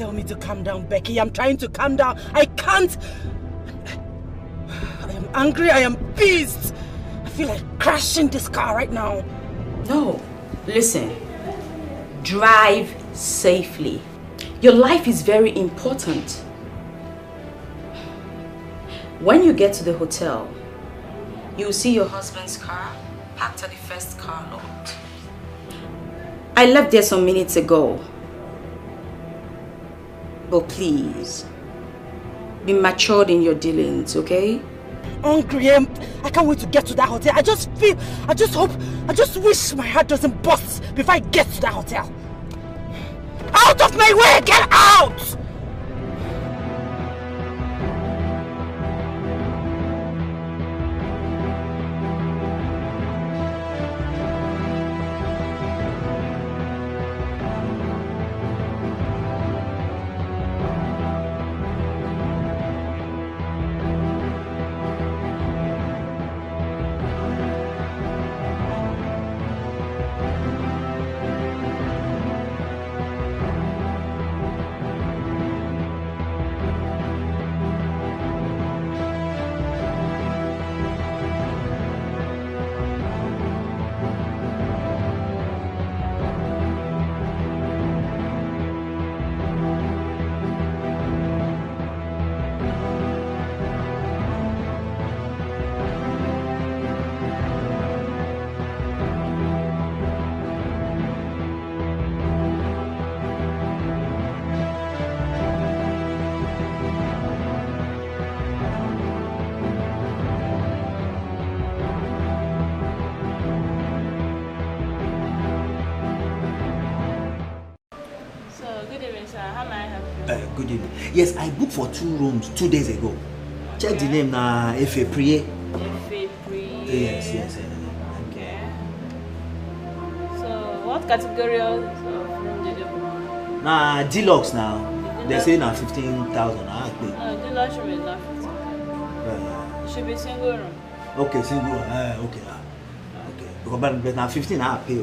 tell me to calm down, Becky. I'm trying to calm down. I can't. I am angry. I am pissed. I feel like crashing this car right now. No. Listen. Drive safely. Your life is very important. When you get to the hotel, you'll see your husband's car parked at the first car lot. I left there some minutes ago. But please, be matured in your dealings, okay? Hungry. I can't wait to get to that hotel. I just wish my heart doesn't bust before I get to that hotel. Out of my way! Get out! Good evening. Yes, I booked for 2 rooms 2 days ago. Check the name now, Efe Priye. Efe Priye. Yes. Okay. So, what category of room did you book? Nah, deluxe now. They say now 15,000. No, deluxe room is not 15,000. It should be single room. Okay, single room. Okay. Because now 15 I pay.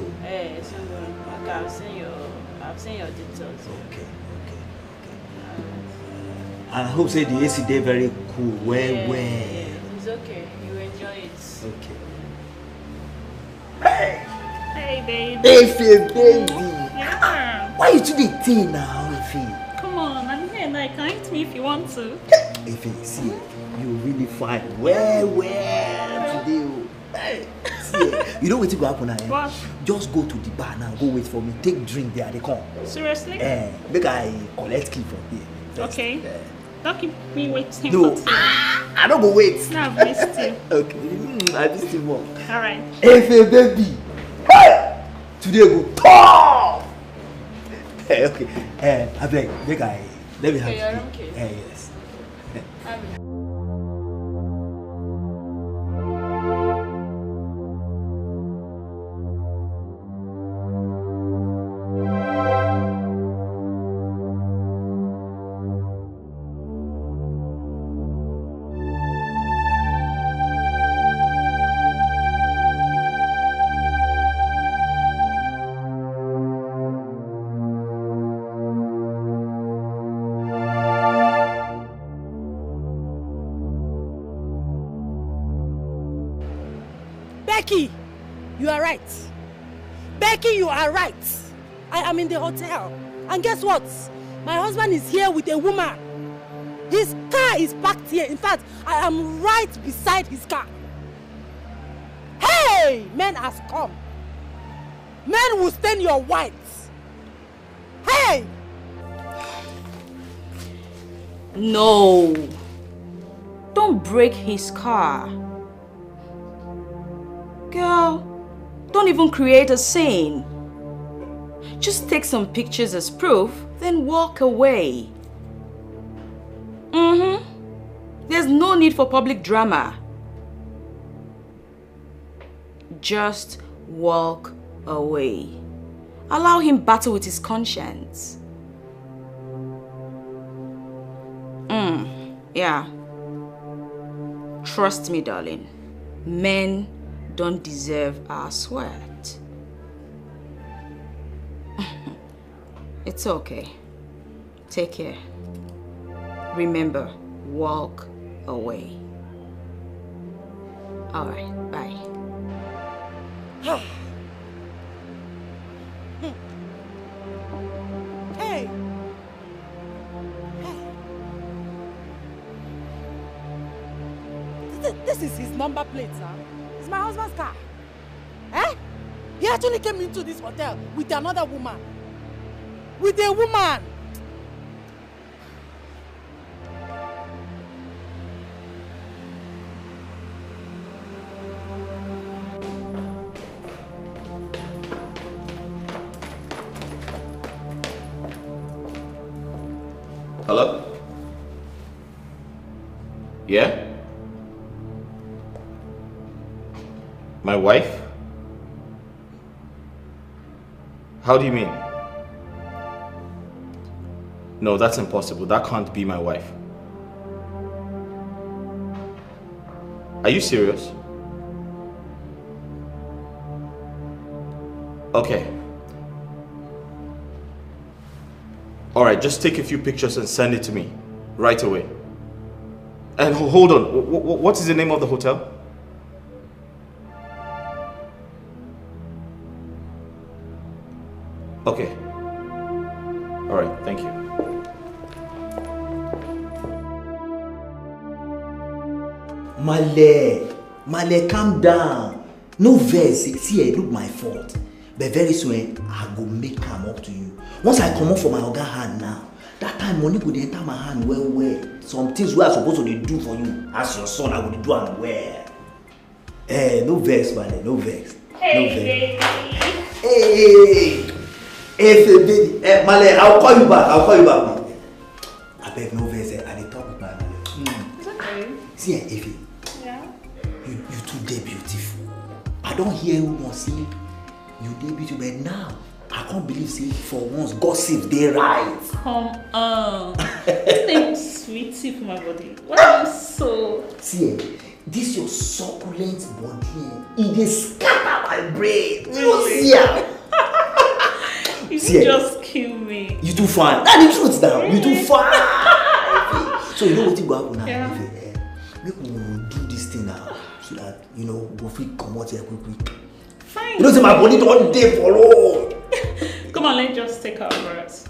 Single room. Okay, I've seen your details. Okay. I hope say the AC day very cool. Well. It's okay. You enjoy it. Okay. Hey, baby. Efe, baby. Yeah. Why you do the thing now, Efe? Come on, I'm here. Like, can eat me if you want to. Efe, see, you really fine. Well today. Hey, see, you know what will happen now? What? Just go to the bar now. Go wait for me. Take drink there. They come. Seriously? Make I collect key from here. First. Okay. Don't keep me waiting. No, I don't go wait. No, I've missed you. Okay, I missed you more. Alright. Efe, baby. Hey! Today go top. Okay. I beg, let me have your room key. Yes. Becky, you are right. Becky, you are right. I am in the hotel. And guess what? My husband is here with a woman. His car is parked here. In fact, I am right beside his car. Hey! Men has come. Men will stain your white. Hey! No. Don't break his car. Girl, don't even create a scene. Just take some pictures as proof, then walk away. There's no need for public drama. Just walk away. Allow him battle with his conscience. Yeah. Trust me, darling. Men don't deserve our sweat. It's okay. Take care. Remember, walk away. Alright, bye. Hey! This is his number plate, sir. It's my husband's car. Eh? He actually came into this hotel with another woman. With a woman! Hello? Yeah? My wife? How do you mean? No, that's impossible. That can't be my wife. Are you serious? Okay. Alright, just take a few pictures and send it to me right away. And hold on, what is the name of the hotel? Okay. Alright, thank you. Male, calm down. No verse. See, look my fault. But very soon, I go make come up to you. Once I come up from my organ hand now, that time money could enter my hand well. Some things we are supposed to do for you. As your son, I will do and well. No vex, man. No vex. Hey, Hey, baby. Male, I'll call you back. I beg no vex. I dey talk with my Male. It's okay. See, Effie. Yeah? You too dey beautiful. I don't hear you once say you dey beautiful, but now I can't believe say for once gossip dey right. Come on. This name is sweetie for my body. Why are you so... See, this your succulent body, it dey scatter my brain. Really? You see am? You See, just kill me. You too fine. That's the truth now. Really? You too fine. So you know what go happen now? Yeah. Make we do this thing now so that go fit comot here quick. Fine. You know say my body don dey for road. Come on, let's just take our breaths.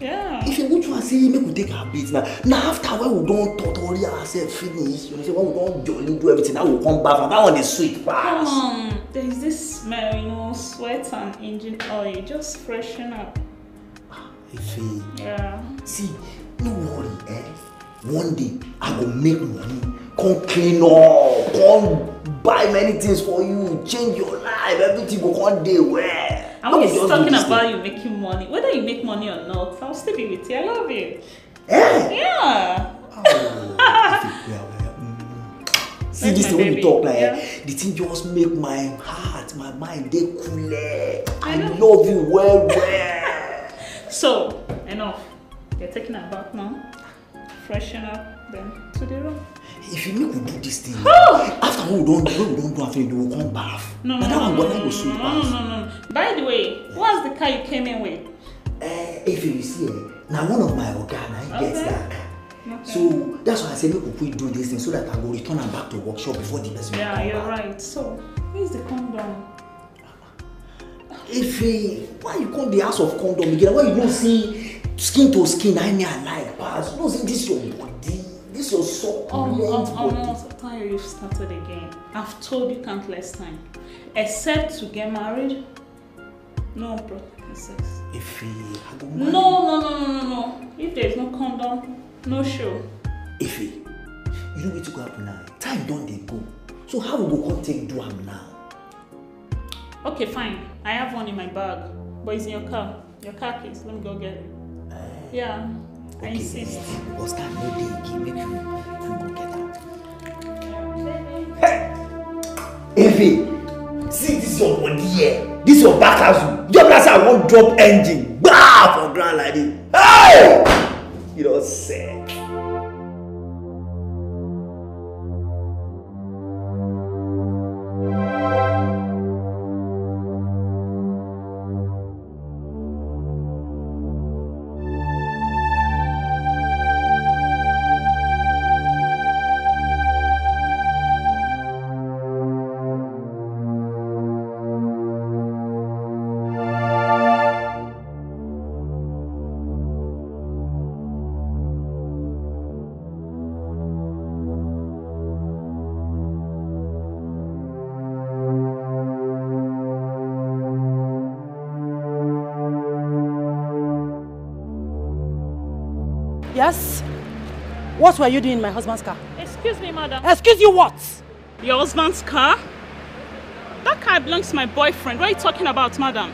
Yeah. If you go to say make we take our beats now after when we don't totally ourselves finish, you know, say when we don't jolly do everything, now we come back and that one is sweet pass. Come on, there's this smell, sweat and engine oil. Just freshen up. Ife, Yeah. see, no worry, one day I go make money, come clean up, come buy many things for you, change your life, everything go one day well. I'm always talking about you making money. Whether you make money or not, I'll still be with you. I love you. Yeah. See this thing when you talk like the thing just make my heart, my mind dey cool. I know. love you well. So, enough. You're taking a bath now. Freshen up, then to the room. If you make we do this thing, after we don't do after you will come bath. No. By the way, what's the car you came in with? If you see, now one of my organs gets that car. Okay. So that's why I say make we do this thing so that I go return am back to workshop before the person. Yeah, you're right. So, where's the condom? If why you come the house of condom again? Why you don't see skin to skin? I like pass. You don't see this your body. This your succulent body. I'm tired you've started again. I've told you countless times. Except to get married, no practical sex. If I go marry. No. If there's no condom, no show. If you know where to go happen now. Time don't they go. So how we go come take do am now? Okay, fine. I have one in my bag, but it's in your car. Your car keys. Let me go get it. Yeah. Okay. I insist. Because time no day again, make you go get that. Hey! Effie, see this your body here. This your back house. Just as I won't drop engine. Bah! For ground like this. Hey! You know say. Yes? What were you doing in my husband's car? Excuse me, madam. Excuse you what? Your husband's car? That car belongs to my boyfriend. What are you talking about, madam?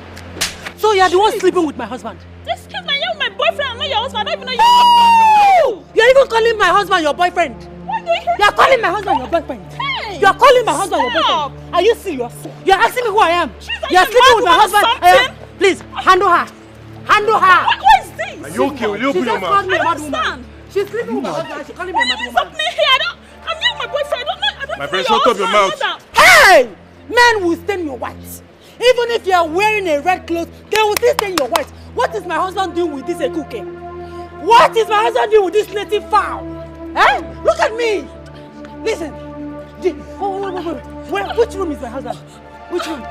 So you are the one sleeping with my husband? Excuse me, you're my boyfriend. I'm not your husband. I don't even know you. Oh! You're even calling my husband your boyfriend. What do you You're calling my husband your boyfriend. Hey! You're calling my husband your Stop! boyfriend. Are you serious? You're asking me who I am. Jeez, You're sleeping with my husband. Something? Please, handle her. Handle her. What is this? Are you okay? Will you She open your just called mouth? me a I mad don't woman. understand. She's sleeping with my husband. She's calling me a mad What's woman. happening here? I'm here with my boyfriend. I don't My know friend, your shut up your husband, mouth. madam. Hey! Men will stain your white. Even if you are wearing a red cloth, they will still stain your white. What is my husband doing with this ekuke? What is my husband doing with this native fowl? Eh? Look at me. Listen. Wait. Which room is my husband? Which room?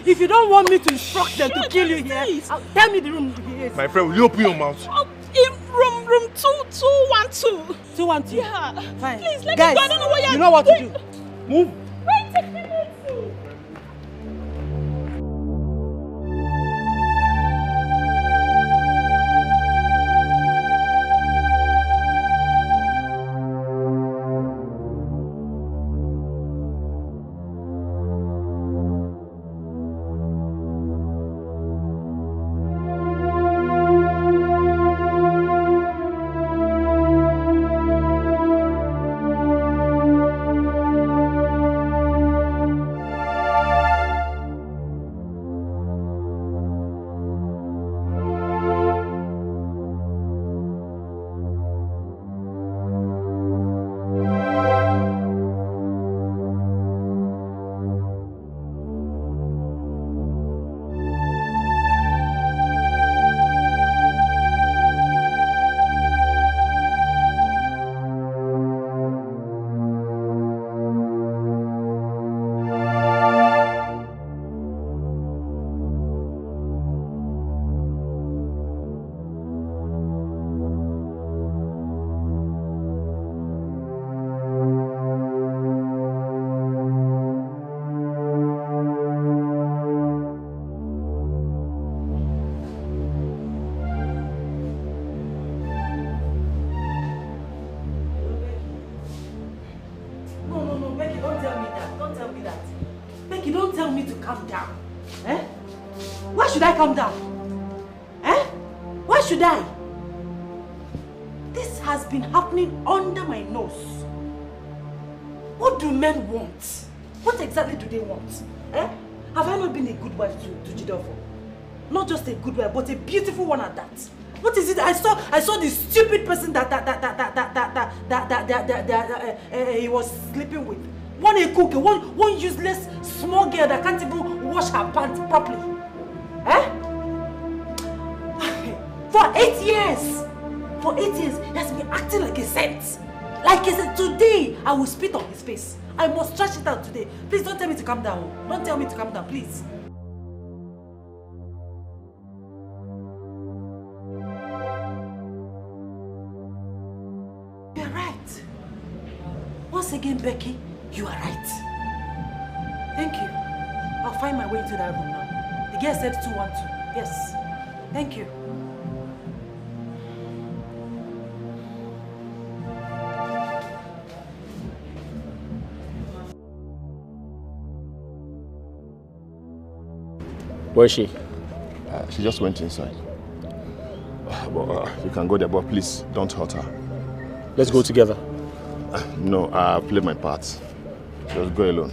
If you don't want me to instruct them to kill you here, tell me the room he is. My friend, will you open your mouth? Oh, in room 212. 212. Yeah. Fine. Please, let Guys, me go. I don't know what you're you know what to do. Move. Wait, take me to. Calm down. Eh? Why should I? This has been happening under my nose. What do men want? What exactly do they want? Eh? Have I not been a good wife to Jidofo? Not just a good wife, but a beautiful one at that. What is it? I saw this stupid person that he was sleeping with. One a cook, one useless small girl that can't even wash her pants properly. Eh? For 8 years! For 8 years, he has been acting like a saint. Like I said, today, I will spit on his face. I must trash it out today. Please don't tell me to calm down. Don't tell me to calm down, please. You're right. Once again, Becky, you are right. Thank you. I'll find my way into that room now. The girl said 212. Yes. Thank you. Where is she? She just went inside. But you can go there, but please don't hurt her. Let's go together. No, I played my part. Just go alone.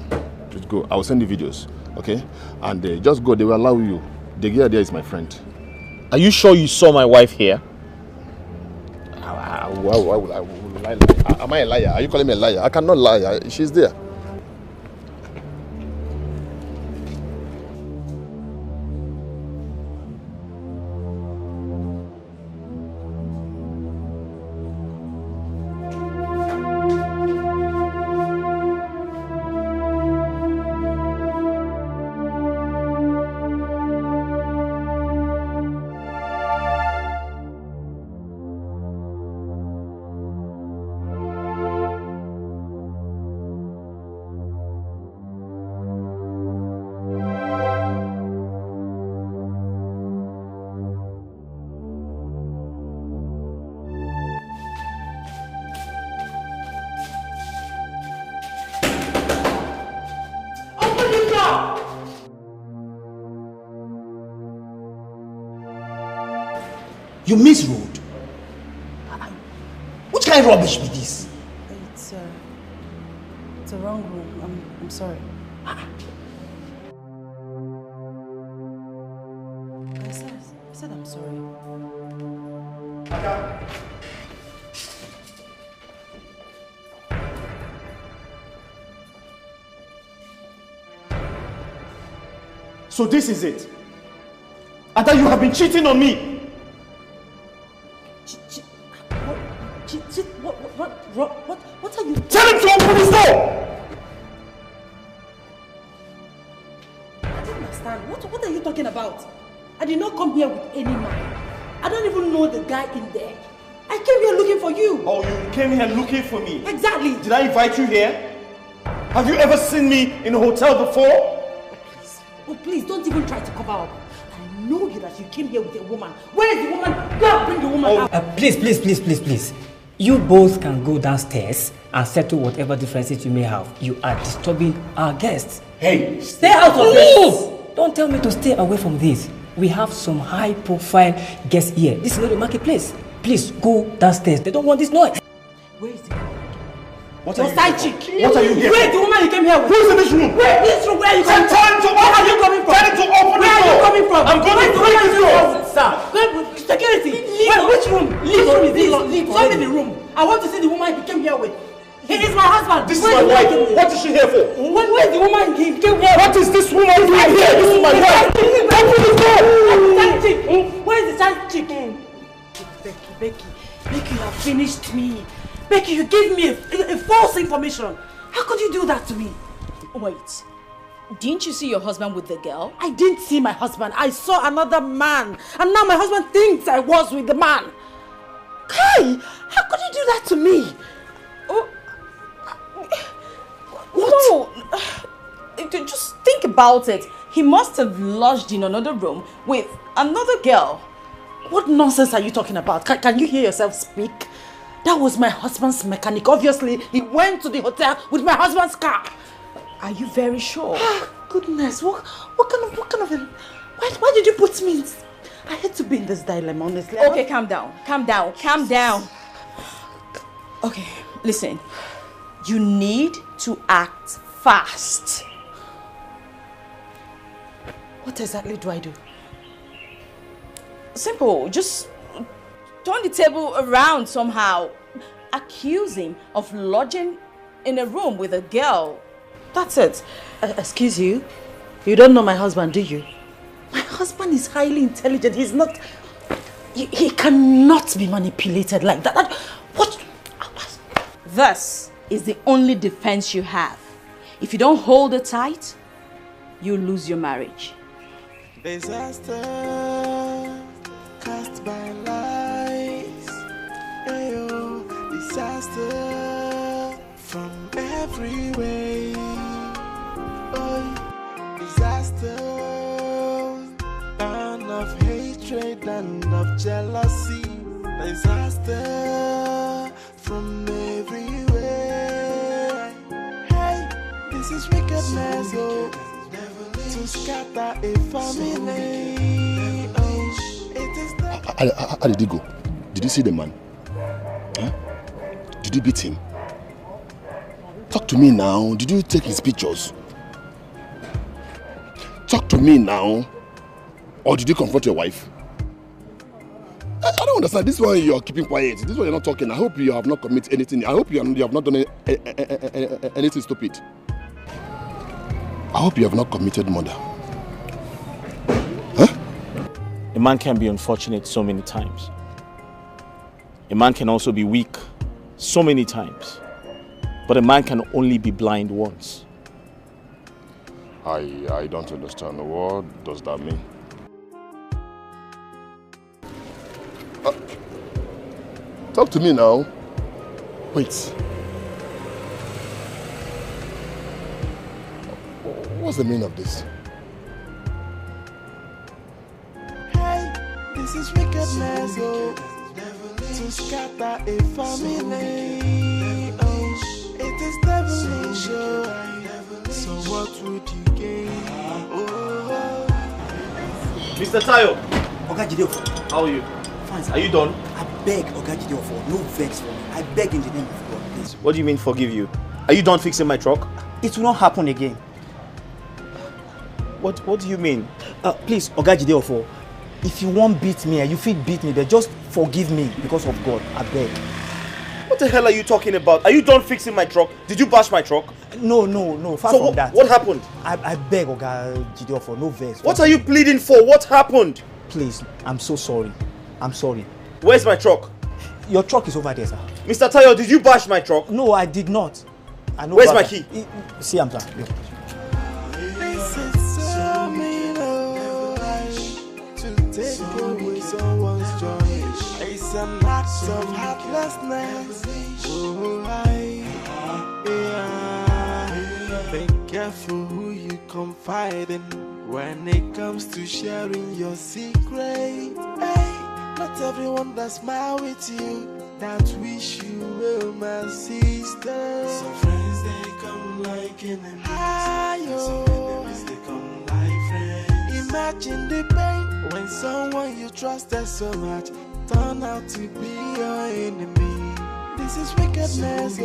Just go. I will send you videos, okay? And just go. They will allow you. The girl there is my friend. Are you sure you saw my wife here? Why would I lie? Am I a liar? Are you calling me a liar? I cannot lie. She's there. You misrode. Which kind of rubbish be this? It's a wrong room. I'm sorry. I said I'm sorry. So this is it. And that you have been cheating on me. What are you? Tell him to open his door! I don't understand. What are you talking about? I did not come here with any man. I don't even know the guy in there. I came here looking for you. Oh, you came here looking for me? Exactly. Did I invite you here? Have you ever seen me in a hotel before? Oh, please, don't even try to cover up. I know you that you came here with a woman. Where is the woman? Go bring the woman out. Please. You both can go downstairs and settle whatever differences you may have. You are disturbing our guests. Hey, stay out of this! Don't tell me to stay away from this. We have some high-profile guests here. This is not a marketplace. Please go downstairs. They don't want this noise. Where is the woman? What Your are you side here chick. for? What are you here Where for? the woman you came here with? Who's in this room? Where this room? Where are you coming from? Where are you coming from? Tell him to open Where are you coming from? I'm going to break this door. Sir, security. Which room? Which room is this? Show me the room. I want to see the woman he came here with. He is my husband. This is my wife. What is she here for? Where is the woman he came here with? What is this woman doing here? This is my wife. Open the door. Side chick. Where is the side chick? Becky, you have finished me. Becky, you gave me a false information. How could you do that to me? Wait, didn't you see your husband with the girl? I didn't see my husband. I saw another man. And now my husband thinks I was with the man. Kai, how could you do that to me? Oh, no, just think about it. He must have lodged in another room with another girl. What nonsense are you talking about? Can you hear yourself speak? That was my husband's mechanic. Obviously, he went to the hotel with my husband's car. Are you very sure? Goodness, what kind of a... Why did you put me in... I hate to be in this dilemma, honestly. Okay, calm down. Okay, listen. You need to act fast. What exactly do I do? Simple, just turn the table around somehow. Accuse him of lodging in a room with a girl. That's it. Excuse you? You don't know my husband, do you? My husband is highly intelligent. He's not... He cannot be manipulated like that. What? This is the only defense you have. If you don't hold it tight, you lose your marriage. Disaster cast by lies. Ayo, disaster from every way. Oh, disaster, and of hatred and of jealousy. Disaster from every way. Hey, this is wickedness, oh, to scatter a family. Oh, it is the... How did he go? Did you see the man? Huh? Did you beat him? Talk to me now. Did you take his pictures? Talk to me now. Or did you confront your wife? I don't understand. This one you are keeping quiet. This one you're not talking. I hope you have not committed anything. I hope you have not done anything stupid. I hope you have not committed murder. Huh? A man can be unfortunate so many times. A man can also be weak so many times. But a man can only be blind once. I don't understand. What does that mean? Talk to me now. Wait. What's the meaning of this? Hey, this is wickedness, oh, to scatter a family. Oh, it is devilish, oh, so what would you gain? Oh, Mr. Tayo. Okay, Jide. How are you? fine, sir. Are you done? I beg Oga Jideofor, no vex for me. I beg in the name of God, please. What do you mean forgive you? Are you done fixing my truck? It will not happen again. What do you mean? Please, Oga Jideofor, if you won't beat me, you feel beat me, but just forgive me because of God. I beg. What the hell are you talking about? Are you done fixing my truck? Did you bash my truck? No, far so from that. What happened? I beg Oga Jideofor, no vex. What are you pleading for? What happened? Please, I'm so sorry. I'm sorry. Where's my truck? Your truck is over there, sir. Mr. Tayo, did you bash my truck? No, I did not. I know. Where's my key? See, I'm done. Take away someone's joy. It's an act of heartlessness. Be careful who you confide in when it comes to sharing your secret. Not everyone that smile with you that wish you well, my sister. Some friends they come like enemies. Some enemies they come like friends. Imagine the pain when someone you trusted so much turn out to be your enemy. This is wickedness,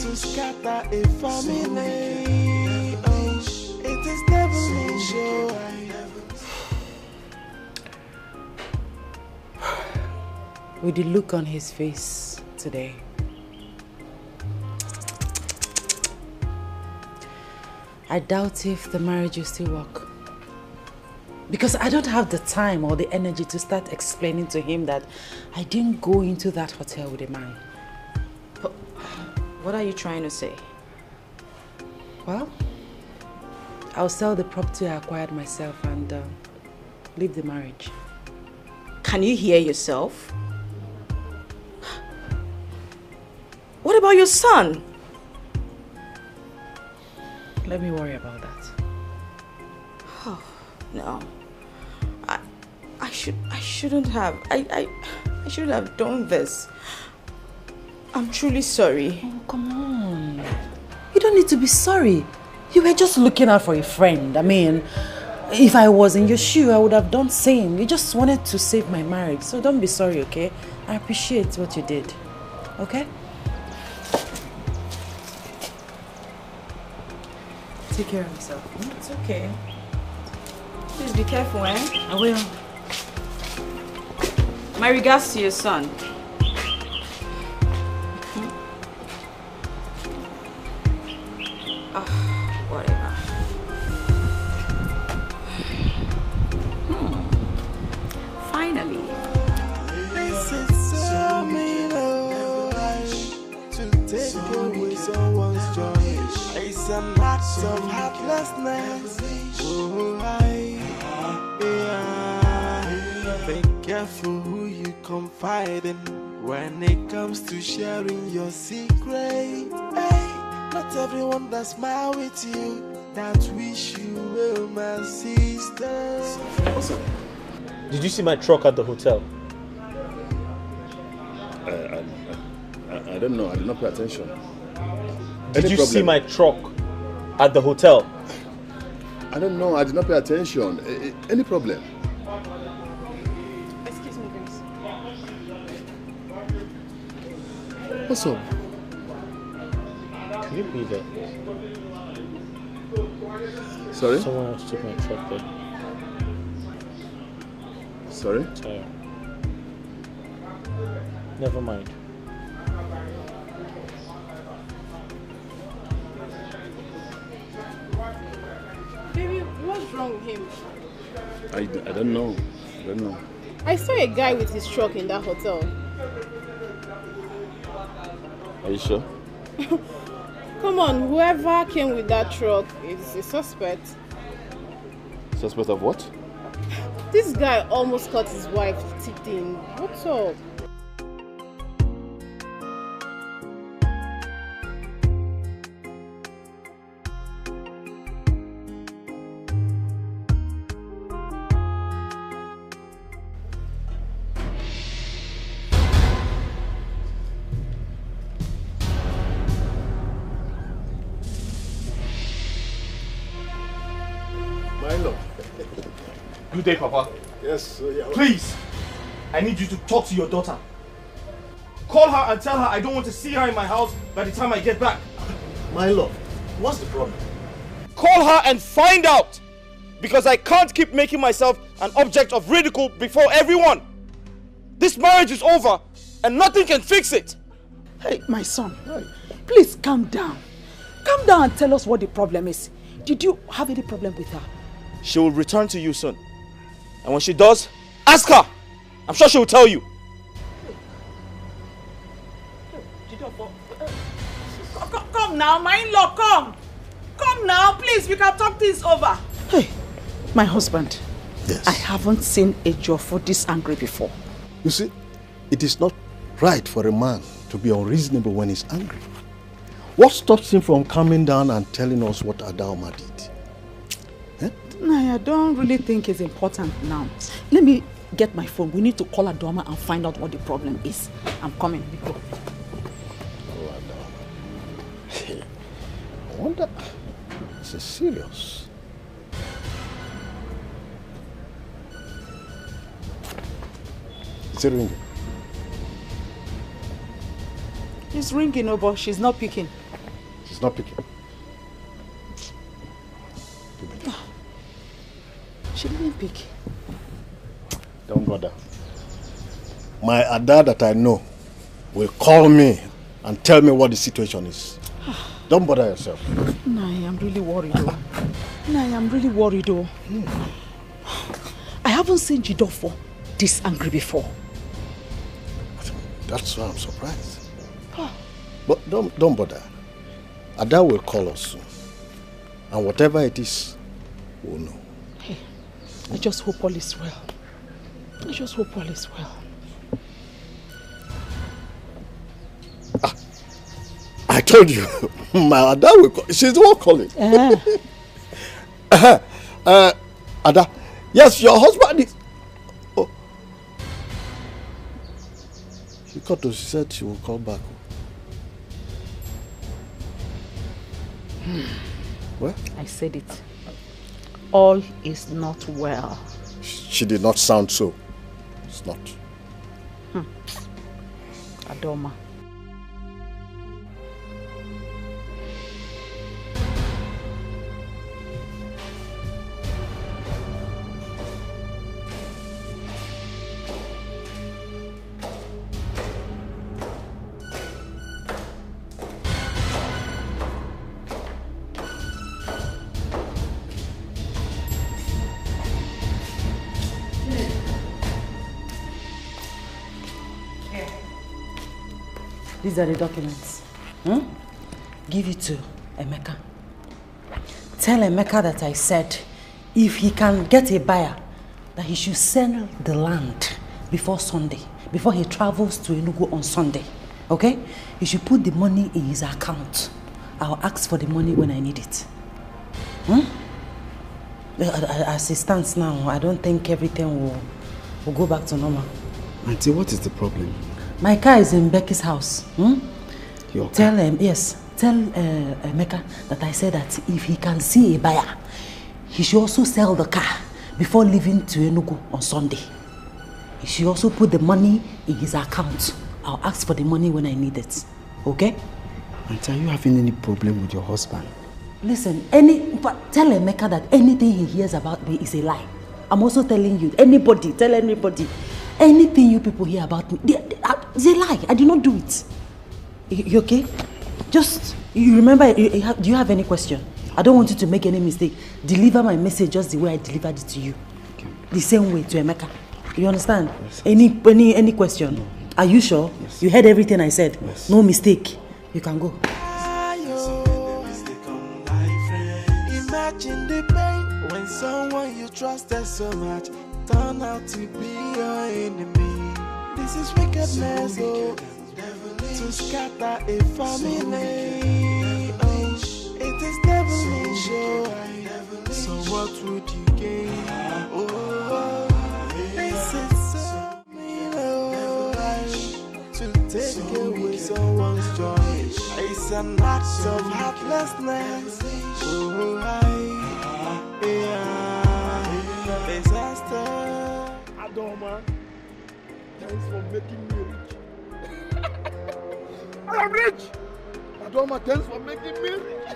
to scatter a family. Oh, it is devilish. With the look on his face today, I doubt if the marriage will still work. Because I don't have the time or the energy to start explaining to him that I didn't go into that hotel with a man. But what are you trying to say? Well, I'll sell the property I acquired myself and leave the marriage. Can you hear yourself? What about your son? Let me worry about that. Oh, no. I shouldn't have. I shouldn't have done this. I'm truly sorry. Oh, come on. You don't need to be sorry. You were just looking out for a friend. I mean, if I was in your shoe, I would have done same. You just wanted to save my marriage. So don't be sorry, okay? I appreciate what you did. Okay? Take care of yourself. It's okay. Please be careful, eh? I will. My regards to your son. Whatever. Finally. This is so mean, to take away someone's joy. It's an act of heartlessness. Be careful who you confide in when it comes to sharing your secret. Not everyone that smile with you that wish you well, my sister. Also, did you see my truck at the hotel? I don't know. I did not pay attention. Did you see my truck at the hotel? I don't know. I did not pay attention. Any problem? Excuse me, Grace. What's up? Can you believe it? Sorry? Someone else took my truck there. Sorry? Sorry. Never mind. Baby, what's wrong with him? I don't know. I don't know. I saw a guy with his truck in that hotel. Are you sure? Come on, whoever came with that truck is a suspect. Suspect of what? This guy almost caught his wife cheating. What's up? My lord. Good day, Papa. Yes, yeah. Please, I need you to talk to your daughter. Call her and tell her I don't want to see her in my house by the time I get back. My love, what's the problem? Call her and find out! Because I can't keep making myself an object of ridicule before everyone. This marriage is over and nothing can fix it. Hey, my son, please calm down. Calm down and tell us what the problem is. Did you have any problem with her? She will return to you soon. And when she does, ask her. I'm sure she will tell you. Come now, my in-law, come. Come now, please, we can talk things over. Hey, my husband. Yes. I haven't seen a Jofo this angry before. You see, it is not right for a man to be unreasonable when he's angry. What stops him from coming down and telling us what Adaoma did? I don't really think it's important now. Let me get my phone. We need to call Adaoma and find out what the problem is. I'm coming. Oh, Adaoma. I wonder, is it serious? Is it ringing? It's ringing, but she's not picking. She's not picking. She didn't pick. Don't bother. My Ada that I know will call me and tell me what the situation is. Don't bother yourself. No, I'm really worried though. I haven't seen Jidofo this angry before. That's why I'm surprised. But don't bother. Ada will call us soon. And whatever it is, we'll know. Hey, I just hope all is well. I told you, my Ada will call. She's the one calling. Ada, yes, your husband is... Oh. She got to, she said she will call back. What? I said it. All is not well. She did not sound so. It's not. Adaoma. These are the documents. Give it to Emeka. Tell Emeka that I said if he can get a buyer, that he should sell the land before Sunday, before he travels to Enugu on Sunday. Okay? He should put the money in his account. I'll ask for the money when I need it. As it stands now, I don't think everything will go back to normal. Auntie, what is the problem? My car is in Becky's house. Your car? Tell Emeka that I said that if he can see a buyer, he should also sell the car before leaving to Enugu on Sunday. He should also put the money in his account. I'll ask for the money when I need it. Okay? Auntie, are you having any problem with your husband? Listen, but tell Emeka that anything he hears about me is a lie. I'm also telling you, tell anybody, anything you people hear about me, it's a lie. I did not do it. You okay? Just, you remember, do you have any question? I don't want you to make any mistake. Deliver my message just the way I delivered it to you. Okay. The same way to Emeka. You understand? Yes. Any question? No. Are you sure? Yes. You heard everything I said? Yes. No mistake. You can go. Imagine the pain when someone you trusted so much turn out to be your enemy. This is wickedness, to scatter a family. Oh, it is devilish, oh. So what would you gain? Oh, this is so mean, to take away someone's joy. It's an act of heartlessness. Oh, disaster. Adaoma, thanks for making me rich. I am rich! Adoma, thanks for making me rich.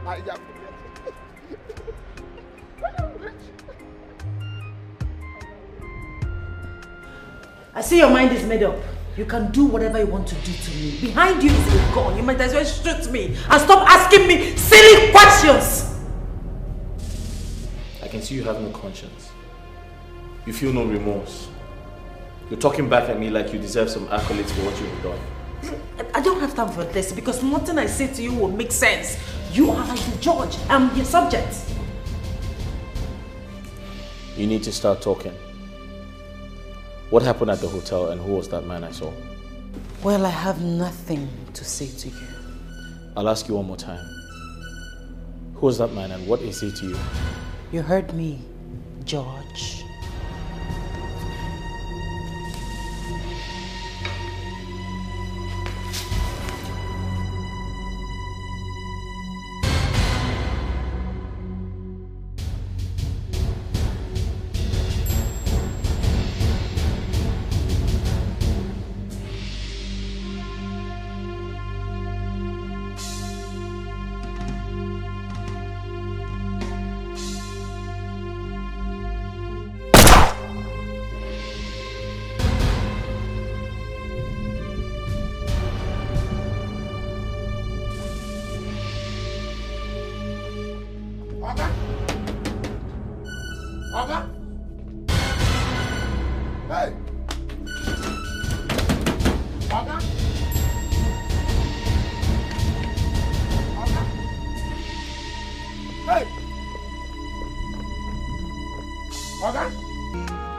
I am rich. I see your mind is made up. You can do whatever you want to do to me. Behind you is a gun. You might as well shoot me and stop asking me silly questions. I can see you have no conscience. You feel no remorse. You're talking back at me like you deserve some accolades for what you've done. I don't have time for this because nothing I say to you will make sense. You are like the judge. I'm your subject. You need to start talking. What happened at the hotel and who was that man I saw? Well, I have nothing to say to you. I'll ask you one more time. Who was that man and what is he to you? You heard me, George.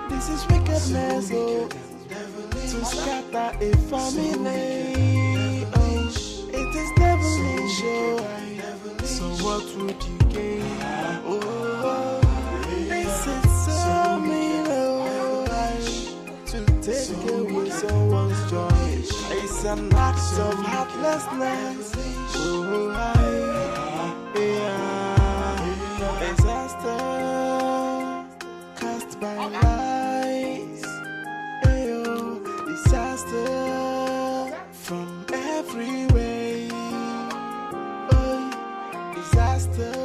This is wickedness, oh, to scatter a family. Oh, it is devilish, oh. So what would you gain? Oh, this is so mean, oh, to take away someone's joy. It's an act of heartlessness. Oh, disaster cast by lies. Ayo, disaster from every way. Oh, disaster,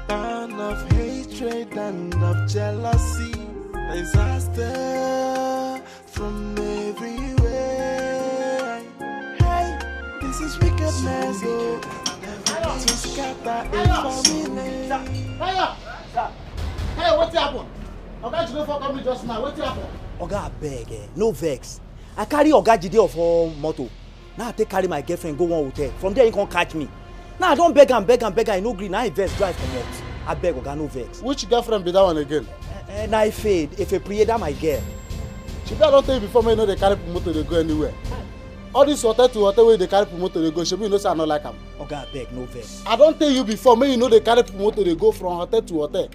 and of hatred and of jealousy. Disaster from every way. Hey, this is wickedness, oh, to scatter a family. Hey, what's happened? Oga Jide for come just now. What's happened? Oga beg, no vex. I carry Oga Jide for motor. Now I take carry my girlfriend go one hotel. From there he can't catch me. Now I don't beg and beg and beg. I no green. Now I vex drive come out. I beg Oga, no vex. Which girlfriend be that one again? Now I fade. If I pray that my girl. She don't tell you before me know they carry motor they go anywhere. All this hotel to hotel where they carry motor they go. She be no say I not like them. Oga beg, no vex. I don't tell you before me you know they carry motor they go from hotel to hotel.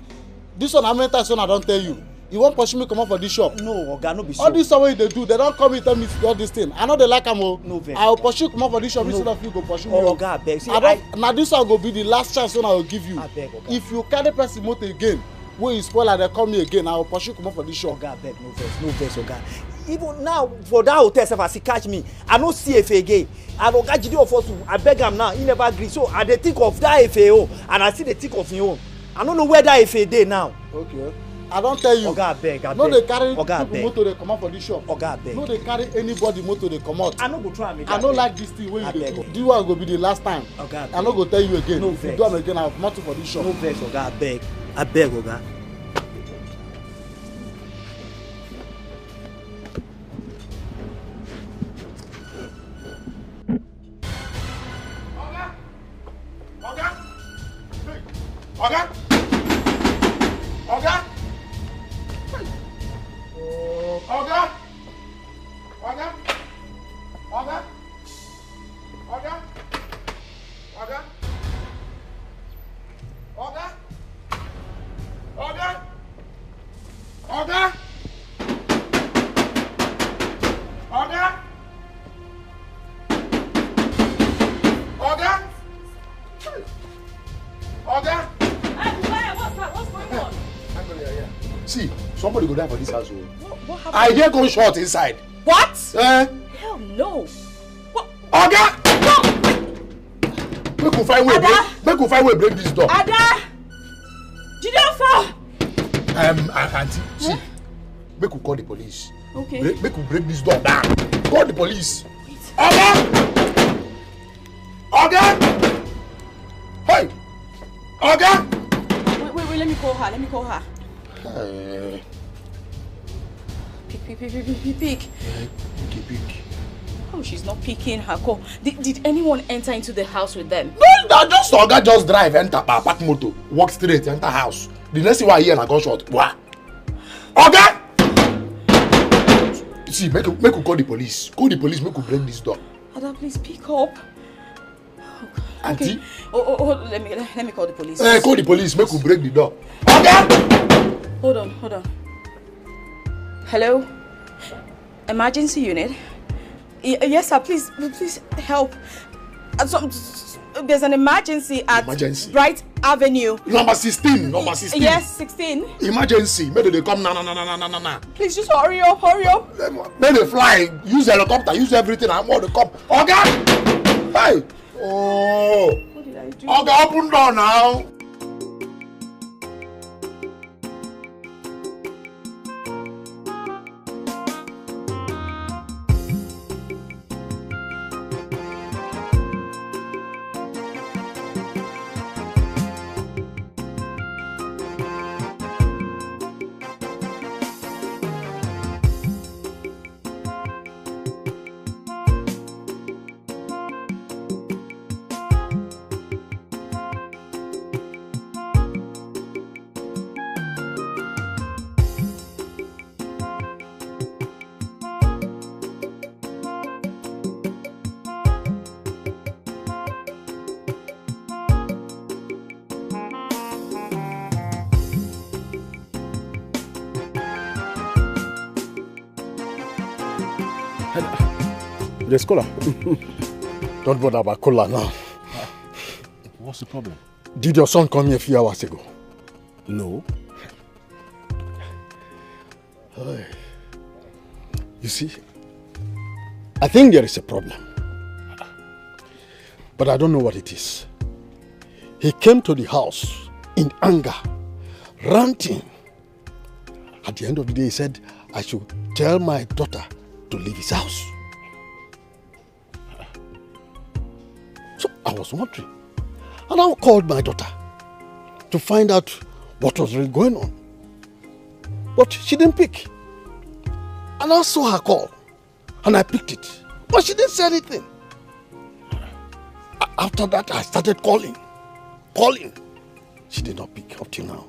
This one how many times I don't tell you. You won't push me come out for this shop. No, Oga, no be so. All this way they do, they don't come and tell me all this thing. I know they like them. No vex. I will pursue come out for this shop instead of you go pursue me. Oga beg. See, now this one will be the last chance one I will give you. I beg, Oga. If you carry person motor again, when you spoil and they call me again, I will pursue come out for this shop. Oga beg, no vex, Oga. Even now for that hotel, if he catch me, I no see FA again. And Oga Jide of us, I beg him now. He never agree. So I dey think of that FAO, and I see the think of him own. I don't know where that FA dey now. Okay. I don't tell you. Oga beg, no they carry Oga people motor they come out for this shop. Oga beg. No they carry anybody motor they come out. I no go try am again. I no like this thing when you dey do. This one go be the last time. Oga I no go tell you again. No if vex. you do am again, I will come out for this shop. No vex, Oga, I beg, Oga. Oga! Oga! Oga! Oga! Oga! Oga! Oga! Oga! Oga! Oga! Oga! Oga! Oga! What's going on? I'm going to See, somebody go die for this house. What happened? I hear gunshot inside. What? Hell no. What? Oga! No! Make we find way. Make we find way break this door. Ada! Jideofor! Auntie, see, make we call the police. Okay. Make we break this door down. Call the police. Oga! Oga! Hey! Oga! Wait, let me call her. Pick. Oh, she's not picking her call. Did anyone enter into the house with them? No, just Oga just drive, enter park motor, walk straight, enter house. The next thing I hear na gunshot. What? Oga! See, make we call the police. Call the police, make we break this door. Ada, please pick up. Auntie? Okay. Oh, let me call the police. Call the police, make we break the door. Oga! Hold on. Hello? Emergency unit? Yes, sir. Please help. There's an emergency at Bright Avenue. Number 16. Yes, 16. Emergency. Maybe they come now. Please just hurry up. Maybe they fly. Use helicopter. Use everything. I'm going to come. Oga! Hey! Oh! What did I do? Oga, open door now. There's cola. Don't bother about cola now. What's the problem? Did your son come here a few hours ago? No. You see, I think there is a problem. But I don't know what it is. He came to the house in anger, ranting. At the end of the day, he said, I should tell my daughter to leave his house. So I was wondering. And I called my daughter to find out what was really going on. But she didn't pick. And I saw her call. And I picked it. But she didn't say anything. After that, I started calling. She did not pick up till now.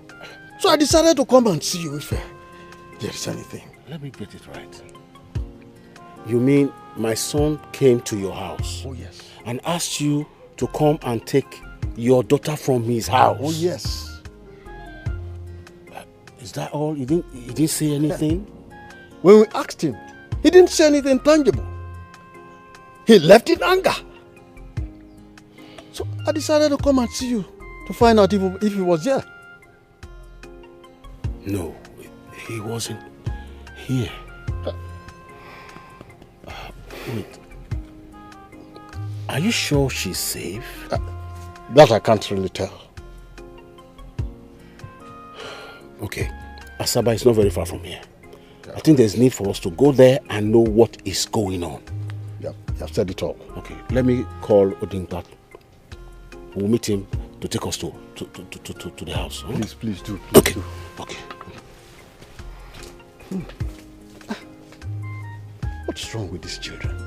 So I decided to come and see you if there is anything. Let me get it right. You mean my son came to your house? Oh, yes. And asked you to come and take your daughter from his house? Oh, yes. Is that all? He didn't say anything? When we asked him, he didn't say anything tangible. He left in anger. So I decided to come and see you to find out if he was there. No, he wasn't here. Wait. Are you sure she's safe? That I can't really tell. Okay. Asaba is not very far from here. I think there's need for us to go there and know what is going on. Yeah, you have said it all. Okay, let me call Odingbat. We'll meet him to take us to the house. Huh? Please do. Okay. What's wrong with these children?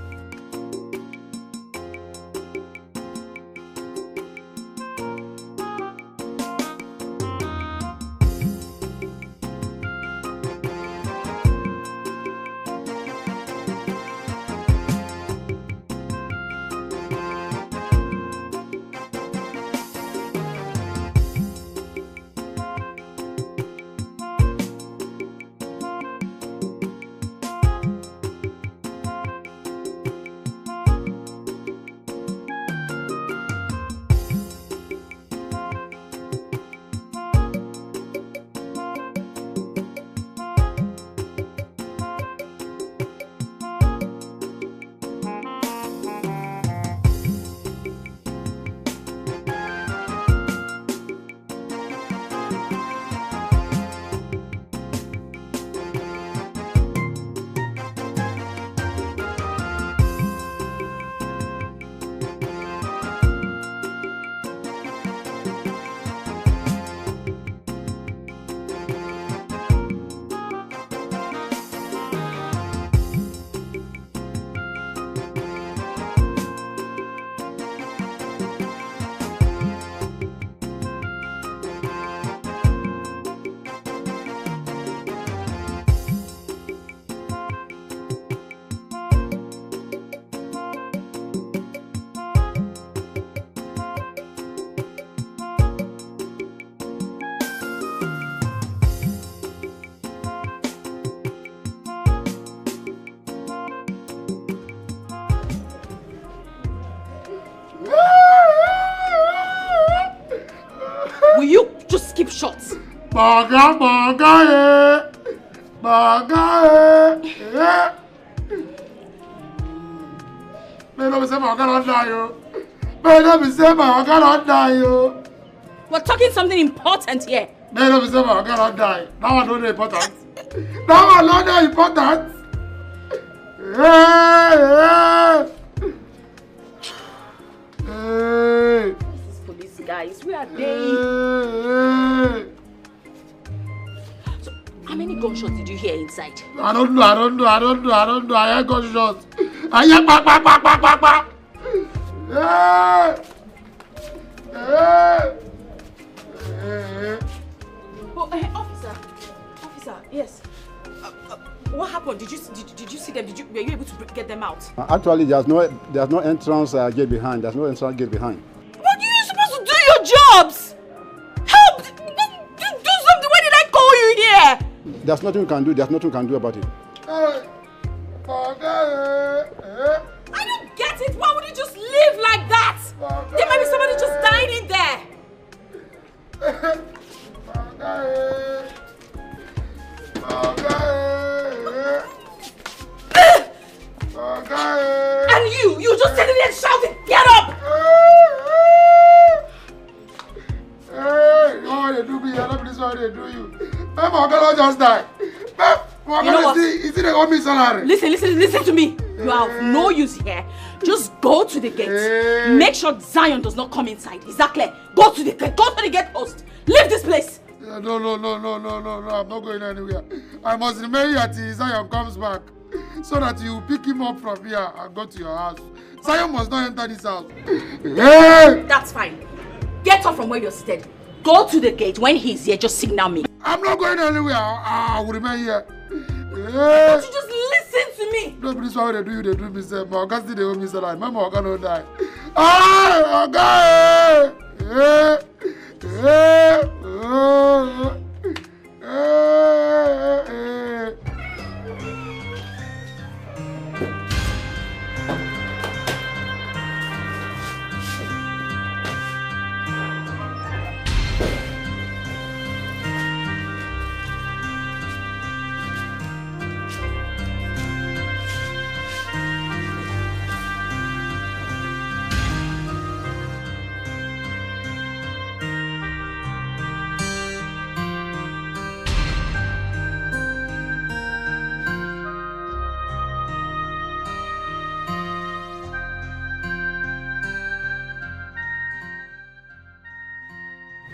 keep short. Baga, baga, baga, may not be say my God die, yo. May not be say my God die, yo. We're talking something important here. May not be say my God die. That one not important. That one not important. Hey. These police guys, where are they? So, how many gunshots did you hear inside? I don't know. I hear gunshots. I hear bang, bang, bang, bang, bang, bang. Oh, officer, yes. What happened? Did you see them? Were you able to get them out? Actually, there's no entrance gate behind. There's no entrance gate behind. But you're supposed to do your jobs. Help! Do something. Why did I call you here? There's nothing we can do. There's nothing we can do about it. I don't get it. Why would you just live like that? There might be somebody just dying in there. And you just sitting there shouting, get up! Hey, what they do me? I don't believe what they do you. My God just died. You know what? Is it they got me salary? Listen to me. You are of no use here. Just go to the gate. Make sure Zion does not come inside. Is that clear? Go to the gate post. Leave this place. No. I'm not going anywhere. I must remain here till Zion comes back. So that you pick him up from here and go to your house. Zion must not enter this house. Hey! That's fine. Get up from where you're seated. Go to the gate. When he's here, just signal me. I'm not going anywhere. I will remain here. Don't you just listen to me? No, please, why they do me, sir. My God still they owe me salary. My God don't die. Ah, God!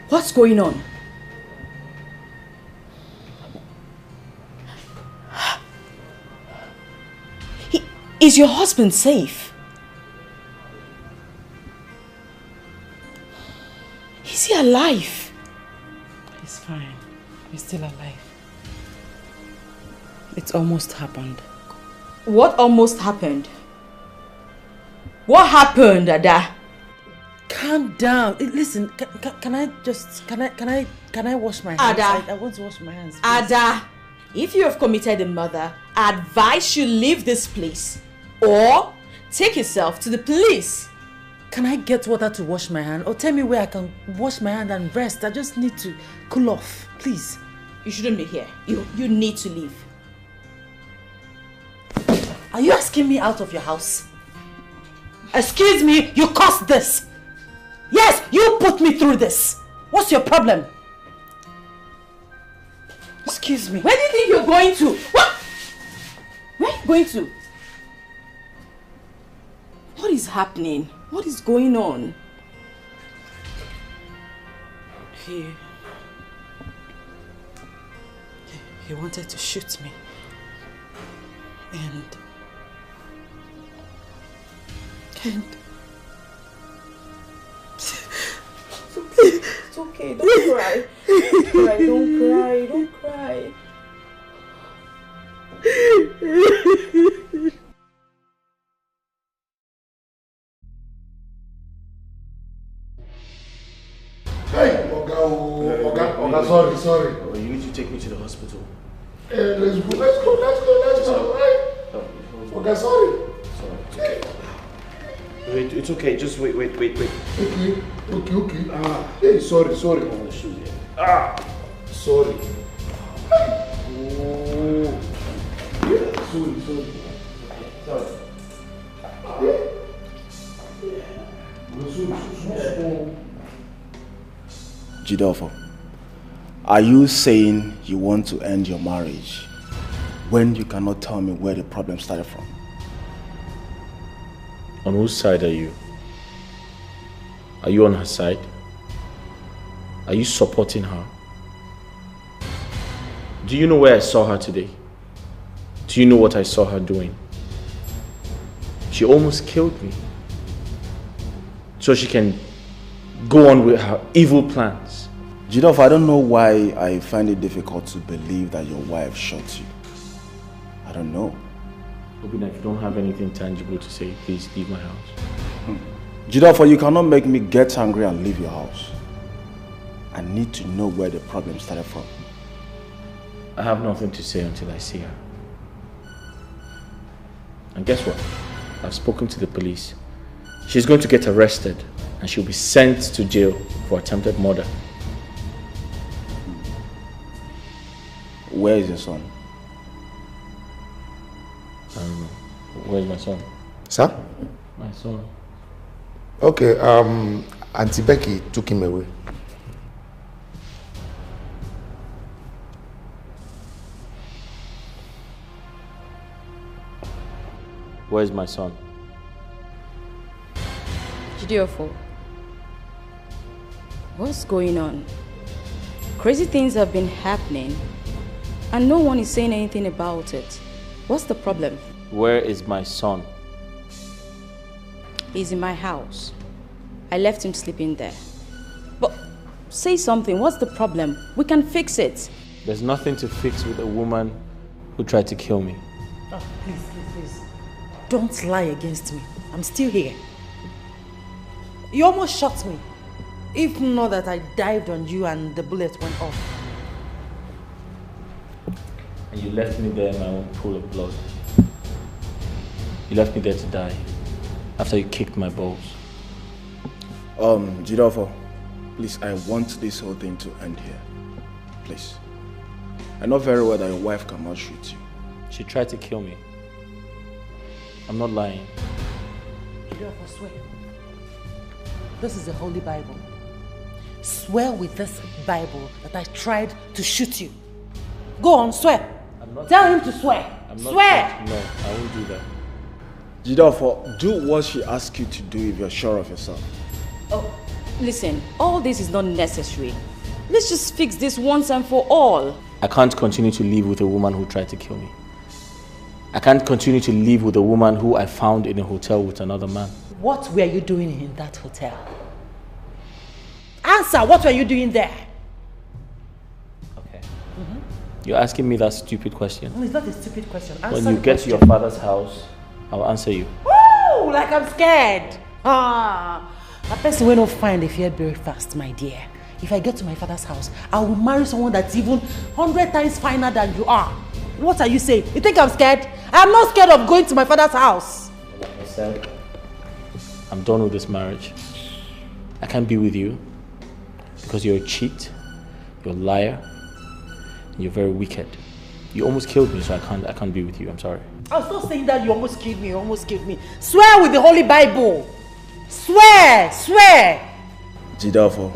What's going on? Is your husband safe? Is he alive? He's fine. He's still alive. It's almost happened. What almost happened? What happened, Ada? Calm down. Listen, can I wash my hands? Ada. I want to wash my hands. Please. Ada, if you have committed a murder, I advise you leave this place or take yourself to the police. Can I get water to wash my hand? Or tell me where I can wash my hand and rest. I just need to cool off, please. You shouldn't be here. You need to leave. Are you asking me out of your house? Excuse me, you caused this. Yes, you put me through this. What's your problem? Excuse me. Where do you think you're going to? What? Where are you going to? What is happening? What is going on? He wanted to shoot me. And it's okay, don't cry. Don't cry. Hey, Oga, sorry. Oh, you need to take me to the hospital. Let's go. Hey. Oga, sorry. Sorry, it's okay. It's okay, just wait. Okay. Hey, sorry. Oh, shoot, yeah. Sorry. Jidofo, are you saying you want to end your marriage when you cannot tell me where the problem started from? On whose side are you? Are you on her side? Are you supporting her? Do you know where I saw her today? Do you know what I saw her doing? She almost killed me. So she can go on with her evil plans. Jidof, I don't know why I find it difficult to believe that your wife shot you. I don't know. Obina, if you don't have anything tangible to say, please leave my house. Jidof, you cannot make me get angry and leave your house. I need to know where the problem started from. I have nothing to say until I see her. And guess what? I've spoken to the police. She's going to get arrested and she'll be sent to jail for attempted murder. Where is your son? I don't know. Where's my son? Sir? My son. Okay, Auntie Becky took him away. Where's my son? Jidiofo, what's going on? Crazy things have been happening and no one is saying anything about it. What's the problem? Where is my son? He's in my house. I left him sleeping there. But say something, what's the problem? We can fix it. There's nothing to fix with a woman who tried to kill me. Oh, please. Don't lie against me. I'm still here. You almost shot me. If not that I dived on you and the bullet went off. And you left me there in my own pool of blood. You left me there to die after you kicked my balls. Jidofo, please, I want this whole thing to end here. Please. I know very well that your wife cannot shoot you. She tried to kill me. I'm not lying. Jidofo, swear. This is the Holy Bible. Swear with this Bible that I tried to shoot you. Go on, swear. Tell him to swear. Swear! No, I won't do that. Jidofo, do what she asks you to do if you're sure of yourself. Oh, listen, all this is not necessary. Let's just fix this once and for all. I can't continue to live with a woman who tried to kill me. I can't continue to live with a woman who I found in a hotel with another man. What were you doing in that hotel? Answer, what were you doing there? Okay. You're asking me that stupid question. No, it's not a stupid question. Answer when you get to your father's house, I'll answer you. Woo! Like I'm scared. A person will not find a fear very fast, my dear. If I get to my father's house, I will marry someone that's even 100 times finer than you are. What are you saying? You think I'm scared? I'm not scared of going to my father's house. Like I said, I'm done with this marriage. I can't be with you because you're a cheat, you're a liar, and you're very wicked. You almost killed me, so I can't be with you. I'm sorry. I was not saying that you almost killed me, you almost killed me. Swear with the Holy Bible. Swear! Swear! Jidofo,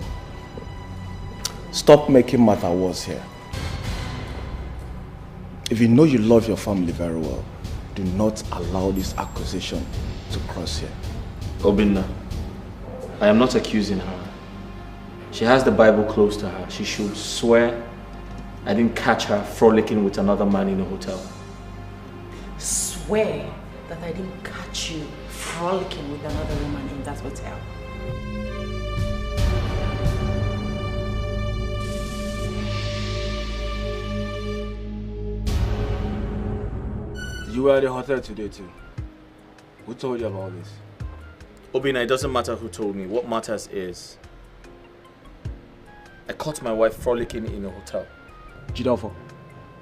stop making matter worse here. If you know you love your family very well, do not allow this accusation to cross here. Obinna, I am not accusing her. She has the Bible close to her. She should swear I didn't catch her frolicking with another man in a hotel. Swear that I didn't catch you frolicking with another woman in that hotel. You were at the hotel today too. Who told you about this? Obinna, it doesn't matter who told me. What matters is I caught my wife frolicking in a hotel. Jidofo,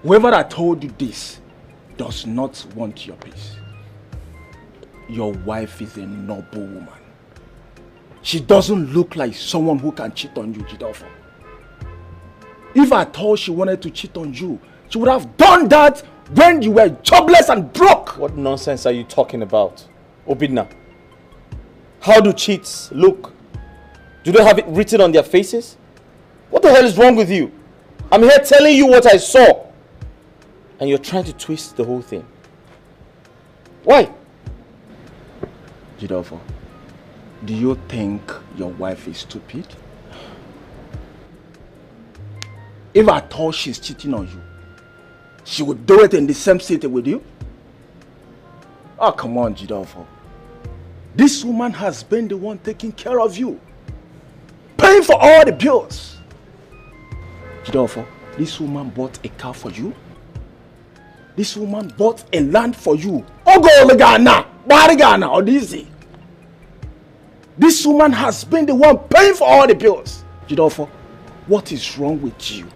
whoever that told you this does not want your peace. Your wife is a noble woman. She doesn't look like someone who can cheat on you, Jidofo. If I thought she wanted to cheat on you, she would have done that when you were jobless and broke. What nonsense are you talking about, Obidna? How do cheats look? Do they have it written on their faces? What the hell is wrong with you? I'm here telling you what I saw. And you're trying to twist the whole thing. Why? Jidofo, do you think your wife is stupid? If I thought she's cheating on you, she would do it in the same city with you? Oh, come on, Jidofo. This woman has been the one taking care of you, paying for all the bills. Jidofo, this woman bought a car for you. This woman bought a land for you. Ogo Ghana, Barigana, or Dizzy. This woman has been the one paying for all the bills. Jidofo, what is wrong with you?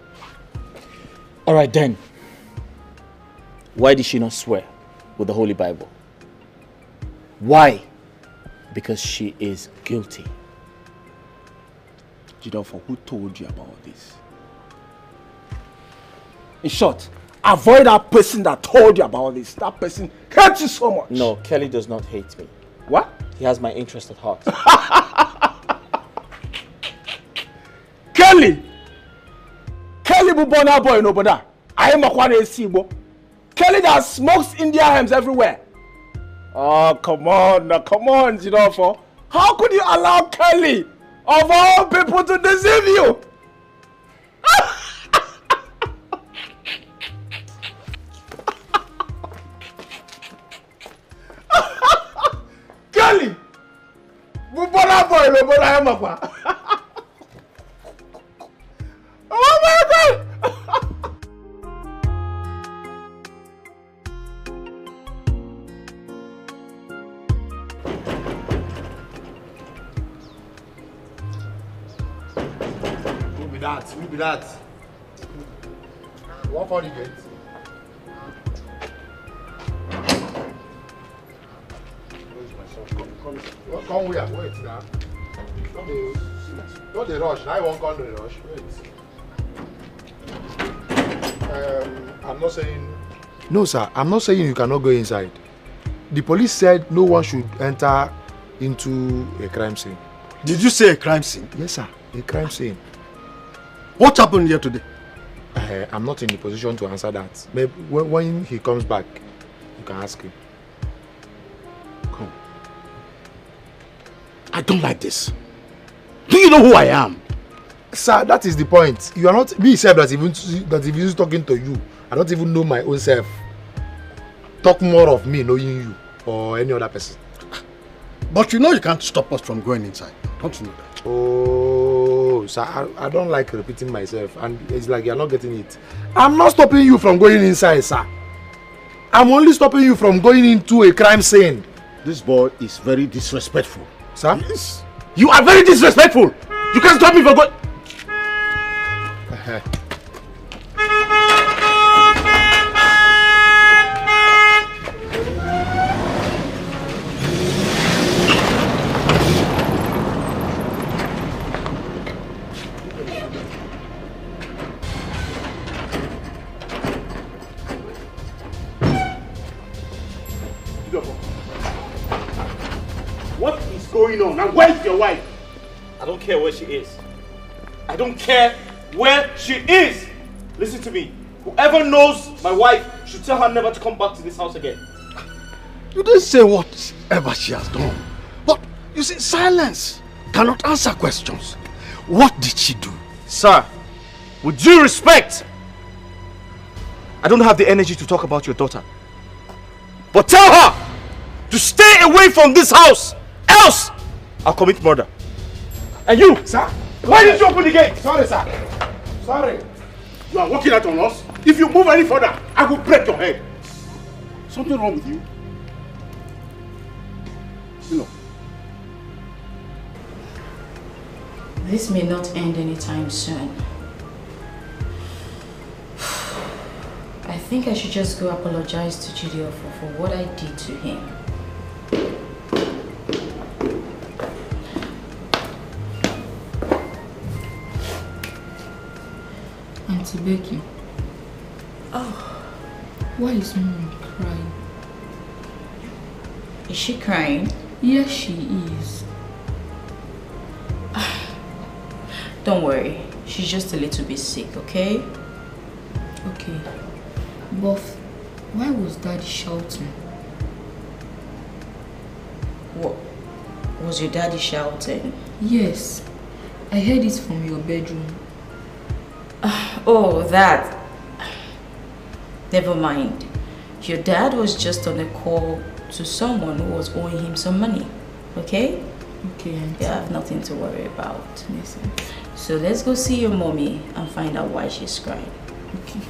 Alright then. Why did she not swear with the Holy Bible? Why? Because she is guilty. Jidofo, who told you about this? In short, avoid that person that told you about this. That person hates you so much. No, Kelly does not hate me. What? He has my interest at heart. Kelly! Kelly Bubona boy no boda. I am a Kwane Sibo. Kelly that smokes India hams everywhere. Oh, come on, Jidofo. How could you allow Kelly, of all people, to deceive you? Kelly! Bubona boy no boda I am a Kwane. Oh my God! Who be that? What for the gate? Come where? Wait now. Don't they rush. Now I won't come to the rush. Wait. I'm not saying... No, sir. I'm not saying you cannot go inside. The police said no one should enter into a crime scene. Did you say a crime scene? Yes, sir. A crime scene. What happened here today? I'm not in the position to answer that. Maybe when he comes back, you can ask him. Come. I don't like this. Do you know who I am? Sir, that is the point. You are not me self that even talking to you. I don't even know my own self. Talk more of me knowing you or any other person. But you know you can't stop us from going inside. Don't you know that? Oh, sir, I don't like repeating myself, and it's like you're not getting it. I'm not stopping you from going inside, sir. I'm only stopping you from going into a crime scene. This boy is very disrespectful. Sir? Yes. You are very disrespectful. You can't stop me from going. What is going on? Now where's your wife? I don't care where she is. I don't care where she is. Listen to me. Whoever knows my wife should tell her never to come back to this house again. You didn't say whatever she has done. But you see, silence cannot answer questions. What did she do? Sir, with due respect, I don't have the energy to talk about your daughter. But tell her to stay away from this house, else I'll commit murder. And you, sir, why did you open the gate? Sorry, sir. Sorry. You are walking out on us. If you move any further, I will break your head. Something wrong with you? You know. This may not end anytime soon. I think I should just go apologize to Gideon for what I did to him. I'm Auntie Becky. Oh. Why is Mom crying? Is she crying? Yes, she is. Don't worry. She's just a little bit sick, okay? Okay. But why was Daddy shouting? What? Was your daddy shouting? Yes. I heard it from your bedroom. Oh, that. Never mind. Your dad was just on a call to someone who was owing him some money. Okay? Okay, Auntie. You have nothing to worry about. Yes, so let's go see your mommy and find out why she's crying. Okay.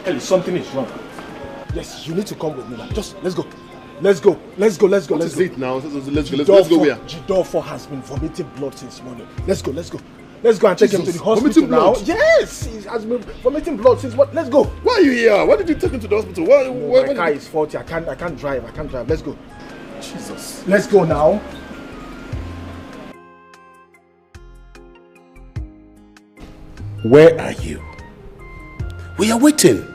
Kelly, something is wrong. Yes, you need to come with me now. Just let's go. Let's go. Let's go. Let's go. What let's is go. it now? Let's go where? Jidofo has been vomiting blood since morning. Let's go. Let's go. Let's go and take him to the hospital vomiting now. blood? Yes, he has been vomiting blood since what? Let's go. Why are you here? Why did you take him to the hospital? My car is faulty. I can't drive. I can't drive. Let's go. Jesus. Let's go now. Where are you? We are waiting.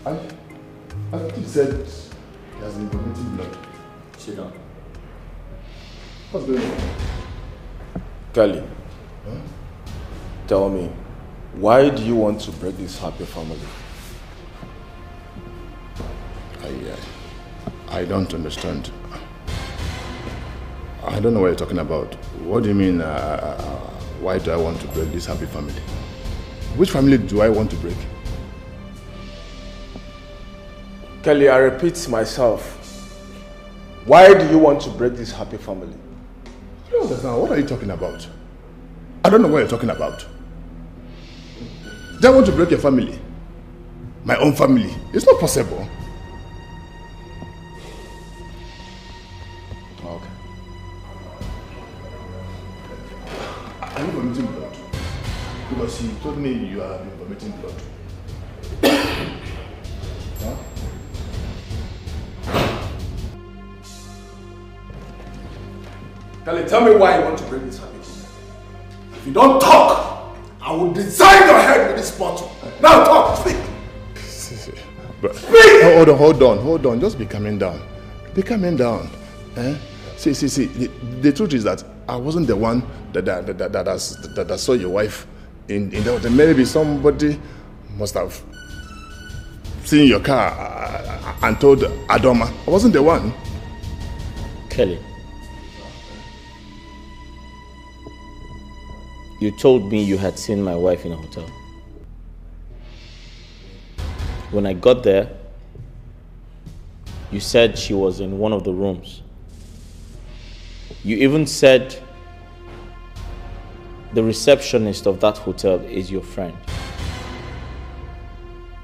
I thought you said he has been vomiting blood. Sit down. What's going on? Kelly, tell me, why do you want to break this happy family? I don't understand. I don't know what you're talking about. What do you mean, why do I want to break this happy family? Which family do I want to break? Kelly, I repeat myself. Why do you want to break this happy family? I don't understand. What are you talking about? I don't know what you're talking about. Do I want to break your family? My own family? It's not possible. Okay. Are you vomiting blood? Because you told me you have been vomiting blood. Huh? Kelly, tell me why you want to break this habit. If you don't talk, I will design your head with this bottle. Now talk, speak. But, hold on. Just be calming down. Be calming down. Eh? See. The truth is that I wasn't the one that saw your wife in the hotel. Maybe somebody must have seen your car and told Adoma. I wasn't the one. Kelly, you told me you had seen my wife in a hotel. When I got there, you said she was in one of the rooms. You even said the receptionist of that hotel is your friend.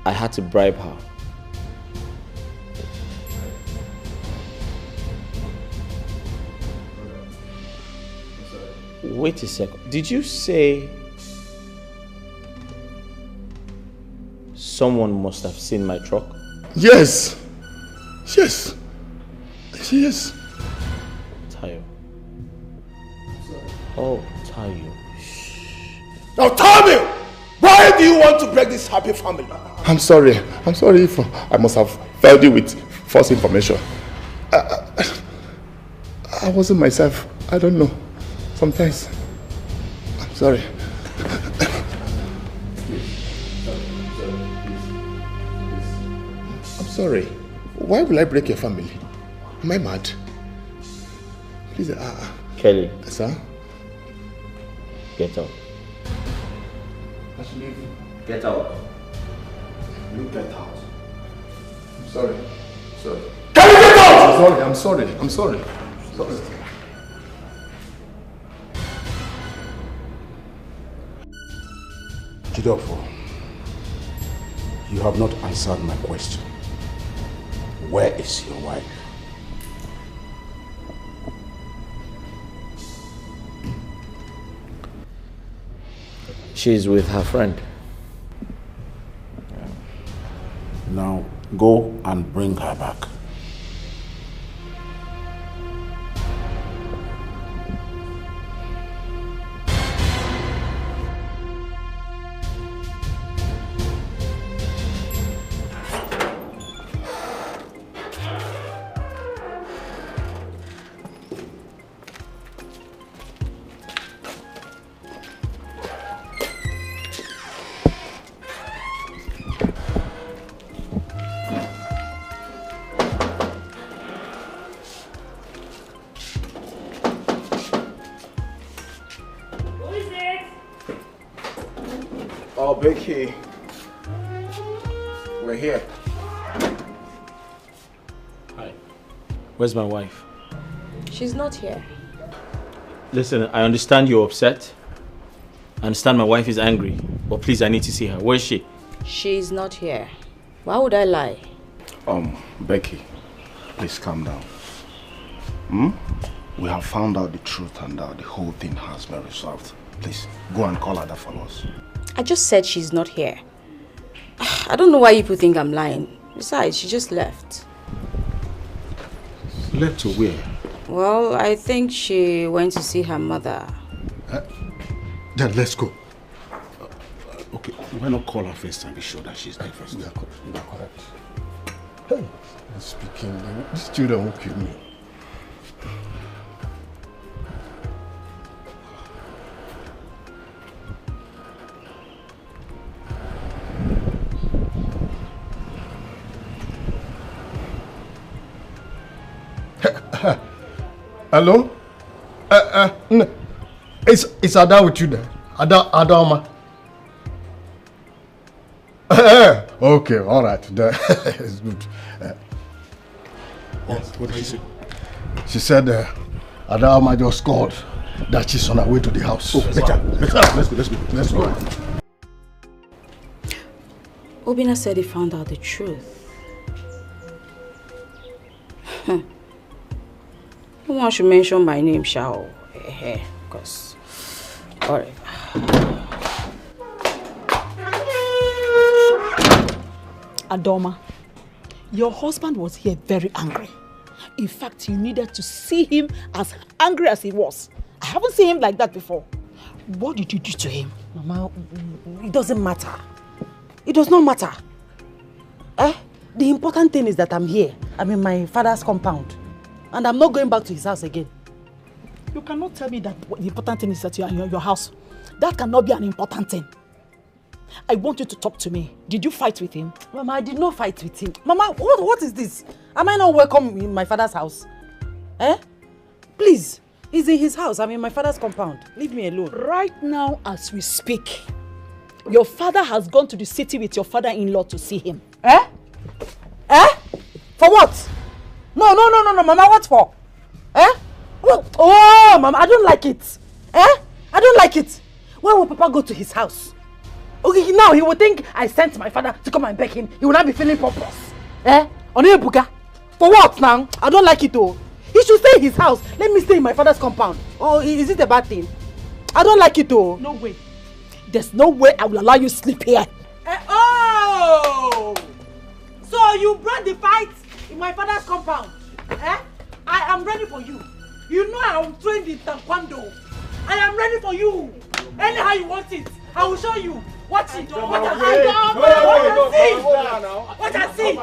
I had to bribe her. Wait a second. Did you say someone must have seen my truck? Yes. Tayo. Oh, Tayo. Now tell me, why do you want to break this happy family? I'm sorry if I must have failed you with false information. I wasn't myself. I don't know. Sometimes. I'm sorry. I'm sorry. Why will I break your family? Am I mad? Please, Kelly. Sir? Get up. Let's leave. Get out. You get out. I'm sorry. Sorry. Can you get out? I'm sorry. I'm sorry. Sorry. Jidofo, you have not answered my question. Where is your wife? She's with her friend. Now go and bring her back. Oh, Becky. We're here. Hi. Where's my wife? She's not here. Listen, I understand you're upset. I understand my wife is angry. But please, I need to see her. Where is she? She's not here. Why would I lie? Becky, please calm down. We have found out the truth and the whole thing has been resolved. Please, go and call her for us. I just said she's not here. I don't know why people think I'm lying. Besides, she just left. Left to where? Well, I think she went to see her mother. Then let's go. Okay, why not call her first and be sure that she's there first? Yeah, correct. Hey, I'm speaking. These children won't kill me. Hello? It's Ada with you there. Adama. Okay, all right. It's good. What did she say? She said Adama just called that she's on her way to the house. Oh, better. Let's go. Obina said he found out the truth. No one should mention my name, Shao. Because... Alright. Adoma, your husband was here very angry. In fact, you needed to see him as angry as he was. I haven't seen him like that before. What did you do to him? Mama, it doesn't matter. It does not matter. The important thing is that I'm here. I'm in my father's compound. And I'm not going back to his house again. You cannot tell me that the important thing is that you are in your house. That cannot be an important thing. I want you to talk to me. Did you fight with him? Mama, I did not fight with him. Mama, what is this? Am I not welcome in my father's house? Please, he's in his house. I'm in my father's compound. Leave me alone. Right now, as we speak, your father has gone to the city with your father-in-law to see him. For what? No, Mama, what for? Oh, Mama, I don't like it. I don't like it. Why will Papa go to his house? Okay, now he will think I sent my father to come and beg him. He will not be feeling purpose. Onebuka. For what now? I don't like it though. He should stay in his house. Let me stay in my father's compound. Oh, is it a bad thing? I don't like it though. No way. There's no way I will allow you to sleep here. So you brought the fight in my father's compound? I am ready for you. You know I am trained in taekwondo. I am ready for you. Anyhow you want it, I will show you. Watch it. Watch and see.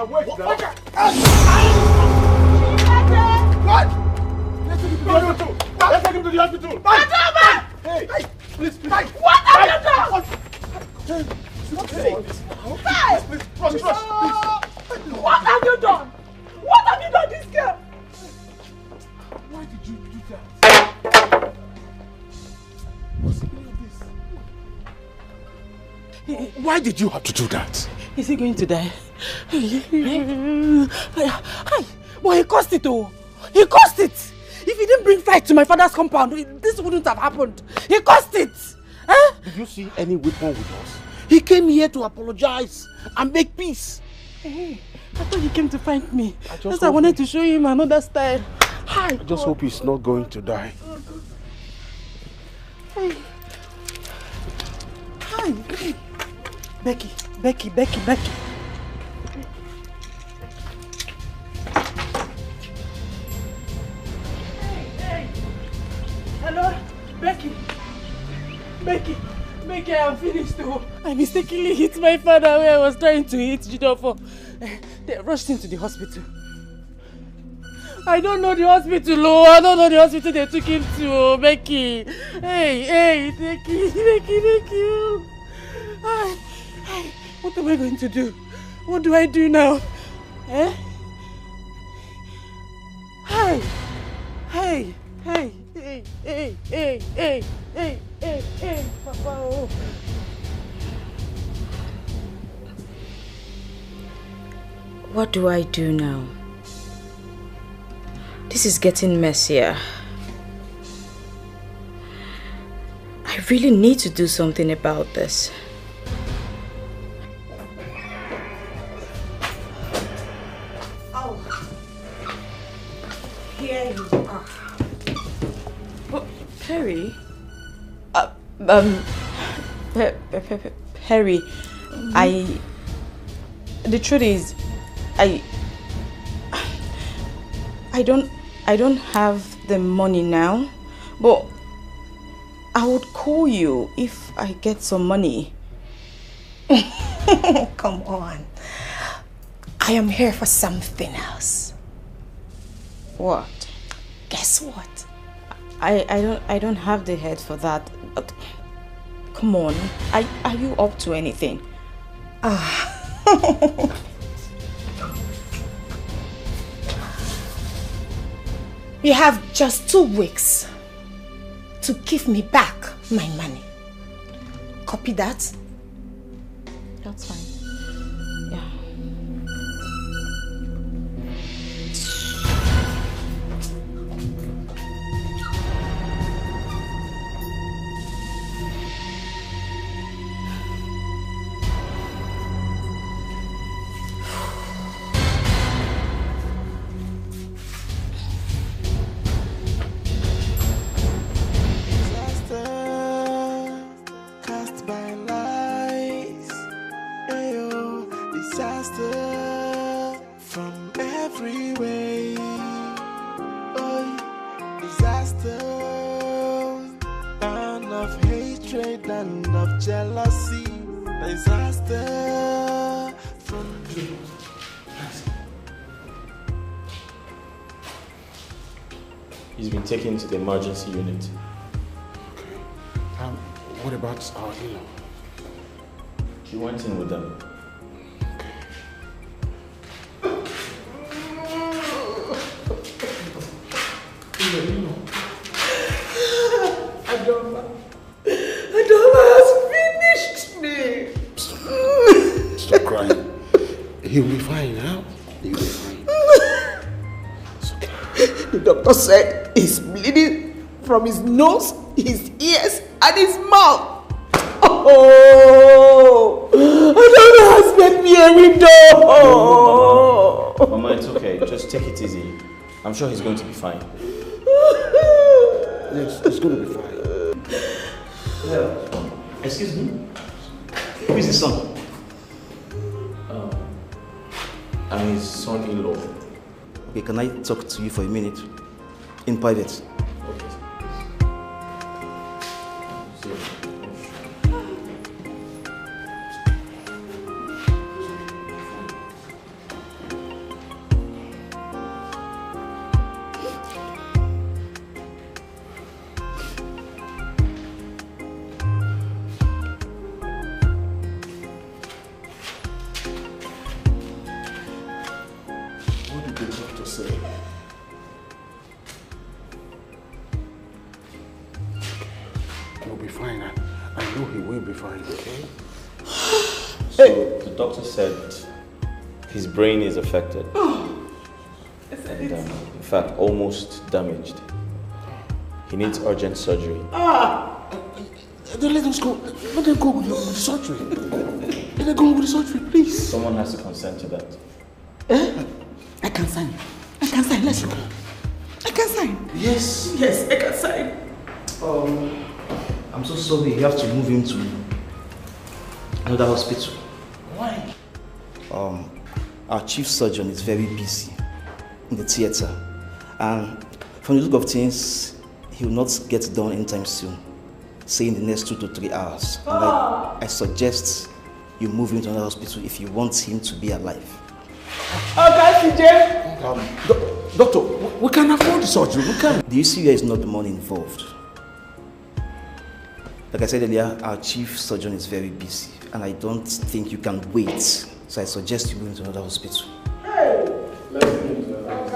What? Let's take him to the hospital. Hey, please. What have you done? Please. What have you done? What have you done, this girl? Why did you do that? What's the meaning of this? Why did you have to do that? Is he going to die? But he caused it, oh. He caused it. If he didn't bring fight to my father's compound, this wouldn't have happened. He caused it. Did you see any weapon with us? He came here to apologize and make peace. Hey, I thought he came to find me. I wanted to show him another style. I just hope he's not going to die. Hey. Hi. Becky. Hey. Hello, Becky, I'm finished too. I mistakenly hit my father where I was trying to hit Jidofo. They rushed him to the hospital. I don't know the hospital, I don't know the hospital they took him to, Becky. Hey, thank you. Hey, what am I going to do? What do I do now? Hey, Papa. Oh. What do I do now? This is getting messier. I really need to do something about this. Oh, here you are. Oh, Perry? Perry, the truth is, I don't have the money now, but I would call you if I get some money. Come on. I am here for something else. What? Guess what? I don't have the head for that. But come on, are you up to anything? You have just 2 weeks to give me back my money. Copy that? That's fine. Yeah. He's been taken to the emergency unit. Okay. What about our in-law? She went in with them. Adoma has finished me. Stop crying. He'll be fine now. He'll be fine. It's okay. The doctor said he's bleeding from his nose, his ears, and his mouth. Oh, Adoma has made me a widow. Mama, it's okay. Just take it easy. I'm sure he's going to be fine. Yes, it's going to be fine. Excuse me? Who is his son? I'm his son-in-law. Okay, can I talk to you for a minute? In private. Okay. He'll be fine. I know he will be fine, okay? So the doctor said his brain is affected. And, in fact, almost damaged. He needs urgent surgery. Then let us go. Let them go with the surgery. Let them go with the surgery, please. Someone has to consent to that. I can sign. I can sign. Let's go. I can sign. Yes. Yes, I can sign. I'm so sorry. You have to move him to another hospital. Why? Our chief surgeon is very busy in the theater, and from the look of things, he will not get done anytime soon. Say in the next 2 to 3 hours. And I suggest you move him to another hospital if you want him to be alive. Okay, CJ. Doctor, we can afford the surgery. We can. The issue here is not the money involved. Like I said earlier, our chief surgeon is very busy, and I don't think you can wait. So I suggest you move him to another hospital.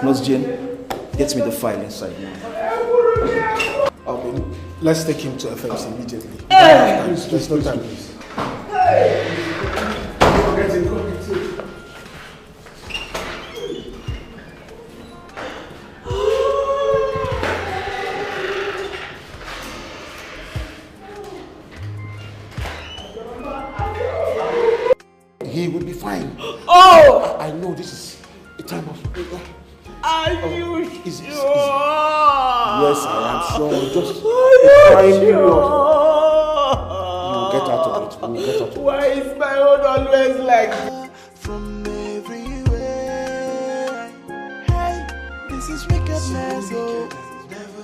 Nurse Jane, get me the file inside now. Okay, let's take him to FMC immediately. There's no time, please. He will be fine. Oh! I know this is a time of... Are you sure? Yes, I am sure. Just a fine period. We'll get out of it. We'll get out of it. Why is my own always like this? From everywhere? Hey, this is wickedness, oh.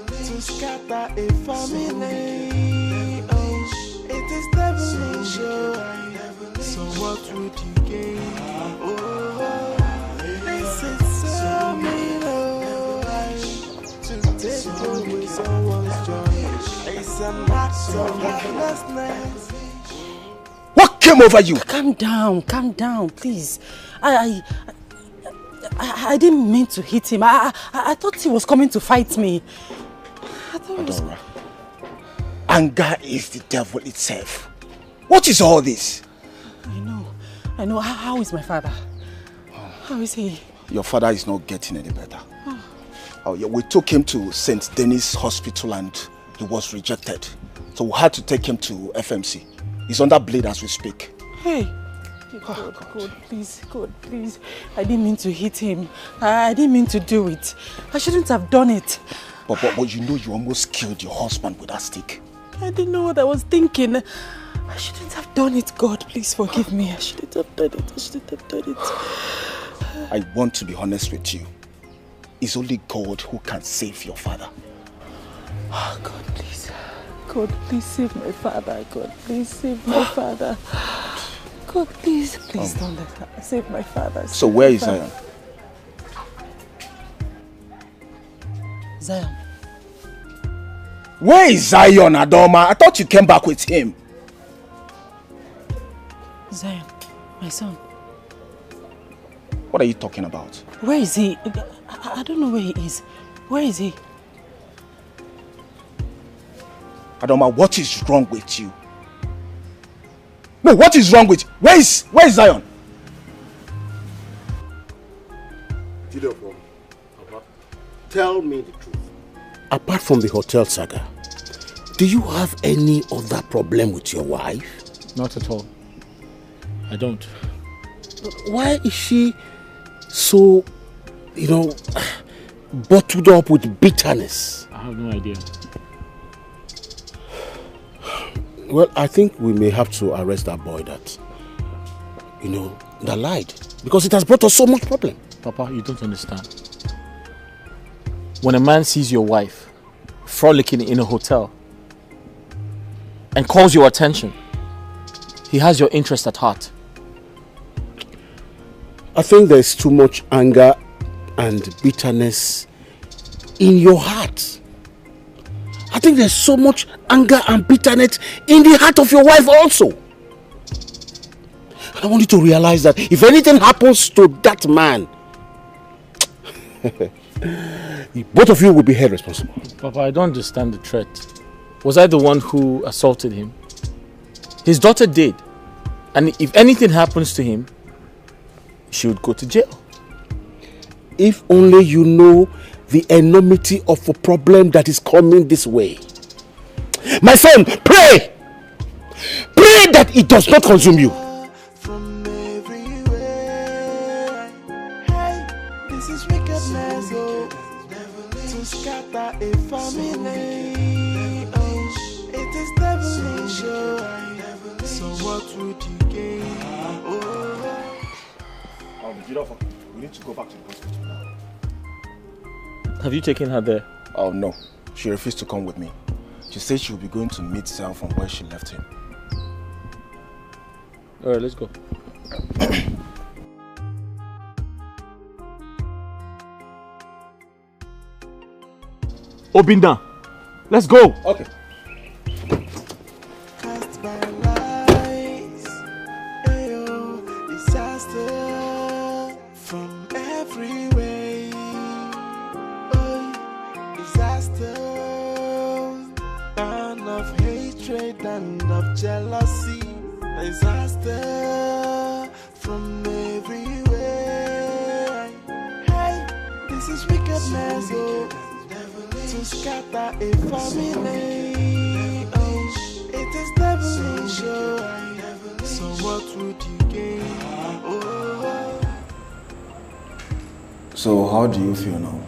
To scatter a family, oh. It is devilish, oh. So what would you gain? Oh, this is so mean, oh. To take away someone's joy. It's an act of recklessness. What came over you? Calm down, please. I didn't mean to hit him. I thought he was coming to fight me. I thought it was... Adora, anger is the devil itself. What is all this? I know. How is my father? How is he? Your father is not getting any better. Oh, yeah, we took him to St. Denis Hospital and he was rejected. So we had to take him to FMC. He's under bleed as we speak. Hey, God, please. I didn't mean to hit him. I didn't mean to do it. I shouldn't have done it. But you know you almost killed your husband with that stick. I didn't know what I was thinking. I shouldn't have done it. God, please forgive me. I shouldn't have done it. I want to be honest with you. It's only God who can save your father. Oh, God, please. God, please save my father. God, please save my father. God, please don't let her save my father. So where is Zion? Zion. Where is Zion, Adoma? I thought you came back with him. Zion, my son. What are you talking about? Where is he? I don't know where he is. Where is he? Adoma, what is wrong with you? No, what is wrong with you? Where is Zion? Tell me the truth. Apart from the hotel saga, do you have any other problem with your wife? Not at all. I don't. Why is she so, bottled up with bitterness? I have no idea. Well, I think we may have to arrest that boy that lied. Because it has brought us so much problem. Papa, you don't understand. When a man sees your wife frolicking in a hotel and calls your attention, he has your interest at heart. I think there's too much anger and bitterness in your heart. I think there's so much anger and bitterness in the heart of your wife also. I want you to realize that if anything happens to that man, both of you will be held responsible. Papa, I don't understand the threat. Was I the one who assaulted him? His daughter did. And if anything happens to him, she would go to jail. If only you know the enormity of a problem that is coming this way. My son, pray! Pray that it does not consume you. This is wickedness, oh, to scatter a family. Oh, it is devilish, oh. So what would you gain? Giraffe, we need to go back to the hospital now. Have you taken her there? Oh no, she refused to come with me. She said she will be going to meet Sal from where she left him. Alright, let's go. Obinna, let's go. Okay. Cast by lies, ayo, disaster from every way. Oh, disaster, and of hatred and of jealousy. Disaster from everywhere. Hey, this is wickedness, oh, to scatter a family. Oh, it is devilish, oh. So what would you gain? Oh. So how do you feel now?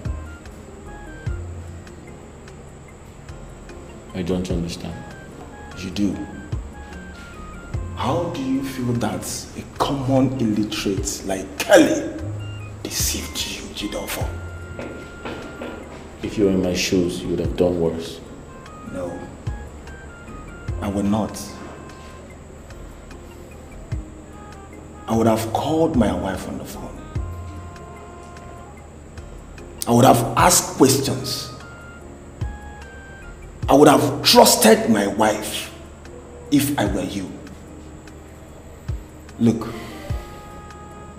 I don't understand. You do? How do you feel that a common illiterate like Kelly deceived you, Jidofo? If you were in my shoes, you would have done worse. No, I would not. I would have called my wife on the phone. I would have asked questions. I would have trusted my wife if I were you. Look,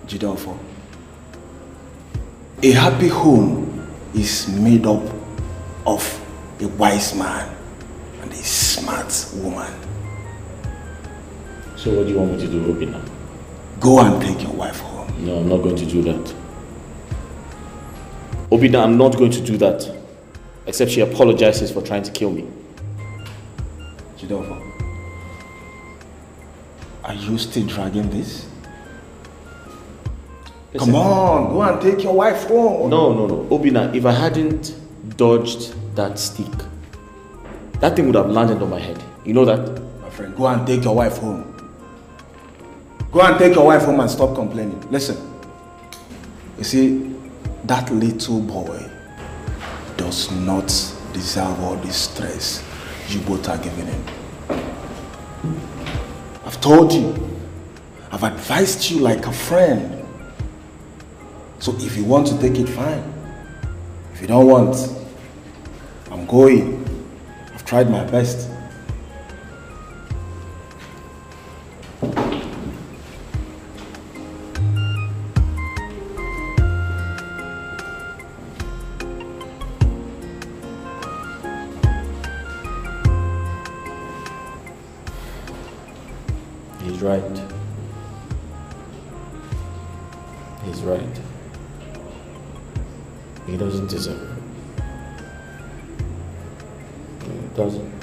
Jidofo, a happy home is made up of a wise man and a smart woman. So what do you want me to do, Obinna? Go and take your wife home. No, I'm not going to do that. Obinna, I'm not going to do that. Except she apologizes for trying to kill me. Jidofo, are you still dragging this? Listen. Come on, go and take your wife home. No. Obinna, if I hadn't dodged that stick, that thing would have landed on my head. You know that? My friend, go and take your wife home. Go and take your wife home and stop complaining. Listen, you see, that little boy does not deserve all this stress you both are giving him. I've told you, I've advised you like a friend. So if you want to take it, fine. If you don't want, I'm going. I've tried my best. He's right. He's right. He doesn't deserve it. He doesn't.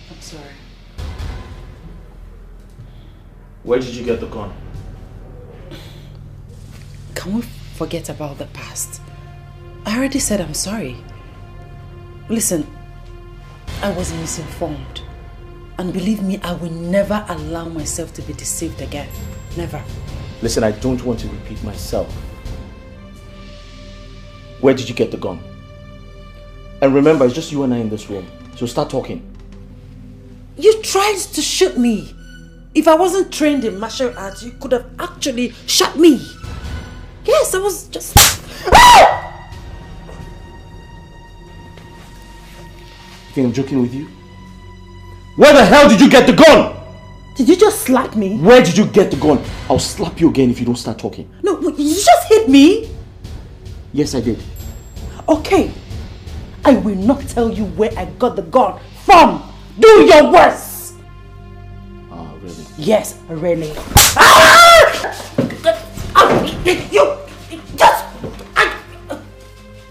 I'm sorry. Where did you get the gun? Can we forget about the past? I already said I'm sorry. Listen, I was misinformed. And believe me, I will never allow myself to be deceived again. Never. Listen, I don't want to repeat myself. Where did you get the gun? And remember, it's just you and I in this room. So start talking. You tried to shoot me. If I wasn't trained in martial arts, you could have actually shot me. Yes, I was just... think I'm joking with you? Where the hell did you get the gun? Did you just slap me? Where did you get the gun? I'll slap you again if you don't start talking. No, you just hit me. Yes, I did. Okay. I will not tell you where I got the gun from. Do your worst. Ah, really? Yes, really. You just...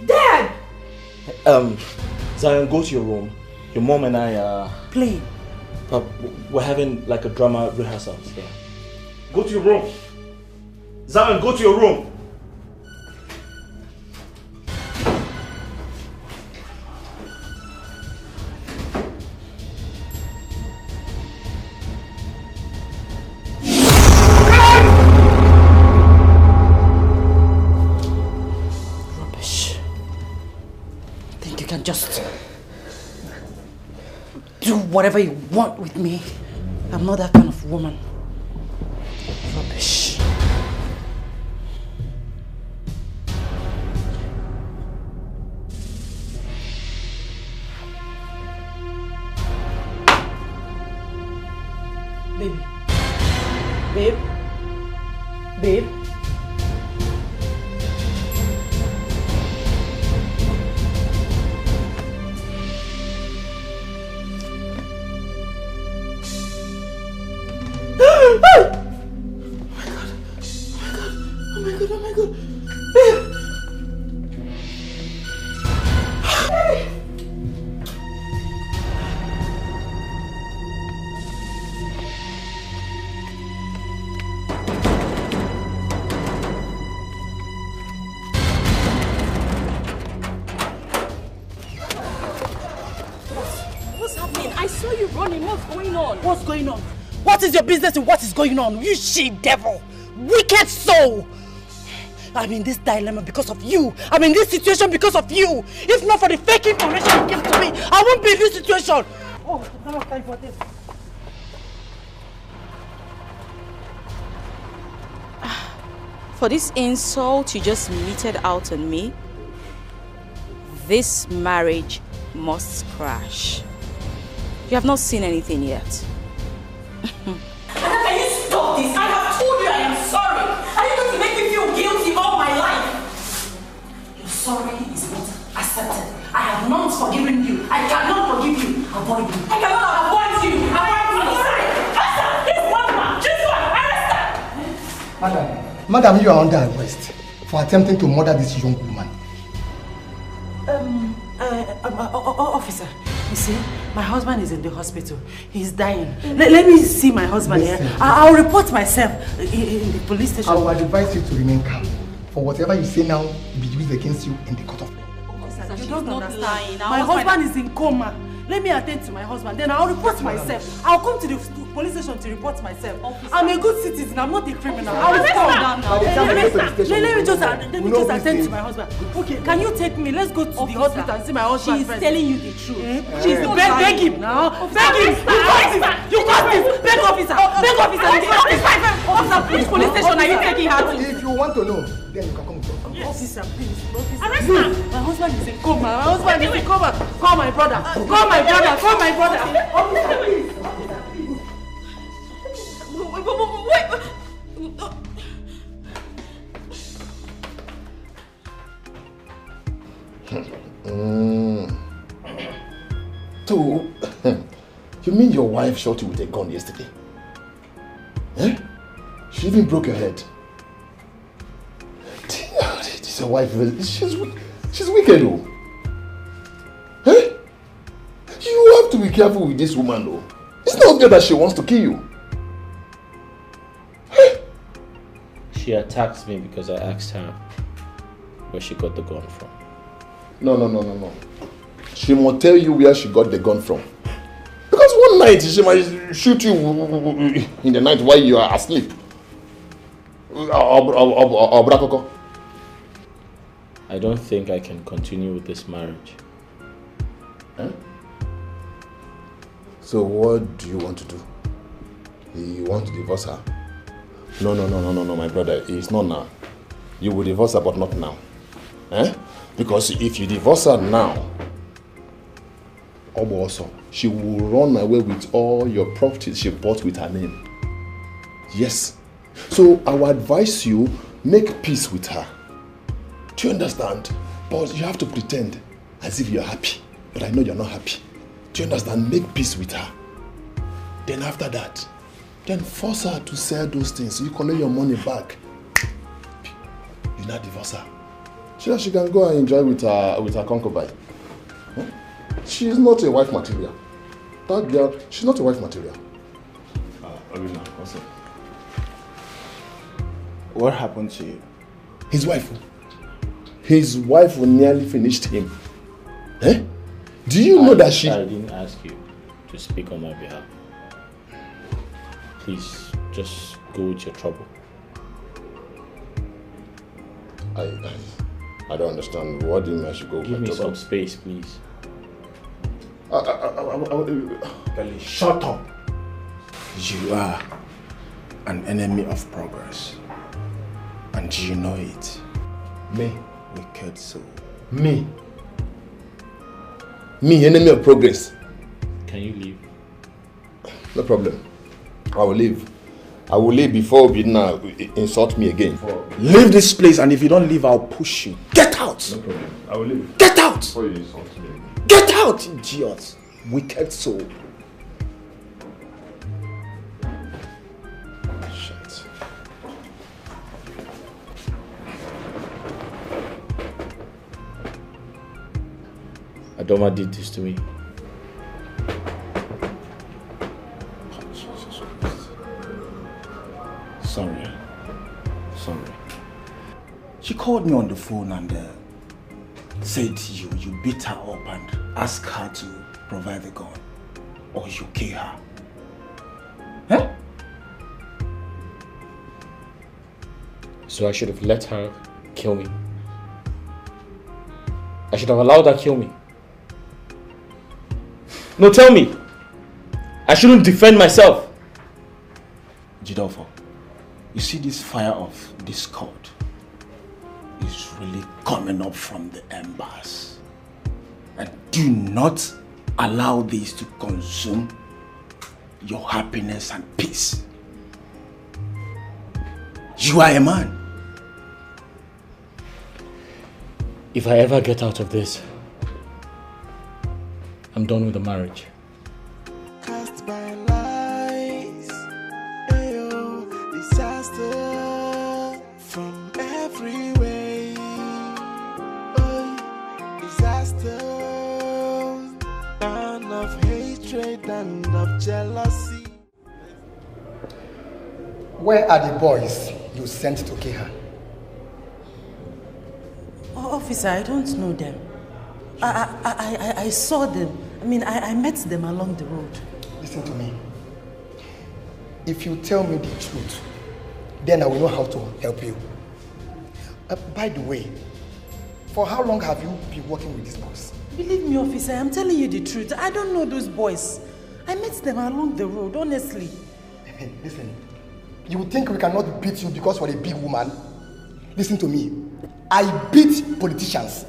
Dad! Zion, go to your room. Your mom and I are... Play. We're having like a drama rehearsal. Yeah. Go to your room. Zion, go to your room. Just do whatever you want with me. I'm not that kind of woman. Rubbish. Baby. Babe. Babe. What is your business and what is going on? You she-devil! Wicked soul! I'm in this dilemma because of you. I'm in this situation because of you. If not for the fake information you gave to me, I won't be in this situation. Oh, I don't have time for this. For this insult you just meted out on me, this marriage must crash. You have not seen anything yet. Can you stop this? I have told you I am sorry. Are you going to make me feel guilty all my life? Your sorry is not accepted. I have not forgiven you. I cannot forgive you. Avoid you. I cannot avoid you. Avoid me. Sorry. Arrest her. This woman. This one. Arrest her. Madam, you are under arrest for attempting to murder this young woman. Officer, you see, my husband is in the hospital. He's dying. Let me see my husband here. I'll report myself in the police station. I will advise you to remain calm. For whatever you say now will be used against you in the court of law. Officer, you don't understand. My husband is in coma. Let me attend to my husband. Then I'll report myself. I'll come to the police station to report myself. Officer. I'm a good citizen. I'm not a criminal. I will calm down now. Let me just attend to my husband. Okay, can you take me? Let's go to the hospital and see my husband. She's telling you the truth. She's beg him now. Beg him. You got this. Beg officer. Beg officer. Officer, which police station are you taking her to? If you want to know, then you can come to us. Officer, please. Arrest her. My husband is in coma. My husband is in coma. Call my brother. Call my brother. Call my brother. Officer, please. So, you mean your wife shot you with a gun yesterday? Eh? She even broke your head. This is your wife. She's wicked, though. Eh? You have to be careful with this woman, though. It's not good that she wants to kill you. She attacked me because I asked her where she got the gun from. No. She must tell you where she got the gun from. Because one night she might shoot you in the night while you are asleep. I don't think I can continue with this marriage. Eh? So what do you want to do? You want to divorce her? No, my brother. It's not now. You will divorce her, but not now. Eh? Because if you divorce her now, also, she will run away with all your properties she bought with her name. Yes. So I will advise you, make peace with her. Do you understand? But you have to pretend as if you're happy. But I know you're not happy. Do you understand? Make peace with her. Then after that, then force her to sell those things so you collect your money back. You not divorce her. So that she can go and enjoy with her concubine. She is not a wife material. That girl, she's not a wife material. Arina, what's up? What happened to you? His wife. His wife nearly finished him. Eh? Do you know that she... I didn't ask you to speak on my behalf. Please, just go with your trouble. I don't understand. What do you mean I should go with Give me my trouble? some space, please. Kelly, shut up. You are an enemy of progress. And you know it. Me? Wicked soul. Me? Me, enemy of progress? Can you leave? No problem. I will leave. I will leave before Obidna insult me again. Leave this place, and if you don't leave, I'll push you. Get out! No problem. I will leave. Get out! Before you insult me again. Get out, idiot! Wicked soul. Shit. Adoma did this to me. Sorry. She called me on the phone and said you beat her up and asked her to provide the gun, or you kill her. Huh? So I should have let her kill me. I should have allowed her to kill me. No, tell me. I shouldn't defend myself. Jidolfo, you see this fire of discord is really coming up from the embers. And do not allow this to consume your happiness and peace. You are a man. If I ever get out of this, I'm done with the marriage. Cast by lies, ayo, disaster from every way. Oh, disaster, and of hatred and of jealousy. Where are the boys you sent to kill her? Oh, officer, I don't know them. I saw them. I met them along the road. Listen to me. If you tell me the truth, then I will know how to help you. By the way, for how long have you been working with these boys? Believe me, officer, I'm telling you the truth. I don't know those boys. I met them along the road, honestly. Listen, you would think we cannot beat you because you're a big woman? Listen to me. I beat politicians.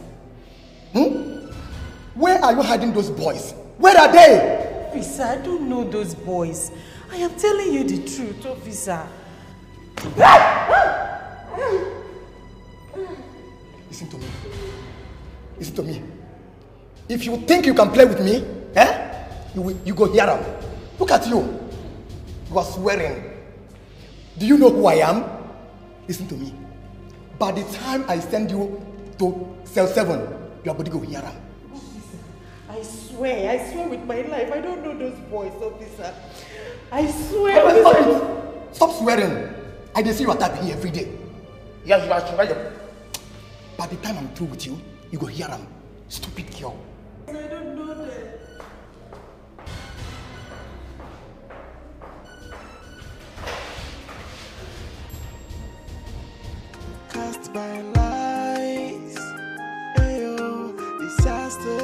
Where are you hiding those boys? Where are they? Officer, I don't know those boys. I am telling you the truth, officer. Listen to me. Listen to me. If you think you can play with me, you go hear them. Look at you. You are swearing. Do you know who I am? Listen to me. By the time I send you to cell 7, your body go hear them. I swear with my life, I don't know those boys, officer. I swear. Stop swearing. I dey see you attack here every day. Yeah, you are sure. By the time I'm through with you, you go hear them. Stupid girl. I don't know them. Cast by lies, ayo, disaster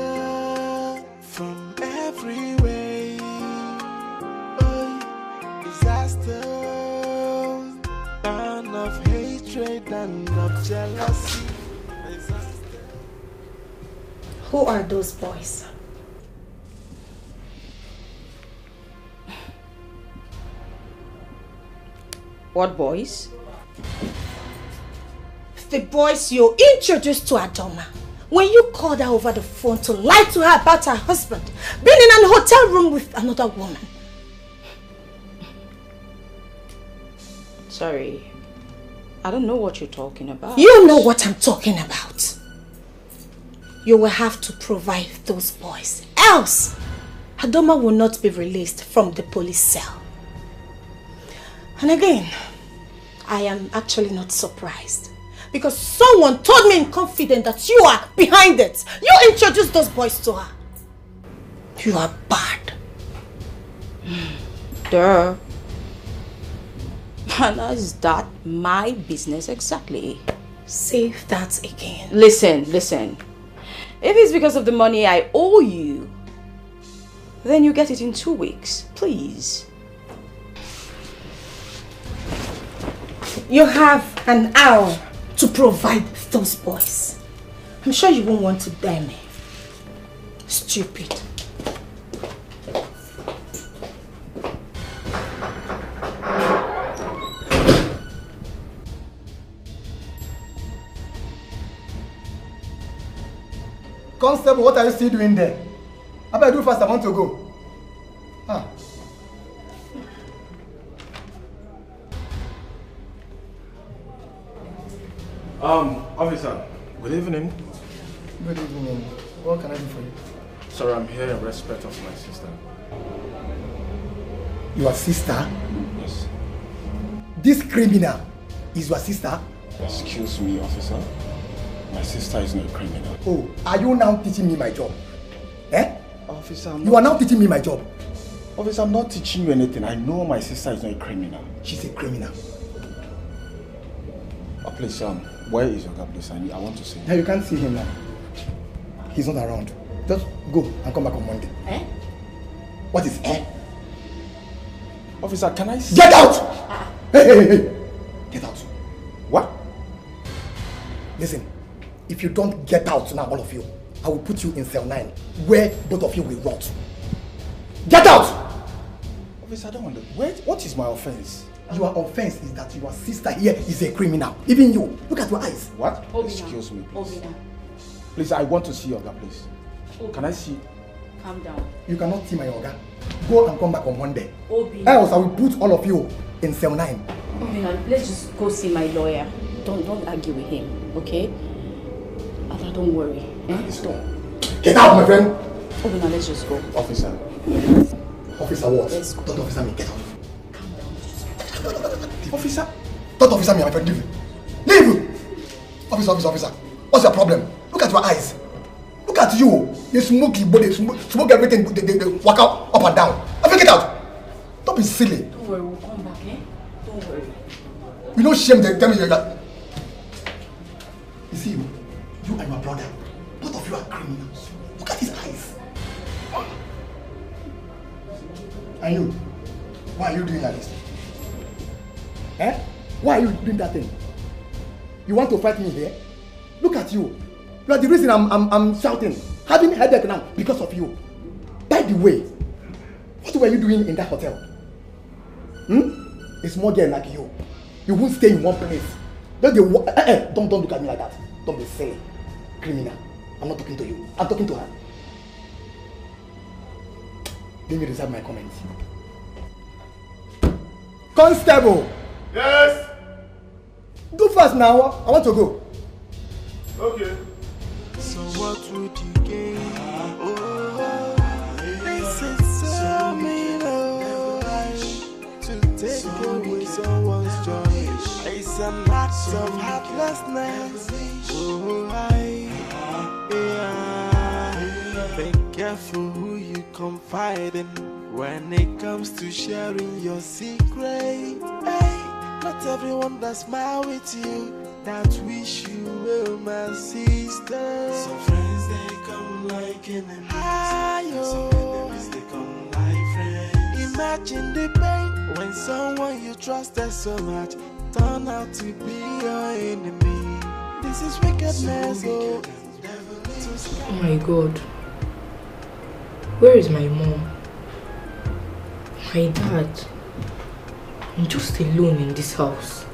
from every way. Oh, disaster, and of hatred and of jealousy. Who are those boys? What boys? The boys you introduced to Adoma when you called her over the phone to lie to her about her husband being in an hotel room with another woman. Sorry, I don't know what you're talking about. You know what I'm talking about. You will have to provide those boys. Else, Adoma will not be released from the police cell. And again, I am actually not surprised. Because someone told me in confidence that you are behind it. You introduced those boys to her. You are bad. Duh. And is that my business exactly? Say that again. Listen. If it's because of the money I owe you, then you get it in 2 weeks, please. You have an hour to provide those boys. I'm sure you won't want to dare me. Stupid. Constable, what are you still doing there? I better do fast, I want to go. Officer, good evening. Good evening. What can I do for you? Sir, I'm here in respect of my sister. Your sister? Yes. This criminal is your sister? Excuse me, officer. My sister is not a criminal. Oh, are you now teaching me my job? Eh? Officer, you are now teaching me my job. Officer, I'm not teaching you anything. I know my sister is not a criminal. She's a criminal. Please, where is your guy, please? I want to see him. Now you can't see him now. He's not around. Just go and come back on Monday. Eh? What is eh? Officer, can I see? Get out! Hey! Get out. What? Listen, if you don't get out now, all of you, I will put you in cell 9, where both of you will rot. Get out! Officer, I don't want to. Wait, what is my offense? Your offense is that your sister here is a criminal. Even you. Look at your eyes. What? Excuse me, please. Please, I want to see your guy, please. Can I see? Calm down. You cannot see my organ. Go and come back on Monday. Obi. Else I will put all of you in cell 9. Obina, let's just go see my lawyer. Don't argue with him, okay? Ada, don't worry. Get out, my friend! Obina, let's just go. Officer. Officer what? Let's go. Don't officer me, get out. Officer? Don't officer me, my friend. Leave! Officer. What's your problem? Look at your eyes. Look at you. You smoky body, smoke everything. They walk out up and down. I think get out. Don't be silly. Don't worry, we'll come back, eh? Don't worry. You know shame they tell me that. You see you and your brother, both of you are criminals. Look at his eyes. And you, why are you doing like this? Eh? Why are you doing that thing? You want to fight me here? Look at you. You are the reason I'm shouting, having a headache now because of you. By the way, what were you doing in that hotel? A small girl like you. You won't stay in one place. Don't look at me like that. Don't be silly. Criminal. I'm not talking to you. I'm talking to her. Let me reserve my comments. Constable! Yes? Go fast now. I want to go. Okay. So what would you gain? This is so mean to take away someone's joy. It's an act of heartlessness. Be careful who you confide in when it comes to sharing your secret. Not everyone that smile with you that wish you well, my sister. Some friends they come like enemies. Some enemies they come like friends. Imagine the pain when someone you trusted so much turn out to be your enemy. This is wickedness. Oh my God. Where is my mom? My dad? I'm just alone in this house.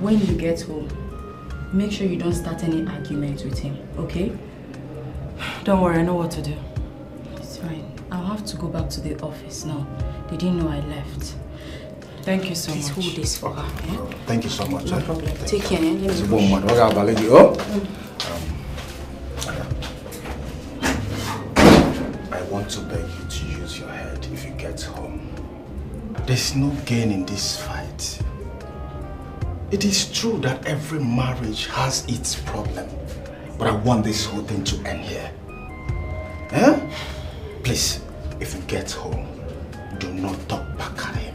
When you get home, make sure you don't start any argument with him, okay? Don't worry, I know what to do. It's fine. I'll have to go back to the office now. They didn't know I left. Thank you so much. Please hold this for her. Eh? Thank you so much. No problem. Take care. Let me push. I want to beg you to use your head if you get home. There's no gain in this fight. It is true that every marriage has its problem, but I want this whole thing to end here. Eh? Please, if you get home, do not talk back at him.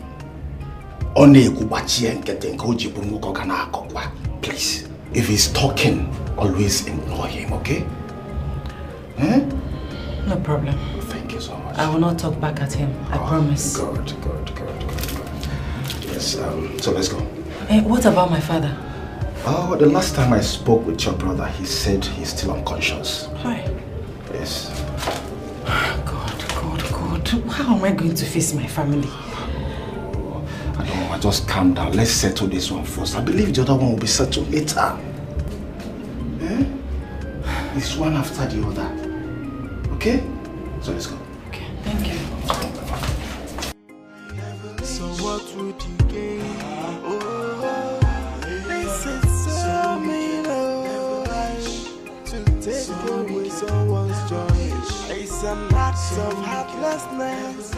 Please, if he's talking, always ignore him, okay? Eh? No problem. Thank you so much. I will not talk back at him, I promise. Good. Yes, so let's go. Hey, what about my father? Oh, the last time I spoke with your brother, he said he's still unconscious. Hi. Yes. God. How am I going to face my family? I don't know, just calm down. Let's settle this one first. I believe the other one will be settled later. Eh? It's one after the other. Okay? So let's go. Okay, thank you. So what would you gain? This is so mean, to take away someone's joy. It's an act of heartlessness.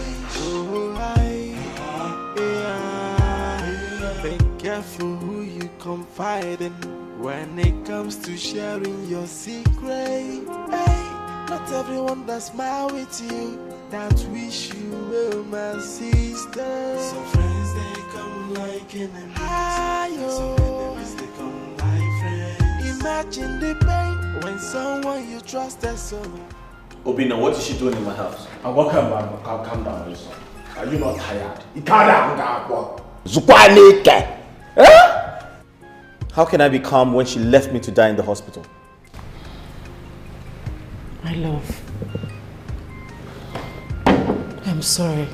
Be careful who you confide in when it comes to sharing your secret. Hey, not everyone that smile with you, that wish you well, my sister. Some friends they come like enemies. Some enemies they come like friends. Imagine the pain when someone you trusted so much. Obina, what is she doing in my house? Calm down, listen. Are you not tired? How can I be calm when she left me to die in the hospital? My love, I'm sorry.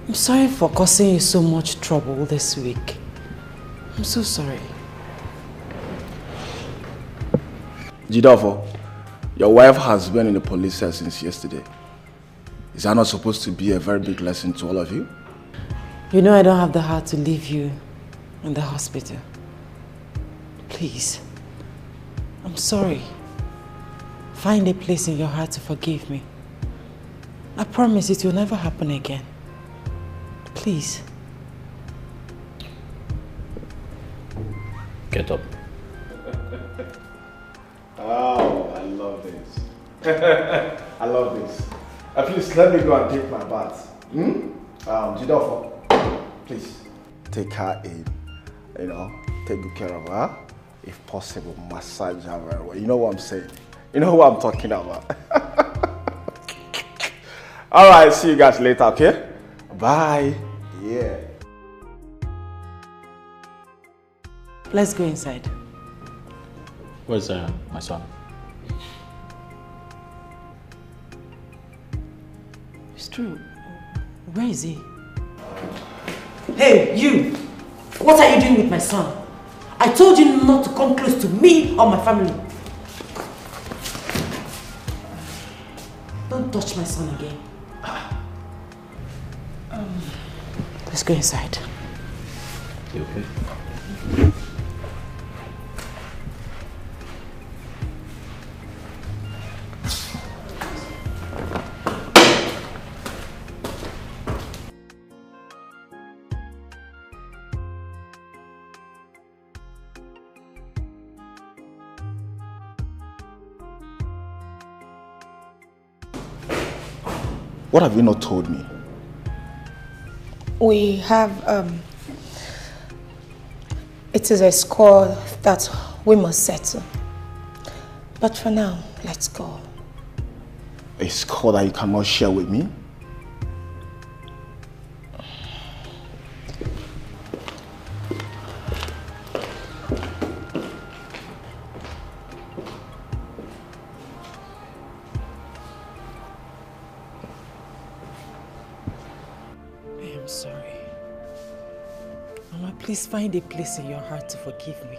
I'm sorry for causing you so much trouble this week. I'm so sorry. Jidofo, your wife has been in the police cell since yesterday. Is that not supposed to be a very big lesson to all of you? You know I don't have the heart to leave you in the hospital. Please. I'm sorry. find a place in your heart to forgive me. I promise it will never happen again. Please. Get up. Oh, I love this. I love this. Please let me go and take my bath. Jidofo, please take her in. Take good care of her. If possible, massage her very well. You know what I'm saying? You know what I'm talking about. Alright, see you guys later, okay? Bye. Yeah. Let's go inside. Where's my son? It's true. Where is he? Hey, you! What are you doing with my son? I told you not to come close to me or my family. Don't touch my son again. Let's go inside. You okay? What have you not told me? We have, it is a score that we must settle. But for now, let's go. A score that you cannot share with me? Please find a place in your heart to forgive me.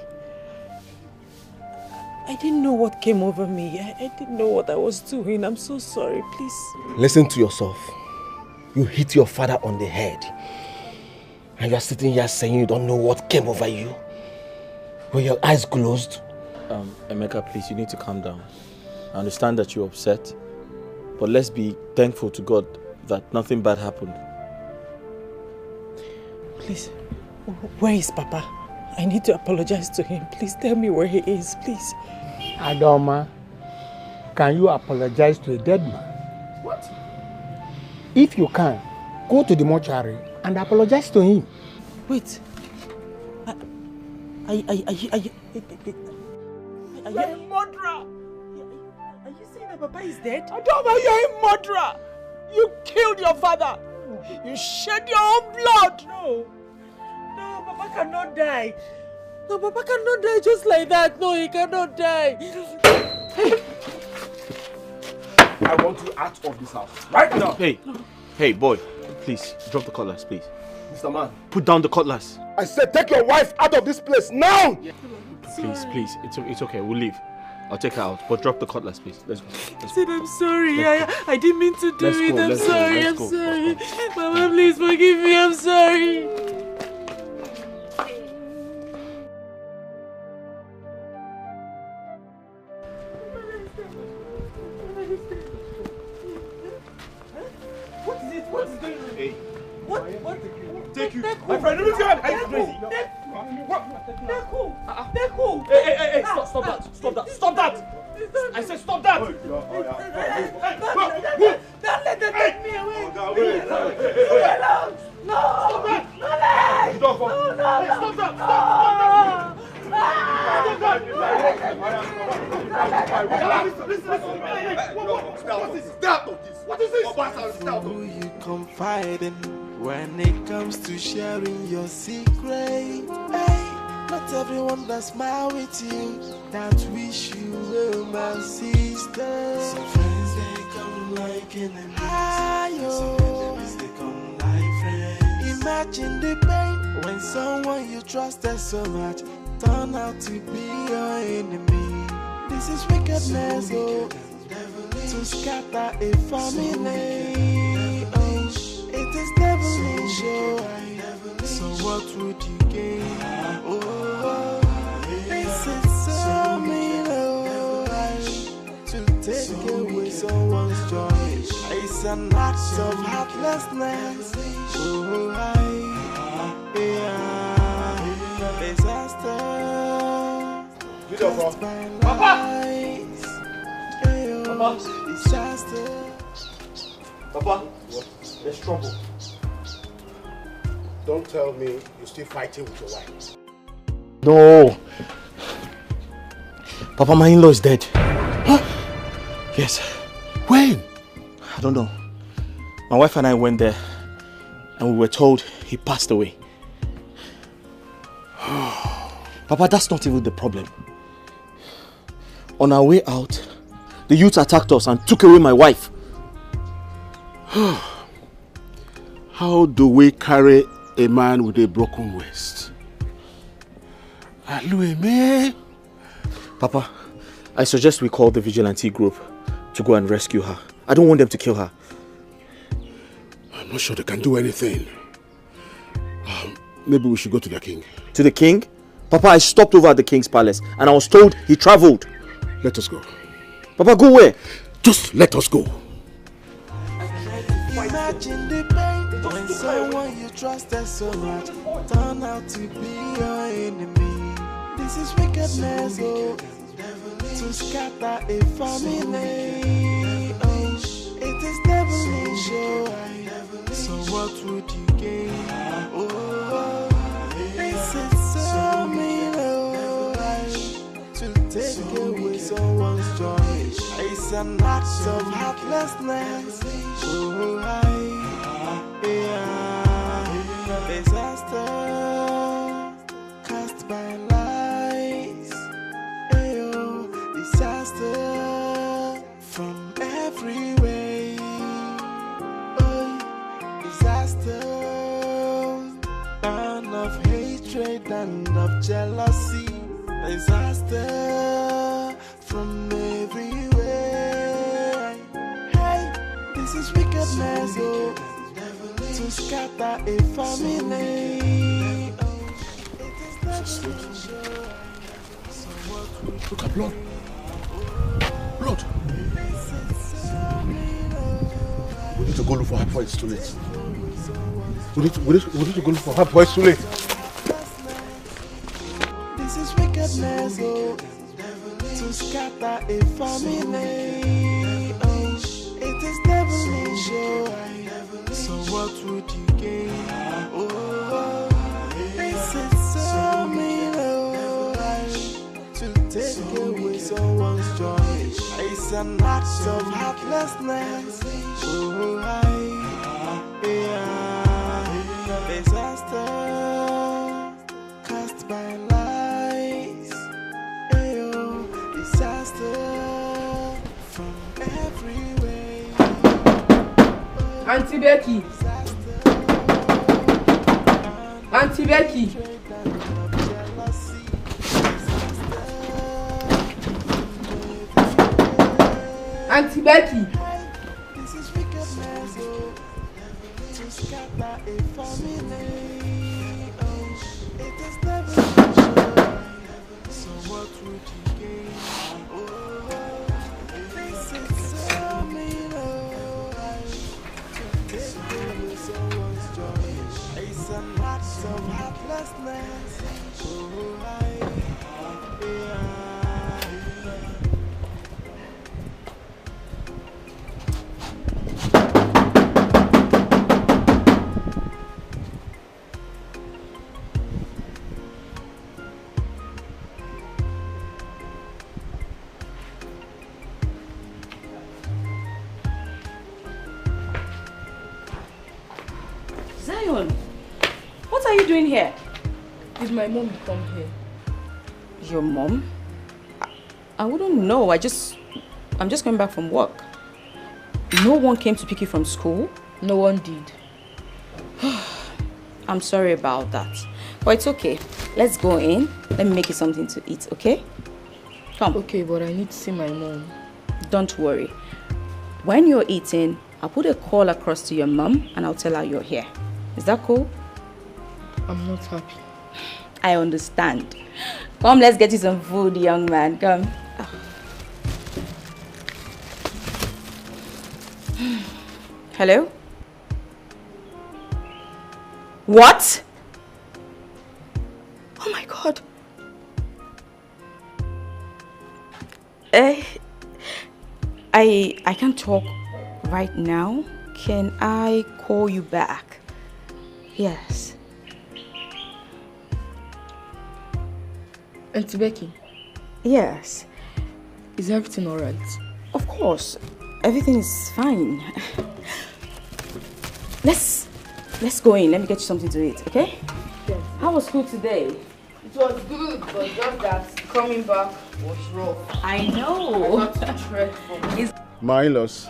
I didn't know what came over me. I didn't know what I was doing. I'm so sorry, please. Listen to yourself. You hit your father on the head. And you're sitting here saying you don't know what came over you. With your eyes closed. Emeka, please, you need to calm down. I understand that you're upset. But let's be thankful to God that nothing bad happened. Please. Where is Papa? I need to apologize to him. Please tell me where he is, please. Adoma, can you apologize to a dead man? What? If you can, go to the mortuary and apologize to him. Wait. Are you a murderer? Are you saying that Papa is dead? Adoma, you're a murderer! You killed your father! You shed your own blood! No, Papa cannot die. No, Papa cannot die just like that. No, he cannot die. I want you out of this house right now. Hey, boy, please drop the cutlass, please. Mr. Man, put down the cutlass. I said take your wife out of this place now. Please, it's okay. We'll leave. I'll take her out, but drop the cutlass, please. Let's go. Sid, I'm sorry. I didn't mean to do it. I'm sorry. I'm sorry. Mama, please forgive me. I'm sorry. Take you. My friend, let me go. Are you crazy? Hey, stop that. I said stop that. Don't let them take me away. Wait. No. Stop that. No. Stop that. What is this? Who you confide in when it comes to sharing your secret? Hey, not everyone that smile with you that wish you were my sister. Some friends they come like enemies. Some enemies they come like friends. Imagine the pain when someone you trusted so much turn out to be your enemy. This is wickedness, to scatter a family. It is devilish, so what would you gain? This is so mean, to take It's an act of heartlessness. Oh, disaster. Papa! Disaster. Papa, what? There's trouble. Don't tell me you're still fighting with your wife. No. Papa, my in-law is dead. Huh? Yes. When? I don't know. My wife and I went there and we were told he passed away. Papa, that's not even the problem. On our way out, the youths attacked us and took away my wife. How do we carry a man with a broken waist? Alueme. Papa, I suggest we call the vigilante group to go and rescue her. I don't want them to kill her. I'm not sure they can do anything. Maybe we should go to the king. To the king? Papa, I stopped over at the king's palace and I was told he traveled. Let us go. Papa, go where? Just let us go. Imagine the pain when someone you trusted so much turn out to be your enemy. This is wickedness, oh, to scatter a family. Oh, it is devilish, oh. So what would you gain? Oh, this is so mean, oh, to take away someone's joy. It's an act of heartlessness. Oh, disaster cast by lies. Disaster from every way. Disaster, and of hatred and of jealousy. Disaster from every way. Hey, this is wickedness, oh, to scatter a family. Look at blood. Blood. We need to go look for her before it's too late. We need to go look for her before it's too late. This is wickedness, oh, to scatter a family. Oh, it is devilish, oh. So what would you gain? Oh, this is so mean, oh, to take away someone's joy. It's an act of heartlessness. Oh, disaster cast by lies. Disaster from every way. Auntie Becky. Auntie Becky. Auntie Becky. This is wickedness, oh, to scatter a family. Oh, it is devilish. So what would you gain? Oh, this is so mean, oh, to take away someone's joy. It's an act of heartlessness. Oh, Zion, what are you doing here? Did my mom come here? Your mom? I wouldn't know. I'm just coming back from work. No one came to pick you from school? No one did. I'm sorry about that. But it's okay. Let's go in. Let me make you something to eat, okay? Come. Okay, but I need to see my mom. Don't worry. When you're eating, I'll put a call across to your mom and I'll tell her you're here. Is that cool? I'm not happy. I understand. Come, let's get you some food, young man. Come. Hello? What? Oh my God. I can't talk right now. Can I call you back? Yes. Auntie Becky? Yes. Is everything alright? Of course. Everything is fine. Let's go in. Let me get you something to eat, okay? Yes. How was school today? It was good, but just that coming back was rough. I know. I had to tread for My in-laws,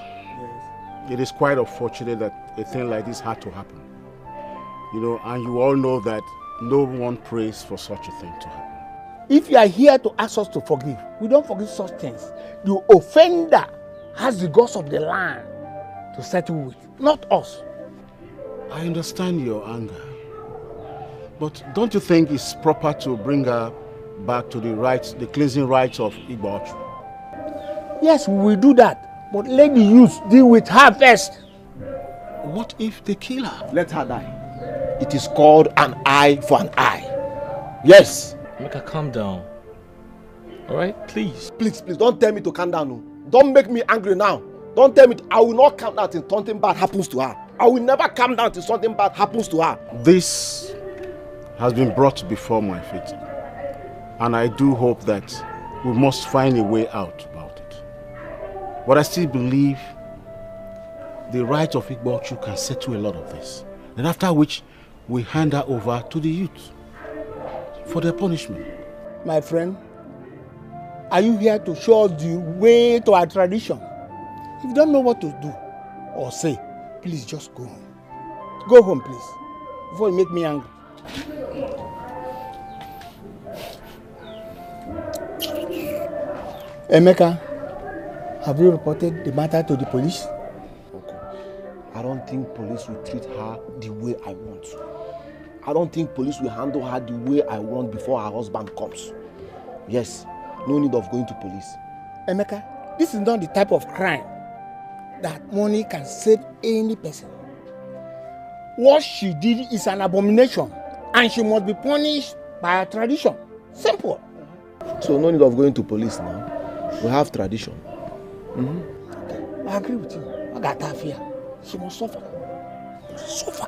it is quite unfortunate that a thing like this had to happen. You know, and you all know that no one prays for such a thing to happen. If you are here to ask us to forgive, we don't forgive such things. The offender has the gods of the land to settle with, not us. I understand your anger, but don't you think it's proper to bring her back to the cleansing rites of Igbo? Yes, we will do that, but let the youth deal with her first. What if they kill her? Let her die. It is called an eye for an eye. Yes. Emeka, calm down. Alright, please. Please, don't tell me to calm down. No. Don't make me angry now. Don't tell me I will not calm down till something bad happens to her. I will never calm down till something bad happens to her. This has been brought before my feet, and I do hope that we must find a way out about it. But I still believe the right of Igbo can settle a lot of this. And after which, we hand her over to the youth for their punishment. My friend, are you here to show us the way to our tradition? If you don't know what to do or say, please just go home. Go home, please, before you make me angry. Emeka, have you reported the matter to the police? Okay. I don't think police will treat her the way I want. I don't think police will handle her the way I want before her husband comes. Yes, no need of going to police. Emeka, this is not the type of crime that money can save any person. What she did is an abomination, and she must be punished by our tradition. Simple. So no need of going to police now. We have tradition. Okay. I agree with you. I got her fear. She must suffer. Suffer.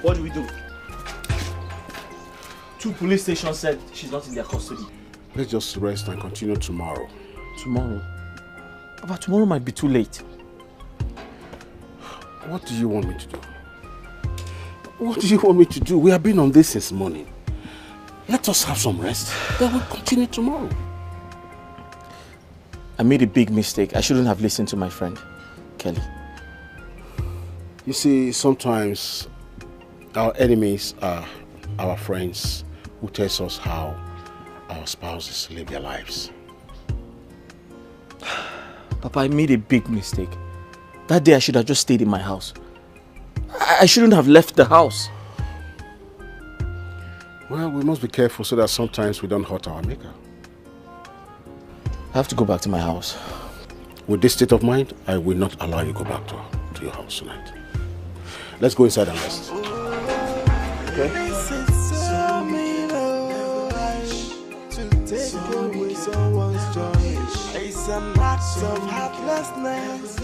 What do we do? 2 police stations said she's not in their custody. Let's just rest and continue tomorrow. Tomorrow? But tomorrow might be too late. What do you want me to do? What do you want me to do? We have been on this since morning. Let us have some rest. Then we'll continue tomorrow. I made a big mistake. I shouldn't have listened to my friend, Kelly. You see, sometimes our enemies are our friends who tell us how our spouses live their lives. Papa, I made a big mistake. That day I should have just stayed in my house. I shouldn't have left the house. Well, we must be careful so that sometimes we don't hurt our maker. I have to go back to my house. With this state of mind, I will not allow you to go back to your house tonight. Let's go inside and rest. Okay? It's an act of heartlessness.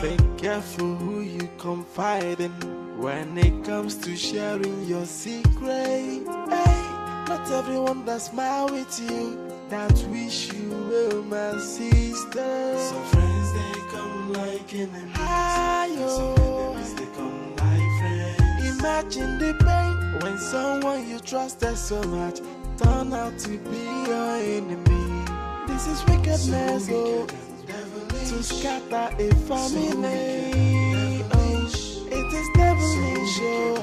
Be careful who you confide in when it comes to sharing your secret. Hey, not everyone that smile with you, that wish you were my sister. Some friends they come like enemies. Some enemies they come like friends. Imagine the pain when someone you trusted so much turn out to be your enemy. This is wickedness, oh, to scatter a family. Oh, it is devilish, oh.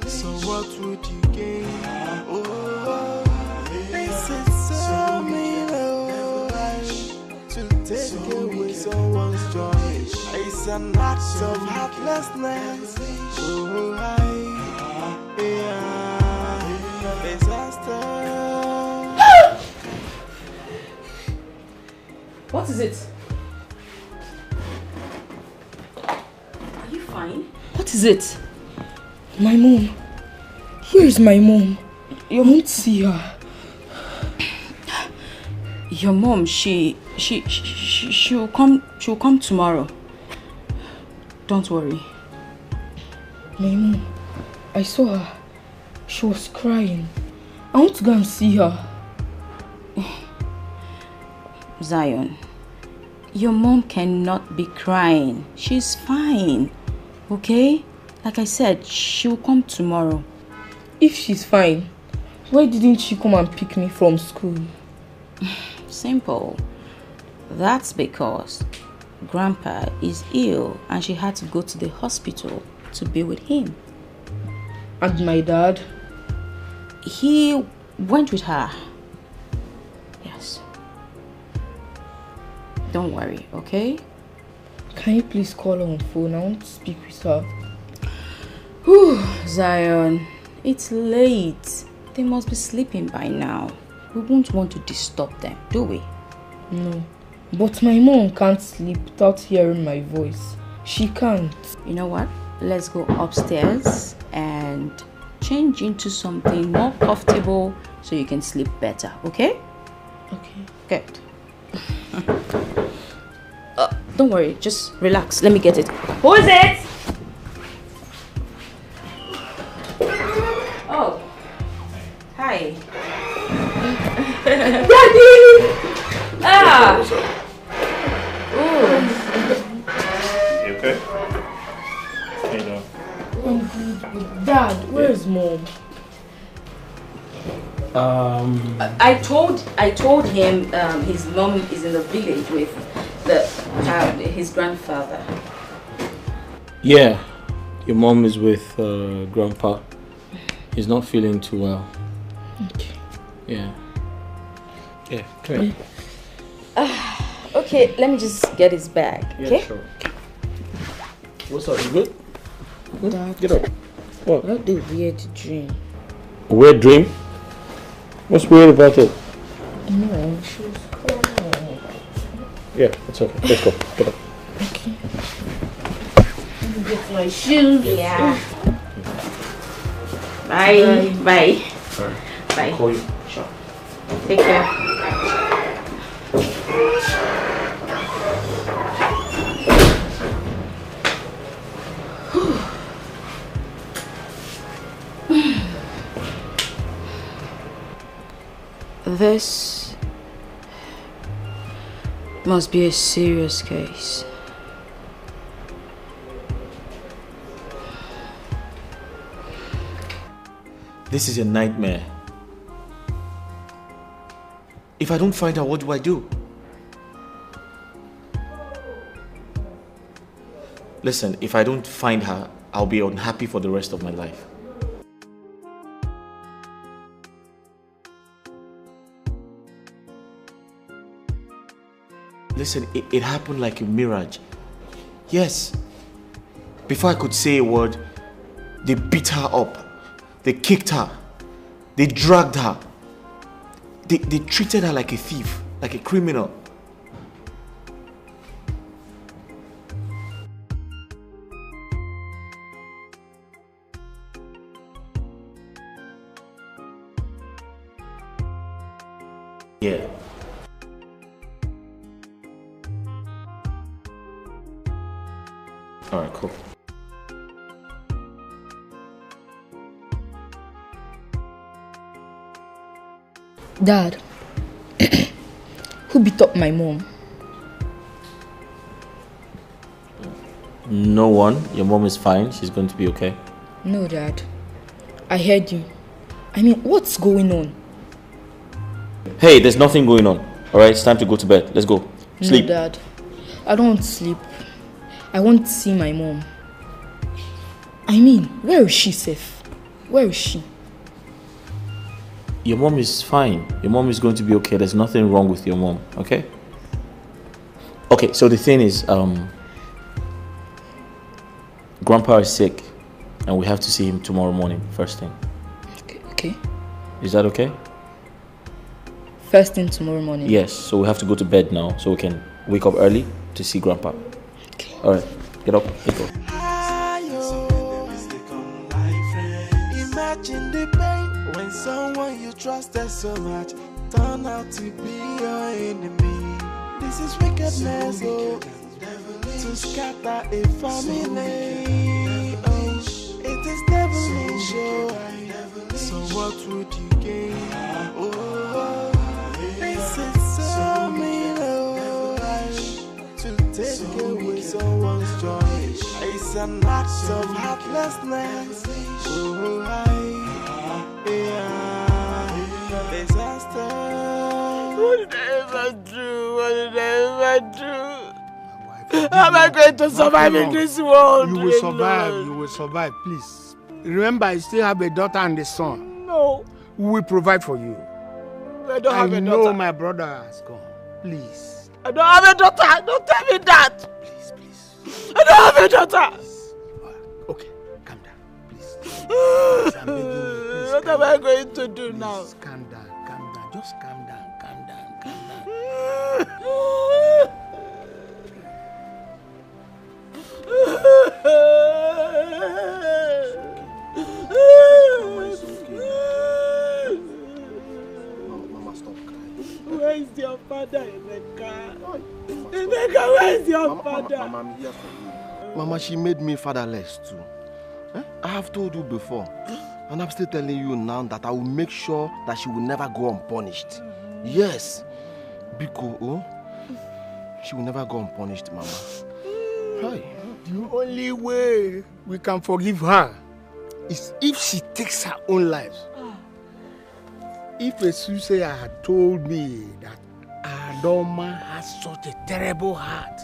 So what would you gain? Oh, this is so mean, oh, to take away someone's joy. It's an act of heartlessness. Oh, disaster. What is it? Are you fine? What is it? My mom. Here is my mom. You won't see her. Your mom, she'll come tomorrow. Don't worry. My mom, I saw her. She was crying. I want to go and see her. Zion, your mom cannot be crying. She's fine. Okay? Like I said, she'll come tomorrow. If she's fine, why didn't she come and pick me from school? Simple. That's because Grandpa is ill and she had to go to the hospital to be with him. And my dad? He went with her. Yes. Don't worry, okay? Can you please call her on phone? I want to speak with her. Whew, Zion, it's late. They must be sleeping by now. We won't want to disturb them, do we? No. But my mom can't sleep without hearing my voice. She can't. You know what? Let's go upstairs and change into something more comfortable so you can sleep better, okay? Okay. Good. Don't worry, just relax. Let me get it. Who is it? Oh. Hi. Daddy! Ah! You okay? Hey, no. Dad, where is mom? I told him his mom is in the village with his grandfather. Yeah, your mom is with Grandpa. He's not feeling too well. Okay. Yeah. Yeah, come here. Okay, let me just get his bag, okay? Yeah, sure. What's up, you good? Dad, get up. What? I had a weird dream. A weird dream? What's weird about it? No, she was crying. Yeah, it's okay. Let's go. Get up. Okay. Let me get my shoes. Yeah. Bye. Bye. Sorry. Bye. I'll call you. Sure. Take care. This must be a serious case. This is a nightmare. If I don't find her, what do I do? Listen, if I don't find her, I'll be unhappy for the rest of my life. Listen, it happened like a mirage. Yes. Before I could say a word, they beat her up. They kicked her. They dragged her. They treated her like a thief, like a criminal. Yeah. All right, cool. Dad, Who beat up my mom? No one. Your mom is fine. She's going to be okay. No, Dad. I heard you. I mean, what's going on? Hey, there's nothing going on. Alright, it's time to go to bed. Let's go. Sleep. No, Dad. I don't want to sleep. I want to see my mom. I mean, where is she, safe? Where is she? Your mom is fine. Your mom is going to be okay. There's nothing wrong with your mom, okay? Okay, so the thing is, Grandpa is sick, and we have to see him tomorrow morning, first thing. Okay. Is that okay? First thing tomorrow morning? Yes, so we have to go to bed now, so we can wake up early to see Grandpa. Okay. Alright, get up, let's go. Imagine the pain when someone you trusted so much turn out to be your enemy. This is wickedness, to scatter a family. Oh, it is devilish, so what would you gain? Oh, this is so mean, to take away someone's joy. It's an act of heartlessness. Oh, disaster. What did I ever do? What did I ever do? How am I going to survive in this world? You will survive. You will survive. Please. Remember, I still have a daughter and a son. No. We will provide for you. I don't have a daughter. I know my brother has gone. Please. I don't have a daughter. Don't tell me that. Please, please. I don't have a daughter. Okay, calm down. Please. Please, I'm begging you. Please, what am I going to do now? Calm down, calm down. Just calm down, calm down, calm down. Mama, stop crying. Where is your father, Emeka? Emeka, where is your father? Mama, I'm here for you. Mama, she made me fatherless too. I have told you before, and I'm still telling you now that I will make sure that she will never go unpunished. Yes, because she will never go unpunished, Mama. Hi. The only way we can forgive her is if she takes her own life. If a soothsayer had told me that Adoma has such a terrible heart,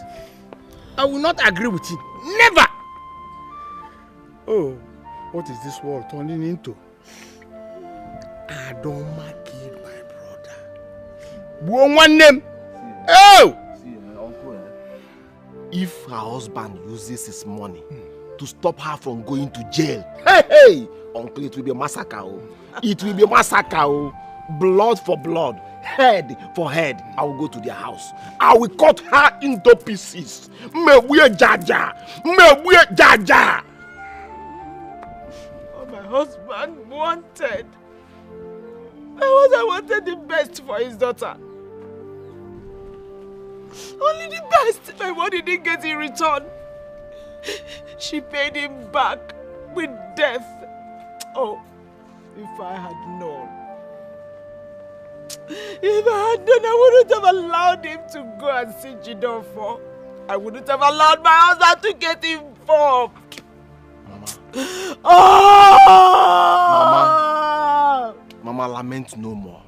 I will not agree with it. Never! Oh, what is this world turning into? Adoma killed my brother. One name. Oh! If her husband uses his money to stop her from going to jail, hey, uncle, it will be a massacre. It will be a massacre. Blood for blood, head for head. I will go to their house. I will cut her into pieces. Mewe jaja. Oh, my husband wanted. I wanted the best for his daughter. Only the best. My money didn't get in return. She paid him back with death. Oh, if I had known. If I had known, I wouldn't have allowed him to go and see Jidofor. I wouldn't have allowed my husband to get involved. Mama. Oh! Mama, lament no more.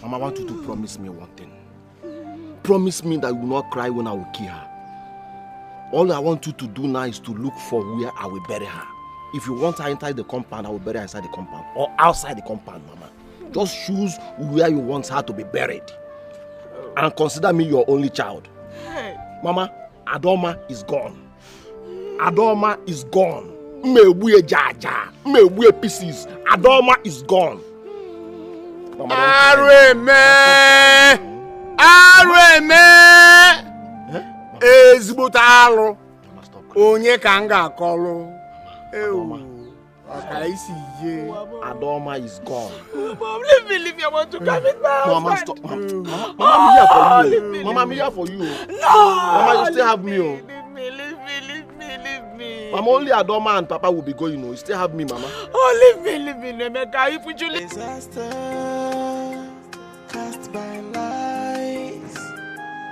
Mama, I want you to promise me one thing. Promise me that you will not cry when I will kill her. All I want you to do now is to look for where I will bury her. If you want her inside the compound, I will bury her inside the compound. Or outside the compound, Mama. Just choose where you want her to be buried. And consider me your only child. Hey. Mama, Adoma is gone. Adoma is gone. Mewe jaja. Mewe pieces. Adoma is gone. Mama, ezigbote alụ onye ka m ga-akọlụ Adoma is gone. Mom, leave me. I want to come with my Mama, husband. stop. Mama, I'm here for you. Mama, I'm here for you. No! Mama, you still have me. Leave me. Mama, only Adoma and Papa will be going, You still have me, Mama. Oh, leave me, Emeka. If you leave. Disaster. cast by lies.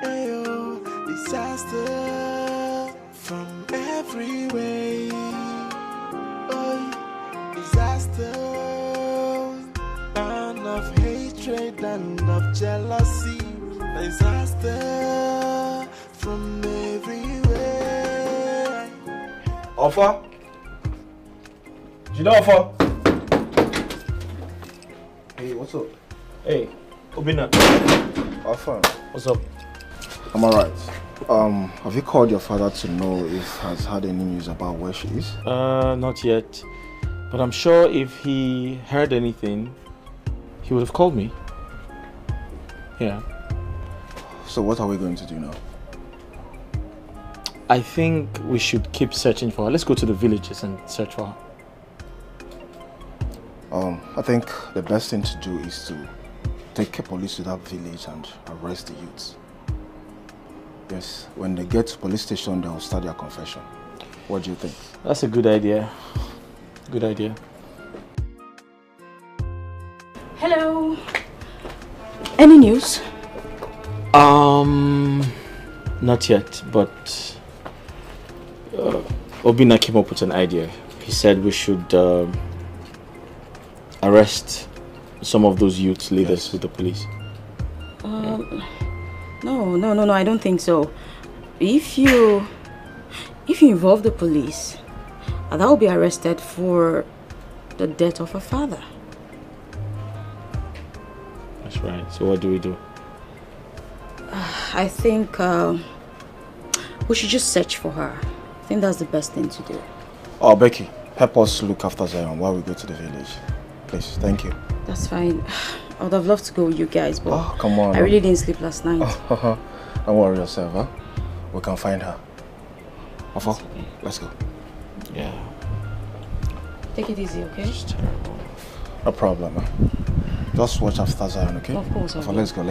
Ayo, disaster from every way. Oh, disaster, and of hatred and of jealousy. Disaster from everywhere. Offer? You know, Offer? Hey, what's up? Hey, Obina. Offer. What's up? I'm alright. Have you called your father to know if he has had any news about where she is? Not yet. But I'm sure if he heard anything, he would have called me. Yeah. So what are we going to do now? I think we should keep searching for her. Let's go to the villages and search for her. I think the best thing to do is to take the police to that village and arrest the youths. Yes, when they get to police station, they will start their confession. What do you think? That's a good idea. Good idea. Hello. Any news? Not yet, but Obina came up with an idea. He said we should arrest some of those youth leaders with the police. No, I don't think so. If you involve the police, that will be arrested for the death of her father. That's right. So what do we do? I think we should just search for her. I think that's the best thing to do. Oh, Becky, help us look after Zion while we go to the village. Please, thank you. That's fine. I would have loved to go with you guys, but come on. I really didn't sleep last night. Don't worry yourself, huh? We can find her. Ofo, okay. Let's go. Yeah. Take it easy, okay? No problem, huh? Just watch after Zion, okay? Of course, Ofo, let's go.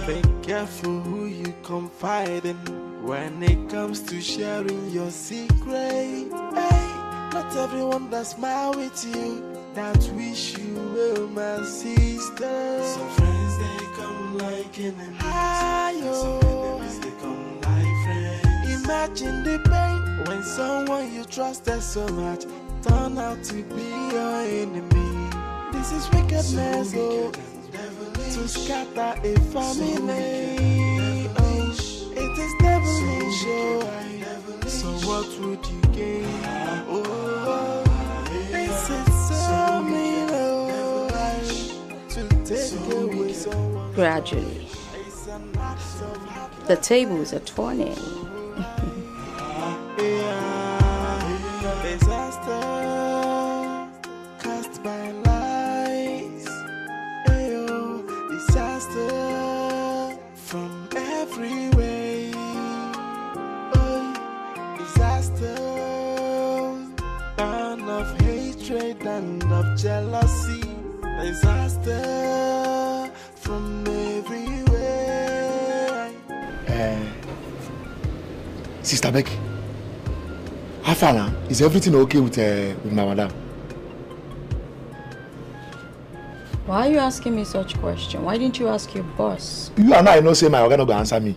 Be careful who you confide in when it comes to sharing your secret. Hey, not everyone that smile with you that wish you well, my sister. Some friends they come like enemies. Some enemies they come like friends. Imagine the pain when someone you trusted so much turn out to be your enemy. This is wickedness, to scatter a family. It is devilish, so what would you gain? This is so mean, to take away someone. Gradually, the tables are turning. Disaster cast by lies. Ayo, disaster from every way. Oh, disaster, and of hatred and of jealousy. Disaster from everywhere. Sister Becky, how far now? Is everything okay with my madam? Why are you asking me such question? Why didn't you ask your boss? You and I know say my organ no go answer me.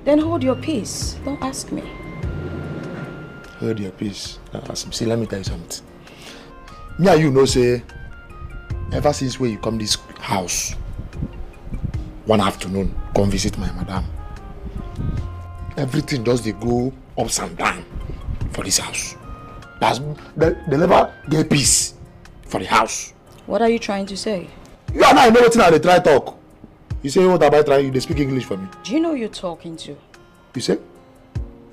Then hold your peace. Don't ask me. Hold your peace. See, let me tell you something. Me and you know say, ever since when you come this house, one afternoon, come visit my madam. Everything just they go ups and down for this house. They never get peace for the house. What are you trying to say? You and I know what they try talk. You say what about trying? They speak English for me. Do you know who you're talking to? You say?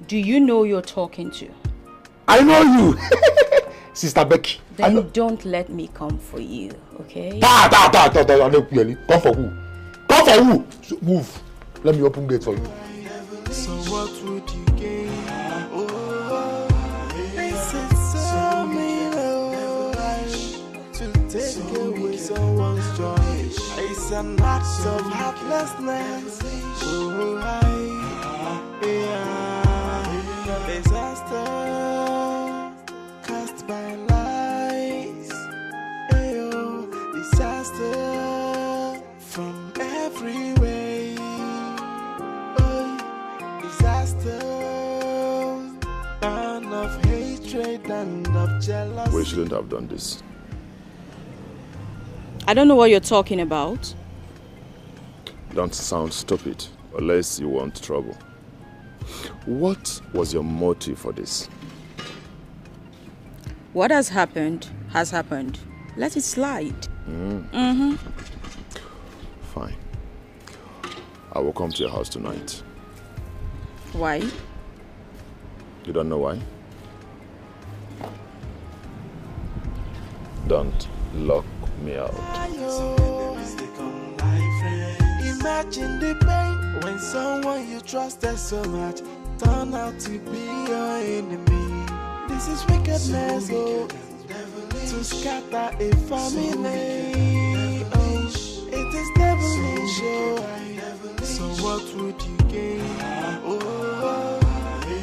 Do you know who you're talking to? I know you, Sister Becky. Then don't let me come for you, okay? Come for who? Come for who? So move. Let me open gate for you. So what would you gain? This is so mean, to take away someone's joy. It's an act of heartlessness. Disaster cast by lies. Ayo, disaster from every way. Oh, disaster, and of hatred and of jealousy. We shouldn't have done this. I don't know what you're talking about. Don't sound stupid, unless you want trouble. What was your motive for this? What has happened has happened. Let it slide. Fine. I will come to your house tonight. Why? You don't know why? Don't lock me out. Imagine the pain when someone you trusted so much turn out to be your enemy. This is wickedness, oh, to scatter a family. Oh, it is devilish, oh. So what would you gain? Oh,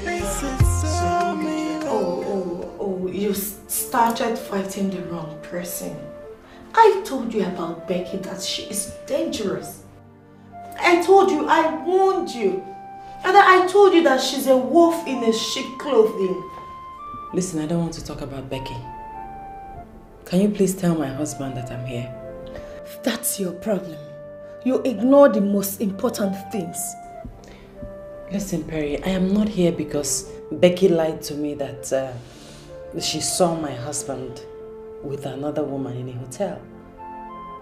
this is so mean. Oh, you started fighting the wrong person. I told you about Becky that she is dangerous. I told you, I warned you. And I told you that she's a wolf in a sheep clothing. Listen, I don't want to talk about Becky. Can you please tell my husband that I'm here? That's your problem. You ignore the most important things. Listen, Perry, I am not here because Becky lied to me that she saw my husband with another woman in a hotel.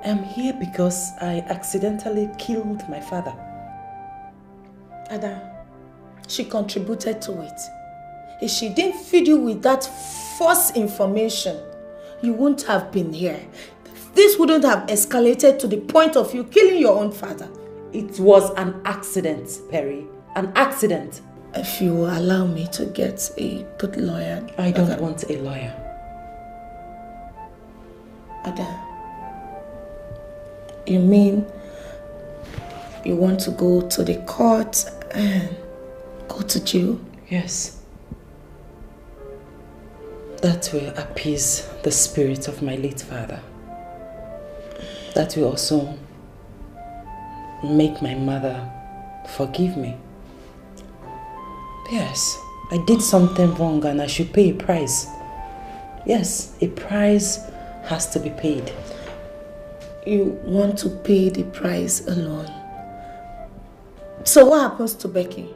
I'm here because I accidentally killed my father. Ada, she contributed to it. If she didn't feed you with that false information, you wouldn't have been here. This wouldn't have escalated to the point of you killing your own father. It was an accident, Perry. An accident. If you will allow me to get a good lawyer. I don't want a lawyer. Ada, you mean you want to go to the court and go to jail? Yes. That will appease the spirit of my late father. That will also make my mother forgive me. Yes, I did something wrong and I should pay a price. Yes, a price has to be paid. You want to pay the price alone. So what happens to Becky?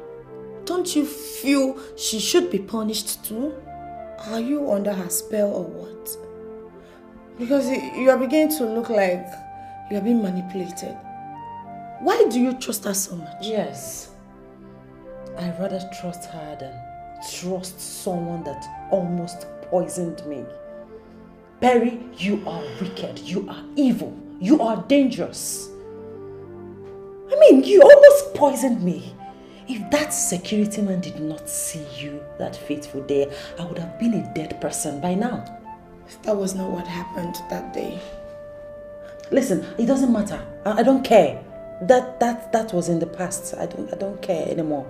Don't you feel she should be punished too? Are you under her spell or what? Because you are beginning to look like you are being manipulated. Why do you trust her so much? Yes. I'd rather trust her than trust someone that almost poisoned me. Perry, you are wicked. You are evil. You are dangerous. I mean, you almost poisoned me. If that security man did not see you that fateful day, I would have been a dead person by now. That was not what happened that day. Listen, it doesn't matter. I don't care. That was in the past. I don't care anymore.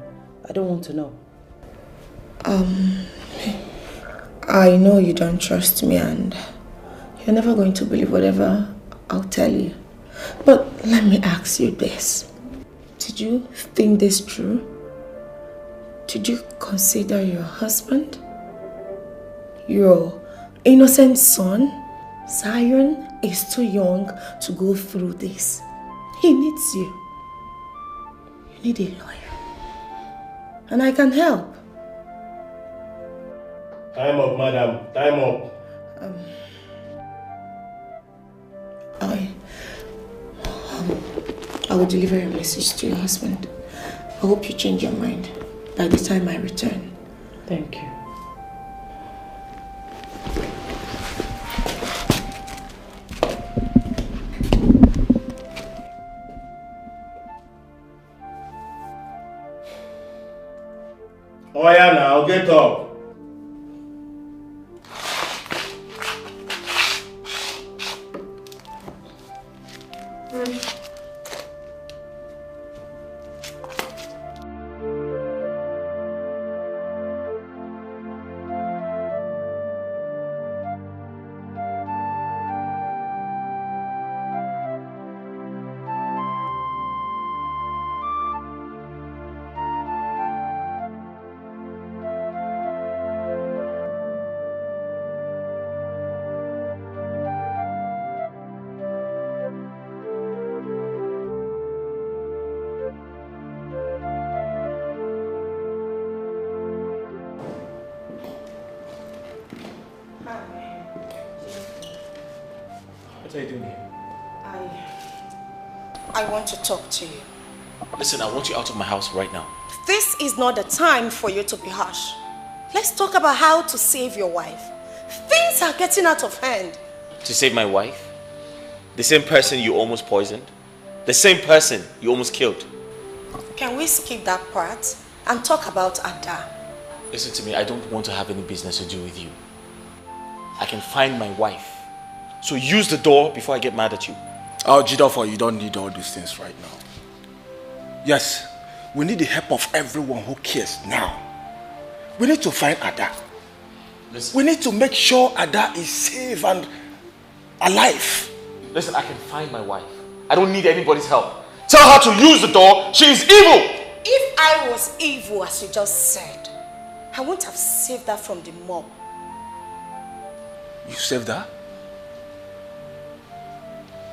I don't want to know. I know you don't trust me and you're never going to believe whatever I'll tell you. But let me ask you this. Did you think this through? Did you consider your husband? Your innocent son? Zion is too young to go through this. He needs you. You need a lawyer. And I can help. Time up, madam. Time up. I will deliver a message to your husband. I hope you change your mind by the time I return. Thank you. Oh yeah, now get up. What are you doing here? I want to talk to you. Listen, I want you out of my house right now. This is not the time for you to be harsh. Let's talk about how to save your wife. Things are getting out of hand. To save my wife? The same person you almost poisoned? The same person you almost killed? Can we skip that part and talk about Ada? Listen to me, I don't want to have any business to do with you. I can find my wife. So use the door before I get mad at you. Oh, Jidofo, you don't need all these things right now. Yes, we need the help of everyone who cares now. We need to find Ada. Listen. We need to make sure Ada is safe and alive. Listen, I can find my wife. I don't need anybody's help. Tell her to use the door. She is evil. If I was evil, as you just said, I wouldn't have saved her from the mob. You saved her?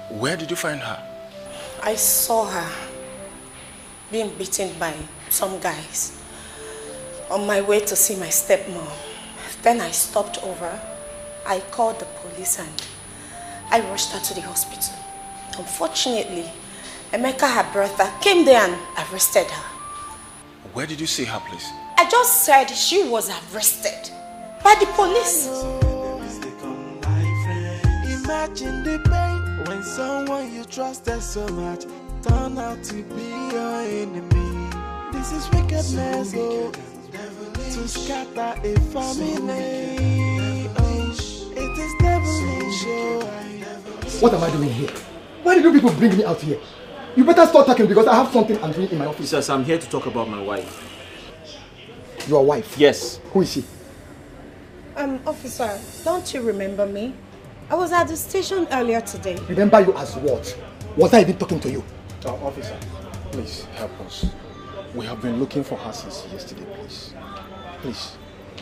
Where did you find her? I saw her being beaten by some guys on my way to see my stepmom. Then I stopped over. I called the police and I rushed her to the hospital. Unfortunately, Emeka, her brother, came there and arrested her. Where did you see her, please? I just said she was arrested by the police. Imagine the pain when someone you trusted so much turn out to be your enemy. This is wickedness, oh, to scatter a family. Oh, it is devilish. What am I doing here? Why did you people bring me out here? You better start talking because I have something I'm doing in my office. Yes, I'm here to talk about my wife. Your wife? Yes. Who is she? Officer, don't you remember me? I was at the station earlier today. Remember you as what? Was I even talking to you? Officer, please help us. We have been looking for her since yesterday, please. Please.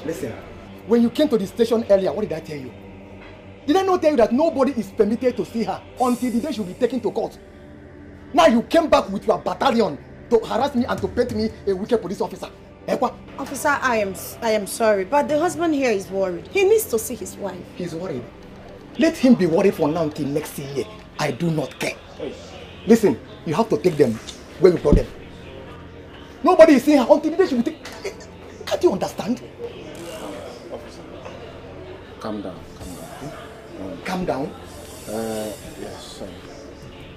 Listen, when you came to the station earlier, what did I tell you? Did I not tell you that nobody is permitted to see her until the day she will be taken to court? Now you came back with your battalion to harass me and to paint me a wicked police officer. Officer, I am sorry, but the husband here is worried. He needs to see his wife. He's worried. Let him be worried for now until next year. I do not care. Listen, you have to take them where you brought them. Nobody is seeing her until the day she will take... Can't you understand? Officer, calm down. Calm down? Yes,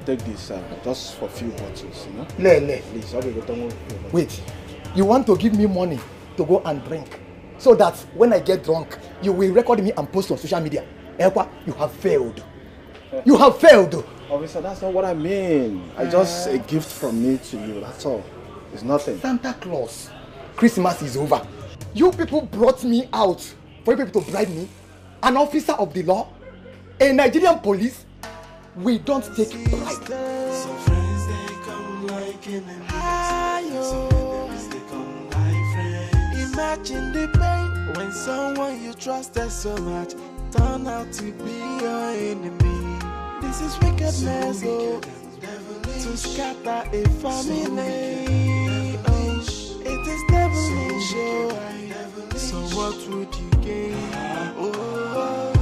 take this just for a few bottles, you know? Please, wait, you want to give me money to go and drink so that when I get drunk, you will record me and post on social media? You have failed. You have failed. Officer, that's not what I mean. I just a gift from me to you, that's all. It's nothing. Santa Claus, Christmas is over. You people brought me out for you people to bribe me. An officer of the law, a Nigerian police, we don't take bribe. Some friends they come like enemies. They come like friends. Imagine the pain when someone you trusted so much turn out to be your enemy. This is wickedness, oh, to scatter a family. Oh, it is devilish, oh. So what would you gain? Oh,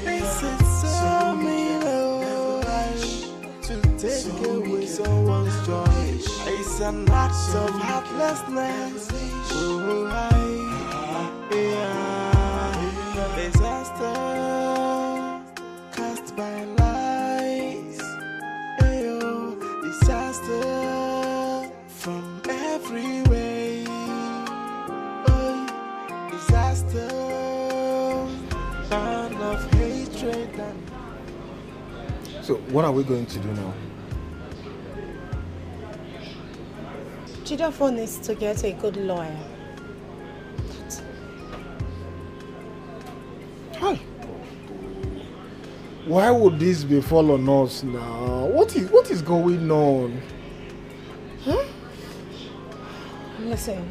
this is so mean, oh, to take away someone's joy. It's an act of heartlessness. Oh, disaster cast by lies. Ayo, disaster from every way. Oh, disaster, burn of hatred. So, what are we going to do now? Jidofo needs to get a good lawyer. Hi. Why would this befall on us now? What is going on? Huh? Listen,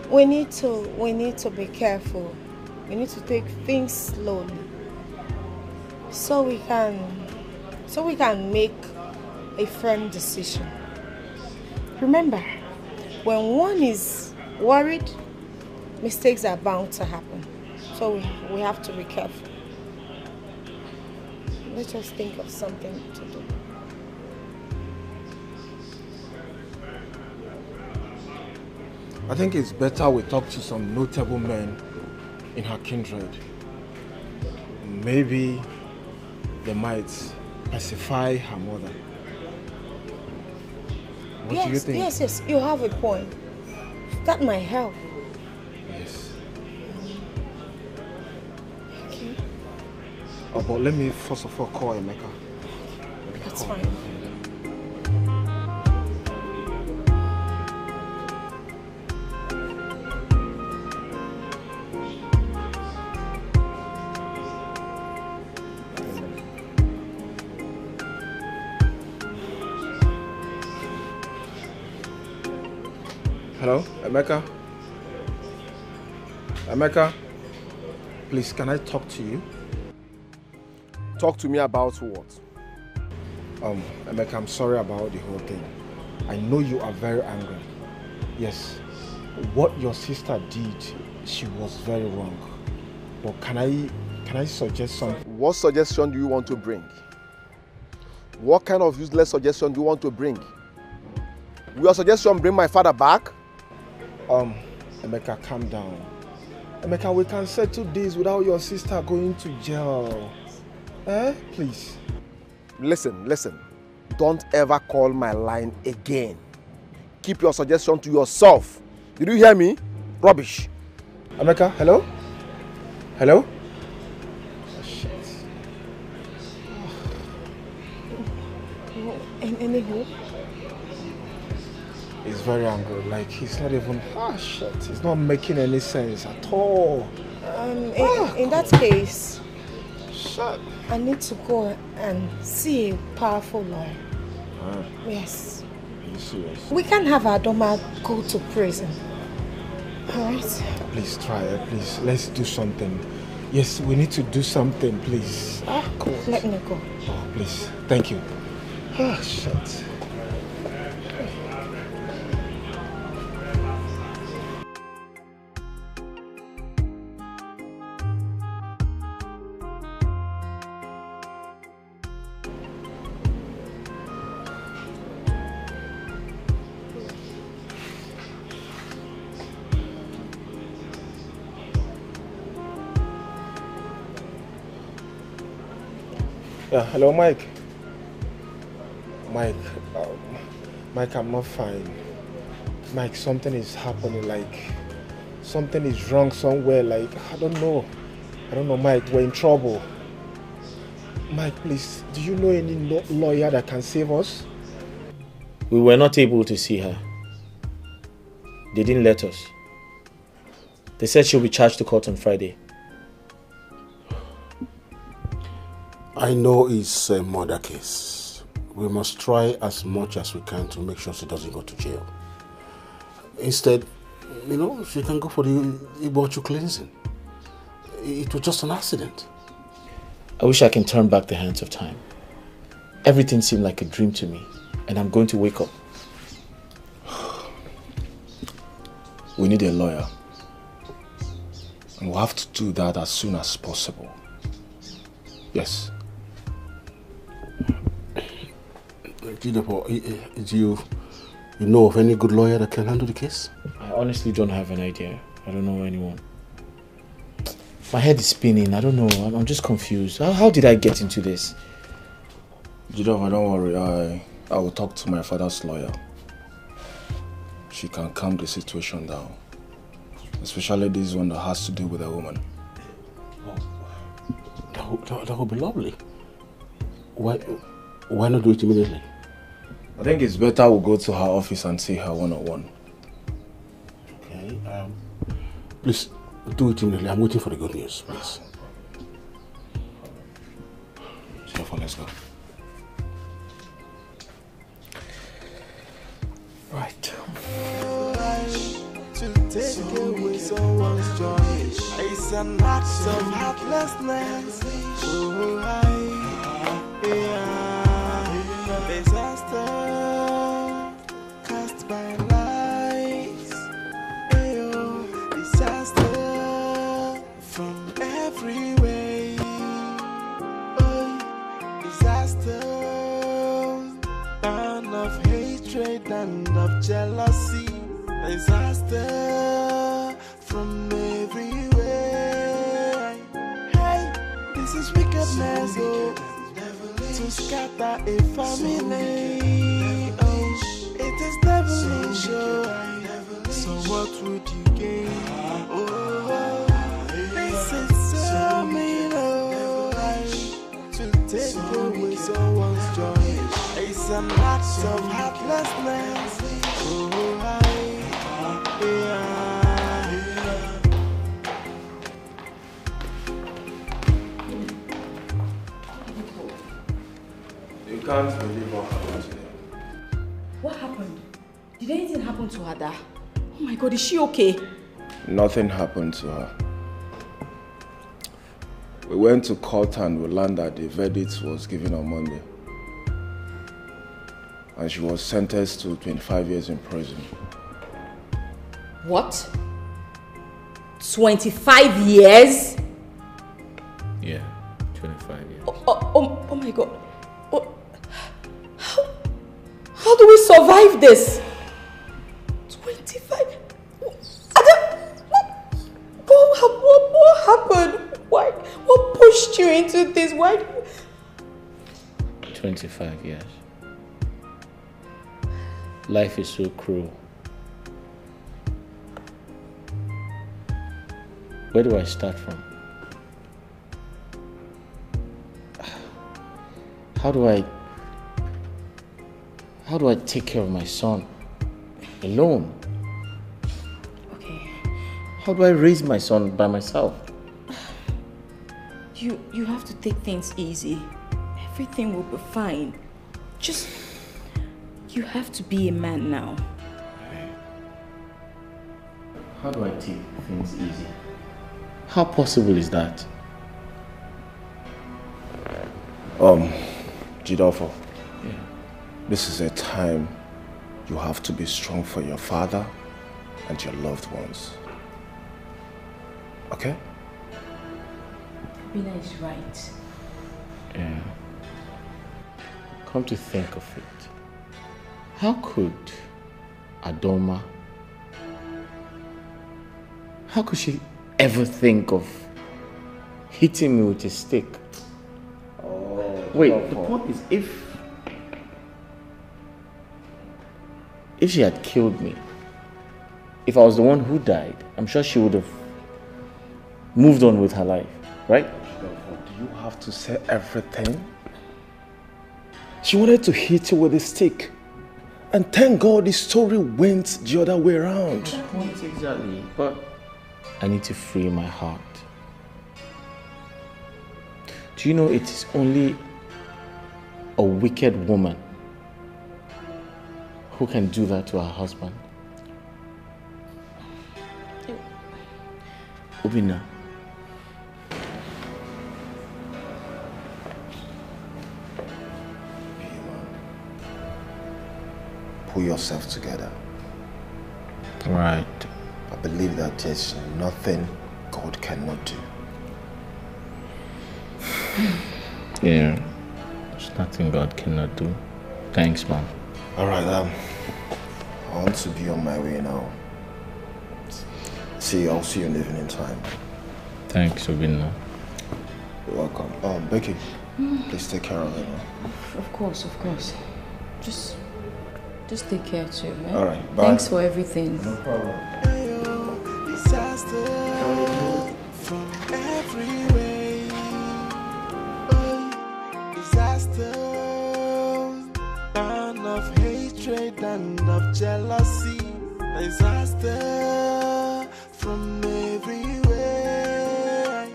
we need to be careful. We need to take things slowly, so we can make a firm decision. Remember, when one is worried, mistakes are bound to happen. So we have to be careful. Let's just think of something to do. I think it's better we talk to some notable men in her kindred. Maybe they might pacify her mother. What do you think? Yes, you have a point. That might help. Yes. Okay. Oh, but let me first of all call Emeka. That's fine. Hello, Emeka? Emeka? Please, can I talk to you? Talk to me about what? Emeka, I'm sorry about the whole thing. I know you are very angry. Yes, what your sister did, she was very wrong. But can I suggest something? What suggestion do you want to bring? What kind of useless suggestion do you want to bring? Will your suggestion bring my father back? Emeka, calm down. Emeka, we can settle this without your sister going to jail. Please. Listen. Don't ever call my line again. Keep your suggestion to yourself. Did you hear me? Rubbish. Emeka, hello? Hello? Oh, shit. Any hope? He's very angry. Like, he's not even... shit. He's not making any sense at all. In that case... Shit. I need to go and see a powerful lawyer. Yes. Are you serious? We can't have Adoma go to prison. Alright? Please try it, please. Let's do something. Yes, we need to do something, please. Cool. Let me go. Oh, please. Thank you. Shit. Yeah, hello, Mike. Mike, I'm not fine. Mike, something is happening, like, something is wrong somewhere, like, I don't know, Mike, we're in trouble. Mike, please, do you know any lawyer that can save us? We were not able to see her. They didn't let us. They said she'll be charged to court on Friday. I know it's a murder case. We must try as much as we can to make sure she doesn't go to jail. Instead, she can go for the Ibochu cleansing. It was just an accident. I wish I can turn back the hands of time. Everything seemed like a dream to me, and I'm going to wake up. We need a lawyer. And we'll have to do that as soon as possible. Yes. Do you know of any good lawyer that can handle the case? I honestly don't have an idea. I don't know anyone. My head is spinning. I don't know. I'm just confused. How did I get into this? Jidova, don't worry. I will talk to my father's lawyer. She can calm the situation down. Especially this one that has to do with a woman. That would be lovely. Why not do it immediately? I think it's better we go to her office and see her one-on-one. Okay. Please, do it immediately. I'm waiting for the good news, please. Let's go. Right. To take away someone's joy, it's an act of heartlessness. Disaster cast by lies. Disaster from every way. and of jealousy, disaster from everywhere. Hey, this is wickedness, oh, to scatter a family. Oh, it is devilish, oh. So what would you gain? Oh, this is so mean, oh, to take away someone's joy. It's an act of heartlessness. Oh, You can't believe what happened today. What happened? Did anything happen to Ada? Oh my God, is she okay? Nothing happened to her. We went to court and we learned that the verdict was given on Monday. And she was sentenced to 25 years in prison. What? 25 years? Yeah, 25 years. Oh my God. How do we survive this? 25? What happened? Why? What pushed you into this? Why? 25 years. Life is so cruel. Where do I start from? How do I take care of my son alone? Okay. How do I raise my son by myself? You have to take things easy. Everything will be fine. Just, you have to be a man now. How do I take things easy? How possible is that? Jidofo. Yeah. This is a time you have to be strong for your father and your loved ones. Okay? Bina is right. Yeah. Come to think of it, how could Adoma, how could she ever think of hitting me with a stick? Wait, the point is, if she had killed me, if I was the one who died, I'm sure she would have moved on with her life, right? Do you have to say everything? She wanted to hit you with a stick. And thank God the story went the other way around. Not exactly, but I need to free my heart. Do you know it is only a wicked woman who can do that to her husband? Obina. Pull yourself together. Right. I believe that there's nothing God cannot do. Yeah. There's nothing God cannot do. Thanks, man. Alright, I want to be on my way now. I'll see you in the evening time. Thanks, Obina. You're welcome. Becky, please take care of it. Of course. Just take care too, man. Alright, bye. Thanks for everything. No problem. Disaster from every way. Disaster, and of hatred and of jealousy. Disaster from everywhere.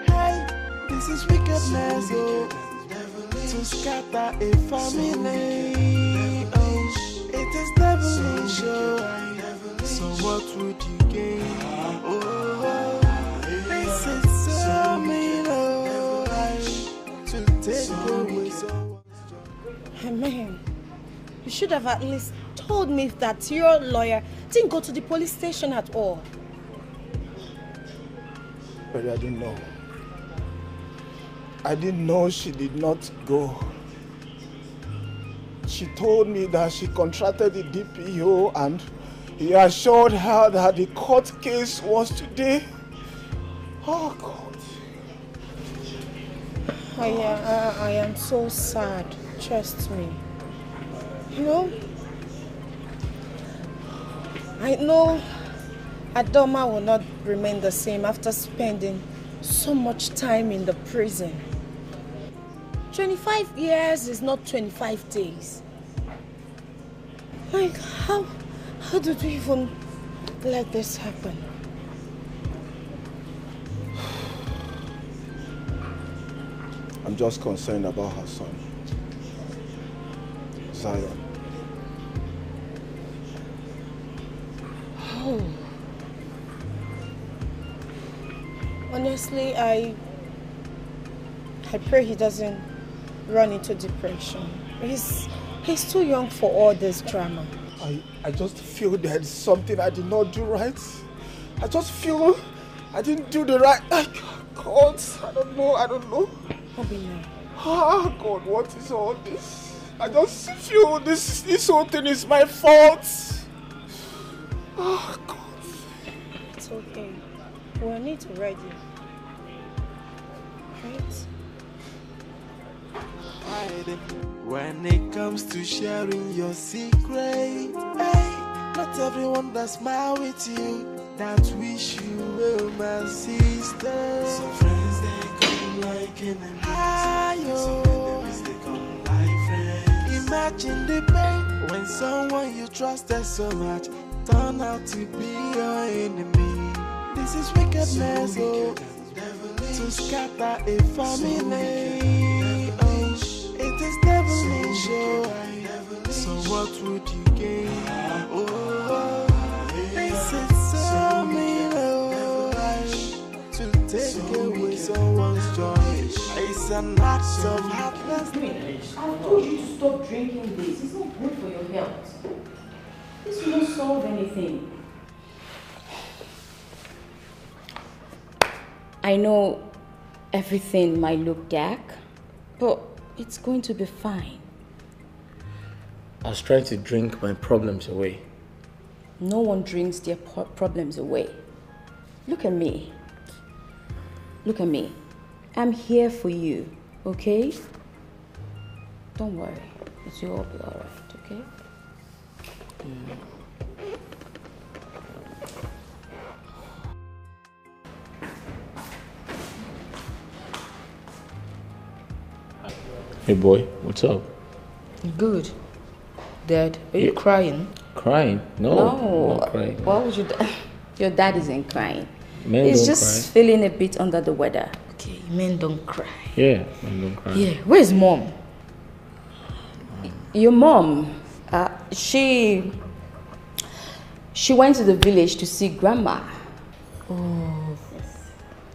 Hey, this is wickedness, oh, to scatter a family. Oh, it is devilish, oh. So what would you gain? Oh, this is so mean, oh, to take away someone's joy. Man, you should have at least told me that your lawyer didn't go to the police station at all. But I didn't know. I didn't know she did not go. She told me that she contracted the DPO and he assured her that the court case was today. Oh, God. I am so sad. Trust me. You know, I know Adoma will not remain the same after spending so much time in the prison. 25 years is not 25 days. Like, how did we even let this happen? I'm just concerned about her son, Zion. Oh. Honestly, I pray he doesn't run into depression. He's too young for all this drama. I just feel there's something I did not do right. I just feel I didn't do the right. God, I don't know. Ah, God, what is all this? I just feel this whole thing is my fault. Oh, God. It's okay. We'll need to ready. Right? When it comes to sharing your secret, hey, not everyone that smile with you, that wish you well, my sister. Some friends they come like enemies, some enemies they come like friends. Imagine the pain when someone you trusted so much turn out to be your enemy. This is wickedness, oh, to scatter a family. It is devilish, oh. So what would you gain? Oh, this is so mean, oh, to take away someone's joy. It's an act of heartlessness. I told you to stop drinking this. It's not good for your health. This will not solve anything. I know everything might look dark, but it's going to be fine. I was trying to drink my problems away. No one drinks their problems away. Look at me. Look at me. I'm here for you, okay? Don't worry. It will all be all right, okay? Hey boy, what's up? Good. Dad, are you crying? Crying? No, I'm not crying. Why would you? Your dad isn't crying. Men He's don't just feeling a bit under the weather. Okay, men don't cry. Yeah, men don't cry. Yeah, where's mom? Your mom, she went to the village to see grandma. Oh.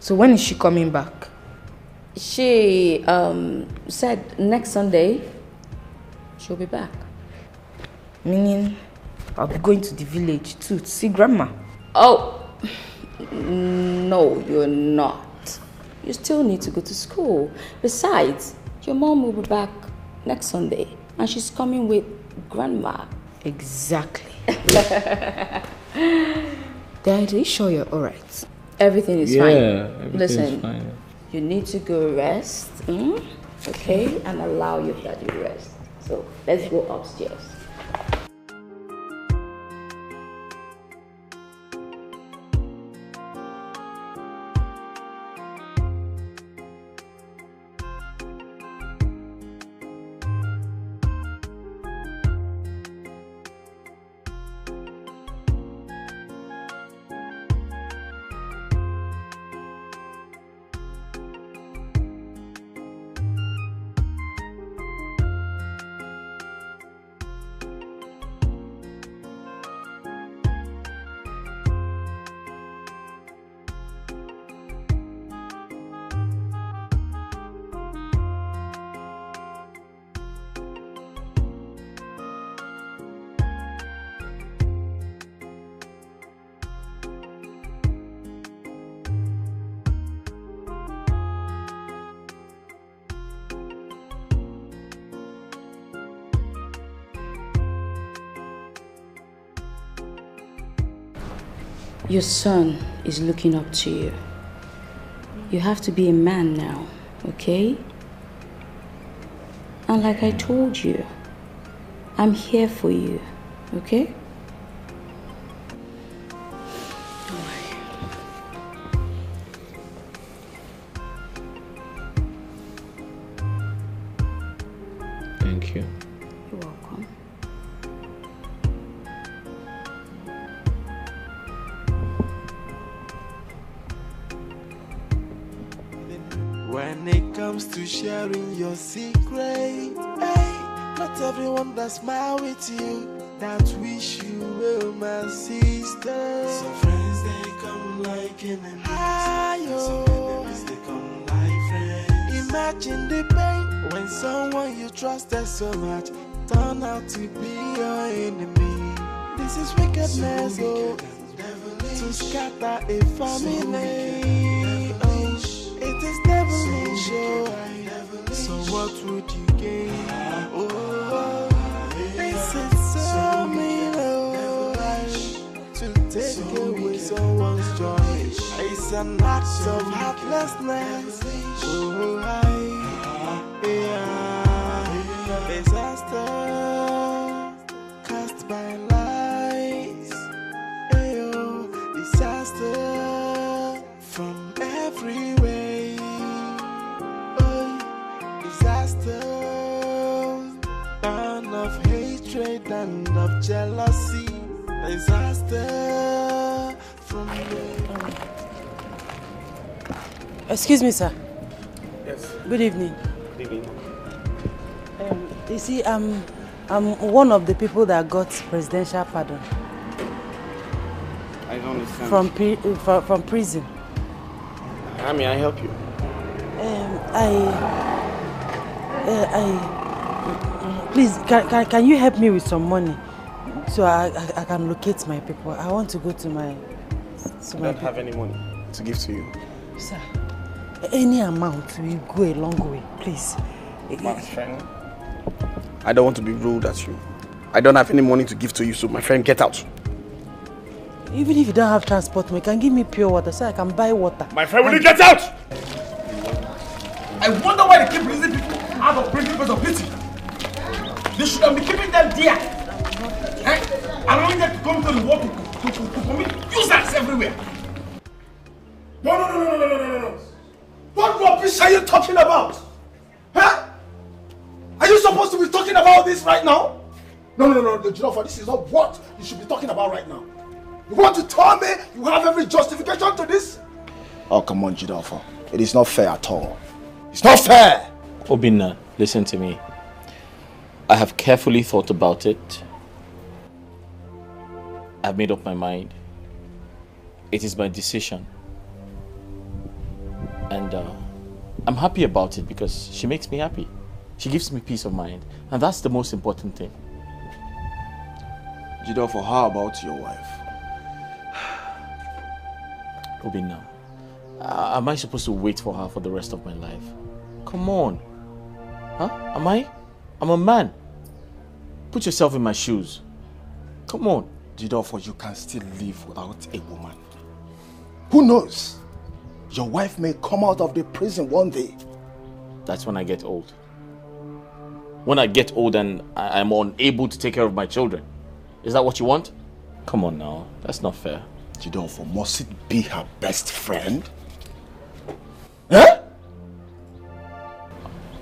So when is she coming back? She said next Sunday she'll be back. Meaning I'll be going to the village too to see grandma. Oh, no, you're not. You still need to go to school. Besides, your mom will be back next Sunday and she's coming with grandma. Exactly. Dad, are you sure you're alright? Everything is fine. Listen, Everything's fine. You need to go rest, okay? And allow your daddy rest. So let's go upstairs. Your son is looking up to you. You have to be a man now, okay? And like I told you, I'm here for you, okay? Thank you. You're welcome. When it comes to sharing your secret, hey, not everyone that smile with you, that wish you well, my sister. Some friends they come like enemies, some enemies they come like friends. Imagine the pain when someone you trusted so much turn out to be your enemy. This is wickedness, oh, to scatter a family. It is devilish, oh. So what would you gain? Oh, this is so mean, oh, to take away someone's joy. It's an act of heartlessness. Oh, disaster cast by lies. Ayo, disaster from every way. Disaster, and of hatred and of jealousy. Disaster from the... Excuse me, sir. Yes. Good evening. Good evening. You see, I'm one of the people that got presidential pardon. I don't understand. From prison. How may I help you? Please, can you help me with some money so I can locate my people? I want to go to my... I don't have any money to give to you. Sir, any amount will go a long way, please. My friend, I don't want to be rude at you. I don't have any money to give to you, so my friend, get out. Even if you don't have transport, you can give me pure water so I can buy water. My friend, will you get out? I wonder why they keep releasing people out of prison because of pity. They should have been keeping them there. Allowing them to come to the world to commit useless everywhere. No. What rubbish are you talking about? Huh? Are you supposed to be talking about this right now? No, Jidofa, this is not what you should be talking about right now. You want to tell me you have every justification to this? Oh, come on, Jidofa. It is not fair at all. It's not fair! Obinna, listen to me. I have carefully thought about it. I've made up my mind. It is my decision. And I'm happy about it because she makes me happy. She gives me peace of mind. And that's the most important thing. Jidofa, how about your wife? Obinna, am I supposed to wait for her for the rest of my life? Come on. Huh? Am I? I'm a man. Put yourself in my shoes. Come on. Jidofa, you can still live without a woman. Who knows? Your wife may come out of the prison one day. That's when I get old. When I get old and I'm unable to take care of my children. Is that what you want? Come on now. That's not fair. Jidofa, must it be her best friend? Huh?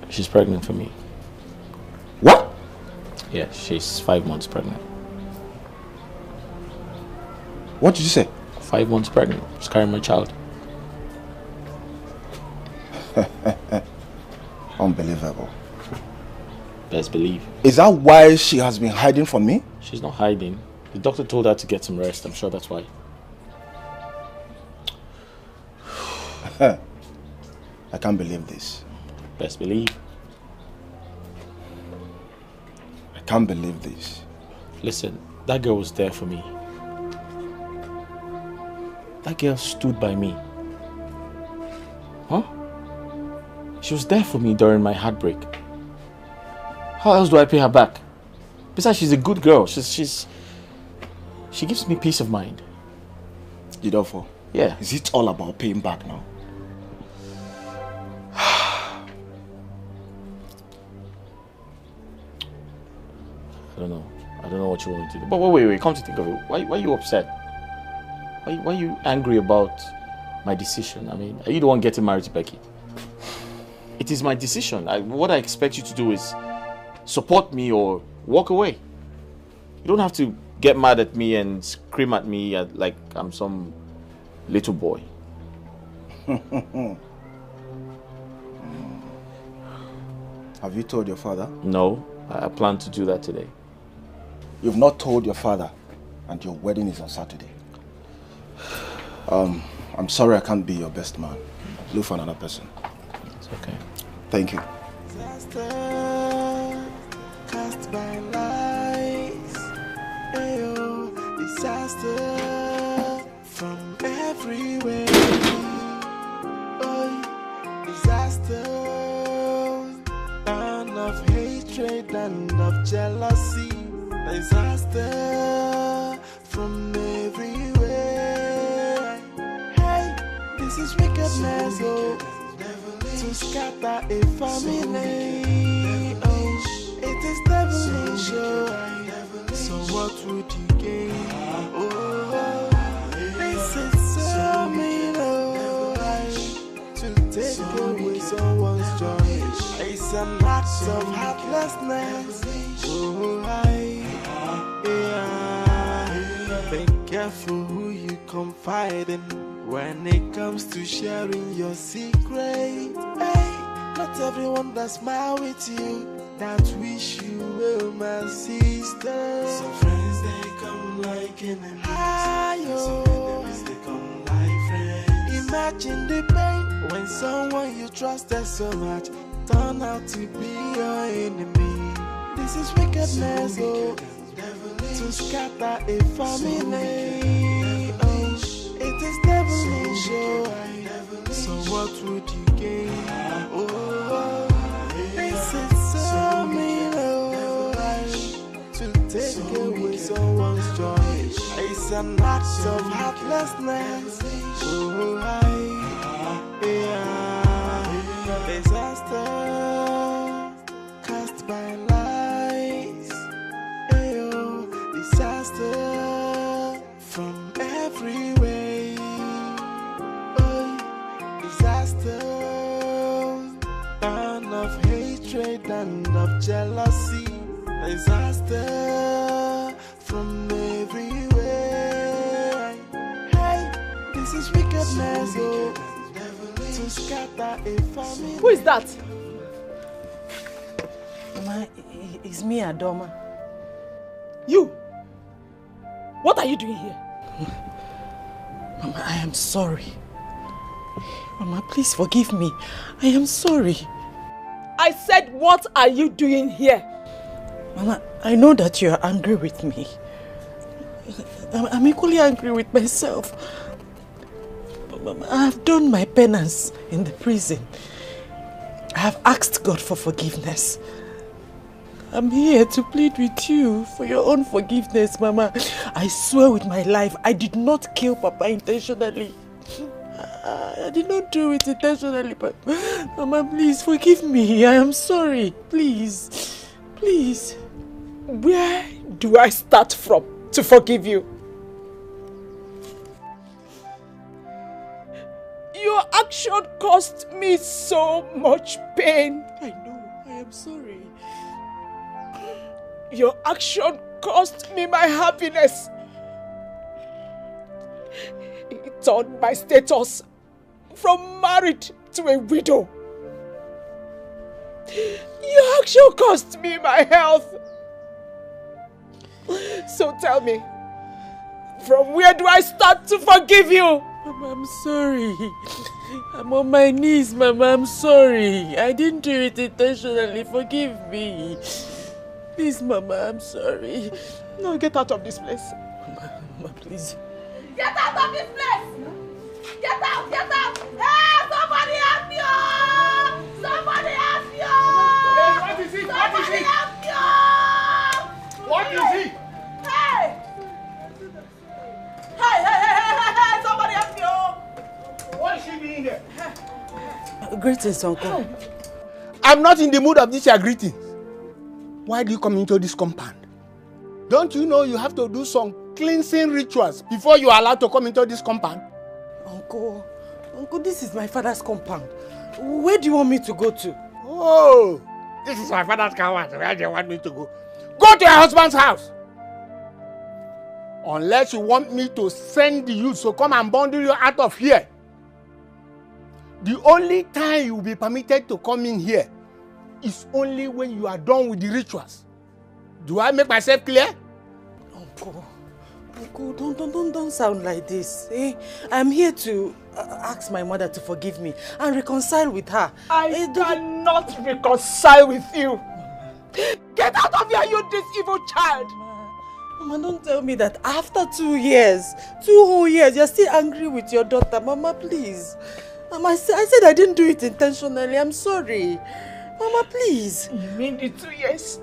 She's pregnant for me. What? Yeah, she's 5 months pregnant. What did you say? 5 months pregnant. She's carrying my child. Unbelievable. Best believe. Is that why she has been hiding from me? She's not hiding. The doctor told her to get some rest. I'm sure that's why. I can't believe this. Best believe. I can't believe this. Listen, that girl was there for me. That girl stood by me. Huh? She was there for me during my heartbreak. How else do I pay her back? Besides, she's a good girl. She gives me peace of mind. Jidofo? Yeah. Is it all about paying back now? I don't know. I don't know what you want to do. But wait, come to think of it. Why are you upset? Why are you angry about my decision? I mean, are you the one getting married to Becky? It is my decision. What I expect you to do is support me or walk away. You don't have to get mad at me and scream at me like I'm some little boy. Have you told your father? No, I plan to do that today. You've not told your father, and your wedding is on Saturday. I'm sorry I can't be your best man. Look for another person. It's okay. Thank you. Disaster cast by lies. Ayo, disaster from everywhere. Oh, disaster, and of hatred and of jealousy. Disaster from everywhere. Hey, this is wickedness, oh, to scatter a family. Oh, it is devilish, oh. So what would you gain? Oh, this is so mean, oh, to take away someone's joy. It's an act of heartlessness. Oh, be careful who you confide in when it comes to sharing your secret. Hey, not everyone that smile with you that wish you well, my sister. Some friends they come like enemies. Some enemies they come like friends. Imagine the pain when someone you trusted so much turn out to be your enemy. This is wickedness, oh, to scatter a family. Oh, it is devilish, oh. So what would you gain? Oh, this is so mean, oh, to take away someone's joy. It's an act of heartlessness. Oh, disaster cast by lies. Ayo, disaster from everywhere. Oh, disaster, and of hatred and of jealousy. Disaster from everywhere. Hey, this is wickedness, oh, to scatter a family. Who is that? Mama, it's me, Adoma. You? What are you doing here? Mama, I am sorry. Mama, please forgive me. I am sorry. I said, what are you doing here? Mama, I know that you are angry with me. I'm equally angry with myself. Mama, I have done my penance in the prison. I have asked God for forgiveness. I'm here to plead with you for your own forgiveness, Mama. I swear with my life, I did not kill Papa intentionally. I did not do it intentionally, but Mama, please forgive me. I am sorry. Please. Please. Where do I start from to forgive you? Your action caused me so much pain. I know. I am sorry. Your action cost me my happiness. It turned my status from married to a widow. Your action cost me my health. So tell me, from where do I start to forgive you? Mama, I'm sorry. I'm on my knees, Mama. I'm sorry. I didn't do it intentionally. Forgive me. Please, Mama, I'm sorry. No, get out of this place. Mama, please. Get out of this place! Get out! Get out! Hey, somebody help me! Somebody help me! Hey, what is it? What is it? Help me! What is it? Hey! Hey! Somebody Greetings, Uncle. I'm not in the mood of these your greetings. Why do you come into this compound? Don't you know you have to do some cleansing rituals before you are allowed to come into this compound? Uncle, this is my father's compound. Where do you want me to go to? Oh, this is my father's compound. Where do you want me to go? Go to your husband's house. Unless you want me to send the youth to come and bundle you out of here. The only time you will be permitted to come in here is only when you are done with the rituals. Do I make myself clear? Uncle, don't sound like this. I'm here to ask my mother to forgive me and reconcile with her. I cannot reconcile with you. Get out of here, you this evil child! Mama, don't tell me that after 2 years, 2 whole years, you're still angry with your daughter. Mama, please. Mama, I said I didn't do it intentionally. I'm sorry. Mama, please. You mean the 2 years?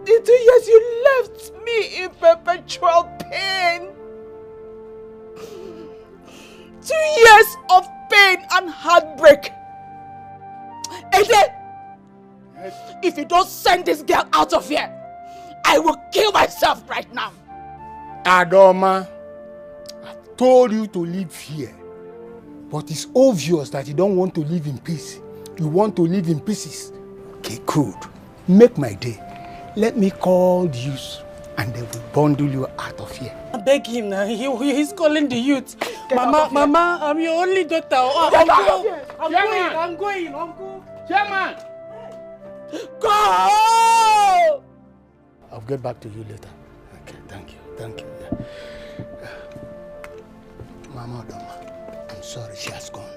The 2 years you left me in perpetual pain. 2 years of pain and heartbreak. And then, if you don't send this girl out of here, I will kill myself right now. Adoma, I've told you to live here. But it's obvious that you don't want to live in peace. You want to live in pieces. Okay, good. Make my day. Let me call the youth and they will bundle you out of here. I beg him now. He's calling the youth. Mama, I'm your only daughter. I'm going, Uncle. Chairman! Go! I'll get back to you later. Okay, thank you. Yeah. Mama Adoma, I'm sorry, she has gone.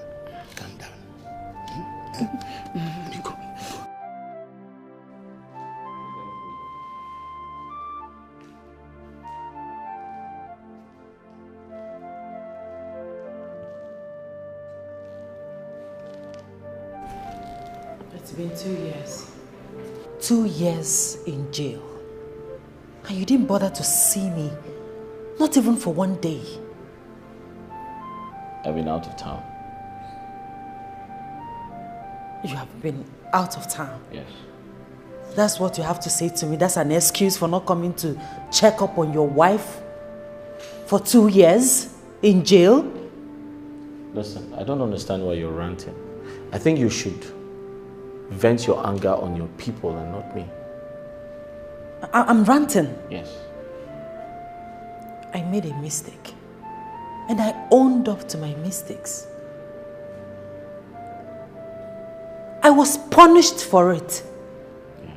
Calm down. Go. It's been 2 years. 2 years in jail. And you didn't bother to see me. Not even for 1 day. I've been out of town. You have been out of town? Yes. That's what you have to say to me? That's an excuse for not coming to check up on your wife? For 2 years in jail? Listen, I don't understand why you're ranting. I think you should vent your anger on your people and not me. I'm ranting? Yes. I made a mistake. And I owned up to my mistakes. I was punished for it. Yeah.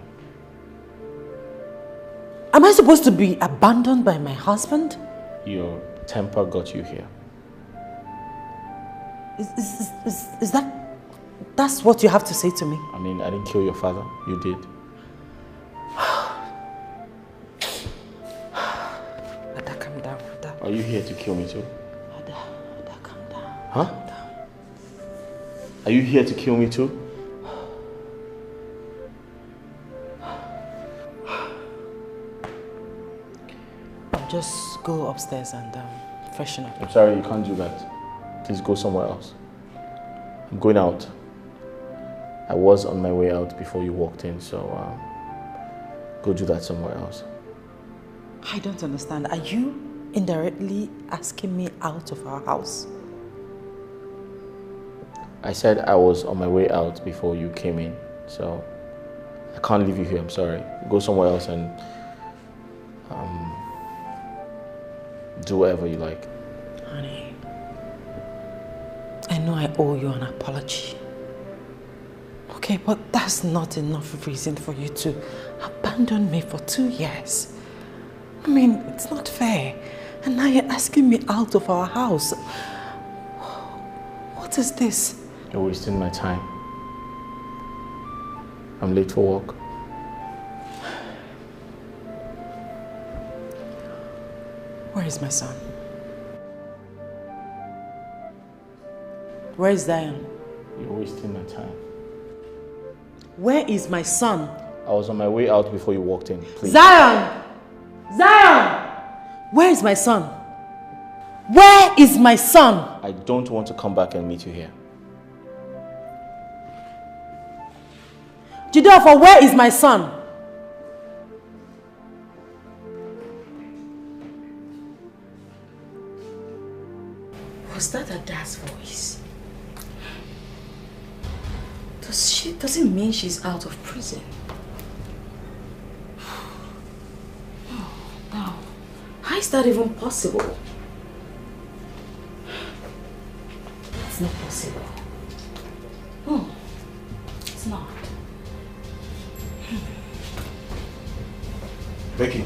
Am I supposed to be abandoned by my husband? Your temper got you here. Is that's what you have to say to me? I mean, I didn't kill your father. You did. Ada, calm down. Ada. Are you here to kill me too? Ada, calm down. Huh? Calm down. Are you here to kill me too? I'll just go upstairs and freshen up. I'm sorry, you can't do that. Please go somewhere else. I'm going out. I was on my way out before you walked in, so go do that somewhere else. I don't understand. Are you indirectly asking me out of our house? I said I was on my way out before you came in, so I can't leave you here, I'm sorry. Go somewhere else and do whatever you like. Honey, I know I owe you an apology. Okay, but that's not enough reason for you to abandon me for 2 years. I mean, it's not fair. And now you're asking me out of our house. What is this? You're wasting my time. I'm late for work. Where is my son? Where is Zion? You're wasting my time. Where is my son? I was on my way out before you walked in, please. Zion! Zion! Where is my son? Where is my son? I don't want to come back and meet you here. Jideofor, where is my son? Was that Ada's voice? Does it mean she's out of prison? Oh, no. How is that even possible? It's not possible. No, it's not. Becky.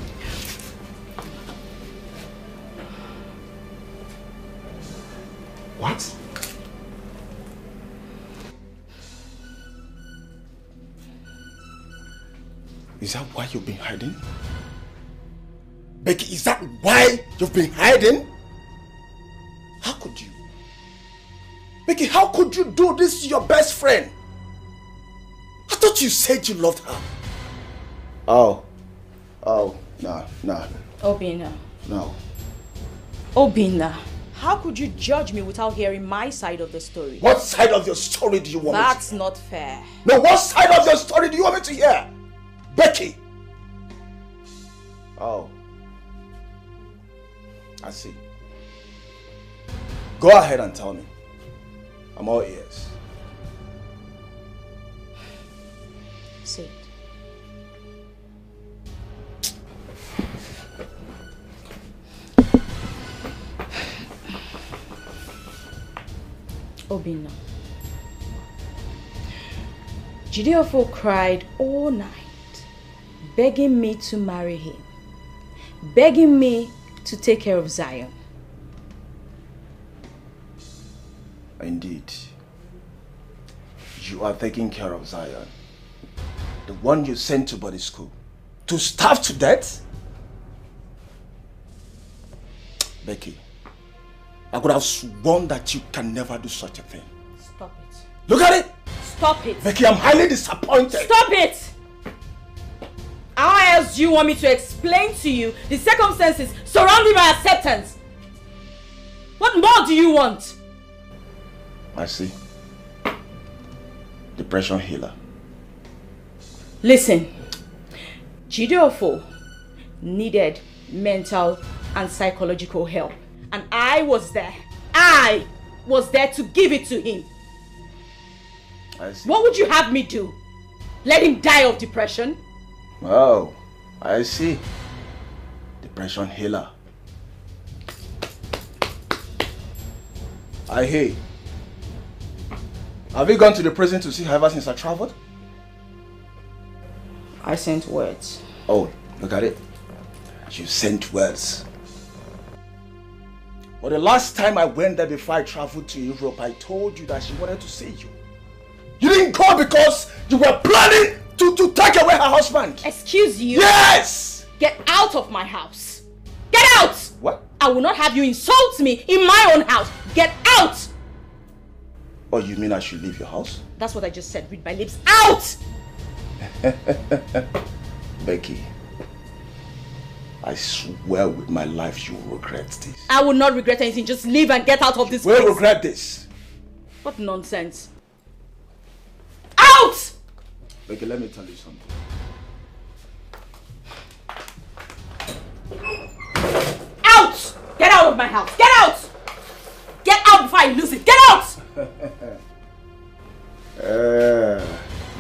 What? Is that why you've been hiding? Becky, is that why you've been hiding? How could you? Becky, how could you do this to your best friend? I thought you said you loved her. Oh, no. Obinna. No. Obinna, how could you judge me without hearing my side of the story? What side of your story do you want me to hear? That's not fair. No, what side of your story do you want me to hear? Becky! Oh. I see. Go ahead and tell me. I'm all ears. Say it. Obinna. Jideofor cried all night, begging me to marry him, begging me to take care of Zion. Indeed. You are taking care of Zion. The one you sent to boarding school. To starve to death? Becky, I could have sworn that you can never do such a thing. Stop it. Look at it! Stop it! Becky, I'm highly disappointed. Stop it! How else do you want me to explain to you the circumstances surrounding my acceptance? What more do you want? I see. Depression healer. Listen, Jideofor needed mental and psychological help. And I was there. I was there to give it to him. I see. What would you have me do? Let him die of depression? Oh, I see. Depression healer. I hear. Have you gone to the prison to see her ever since I traveled? I sent words. Oh, look at it. You sent words. Well, the last time I went there before I traveled to Europe, I told you that she wanted to see you. You didn't call because you were planning to take away her husband. Excuse you? Yes! Get out of my house. Get out! What? I will not have you insult me in my own house. Get out! Oh, you mean I should leave your house? That's what I just said. Read my lips. Out! Becky, I swear with my life you will regret this. I will not regret anything. Just leave and get out of this place. place. We'll regret this. What nonsense. Out! Becky, let me tell you something. Out! Get out of my house. Get out! Get out before I lose it. Get out!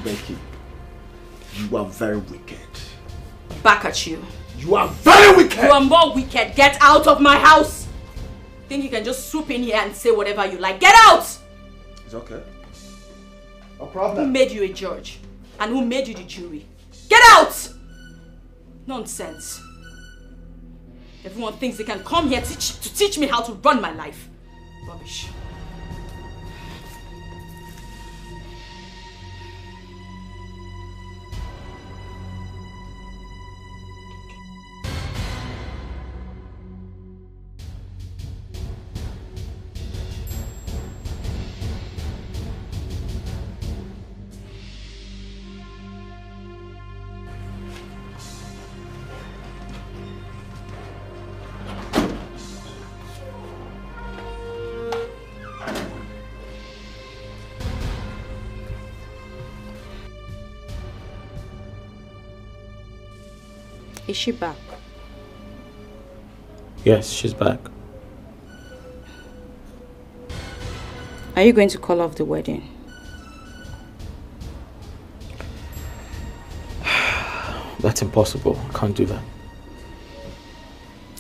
Becky, you are very wicked. Back at you. You are very wicked! You are more wicked. Get out of my house! Think you can just swoop in here and say whatever you like. Get out! It's okay. No problem. Who made you a judge? And who made you the jury? Get out! Nonsense. Everyone thinks they can come here to teach me how to run my life. Rubbish. Is she back? Yes, she's back. Are you going to call off the wedding? That's impossible. I can't do that.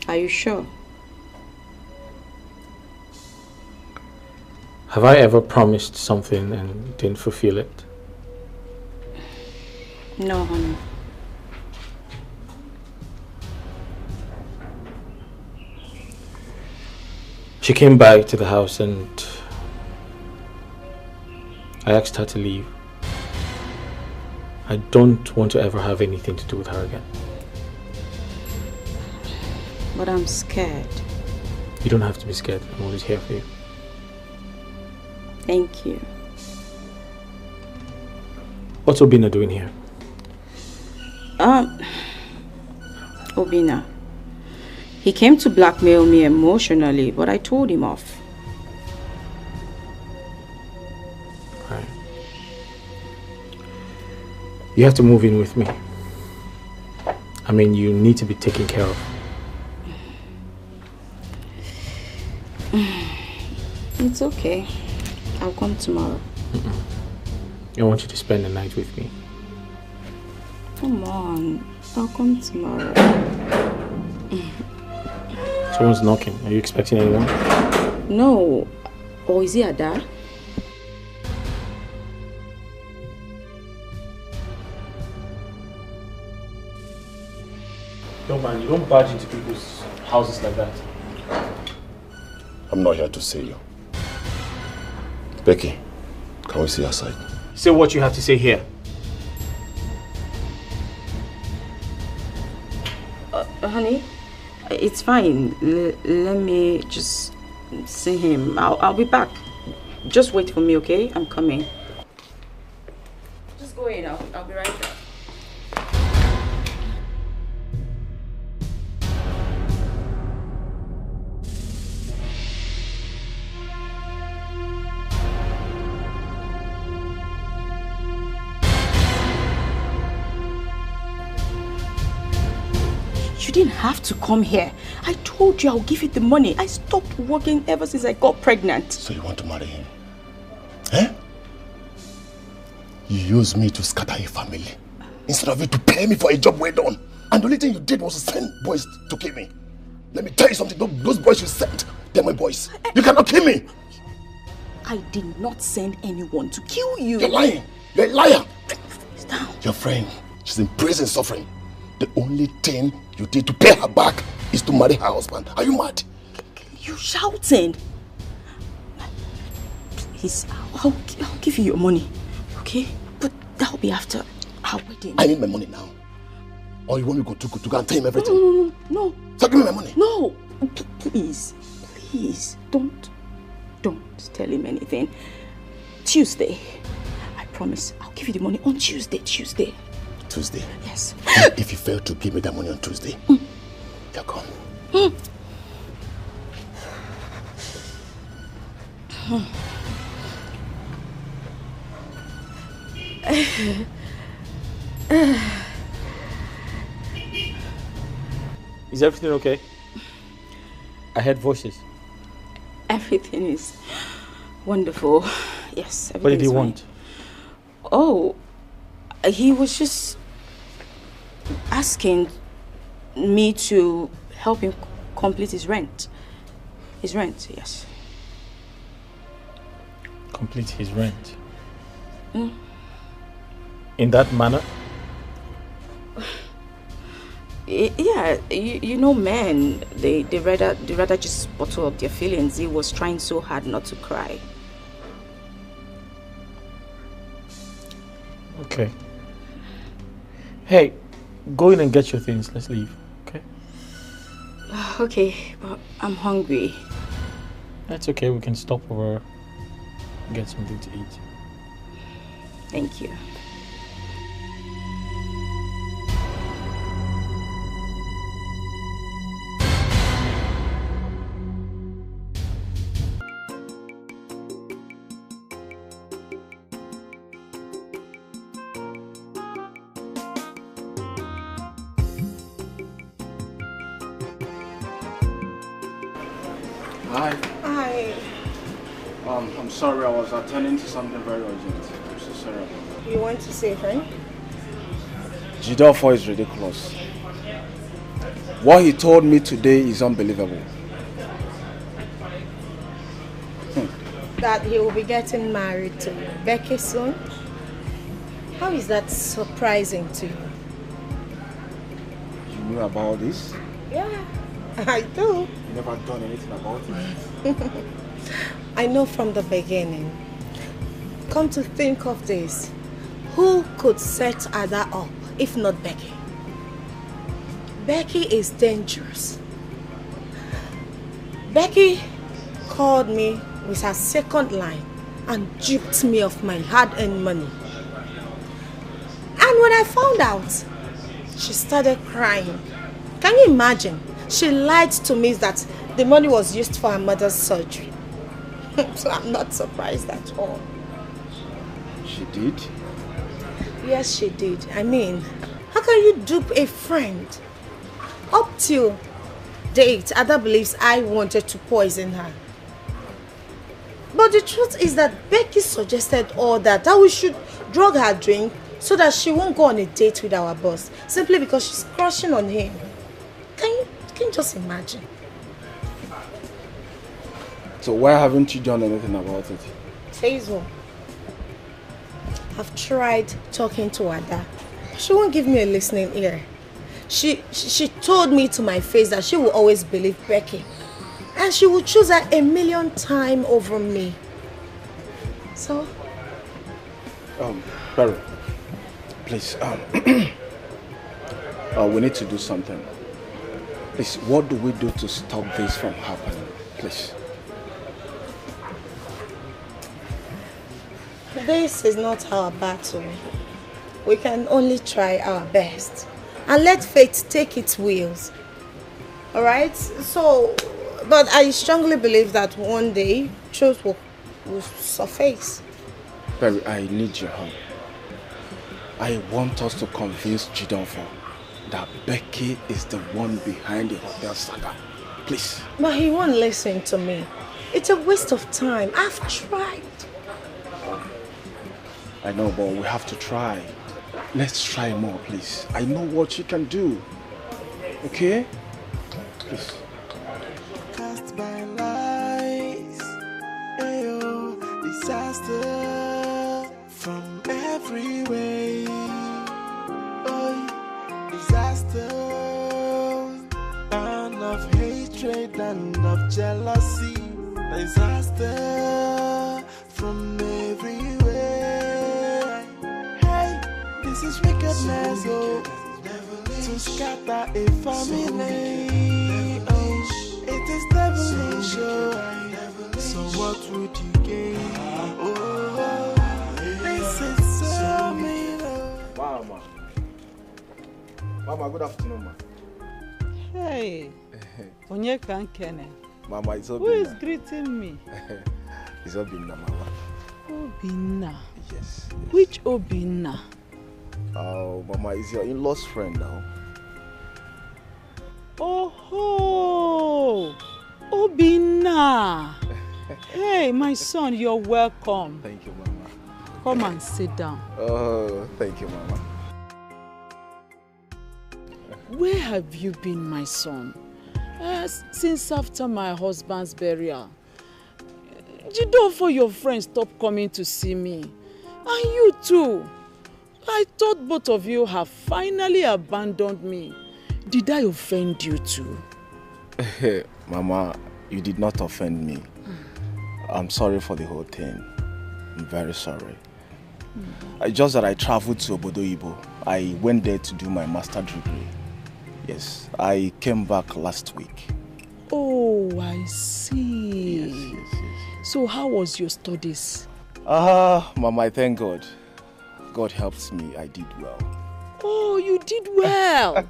Are you sure? Have I ever promised something and didn't fulfill it? No, honey. She came back to the house and I asked her to leave. I don't want to ever have anything to do with her again. But I'm scared. You don't have to be scared. I'm always here for you. Thank you. What's Obina doing here? Obina. He came to blackmail me emotionally, but I told him off. Right. You have to move in with me. I mean, you need to be taken care of. It's okay. I'll come tomorrow. I want you to spend the night with me. Come on. I'll come tomorrow. Someone's knocking. Are you expecting anyone? No. Or is he Ada? No man, you don't barge into people's houses like that. I'm not here to see you. Becky, can we see your side? Say what you have to say here. Honey, it's fine. Let me just see him. I'll be back. Just wait for me, okay? I'm coming. Just go in. I'll be right back. You didn't have to come here. I told you I'll give you the money. I stopped working ever since I got pregnant. So you want to marry him? Eh? You used me to scatter a family instead of you to pay me for a job well done. And the only thing you did was to send boys to kill me. Let me tell you something. Those boys you sent, they're my boys. You cannot kill me. I did not send anyone to kill you. You're lying. You're a liar. Your friend, she's in prison suffering. The only thing you did to pay her back is to marry her husband. Are you mad? You shouting. Please, I'll give you your money, okay? But that'll be after our wedding. I need my money now. Or you want me to go and tell him everything? No. So give me my money. No. Please, don't tell him anything. Tuesday, I promise I'll give you the money on Tuesday. Tuesday? Yes. If you fail to give me that money on Tuesday, you're gone. Is everything okay? I heard voices. Everything is wonderful. Yes, everything. What did he fine. want? Oh, he was just asking me to help him complete his rent. His rent, yes. Complete his rent? Mm. In that manner? Yeah, you know men, they rather just bottle up their feelings. He was trying so hard not to cry. Okay. Hey, go in and get your things. Let's leave, okay? Okay, but I'm hungry. That's okay. We can stop over and get something to eat. Thank you. Hi. Hi. I'm sorry, I was attending to something very urgent. I'm so sorry about that. You want to say hi? Jidofo is ridiculous. What he told me today is unbelievable. That he will be getting married to Becky soon? How is that surprising to you? You knew about this? Yeah, I do. You never done anything about it? I know from the beginning. Come to think of this, who could set Ada up if not Becky? Becky is dangerous. Becky called me with her second line and duped me of my hard-earned money. And when I found out, she started crying. Can you imagine? She lied to me that the money was used for her mother's surgery. So I'm not surprised at all. She did? Yes, she did. I mean, how can you dupe a friend? Up till date, Ada believes I wanted to poison her. But the truth is that Becky suggested all that we should drug her drink so that she won't go on a date with our boss, simply because she's crushing on him. Can you just imagine? So why haven't you done anything about it? Hazel, I've tried talking to Ada. She won't give me a listening ear. She told me to my face that she will always believe Becky. And she will choose her 1,000,000 times over me. So? Barry, please, we need to do something. Please, what do we do to stop this from happening? Please. This is not our battle. We can only try our best. And let fate take its wheels. Alright? So, but I strongly believe that one day, truth will surface. Barry, I need your help. I want us to convince Jidofo that Becky is the one behind the hotel saga. Please. But he won't listen to me. It's a waste of time. I've tried. I know, but we have to try. Let's try more, please. I know what she can do. Okay? Please. Cast by lies, ayo, disaster from every way. Oh, disaster, and of hatred and of jealousy. Disaster from everywhere. Hey, this is wickedness, oh, to scatter a family. Oh, it is devilish, oh. So what would you gain? Oh, this is so mean. Mama, good afternoon, ma. Hey, Onyeka Nkene. Mama, it's Obinna. Who is greeting me? It's Obinna, Mama. Obinna? Yes. Which Obinna? Oh, Mama, is your in-law's friend now. Oh, Obinna. Hey, my son, you're welcome. Thank you, Mama. Come and sit down. Oh, thank you, Mama. Where have you been, my son? Since after my husband's burial. Jidofo, your friends stopped coming to see me. And you too. I thought both of you have finally abandoned me. Did I offend you too? Mama, you did not offend me. I'm sorry for the whole thing. I'm very sorry. Just that I traveled to Obodo-Ibo. I went there to do my master's degree. Yes, I came back last week. Oh, I see. Yes. So how was your studies? Mama, I thank God. God helped me. I did well. Oh, you did well.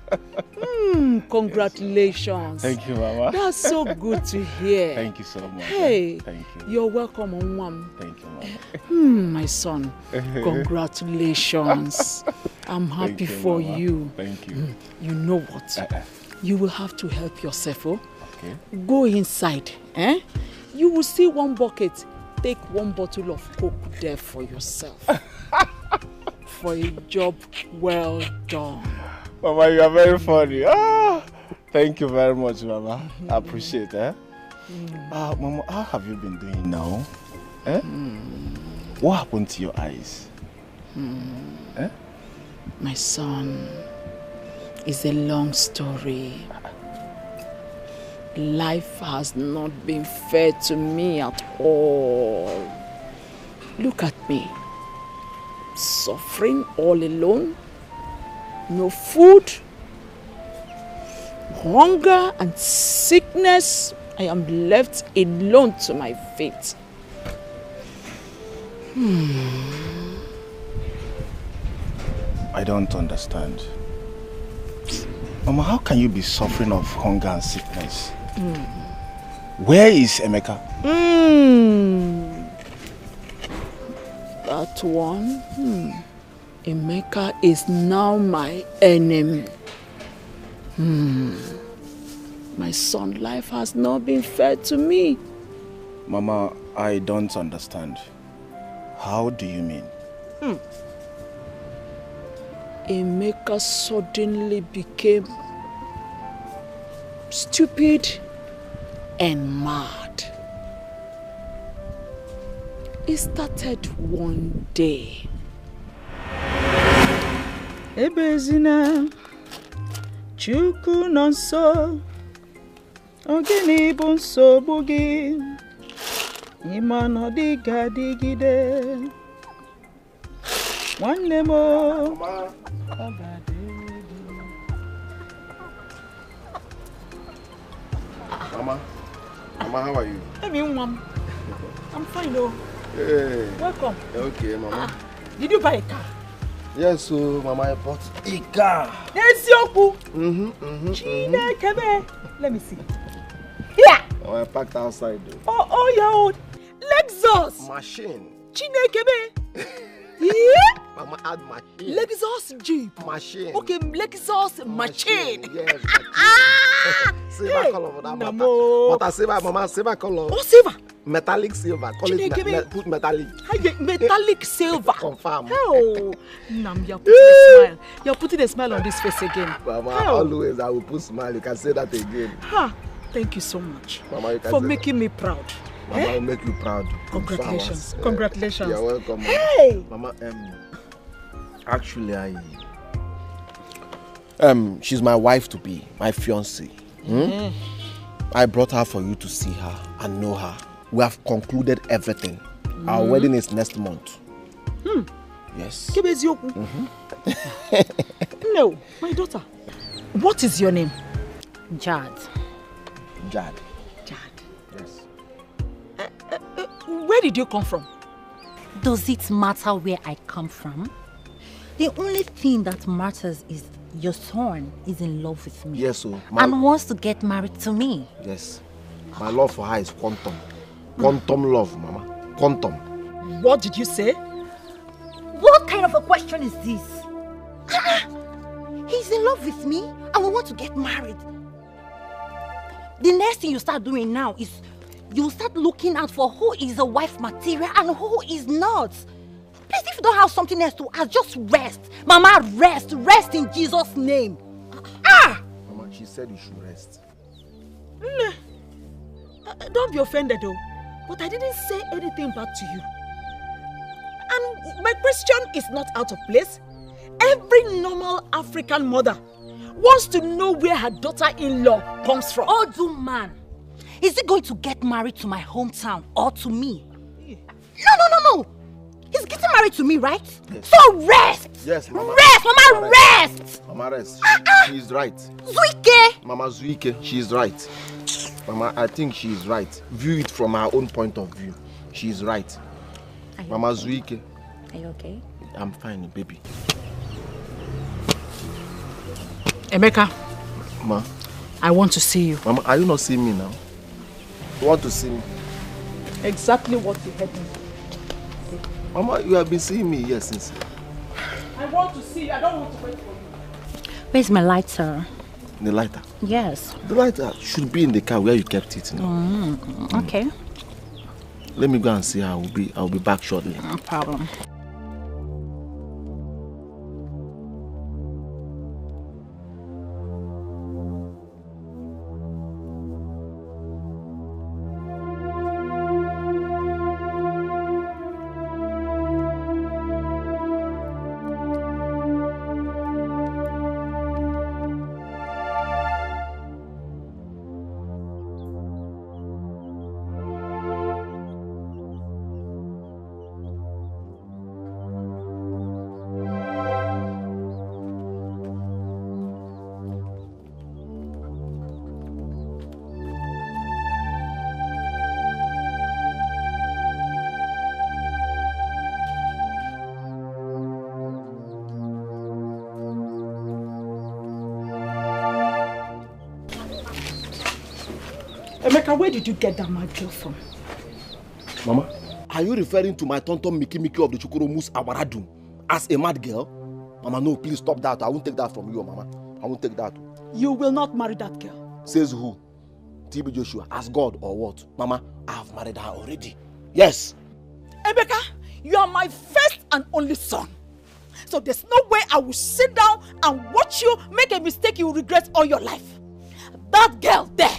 Congratulations. Thank you, Mama. That's so good to hear. Thank you so much. Hey, thank you. You're welcome, Mom. Thank you, Mama. My son, congratulations. I'm happy for you. Thank you. You know what? You will have to help yourself, oh? Okay. Go inside. You will see one bucket. Take one bottle of Coke there for yourself. For a job well done. Mama, you are very funny. Thank you very much, Mama. I appreciate it. Mama, how have you been doing now? What happened to your eyes? My son, it's a long story. Life has not been fair to me at all. Look at me. Suffering all alone. No food. Hunger and sickness. I am left alone to my fate. I don't understand. Mama, how can you be suffering of hunger and sickness? Where is Emeka? That one? Emeka is now my enemy. My son's life has not been fair to me. Mama, I don't understand. How do you mean? Emeka suddenly became stupid and mad. It started one day. Ebezina Chukwu nọ nso, ogini bụ nsogbu gị, ịma na ọ dịghị adịgide. Nwanne m o. Mama, how are you? Hey, Mom. I'm fine, though. Hey. Welcome. Okay, Mama. Did you buy a car? Yes, so Mama, I bought a car. Yes, Yoku. Let me see. Yeah. Oh, I parked outside though. Oh, your old Lexus. Machine. Chinekebe. Yeah. Mama, add machine. Lexus Jeep. Machine. Okay, Lexus machine. Yes. Silver color for that matter. But I silver, Mama, silver color. Oh, silver. Metallic silver. Call it put metallic. Metallic silver. Confirm. Oh, Nam, you're putting a smile. You're putting a smile on this face again. Mama, always I will put smile. You can say that again. Thank you so much, Mama, for making me proud. Mama, I'll make you proud. Congratulations. Congratulations. You're welcome. Hey! Mama, actually, she's my wife to be, my fiancée. I brought her for you to see her and know her. We have concluded everything. Our wedding is next month. Yes. No, my daughter. What is your name? Jad. Jad. Yes. Where did you come from? Does it matter where I come from? The only thing that matters is your son is in love with me. Yes, so and wants to get married to me. Yes. My love for her is quantum. Quantum love, Mama. Quantum. What did you say? What kind of a question is this? He's in love with me and we want to get married. The next thing you start doing now is you start looking out for who is a wife material and who is not. Please, if you don't have something else to ask, just rest. Mama, rest. Rest in Jesus' name. Mama, she said you should rest. Don't be offended though, but I didn't say anything bad to you. And my question is not out of place. Every normal African mother wants to know where her daughter-in-law comes from. Odu man, is he going to get married to my hometown or to me? No. He's getting married to me, right? Yes. So rest! Yes, Mama. Rest, Mama, rest! Mama, rest. She's right. Zuike! Mama Zuike, she's right. Mama, I think she's right. View it from her own point of view. She's right. Mama okay? Zuike. Are you okay? I'm fine, baby. Emeka. Ma. I want to see you. Mama, are you not seeing me now? You want to see me? Exactly what you had me. Mama, you have been seeing me here since. I want to see you. I don't want to wait for you. Where's my lighter? The lighter? Yes. The lighter should be in the car where you kept it. Okay. Let me go and see her. I'll be back shortly. No problem. Emeka, where did you get that mad girl from? Mama, are you referring to my tonto Miki of the Chukuromus Awaradum as a mad girl? Mama, no, please stop that. I won't take that from you, Mama. I won't take that. You will not marry that girl. Says who? TB Joshua, as God or what? Mama, I have married her already. Yes. Emeka, you are my first and only son. So there's no way I will sit down and watch you make a mistake you will regret all your life. That girl there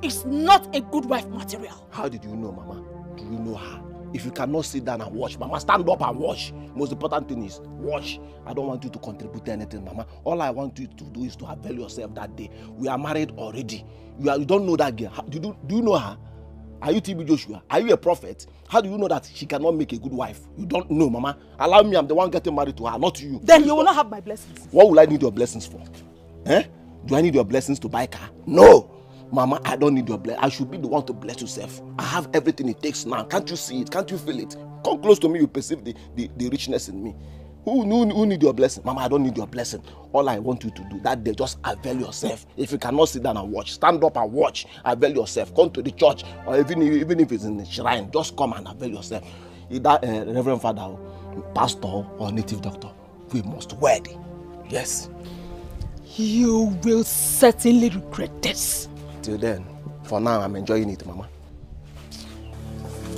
is not a good wife material. How did you know, Mama? Do you know her? If you cannot sit down and watch, Mama, stand up and watch. Most important thing is watch. I don't want you to contribute to anything, Mama. All I want you to do is to avail yourself that day. We are married already. You don't know that girl. Do you know her? Are you TB Joshua? Are you a prophet? How do you know that she cannot make a good wife? You don't know, Mama. Allow me, I'm the one getting married to her, not you. Then you will not have my blessings. What will I need your blessings for? Eh? Do I need your blessings to buy a car? No! Mama, I don't need your blessing. I should be the one to bless yourself. I have everything it takes now. Can't you see it? Can't you feel it? Come close to me, you perceive the richness in me. Who need your blessing? Mama, I don't need your blessing. All I want you to do that day, just avail yourself. If you cannot sit down and watch, stand up and watch. Avail yourself. Come to the church, or even if it's in the shrine, just come and avail yourself. Either Reverend Father, Pastor, or Native Doctor, we must wed. Yes. You will certainly regret this. Till then, for now, I'm enjoying it, Mama.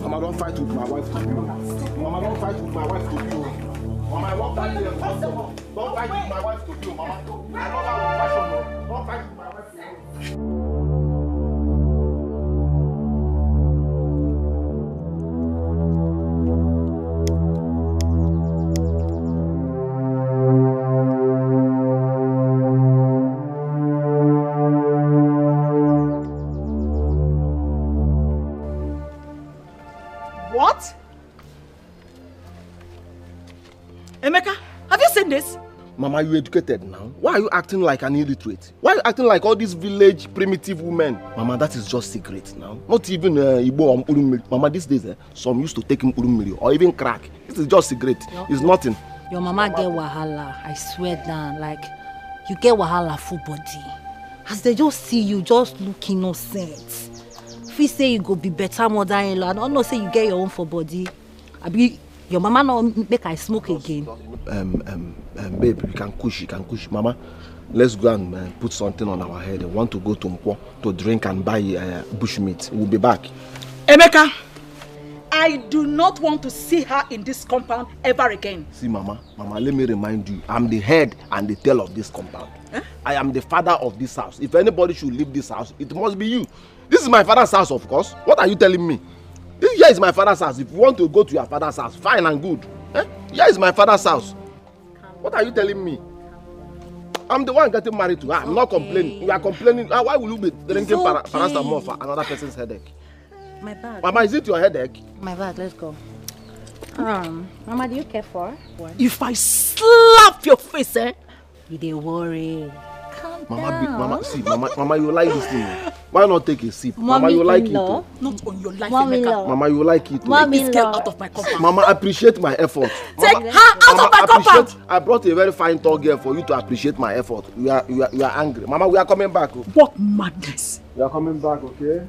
Mama, don't fight with my wife to you. Mama, don't fight with my wife to you. Mama, I won't fight with your husband. Don't fight with my wife to you, Mama. I love her with passion. Don't fight with my wife to you. What? Emeka, have you seen this? Mama, you educated now. Why are you acting like an illiterate? Why are you acting like all these village primitive women? Mama, that is just secret now. Not even Igbo or Urumiri. Mama, these days, some used to take him Urumiri or even crack. This is just secret. It's nothing. Your mama get wahala, I swear down. Like, you get wahala full body. As they just see you, just look innocent. If we say you go be better mother-in-law, I don't know say you get your own for body. Abi, your mama no make I smoke again. Babe, you can kush. Mama, let's go and put something on our head. I want to go to Mkwo to drink and buy bushmeat. We'll be back. Emeka, I do not want to see her in this compound ever again. See, Mama, let me remind you, I'm the head and the tail of this compound. I am the father of this house. If anybody should leave this house, it must be you. This is my father's house, of course. What are you telling me? This here is my father's house. If you want to go to your father's house, fine and good. Here is my father's house. What are you telling me? I'm the one getting married to her. I'm not complaining. You are complaining. Why will you be drinking paracetamol for another person's headache? My bag. Mama, is it your headache? My bag, let's go. Mama, do you care for her? If I slap your face, You dey worry. Mama, you like this thing. Why not take a sip? Mama, you like it. Not on your life, Emeka. Mama, you like it. Take this girl out of my compound. Mama, appreciate my effort. Take her out of my compound. I brought a very fine tall girl for you to appreciate my effort. You are angry. Mama, we are coming back. What madness. We are coming back, okay?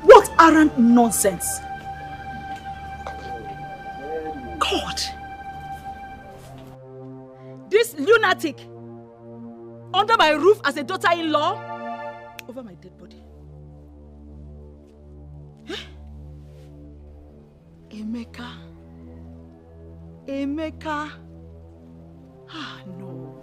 What arrant nonsense. God. This lunatic under my roof as a daughter-in-law over my dead body. Emeka. Emeka. Ah, no.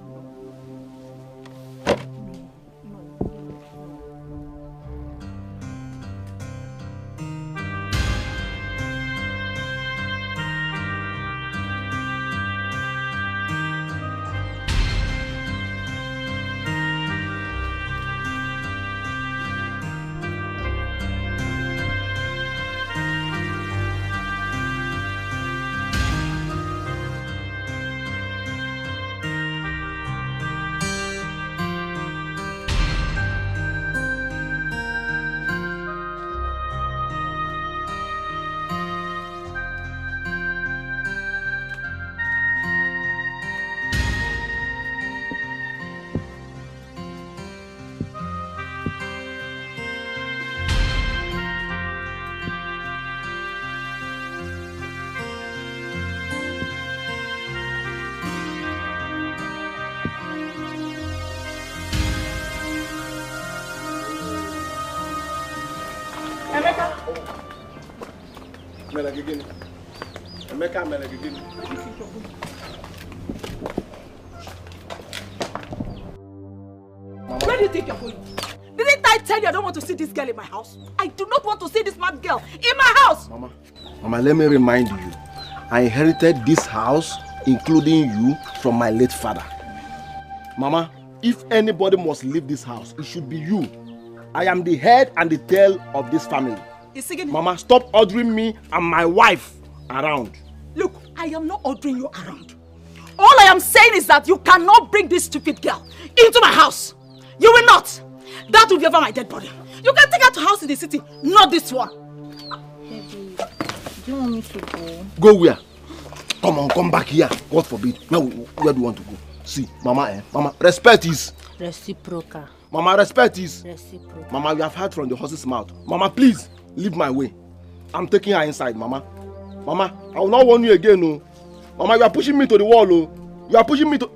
Where do you think you're going? Didn't I tell you I don't want to see this girl in my house? I do not want to see this mad girl in my house! Mama, let me remind you. I inherited this house, including you, from my late father. Mama, if anybody must leave this house, it should be you. I am the head and the tail of this family. Mama, stop ordering me and my wife around. Look, I am not ordering you around. All I am saying is that you cannot bring this stupid girl into my house. You will not. That will be over my dead body. You can take her to a house in the city, not this one. Baby, do you want me to go? Go where? Come on, come back here. God forbid. Now, where do you want to go? See, Mama, Mama, respect is... reciprocal. Mama, respect is... reciprocal. Mama, we have heard from the horse's mouth. Mama, please, leave my way. I'm taking her inside, Mama. Mama, I will not warn you again, no. Mama, you are pushing me to the wall, no. You are pushing me to...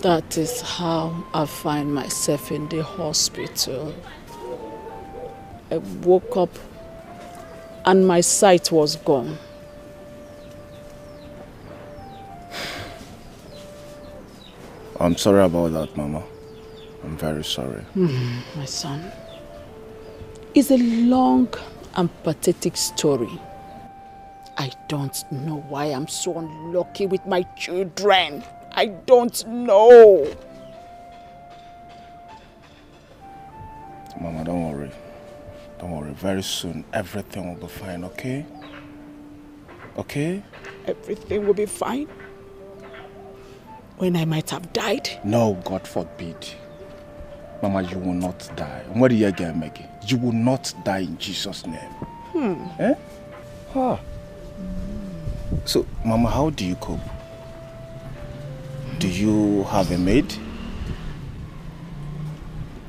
That is how I find myself in the hospital. I woke up and my sight was gone. I'm sorry about that, Mama. I'm very sorry. My son, it's a long and pathetic story. I don't know why I'm so unlucky with my children. I don't know. Mama, don't worry. Don't worry. Very soon, everything will be fine, okay? Okay? Everything will be fine? When I might have died? No, God forbid. Mama, you will not die. What do you get, Maggie? You will not die in Jesus' name. Eh? Huh. So, Mama, how do you cope? Do you have a maid?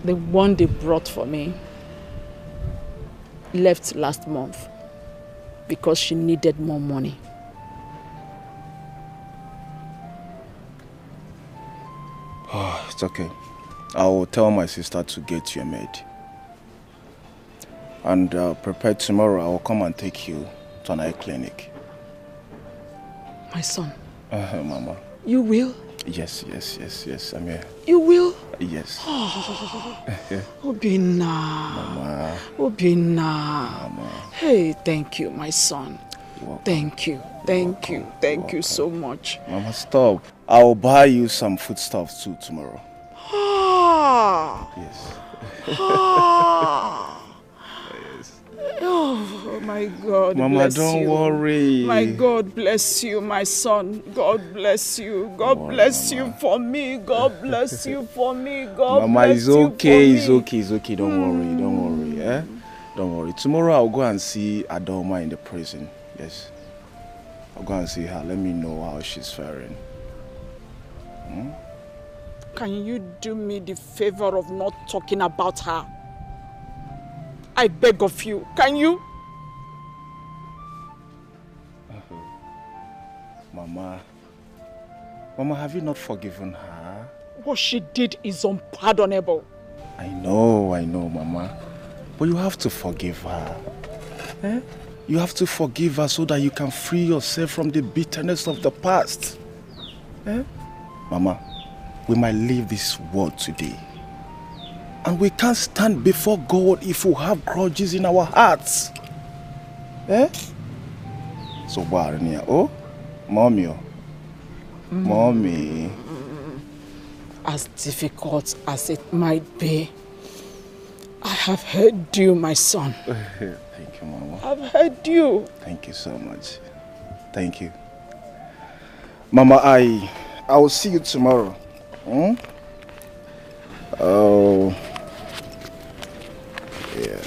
The one they brought for me left last month because she needed more money. Oh, it's okay. I will tell my sister to get you a maid. And prepare tomorrow, I will come and take you to an eye clinic. My son. Mama. You will? Yes, I'm here. You will? Yes. Obina. Mama. Obina. Mama. Hey, thank you, my son. Thank you. Thank you so much. Mama, stop. I will buy you some foodstuffs too tomorrow. Yes. Oh my God, Mama, bless don't you. worry. My God bless you, my son. God bless you. God bless you for me. God bless you for me. God Mama, bless it's you okay, for me. it's okay. Don't worry, eh? Don't worry. Tomorrow I'll go and see Adoma in the prison. Yes. I'll go and see her. Let me know how she's faring. Can you do me the favor of not talking about her? I beg of you, can you? Mama, have you not forgiven her? What she did is unpardonable. I know, Mama. But you have to forgive her. Eh? You have to forgive her so that you can free yourself from the bitterness of the past. Eh? Mama, we might leave this world today. And we can't stand before God if we have grudges in our hearts. Eh? So, oh, Mommy. Mommy. As difficult as it might be, I have heard you, my son. Thank you, Mama. I've heard you. Thank you so much. Thank you. Mama, I will see you tomorrow. Hmm? Oh. Yeah.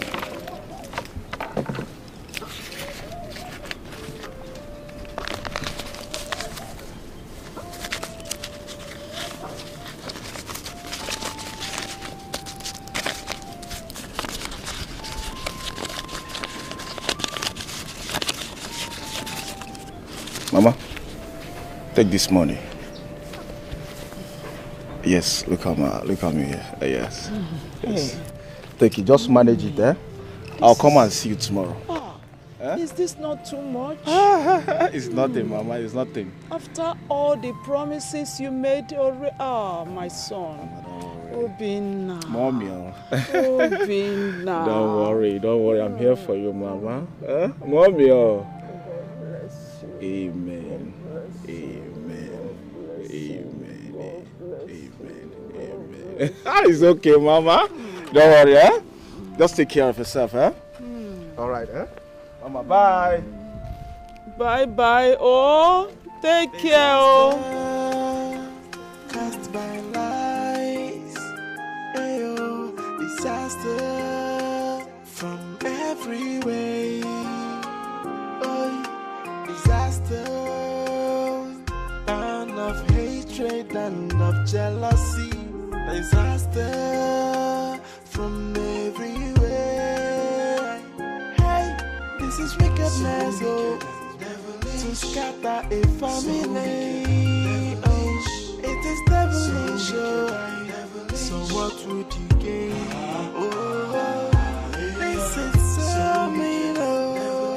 Mama, take this money. Yes, look at me here. Yes. Yes. Take it, just manage it, eh? I'll come and see you tomorrow. Is this not too much? It's nothing, Mama, it's nothing. After all the promises you made already. My son. Obinna. Mommy. Obinna. Don't worry, I'm here for you, Mama. Mommy. Amen. It's okay, Mama. Don't worry, eh? Just take care of yourself, eh? All right, eh? Mama, bye. Bye. Oh, take care, oh. Cast by lies, ayo, disaster from every way. Oh, disaster, and of hatred and of jealousy. Disaster from everywhere. Hey, this is wickedness, oh, to scatter a family. Oh, it is devilish, oh. So what would you gain? Oh, this is so mean, oh,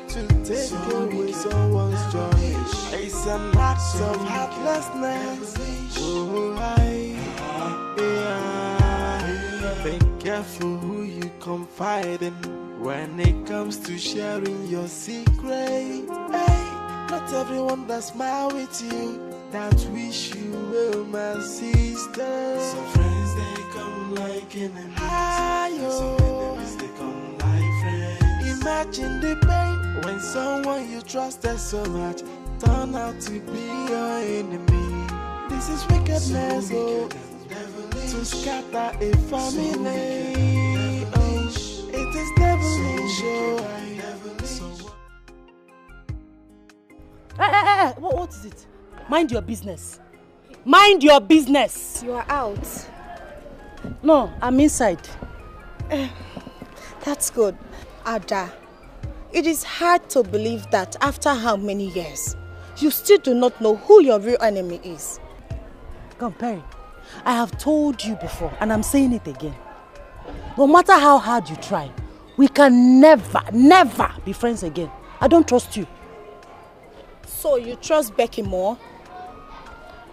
to take away someone's joy. It's an act of heartlessness. Oh, be careful who you confide in when it comes to sharing your secret. Hey, not everyone that smile with you that wish you well, my sister. Some friends they come like enemies. Some enemies they come like friends. Imagine the pain when someone you trusted so much turn out to be your enemy. This is wickedness, oh, to scatter a family. Oh, it is devilish, oh. Hey, what is it? Mind your business. Mind your business. You are out. No, I'm inside. That's good. Ada, it is hard to believe that after how many years, you still do not know who your real enemy is. Come, Perry. I have told you before, and I'm saying it again. No matter how hard you try, we can never be friends again. I don't trust you. So you trust Becky more?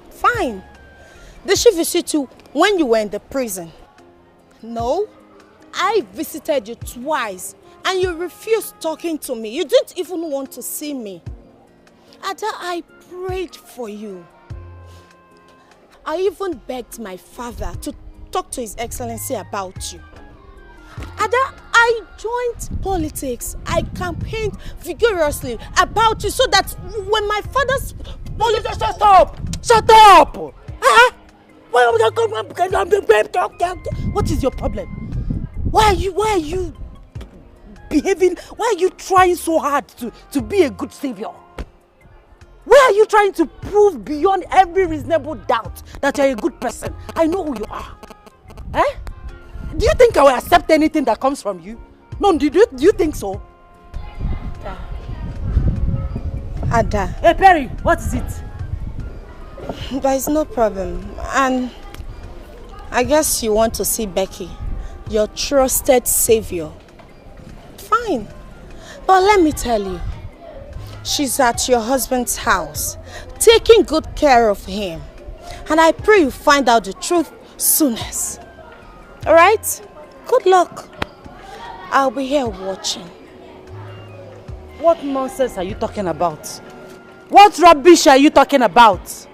Fine. Did she visit you when you were in the prison? No. I visited you twice, and you refused talking to me. You didn't even want to see me. Ada, I prayed for you. I even begged my father to talk to His Excellency about you. Ada, I joined politics. I campaigned vigorously about you so that when my father's... Shut up! Shut up! What is your problem? Why are you behaving? Why are you trying so hard to be a good savior? Why are you trying to prove beyond every reasonable doubt that you're a good person. I know who you are. Eh? Do you think I will accept anything that comes from you? No, do you think so? Ada. Hey Perry, what is it? There is no problem. And I guess you want to see Becky, your trusted savior. Fine. But let me tell you, she's at your husband's house, taking good care of him. And I pray you find out the truth soonest. Alright? Good luck. I'll be here watching. What nonsense are you talking about? What rubbish are you talking about?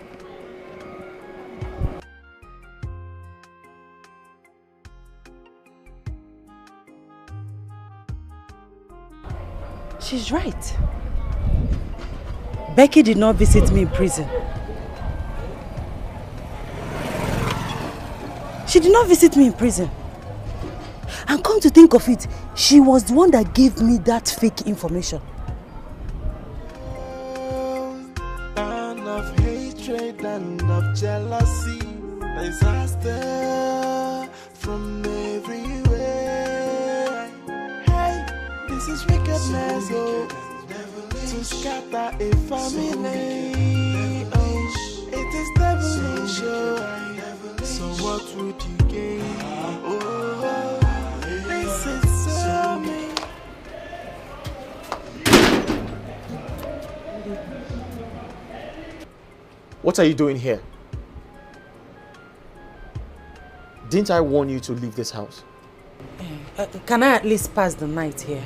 She's right. Becky did not visit me in prison. She did not visit me in prison. And come to think of it, she was the one that gave me that fake information. And of hatred and of jealousy, disaster from everywhere. Hey, this is wickedness, oh, to scatter a family. Oh, it is devilish, oh. So what would you gain? Oh, this is so mean. What are you doing here? Didn't I warn you to leave this house? Can I at least pass the night here?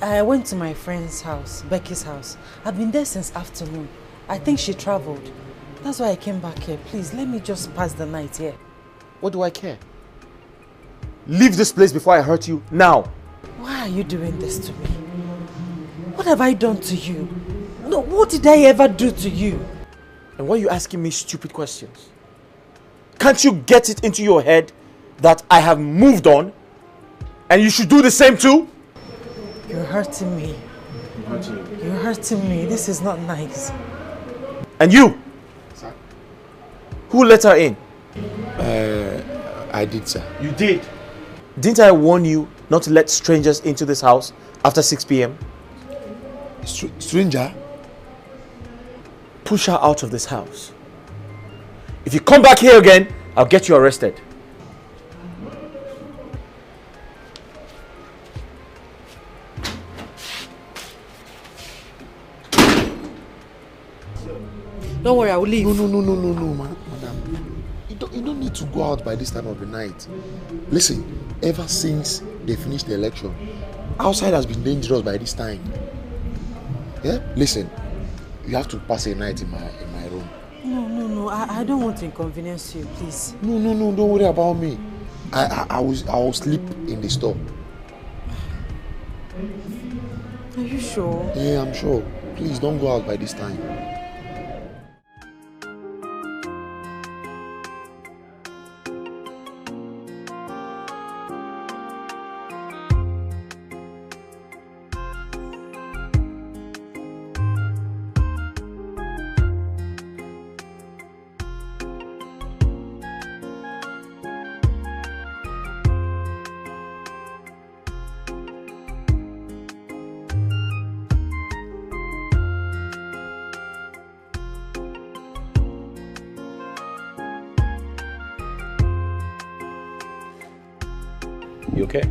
I went to my friend's house, Becky's house. I've been there since afternoon. I think she traveled. That's why I came back here. Please, let me just pass the night here. What do I care? Leave this place before I hurt you, now! Why are you doing this to me? What have I done to you? No, what did I ever do to you? And why are you asking me stupid questions? Can't you get it into your head that I have moved on and you should do the same too? You're hurting me. You're hurting me. This is not nice. And you? Sir? Who let her in? I did, sir. You did? Didn't I warn you not to let strangers into this house after 6 p.m? Stranger? Push her out of this house. If you come back here again, I'll get you arrested. Don't worry, I will leave. No, madam. You don't need to go out by this time of the night. Listen, ever since they finished the election, outside has been dangerous by this time. Yeah? Listen, you have to pass a night in my room. No, I don't want to inconvenience you, please. No, don't worry about me. I will sleep in the store. Are you sure? Yeah, I'm sure. Please don't go out by this time. You okay?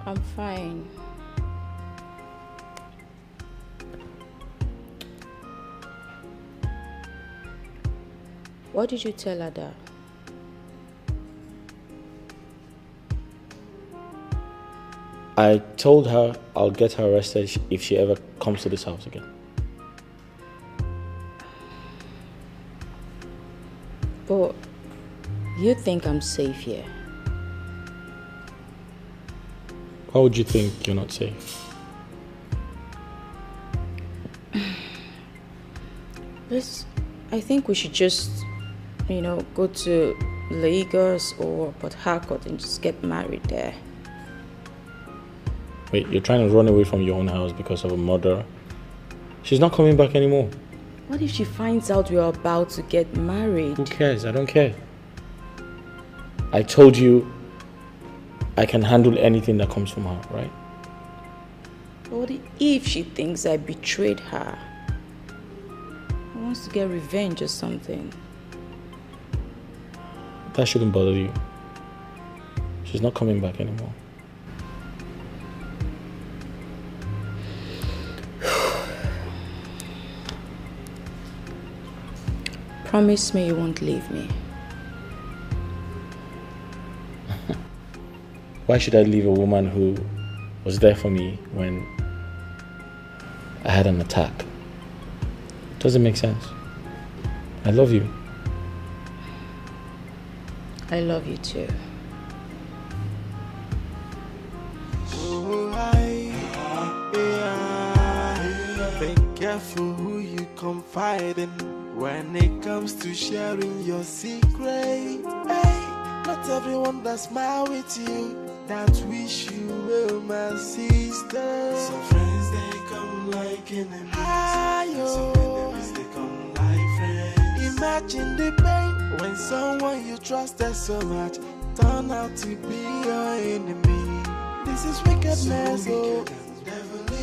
I'm fine. What did you tell Ada? I told her I'll get her arrested if she ever comes to this house again. But you think I'm safe here? Why would you think you're not safe? I think we should just, go to Lagos or Port Harcourt and just get married there. Wait, you're trying to run away from your own house because of a murderer? She's not coming back anymore. What if she finds out we're about to get married? Who cares? I don't care. I told you I can handle anything that comes from her, right? What if she thinks I betrayed her? She wants to get revenge or something. That shouldn't bother you. She's not coming back anymore. Promise me you won't leave me. Why should I leave a woman who was there for me when I had an attack? Doesn't make sense. I love you. I love you too. Be careful who you confide in when it comes to sharing your secret. Hey, not everyone that smile with you that wish you well, my sister. Some friends they come like enemies. Some enemies they come like friends. Imagine the pain when someone you trusted so much turn out to be your enemy. This is wickedness, so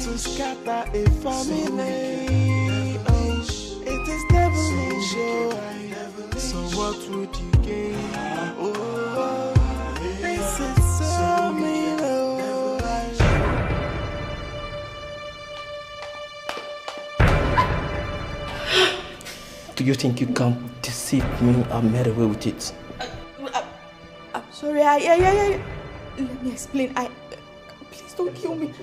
to scatter a family. Oh, it is devilish, so what would you gain? Oh, this is so mean. Do you think you can deceive me and get away with it? I'm sorry. Let me explain. Please don't kill me.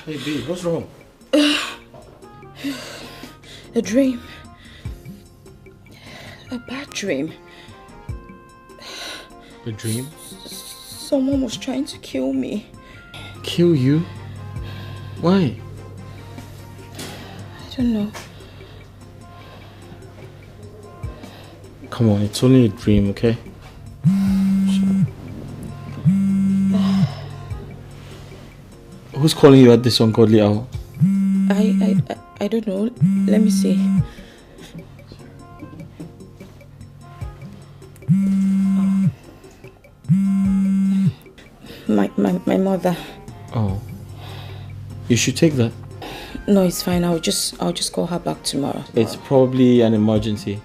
Hey, babe, what's wrong? A dream. A bad dream. A dream? Someone was trying to kill me. Kill you? Why? I don't know. Come on, it's only a dream, okay? Who's calling you at this ungodly hour? I don't know. Let me see. My mother. Oh. You should take that. No, it's fine. I'll just call her back tomorrow. It's probably an emergency.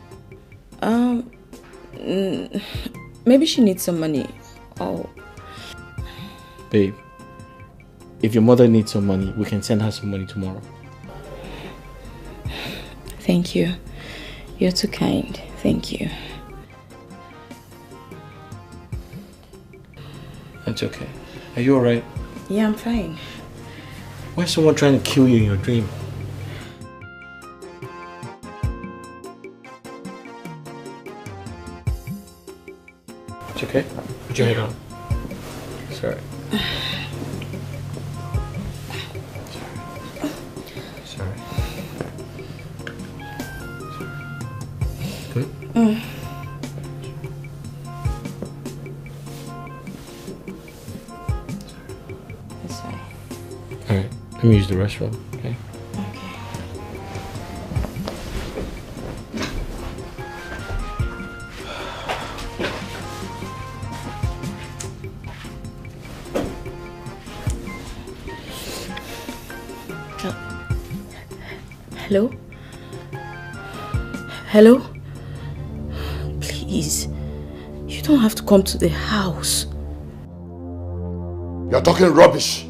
Maybe she needs some money. Oh. Babe, if your mother needs some money, we can send her some money tomorrow. Thank you. You're too kind. Thank you. That's okay. Are you alright? Yeah, I'm fine. Why is someone trying to kill you in your dream? It's okay. Put your head on. It's alright. It's alright. Good? It's fine. Alright. Let me use the restroom, okay? Hello? Hello? Please. You don't have to come to the house. You're talking rubbish.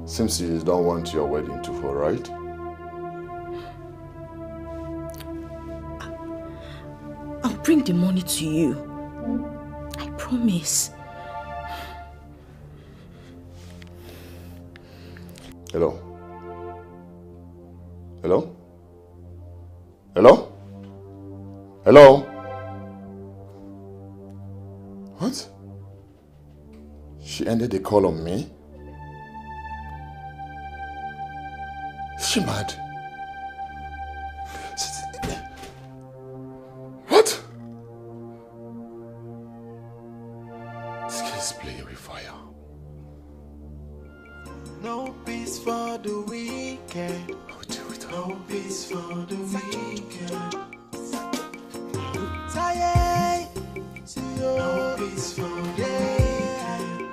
Seems you don't want your wedding to fall, right? I'll bring the money to you. I promise. Hello? Hello? Hello? Hello? What? She ended the call on me? Is she mad? What? This guy's playing with fire. No peace for the weekend. No peace for the weekend. Tired. No peace for the day.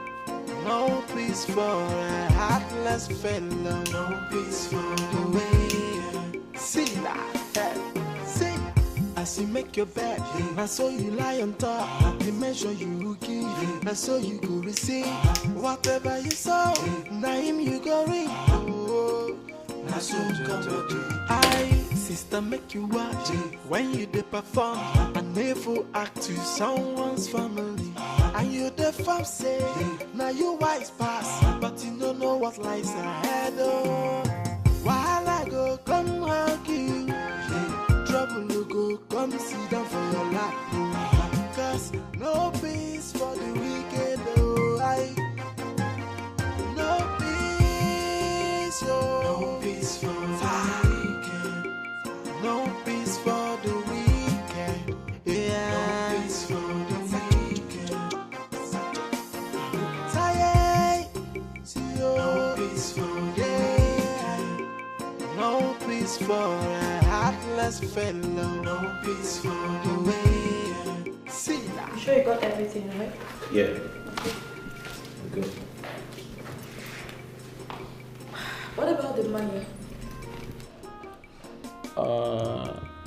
No peace for a heartless fellow. No peace for the way. See that? See. As you make your bed, I saw you lie on top. The measure you give, I saw you go receive. Whatever you saw, now him you go read. Oh, that's so come do. I, sister, make you watch when you dey perform. A never act to someone's family. And you the fam say, now you wise pass, but you don't know what lies ahead. Oh, while I go come hug you. Trouble you go come sit down for your lap. Cause no peace for the wicked, oh I. No peace, oh. No peace for the wicked. No peace for the wicked. Yeah. No peace for the wicked. Tired. No peace for the no peace for a heartless fellow. No peace for the way. See that? You sure you got everything right? Yeah. Good. What about the money?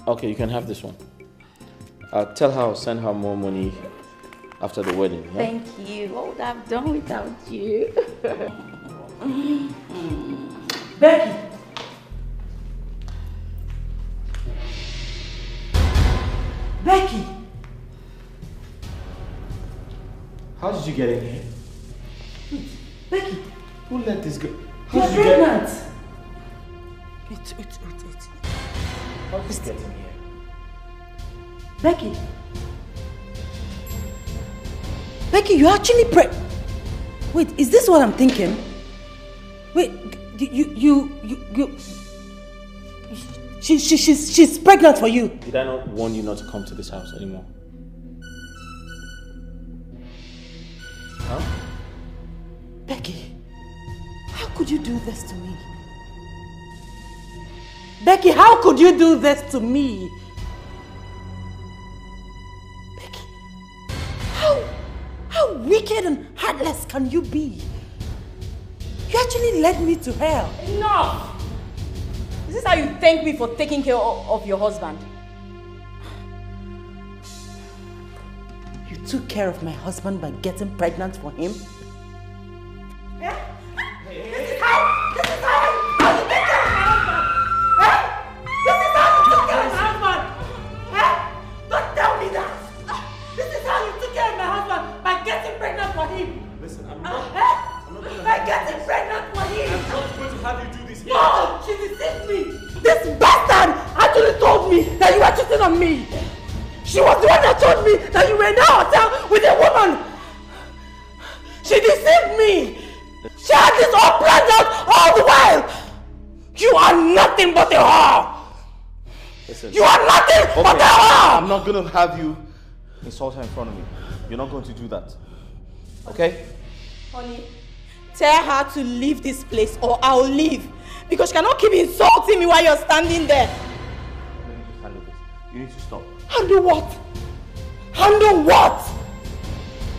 Okay, you can have this one. Tell her I'll send her more money after the wedding. Yeah? Thank you. What would I have done without you? Becky! Becky! How did you get in here? Becky! Who let this go? You're pregnant! Wait. How did you get in here? Becky! Becky, you're actually Wait, is this what I'm thinking? Wait, she's pregnant for you. Did I not warn you not to come to this house anymore? Huh? Becky, how could you do this to me? Becky, how could you do this to me? Becky, how wicked and heartless can you be? You actually led me to hell. Enough! Is this how you thank me for taking care of your husband? You took care of my husband by getting pregnant for him? This is how you take care of my husband! This is how you took care of my husband! Don't tell me that! This is how you took care of my husband by getting pregnant for him! Listen, I'm not by getting pregnant for him! I'm not going to have you do this here! No! She deceived me! This bastard actually told me that you were cheating on me! She was the one that told me that you were in the hotel with a woman! She deceived me! She had this all planned out all the while! You are nothing but a whore! Listen, you are nothing but a whore! I'm not going to have you insult her in front of me. You're not going to do that. Okay? Honey, tell her to leave this place or I'll leave. Because she cannot keep insulting me while you're standing there. Let me just handle this. You need to stop. Handle what? Handle what?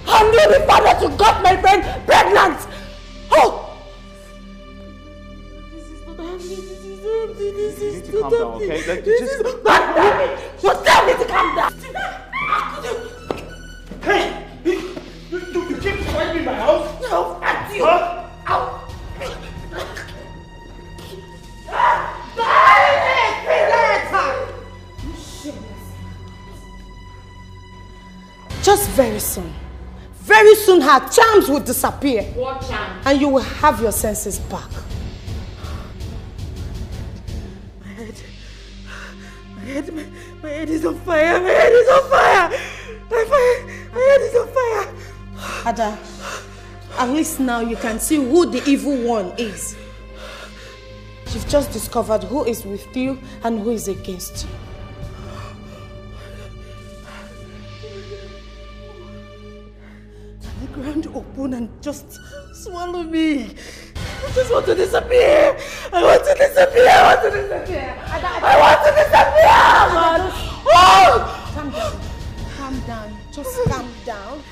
Handle the fact that you got my friend pregnant! Oh! This is not happening. This You is need to calm down, okay? Don't tell me! Don't tell me to calm down! Hey! You keep swiping my house? No, fuck you! Huh? Ow! Just very soon her charms will disappear. What charms? And you will have your senses back. My head is on fire. My head is on fire. My head is on fire. Ada, at least now you can see who the evil one is. You've just discovered who is with you and who is against you. can't open and just swallow me. I just want to disappear. I want to disappear. I want to disappear. I want to disappear. Oh! Calm down. Calm down. Just calm down.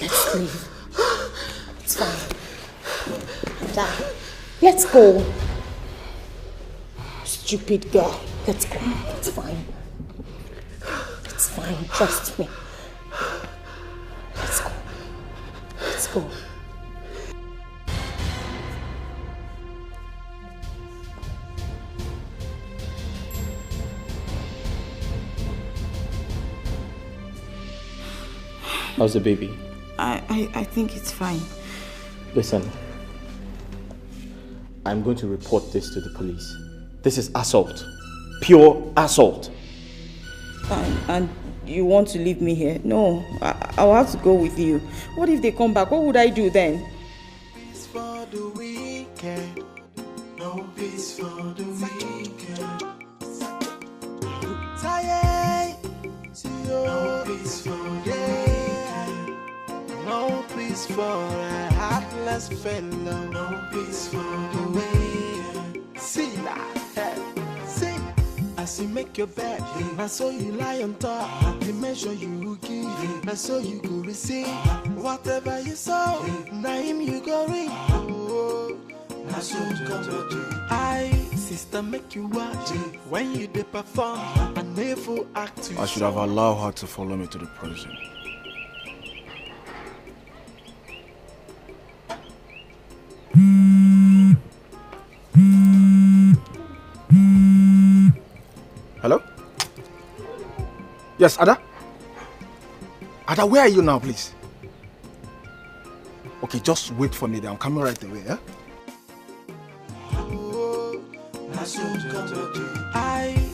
Let's leave. It's fine. Dad, let's go. Stupid girl. Let's go. It's fine. It's fine. Trust me. Let's go. Let's go. How's the baby? I think it's fine. Listen, I'm going to report this to the police. This is assault. Pure assault. And you want to leave me here? No, I'll have to go with you. What if they come back? What would I do then? It's for the weekend. No peace for the weekend. Tired. No peace for the weekend. No peace for a heartless fellow. No peace for the weekend. See that? See? As you make your bed, I saw you lie on top. The measure you give, I saw you go receive. Whatever you saw, now him you go read. Oh, I saw you come to do. Sister, make you watch when you dey perform. I never act to. I should have allowed her to follow me to the prison. Hello? Yes, Ada? Ada, where are you now, please? Okay, just wait for me there. I'm coming right away, yeah?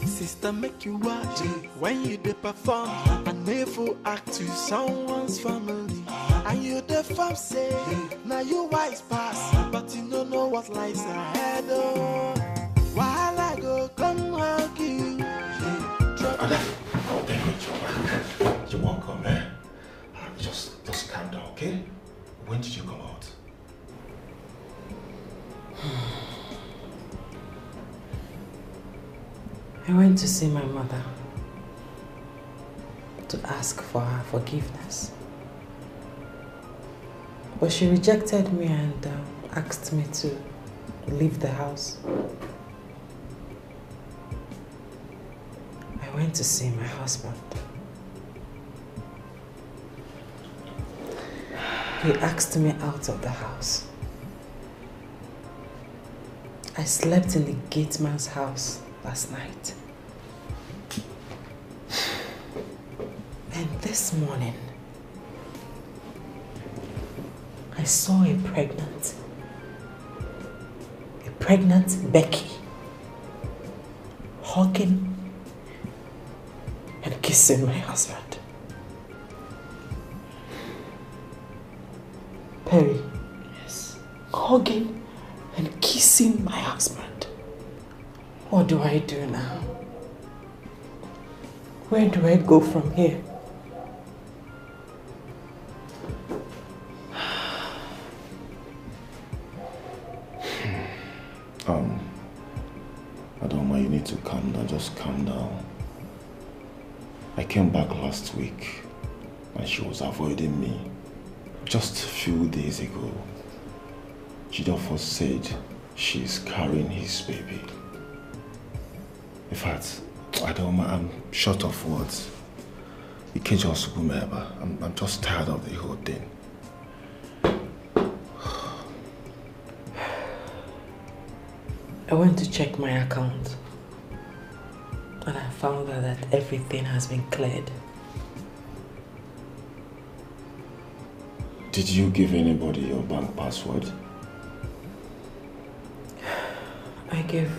Sister, make you watch when you dey perform. I never act to someone's family. And you the fam say, now you wise pass, but you don't know what lies ahead. Oh, while I go come hug you. Ada, you won't come, eh? Just calm down, okay? When did you come out? I went to see my mother to ask for her forgiveness. But she rejected me and asked me to leave the house. I went to see my husband. He asked me out of the house. I slept in the gate man's house last night. And this morning, I saw a pregnant Becky hugging and kissing my husband. Perry. Yes. Hugging and kissing my husband. What do I do now? Where do I go from here? Adoma, you need to calm down, just calm down. I came back last week and she was avoiding me. Just a few days ago, Jidofo said she's carrying his baby. In fact, Adoma, I'm short of words. I'm just tired of the whole thing. I went to check my account and I found out that everything has been cleared. Did you give anybody your bank password? I gave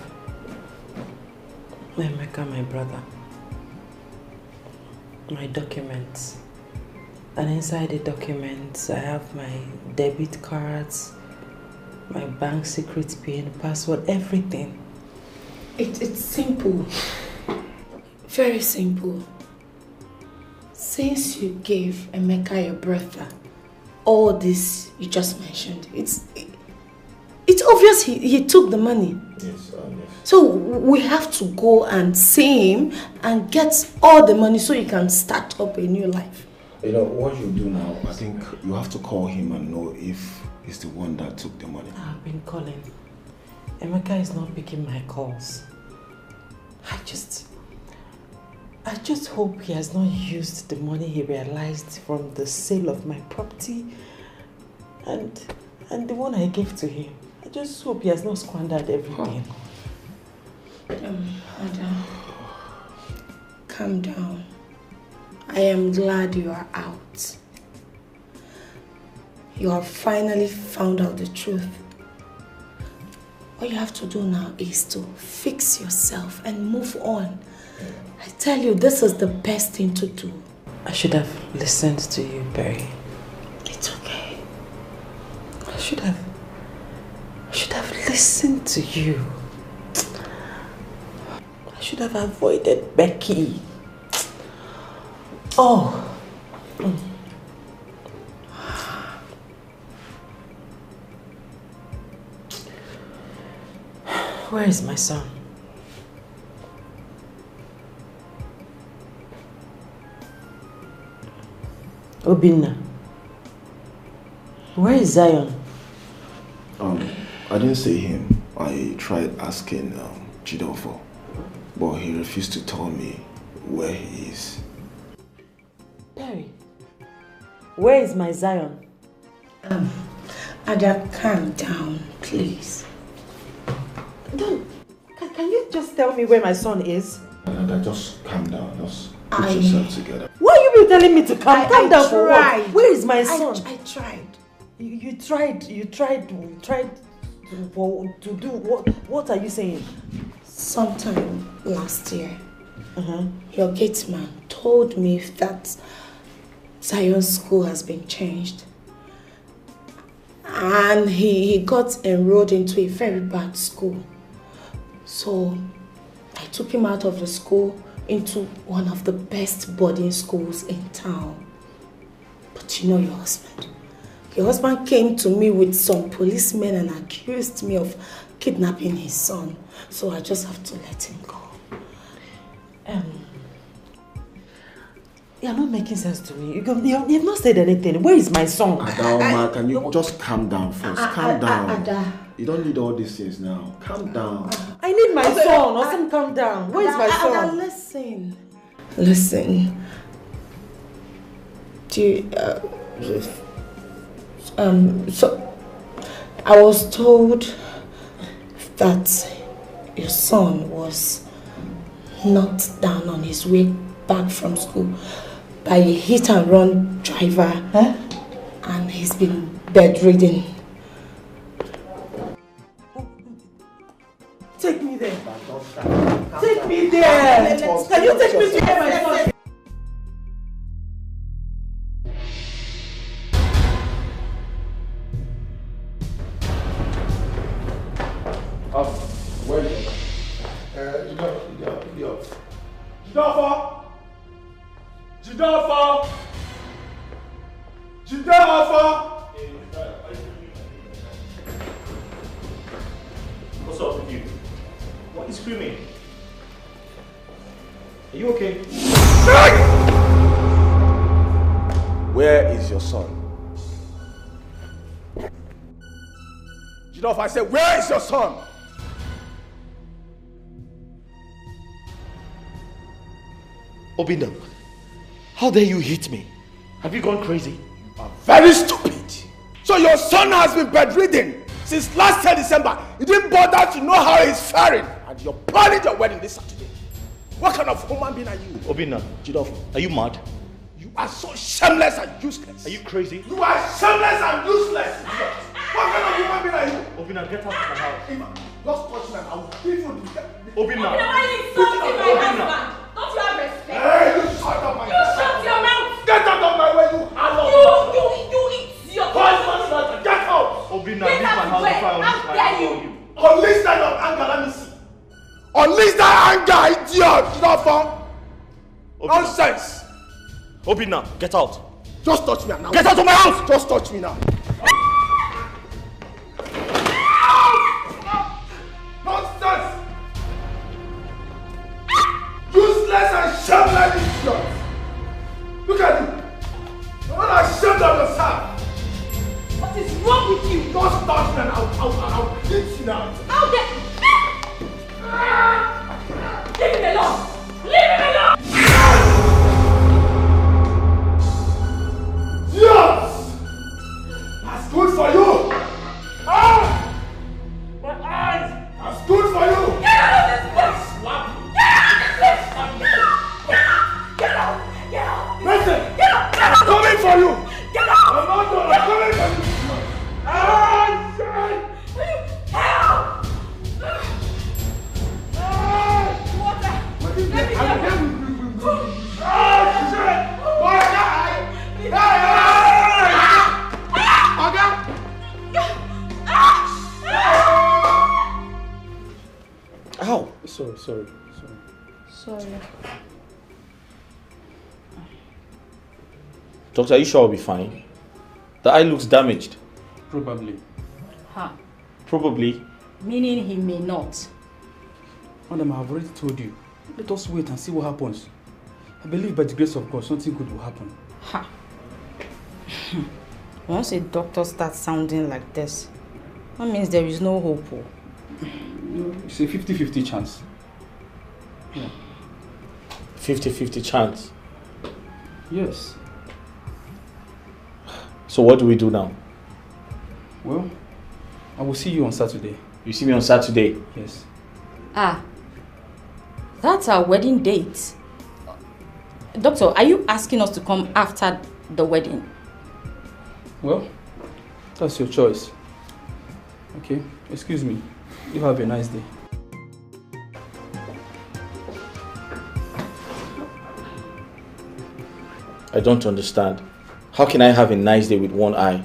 Emeka, my brother, my documents. And inside the documents, I have my debit cards, my bank secret PIN, password, everything. It's simple. Very simple. Since you gave Emeka your brother all this you just mentioned, it's obvious he took the money. Yes, yes. So we have to go and see him and get all the money so he can start up a new life. You know, what you do now, I think you have to call him and know if he's the one that took the money. I've been calling. Emeka is not picking my calls. I just hope he has not used the money he realized from the sale of my property and the one I gave to him. I just hope he has not squandered everything. Madam, calm down. I am glad you are out. You have finally found out the truth. All you have to do now is to fix yourself and move on. I tell you, this is the best thing to do. I should have listened to you, Barry. It's okay. I should have listened to you. I should have avoided Becky. Oh. Where is my son? Obinna. Where is Zion? I didn't see him. I tried asking Jidofo, but he refused to tell me where he is. Perry, where is my Zion? Ada, calm down, please. Can you just tell me where my son is? Ada, just calm down. Just put yourself together. Why are you telling me to calm down for what? Where is my son? I tried. You tried to do what? What are you saying? Sometime last year, your gate man told me that Zion's school has been changed. And he got enrolled into a very bad school. So I took him out of the school into one of the best boarding schools in town. But you know your husband. Your husband came to me with some policemen and accused me of kidnapping his son. So I just have to let him go. You're not making sense to me. You've not said anything. Where is my son? Ada, can you just calm down first? Calm down. You don't need all these things now. Calm down. I need my son. Awesome, calm down. Where is my son? Listen. Do you, so I was told that your son was knocked down on his way back from school by a hit-and-run driver, and he's been bedridden. Take me there. Take me there. Can you take me to where my son is? Where is it? Jidafa! What's up with you? Why are you screaming? Are you okay? Where is your son? Jidafa, I said, where is your son? Obinna, how dare you hit me? Have you gone crazy? You are very stupid. So your son has been bedridden since last year December. You didn't bother to know how he's faring, and you're planning your wedding this Saturday. What kind of human being are you? Obinna, Jidofo, are you mad? You are so shameless and useless. Are you crazy? You are shameless and useless. What kind of human being are you? Obinna, get out of my house. Just touch me and I will give you the... Obinna! Why are you insulting my husband? Don't you have respect? Hey, you shut up my mouth! You shut your mouth! Get out of my way, you harlot! You idiot! Get out! Obinna, leave my house before I unleash my anger on you. Unleash that anger, let me see. Unleash that anger, idiot! Jidofo! Nonsense! Obina, get out. Just touch me now. Get out of my house! Just touch me now. Nonsense! Useless and shameless idiot! Look at you! You're not ashamed of yourself! What is wrong with you? Just touch me and I'll hit you now. I'll get... Leave him alone! Leave him alone! Yes! That's good for you! Ah! My eyes! That's good for you! Get out of this place! Slap you! Get out of this place! Get out! Get out! Listen! Get out! Get out! I'm coming for you! Get out! I'm not done! I'm coming for you! Ah! Shit! Help! Water! Let me Ah! Shit! Ow! Sorry. Doctor, are you sure I'll be fine? The eye looks damaged. Probably. Huh. Probably. Meaning he may not. Madam, I have already told you. Let us wait and see what happens. I believe by the grace of God, something good will happen. Ha. Once a doctor starts sounding like this, that means there is no hope. It's a 50-50 chance. Yeah. 50-50 chance. Yes. So what do we do now? Well, I will see you on Saturday. You see me on Saturday? Yes. Ah, that's our wedding date. Doctor, are you asking us to come after the wedding? Well, that's your choice. Okay, excuse me. You have a nice day. I don't understand. How can I have a nice day with one eye?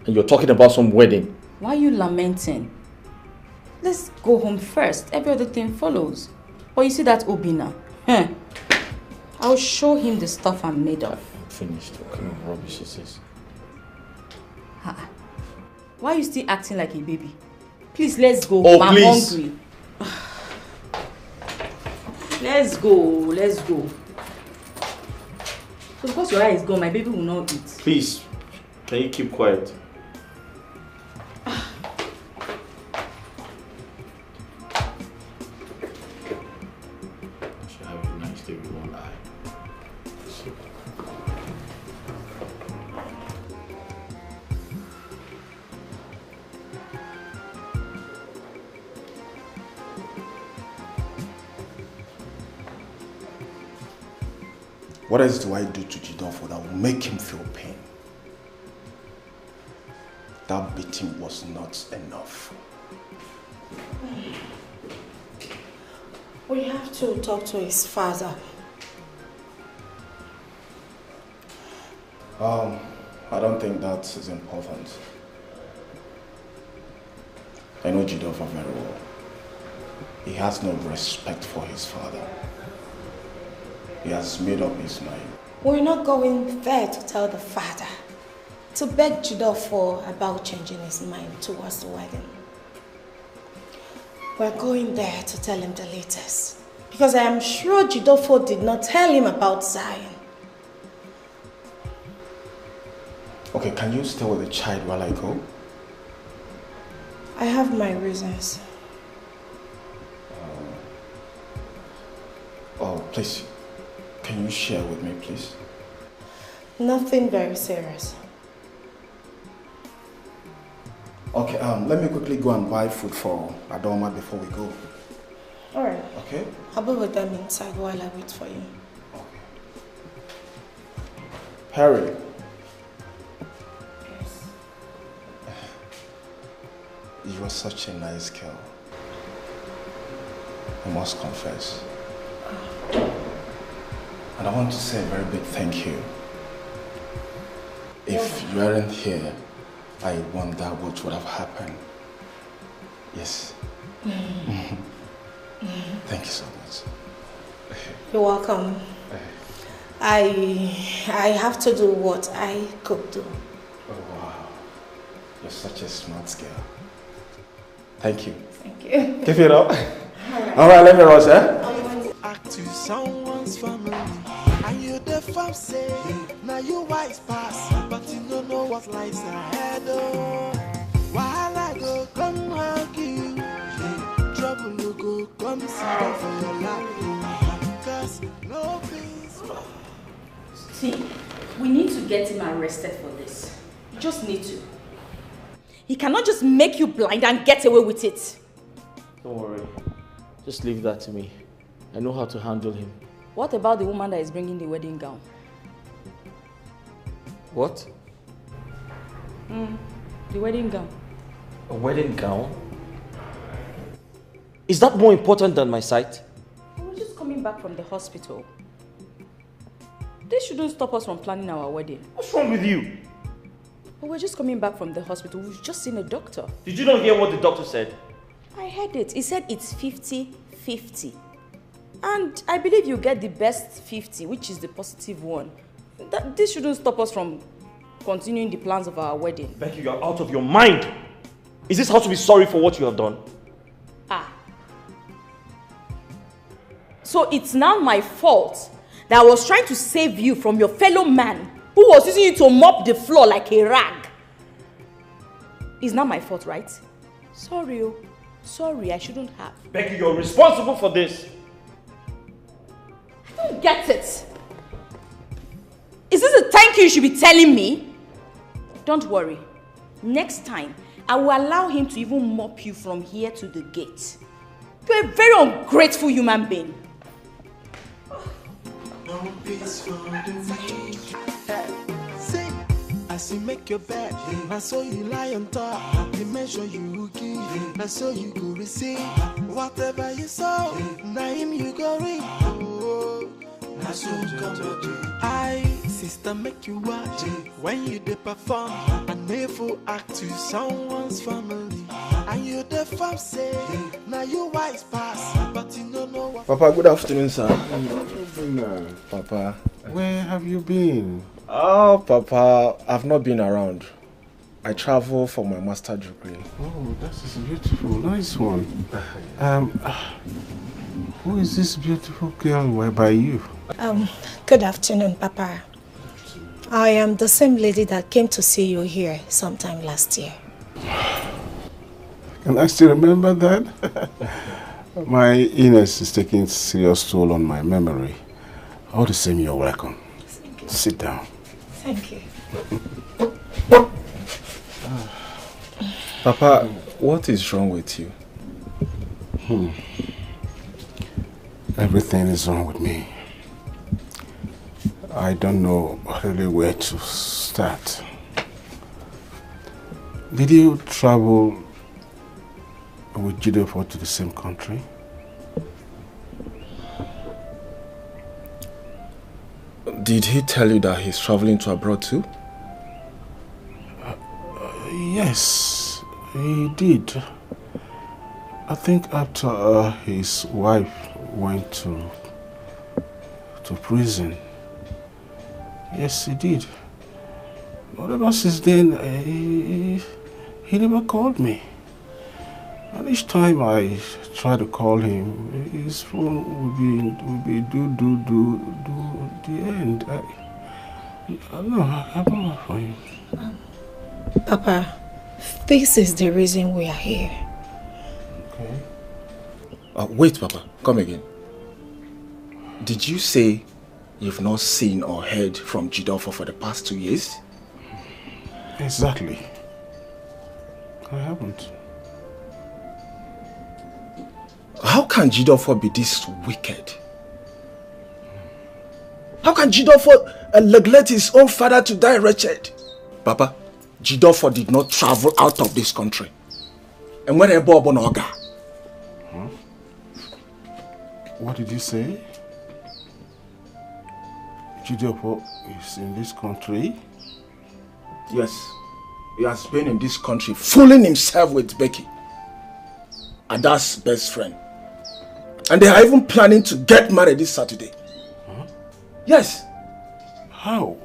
And you're talking about some wedding. Why are you lamenting? Let's go home first. Every other thing follows. Or you see that Obina? I'll show him the stuff I'm made of. I'm finished. What kind of rubbish is this? Why are you still acting like a baby? Please, let's go. Oh, I'm please. hungry. Let's go. So because your eye is gone, my baby will not eat. Please, can you keep quiet? What else do I do to Jidofo that will make him feel pain? That beating was not enough. We have to talk to his father. I don't think that is important. I know Jidofo very well. He has no respect for his father. He has made up his mind. We're not going there to tell the father, to beg Jidofo about changing his mind towards the wedding. We're going there to tell him the latest. Because I am sure Jidofo did not tell him about Zion. Okay, can you stay with the child while I go? I have my reasons. Oh, please. Can you share with me, please? Nothing very serious. Okay, let me quickly go and buy food for Adoma before we go. Alright. Okay? I'll be with them inside while I wait for you. Harry. Yes. You are such a nice girl. I must confess. And I want to say a very big thank you. If you weren't here, I wonder what would have happened. Yes. Thank you so much. You're welcome. I have to do what I could do. Oh, wow. You're such a smart girl. Thank you. Thank you. Give it up. All right, let me rush, Act to someone's family, and you the fam say, now you wise pass, but you don't know what lies ahead. Oh, while I go come hug you, trouble will go come see for your life, cause no peace. See, we need to get him arrested for this. You just need to. He cannot just make you blind and get away with it. Don't worry. Just leave that to me. I know how to handle him. What about the woman that is bringing the wedding gown? What? The wedding gown. A wedding gown? Is that more important than my sight? We're just coming back from the hospital. This shouldn't stop us from planning our wedding. What's wrong with you? But we're just coming back from the hospital. We've just seen a doctor. Did you not hear what the doctor said? I heard it. He said it's 50-50. And I believe you get the best 50, which is the positive one. This shouldn't stop us from continuing the plans of our wedding. Becky, you are out of your mind. Is this how to be sorry for what you have done? So it's now my fault that I was trying to save you from your fellow man who was using you to mop the floor like a rag. It's not my fault, right? Sorry, sorry, I shouldn't have. Becky, you're responsible for this. I don't get it. Is this a thank you should be telling me? Don't worry. Next time, I will allow him to even mop you from here to the gate. You're a very ungrateful human being. No peace for the weak. See, as you make your bed, I saw you lie on top. The measure you give, I saw you go receive. Whatever you saw, now him you go read. Oh, that's so I, sister, make you watch when you dey perform. And never act to someone's family. And you the fam say, now you wise pass, but you don't know what. Papa, good afternoon, sir. Papa. Where have you been? Oh, Papa, I've not been around. I travel for my master's degree. Oh, that is beautiful. Nice one. Who is this beautiful girl by you? Good afternoon, Papa. I am the same lady that came to see you here sometime last year. Can I still remember that? My illness is taking serious toll on my memory. All the same, you're welcome. Sit down. Thank you. Papa, what is wrong with you? Everything is wrong with me. I don't know really where to start. Did you travel with Jideofor to the same country? Did he tell you that he's traveling to abroad too? Yes, he did. I think after his wife went to prison. Yes, he did. But ever since then, he never called me. And each time I try to call him, his phone would be do the end. I don't know, I don't know for him. Papa, this is the reason we are here. Okay. Wait, Papa, come again. Did you say you've not seen or heard from Jideofor for the past 2 years? Exactly. I haven't. How can Jideofor be this wicked? How can Jideofor neglect his own father to die wretched? Papa, Jideofor did not travel out of this country. And when he born Oga. What did you say? Jideofor is in this country? Yes. He has been in this country fooling himself with Becky, Ada's best friend. And they are even planning to get married this Saturday. Yes. How?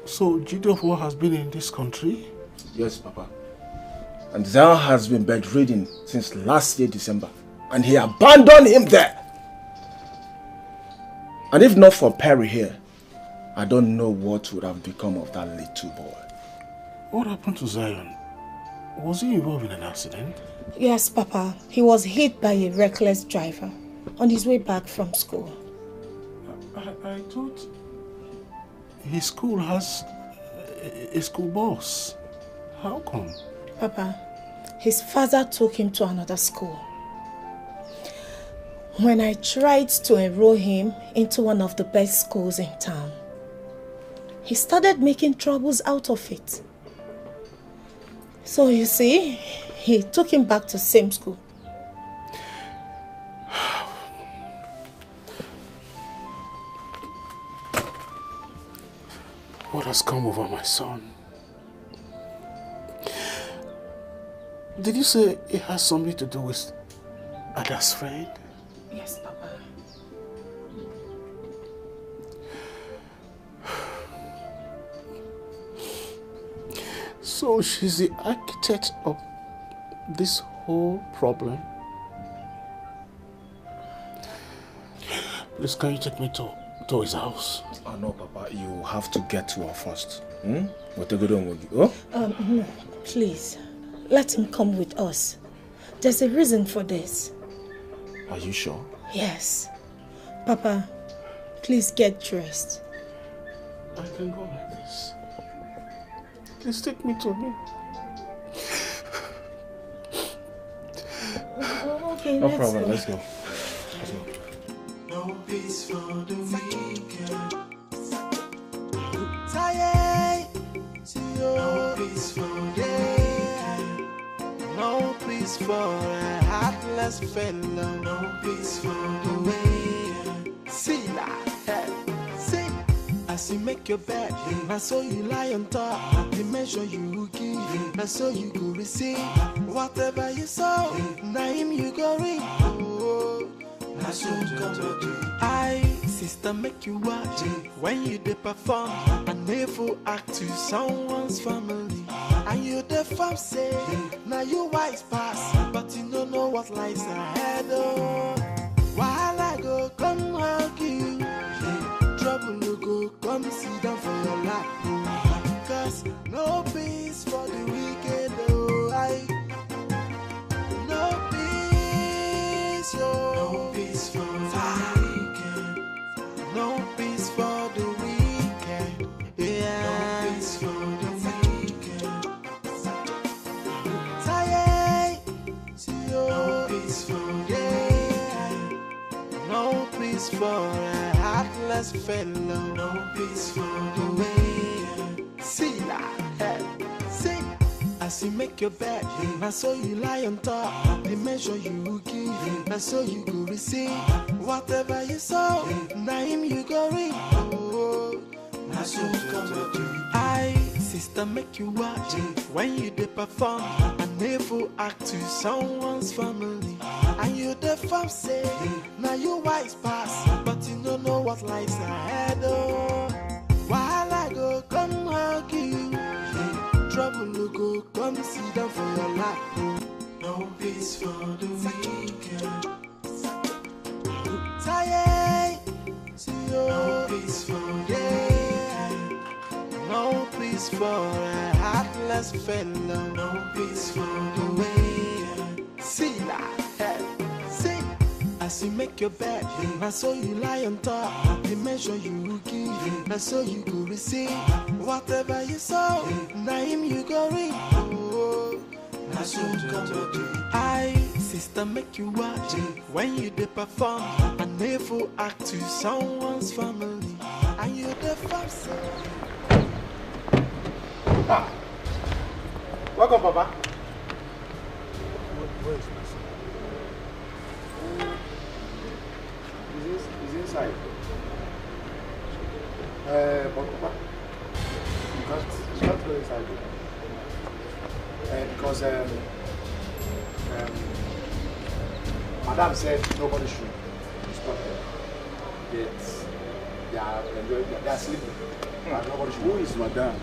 So Jidofo has been in this country? Yes, Papa. And Zion has been bedridden since last year, December. And he abandoned him there. And if not for Perry here, I don't know what would have become of that little boy. What happened to Zion? Was he involved in an accident? Yes, Papa. He was hit by a reckless driver on his way back from school. I thought his school has a school bus. How come? Papa, his father took him to another school. When I tried to enroll him into one of the best schools in town, he started making troubles out of it. So you see, he took him back to the same school. What has come over my son? Did you say it has something to do with Ada's friend? Yes, Papa. So she's the architect of this whole problem? Please, can you take me to his house? Oh no, Papa, you have to get to her first. We'll take it on with you. Oh? No, please. Let him come with us. There's a reason for this. Are you sure? Yes. Papa, please get dressed. I can go like this. Please take me to him. Okay, no problem, let's go. No peace for the weekend. Tired. No peace for the day. No peace for a heartless fellow. No peace for the way. See that? See. As you make your bed, I saw you lie on top. The measure you give, I saw you go receive. Whatever you saw, now him you go read. I, sister, make you watch when you dey perform an evil act to someone's family. And you the fam say, now you wise pass, but you don't know what lies ahead. Oh, while I go come hug you, trouble will go come sit down for your lap. Cause no peace for the wicked. Oh, no peace, yo. No peace for the weekend. No peace for the weekend. Yeah. No peace for the weekend. Tired. No peace for the no peace for a heartless fellow. No peace for the way. See that? See. As you make your bed, I saw you lie on top. The measure you give, I saw you go receive. Whatever you saw, now him you go read. Oh, I saw you come to do. I, sister, make you watch when you dey perform an evil act to someone's family. And you the fam say, now you wise pass, but you don't know what lies ahead. Oh, while I go come hug you. Trouble will go come sit down for your lap. No peace for the weekend. Tired. No peace for the day. No peace for a heartless fellow. No peace for the way. See that? See. As you make your bed, I saw you lie on top. The measure you give, I saw you go receive. Whatever you saw, now him you go read. Oh, I saw you come to do. I, sister, make you watch when you dey perform an evil act to someone's family. And you the first. Welcome, Papa. Where is my son? He's inside. But Papa, you can't go inside. Because Madam said nobody should stop them. Yes. They are sleeping. And nobody should. Who is Madame?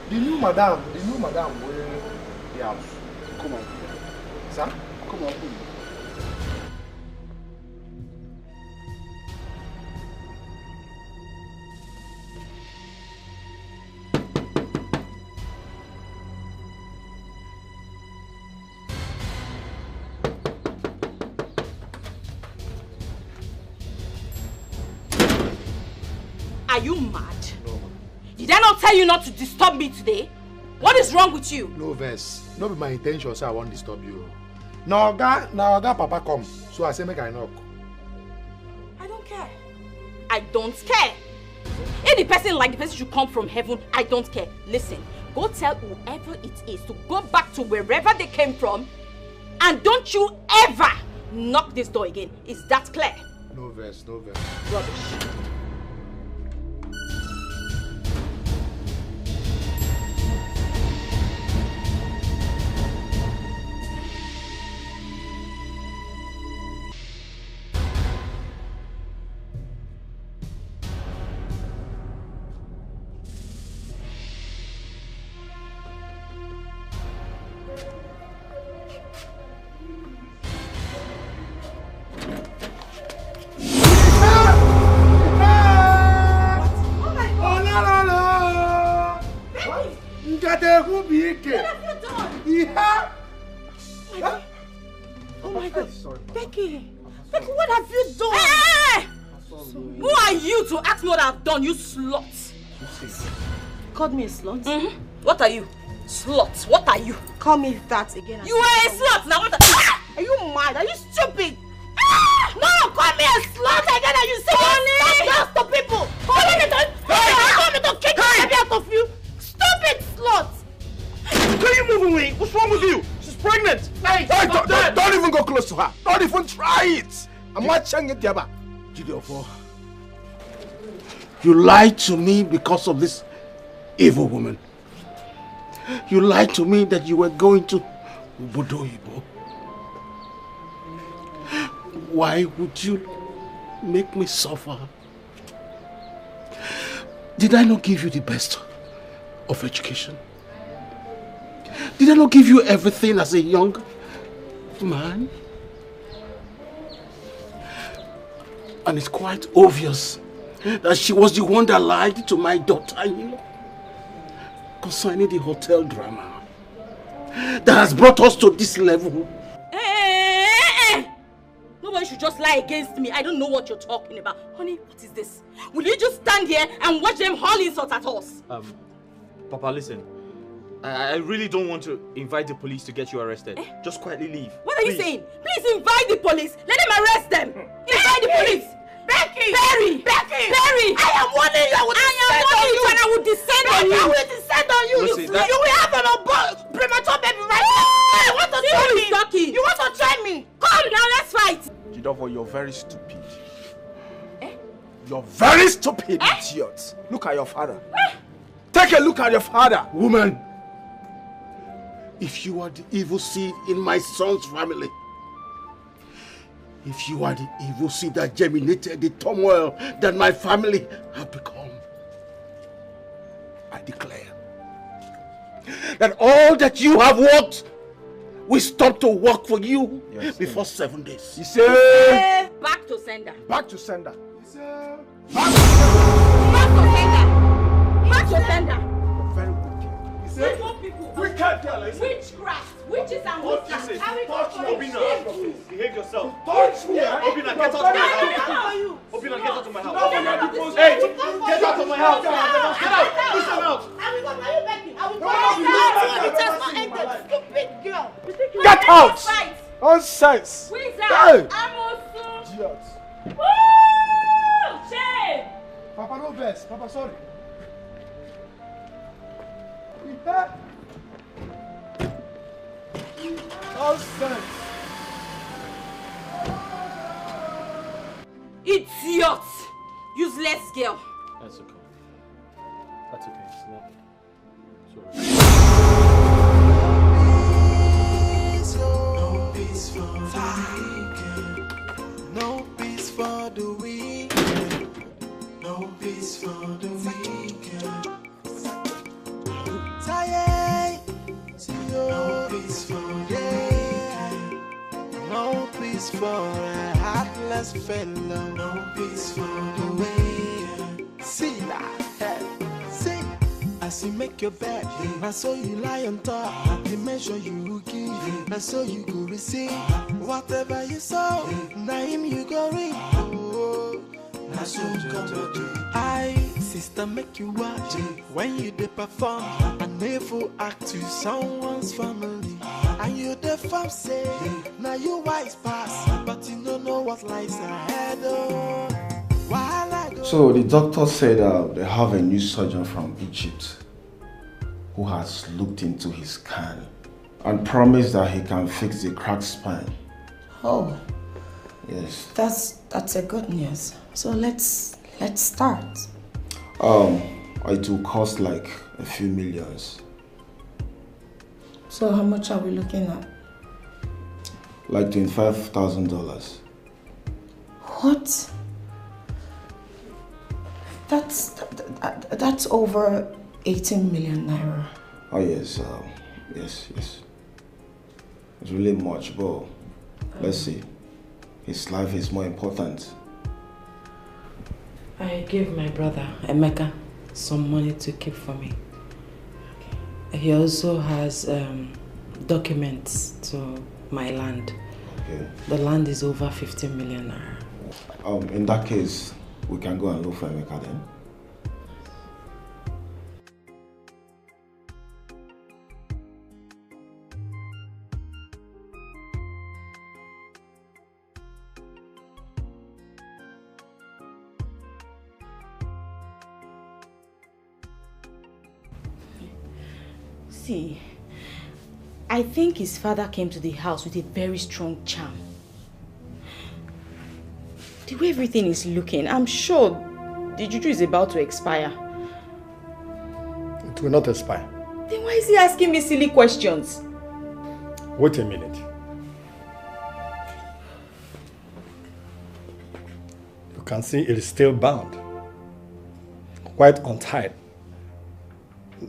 The new Madame will the house. Come on. Sir? Come on, please. Are you mad? No. Did I not tell you not to disturb me today? What is wrong with you? No verse. No be my intention, so I won't disturb you. Now Papa come, so I say make I knock. I don't care. I don't care. If the person like the person should come from heaven, I don't care. Listen, go tell whoever it is to go back to wherever they came from, and don't you ever knock this door again. Is that clear? No verse. Rubbish. Oh my God. Becky, what have you done? Hey! Who are you to ask me what I've done, you slut? Called me a slut? What are you? Slut, what are you? Call me that again. You are a slut, now what are you mad? Are you stupid? No, call me a slut again and you say yes to people. Call me to kick the baby out of you. Stupid slut. Can you move away? What's wrong with you? She's pregnant. Hey, don't even go close to her. Don't even try it. I'm watching it, Yaba. Gideofo, you lied to me because of this evil woman. You lied to me that you were going to Bodoibo. Why would you make me suffer? Did I not give you the best of education? Did I not give you everything as a young man? And it's quite obvious that she was the one that lied to my daughter concerning the hotel drama that has brought us to this level. Nobody should just lie against me. I don't know what you're talking about. Honey, what is this? Will you just stand here and watch them haul insult at us? Papa, listen. I really don't want to invite the police to get you arrested. Just quietly leave. What are you saying? Please invite the police. Let them arrest them. Invite the police. Becky! Becky! I am warning you. I will descend on you. I will descend on you. You will have an premature baby right now. You want to try me? You want to try me? Come now, let's fight. Jidofo, you're very stupid. You're very stupid, idiot. Look at your father. Take a look at your father. Woman, if you are the evil seed in my son's family, if you are the evil seed that germinated the turmoil that my family have become, I declare that all that you have worked will stop to work for you before 7 days. You say? Back to sender. Back to sender. Back to sender. Very wicked. Witchcraft. Witches and witches. Obina, behave yourself. Touch me. Obina, get out of my house. Obina, get out of my house. Hey, get out of my house. Get out. Push them out. Stupid girl. Get out. Nonsense. Hey. Idiot. Shame. Papa, no best. Papa, sorry. Nonsense. Idiot! Useless girl. That's okay. That's okay. It's not. No peace for the weekend. No peace for the weekend. No peace for the weekend. Tired. No peace for the weekend. No peace for a heartless fellow. No peace for the weekend. See that? See. As you make your bed, I saw you lie on top. The measure you give, I saw you go receive. Whatever you sow, now him you go reap. Oh, now so come to do. Sister, make you watch when you dey perform. A never act to someone's family. And you the fam say, now you wise pass, but you don't know what lies ahead. Oh. So the doctor said they have a new surgeon from Egypt who has looked into his scan and promised that he can fix the cracked spine. Oh. Yes. That's a good news. So let's start. It will cost like a few millions. So how much are we looking at? Like $25,000. What? That's over 18 million naira. Oh yes, yes. It's really much, but let's see. His life is more important. I gave my brother, Emeka, some money to keep for me. Okay. He also has documents to my land. Okay. The land is over 15 million naira. In that case, we can go and look for Emeka then. See, I think his father came to the house with a very strong charm. The way everything is looking, I'm sure the juju is about to expire. It will not expire. Then why is he asking me silly questions? Wait a minute. You can see it is still bound. Quite untied.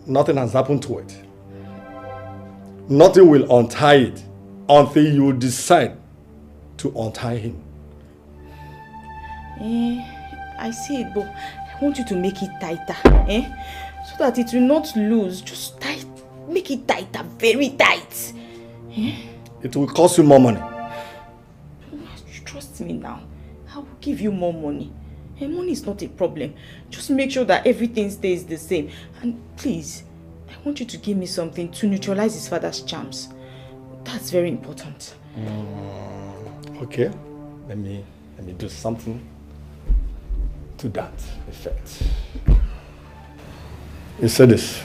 Nothing has happened to it. Nothing will untie it until you decide to untie him. I see it, but I want you to make it tighter, so that it will not lose. Just tight, make it tighter, very tight. It will cost you more money. Trust me now. I will give you more money. Money is not a problem. Just make sure that everything stays the same. And please, I want you to give me something to neutralize his father's charms. That's very important. Okay, let me do something to that effect. You said this.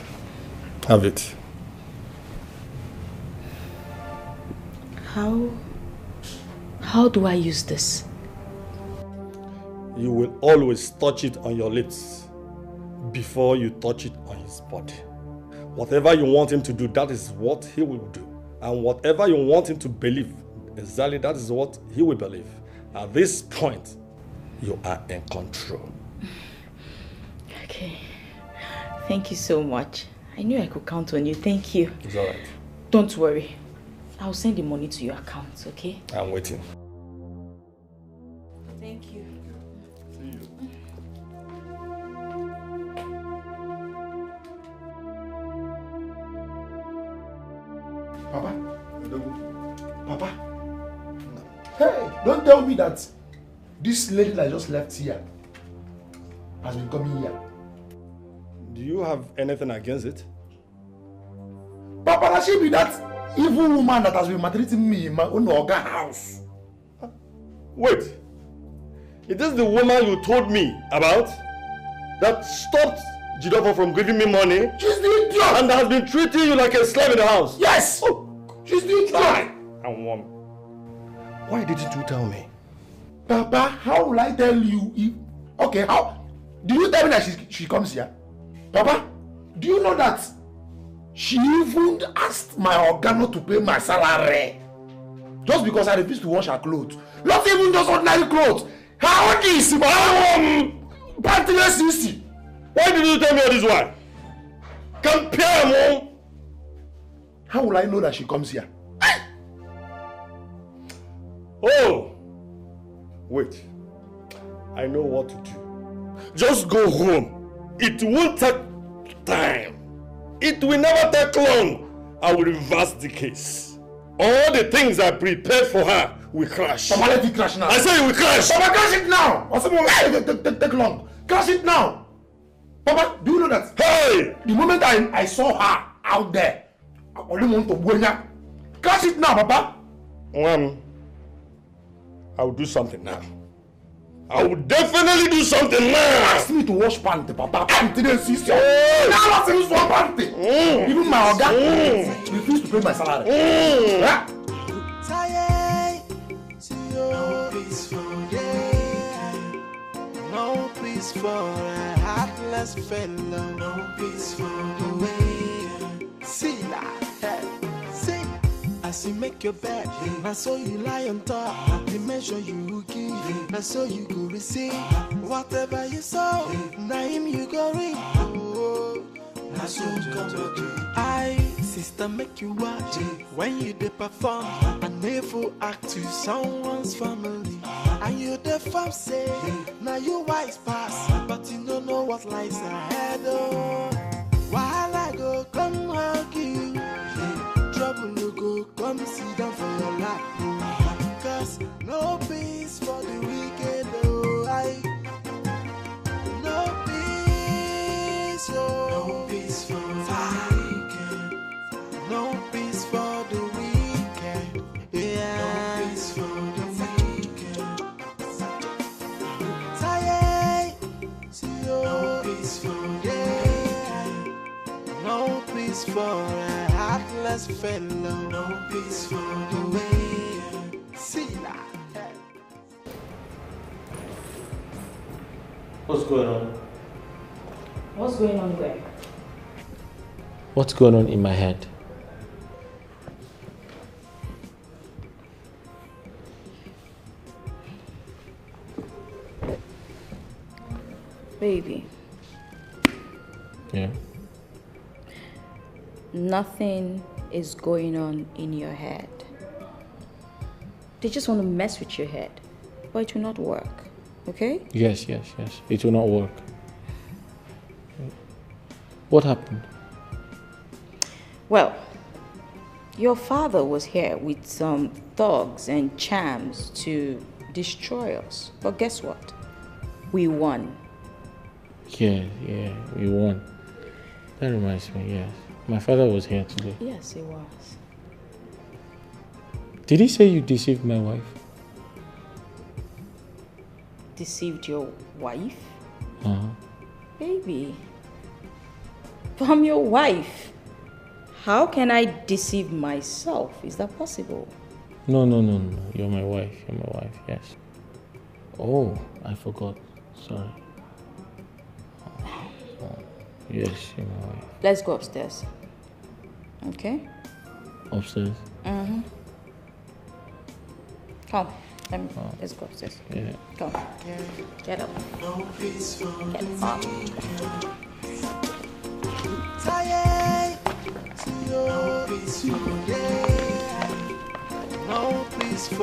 Have it. How do I use this? You will always touch it on your lips before you touch it on his body. Whatever you want him to do, that is what he will do. And whatever you want him to believe, exactly that is what he will believe. At this point, you are in control. Okay. Thank you so much. I knew I could count on you. Thank you. It's all right. Don't worry. I'll send the money to your account, okay? I'm waiting. Thank you. Papa. Hey, don't tell me that this lady that just left here has been coming here. Do you have anything against it? Papa, she be that evil woman that has been maltreating me in my own organ house. Wait. Is this the woman you told me about? That stopped Jidofo from giving me money? She's the idiot! And has been treating you like a slave in the house? Yes! Oh, she's the idiot! And woman. Why didn't you tell me? Papa, how will I tell you if... Okay, how... Did you tell me that she comes here? Papa, do you know that she even asked my organo to pay my salary? Just because I refused to wash her clothes. Not even just ordinary clothes. Her own is my own... Why did you tell me all this while? Compare, Mom. How will I know that she comes here? Oh! Wait. I know what to do. Just go home. It won't take time. It will never take long. I will reverse the case. All the things I prepared for her will crash. Papa, let it crash now. I say it will crash. Papa, crash it now. Take long. Crash it now. Papa, do you know that? Hey! The moment I saw her out there, I only want to go here. Crash it now, Papa. I will do something now. I will definitely do something now. Ask me to wash panty, Papa. Panty didn't see you. Now I say use one panty. Even my organ refuse to pay my salary. No peace for no peace for a heartless fellow. No peace for the way. See that? See. As you make your bed, I saw you lie on top. The measure you give, I saw you go receive. Whatever you saw, now him you go read. Oh, I saw you come to I, sister, make you watch when you dey perform. A never act to someone's family. And you the fam say, now you wise pass, but you don't know what lies ahead. Oh, while I go come hug you. Trouble you go come sit down for your lap. Cause no peace for the wicked, oh I. No peace, oh. No peace for the wicked. No peace for the wicked. Yeah. No peace for the wicked. No peace for no peace for a heartless fellow. No peace for the way. See that? What's going on? What's going on where? What's going on in my head? Baby. Yeah. Nothing is going on in your head. They just want to mess with your head, but it will not work, okay? Yes. It will not work. What happened? Well, your father was here with some thugs and chams to destroy us. But guess what? We won. Yeah, we won. That reminds me, yes. My father was here today. Yes, he was. Did he say you deceived my wife? Deceived your wife? Uh-huh. Baby, I'm your wife. How can I deceive myself? Is that possible? No. You're my wife. Yes. Oh, I forgot. Sorry. Yes, you're my wife. Let's go upstairs. Okay? Upstairs? Mm-hmm. Come. Let's go upstairs. Yeah. Come. Get up. Get up. No peace for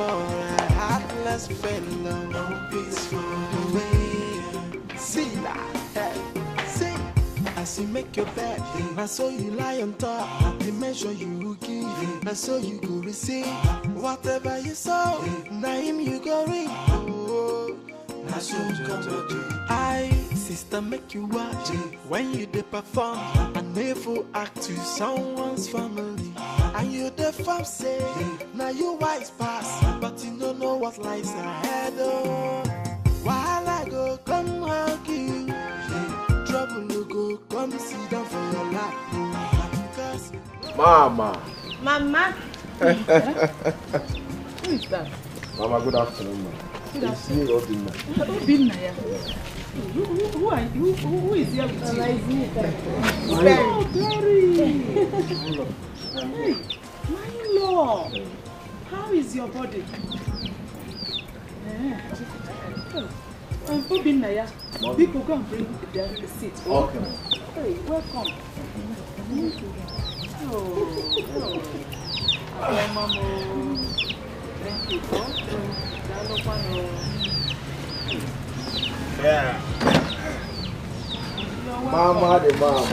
a heartless fellow. No peace for the way. See that? See. As you make your bed, I saw you lie on top. The measure you give, I saw you go receive. Whatever you saw, now him you go read. Oh, I saw you come to do. I, sister, make you watch when you dey perform. I never act to someone's family. And you the fam say, now you wise pass, but you don't know what lies ahead. Oh, while I go come hug you. Trouble you go come sit down for your lap. Mama. Mama. Who is that? Mama, good afternoon, ma. Good afternoon. It's me, Obinna. Obinna, yeah. Who are you? Who is here with you? It's me, Oh, Glory. Hey, my in-law. How is your body? Obinaya, people go and bring their receipt. Okay. Hey, welcome. Oh. Mama. Thank you, Yeah. Mama the mom.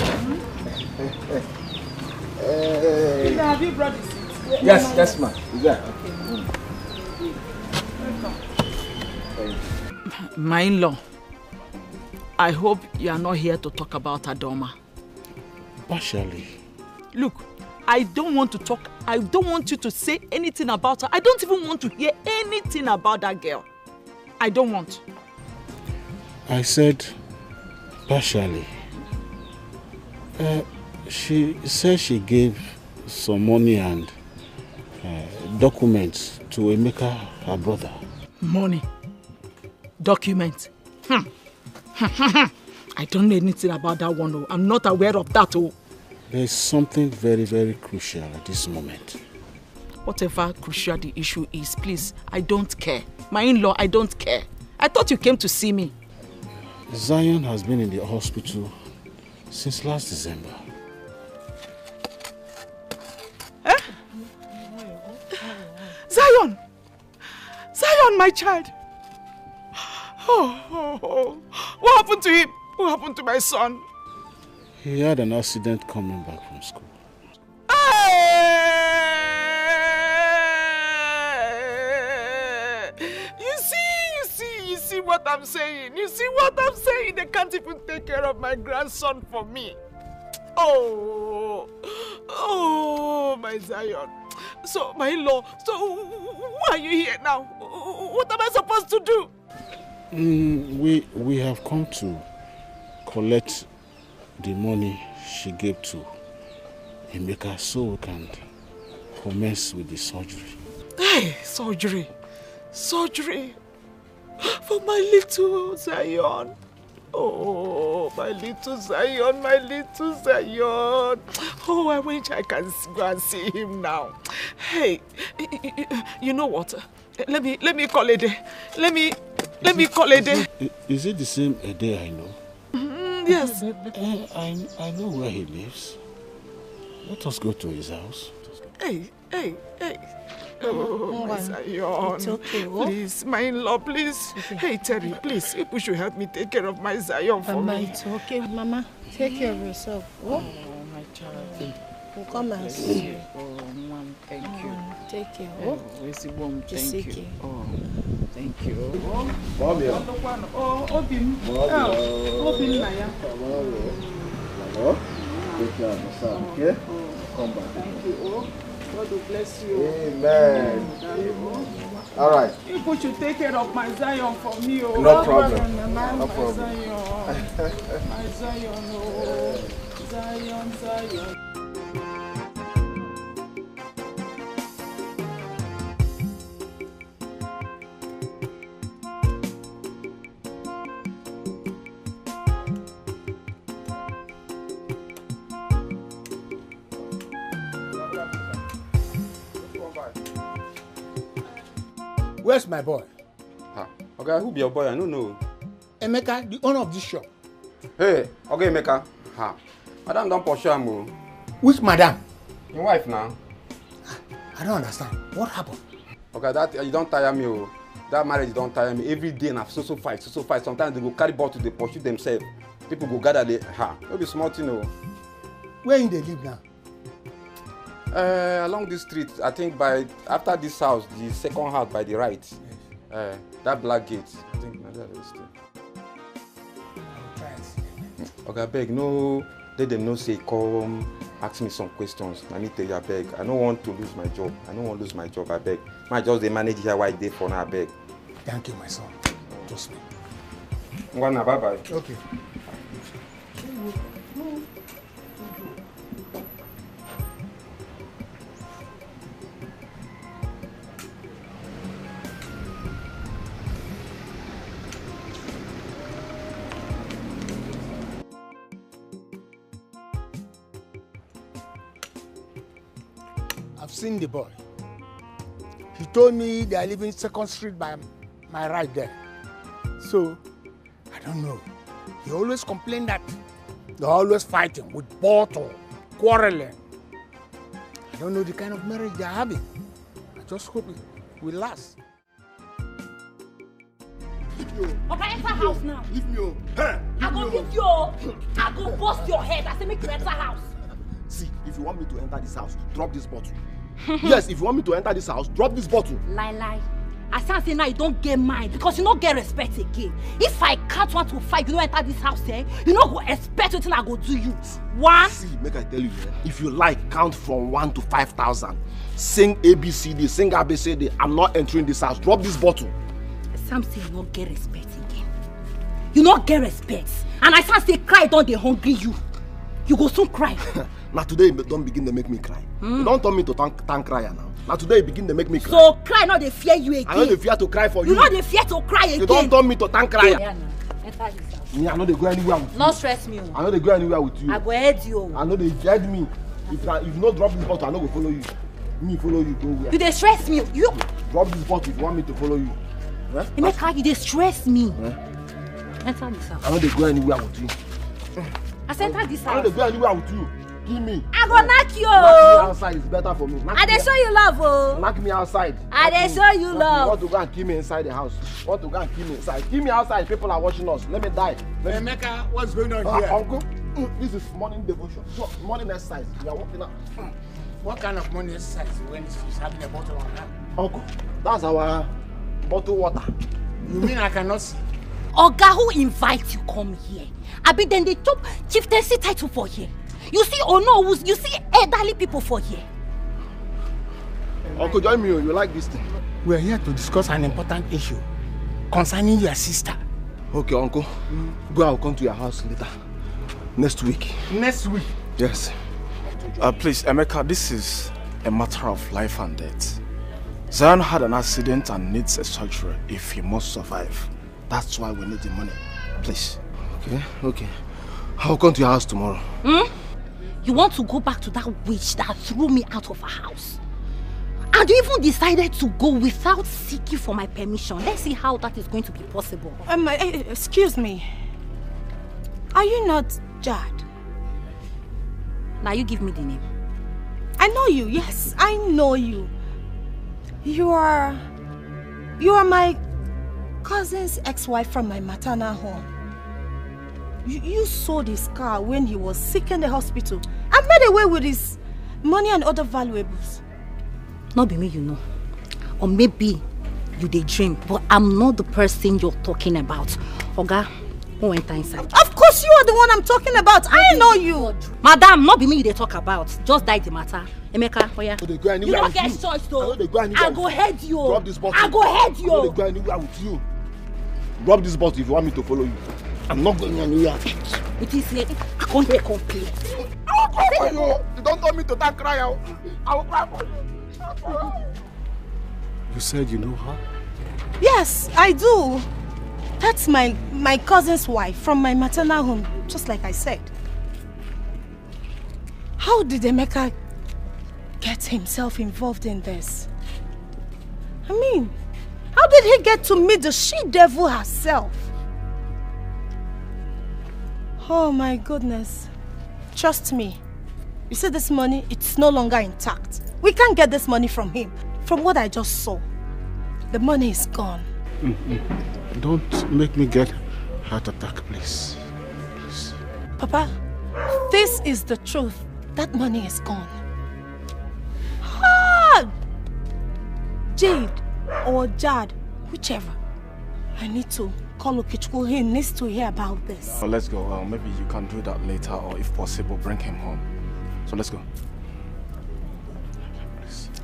Have you brought the seat? Yes, ma'am. Yeah. My in-law, I hope you are not here to talk about Adoma. Partially. Look, I don't want to talk. I don't want you to say anything about her. I don't even want to hear anything about that girl. I don't want. I said partially. She said she gave some money and documents to Emeka, her brother. Money? Documents? I don't know anything about that one. Oh. I'm not aware of that. Oh. There's something very, very crucial at this moment. Whatever crucial the issue is, please, I don't care. My in-law, I don't care. I thought you came to see me. Zion has been in the hospital since last December. Eh? Zion! Zion, my child! Oh. What happened to him? What happened to my son? He had an accident coming back from school. You see what I'm saying? You see what I'm saying? They can't even take care of my grandson for me. Oh, my Zion. So, my in-law, so why are you here now? What am I supposed to do? We have come to collect the money she gave to Emeka so we can commence with the surgery. Hey, surgery for my little Zion. Oh, my little Zion. Oh, I wish I can go and see him now. Hey, you know what? Let me call a day. Let me call a day. Is it the same Ede I know? Yes. I know where he lives. Let us go to his house. Hey. Oh, my Zion. It's okay. Please, my in-law, please. Okay. Hey, Terry, please, you should help me take care of my Zion for me. It's okay, Mama. Take care of yourself. Oh, my child. We'll come and see you. Oh, Mom, thank you. Take care. Where's the mom? Thank you. Oh, thank you. Mommy. Obim. Obim Naya. Hello. Take care of yourself, okay? Come back. Thank you. God will bless you. Amen. All right. People should take care of my Zion for me. Oh. No problem. No problem. My Zion. Oh. Zion. Where's my boy? Okay, who be your boy? I don't know. Emeka, the owner of this shop. Hey, okay, Emeka. Madam don't pursue him. Which madam? Your wife now. I don't understand. What happened? Okay, that you don't tire me. That marriage don't tire me. Every day na so fight. Sometimes they go carry bottle, they pursue themselves. People go gather there. Don't be smart, you know. Where in they live now? Along this street, I think after this house, the second house by the right. Yes. That black gate. I think that is still. Okay, I beg, no, let them know say come ask me some questions. I need to tell you, I beg. I don't want to lose my job. I beg. I just manage here while they for now, I beg. Thank you, my son. Trust me. Bye bye. Okay. I've seen the boy. He told me they are living 2nd Street by my right there. So don't know. He always complained that they're always fighting with bottle, quarreling. I don't know the kind of marriage they're having. I just hope it will last. Papa, enter house now. Leave me. I go leave you. I go bust your head. I say make you enter house. See, if you want me to enter this house, drop this bottle. Yes, if you want me to enter this house, drop this bottle. Lie. I say now you don't get mine because you don't get respect again. If I count 1 to 5, you don't enter this house, eh? You don't go expect what I go do you. 1. See, make I tell you, if you like, count from 1 to 5,000. Sing ABCD, sing ABCD. I'm not entering this house. Drop this bottle. Sam say you don't get respect again. You don't get respect. And I say cry, don't they hungry you. You go soon cry. Now today you don't begin to make me cry. You don't tell me to thank crier now. Now today you begin to make me cry. So cry, not they fear you again. I know they fear to cry for you. You know they fear to cry again. You don't tell me to thank crier. Yeah, enter this house. Me, I know they go anywhere with you. Not stress me. I know they go anywhere with you. I go head you. I know they head me. If you not drop this bottle, I know go follow you. Me follow you, go where? You they stress me. You drop this bottle if you want me to follow you. Eh? You they stress me. Enter this house. I know they go anywhere with you. I said enter this house. I know they go anywhere with you. Give me. I go knock you. Knock me outside is better for me. I dey show you love, oh. Knock me outside. I dey show you love. You want to go and kill me inside the house? Want to go and kill me inside? Kill me outside. People are watching us. Let me die. Emeka, what's going on here? Uncle, this is morning devotion. So, morning exercise. We are walking out. What kind of morning exercise when she's having a bottle on her? Uncle, that's our bottled water. You mean I cannot see? Oga, who invite you come here? I be then they top chieftaincy title for here. You see, you see elderly people for here. Uncle, join me. You like this thing? We're here to discuss an important issue concerning your sister. Okay, Uncle. Go. I'll come to your house later. Next week. Next week? Yes. Please, Emeka, this is a matter of life and death. Zion had an accident and needs a surgery if he must survive. That's why we need the money. Please. Okay. I'll come to your house tomorrow. You want to go back to that witch that threw me out of her house? And you even decided to go without seeking for my permission. Let's see how that is going to be possible. Excuse me. Are you not Jad? Now you give me the name. I know you, yes, I know you. You are my cousin's ex-wife from my maternal home. You sold his car when he was sick in the hospital and made away with his money and other valuables. Not be me, you know. Or maybe you dey dream, but I'm not the person you're talking about. Oga, who enter inside? Of course you are the one I'm talking about. I know you. Madam, not be me they talk about. Just die the matter. Emeka, oh yeah. You don't get choice though. I go head you. Drop this bottle. I go head you. I don't go anywhere with you. Drop this bottle if you want me to follow you. I'm not going anywhere. It is here. I can't hear complain. I will cry for you. You don't tell me to not cry out. I will cry for you. You said you know her? Yes, I do. That's my cousin's wife from my maternal home, just like I said. How did Emeka get himself involved in this? I mean, how did he get to meet the she-devil herself? Oh my goodness. Trust me. You see this money, it's no longer intact. We can't get this money from him. From what I just saw, the money is gone. Don't make me get heart attack, please. Please. Papa, this is the truth. That money is gone. Ah! Jade or Jad, whichever. I need to call Okichukwu. He needs to hear about this. Oh, let's go. Well, maybe you can do that later, or if possible, bring him home. So let's go.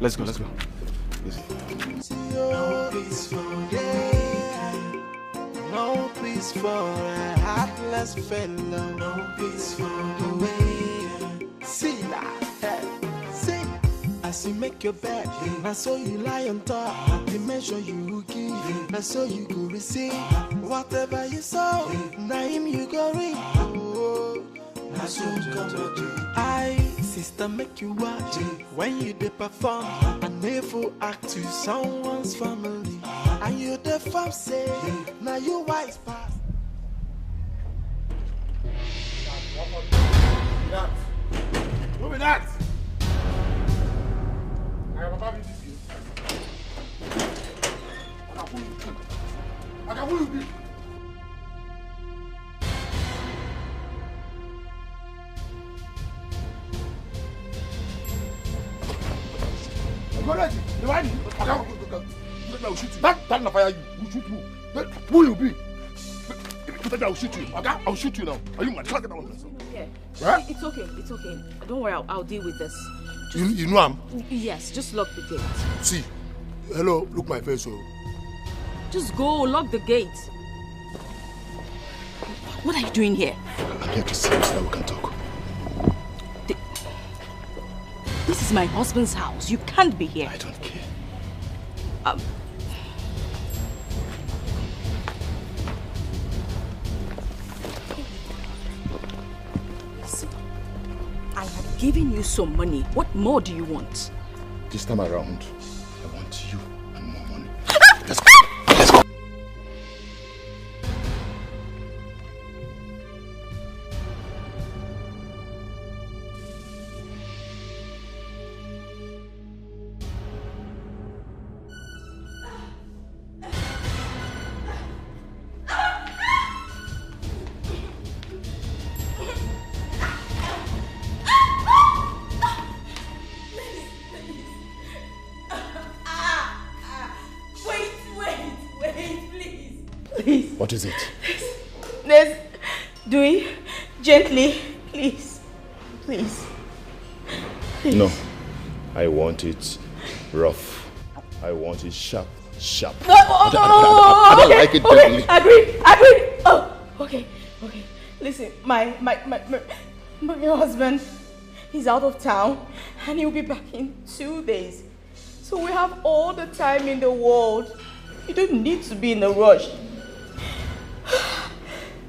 Let's go. No peace for no peace for a heartless fellow. No peace for the way. See that? See, as you make your bed, I saw you lie on top. The measure you give, I saw you go receive. Whatever you saw, now him you go read. I saw you come to I, sister, make you watch when you dey perform. A never act to someone's family. And you the fam say, now you wise pass. that? Who be that? I have a baby this year. I can you be. Go ready. The one. I will shoot you. That na fire you. Who shoot you? Who you be? I will shoot you. Okay? I will shoot you now. Are you mad? Can't get that one. Okay. Right? It's okay. It's okay. Don't worry. I'll deal with this. You know I'm. Yes. Just lock the gate. See. Hello. Look my face. Oh. Just go. Lock the gate. What are you doing here? I'm here to see you so that we can talk. This is my husband's house. You can't be here. I don't care. See, I have given you some money. What more do you want? This time around, I want you and more money. Let's go. What is it? Do it gently, please. Please. No. I want it rough. I want it sharp. No, I don't like it gently. Agree. Oh, okay. Listen, my husband, he's out of town and he'll be back in 2 days. So we have all the time in the world. You don't need to be in a rush.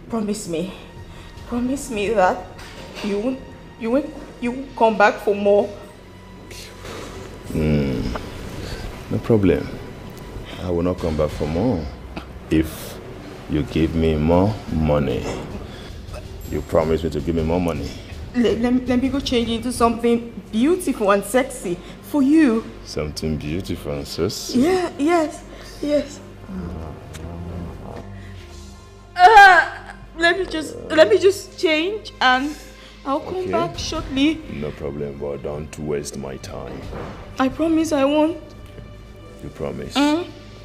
Promise me that you won't come back for more. No problem. I will not come back for more if you give me more money. You promise me to give me more money. Let me go change into something beautiful and sexy for you. Something beautiful and sexy? Yeah, yes. Let me just change and I'll come back shortly. No problem, but don't waste my time. I promise I won't. You promise?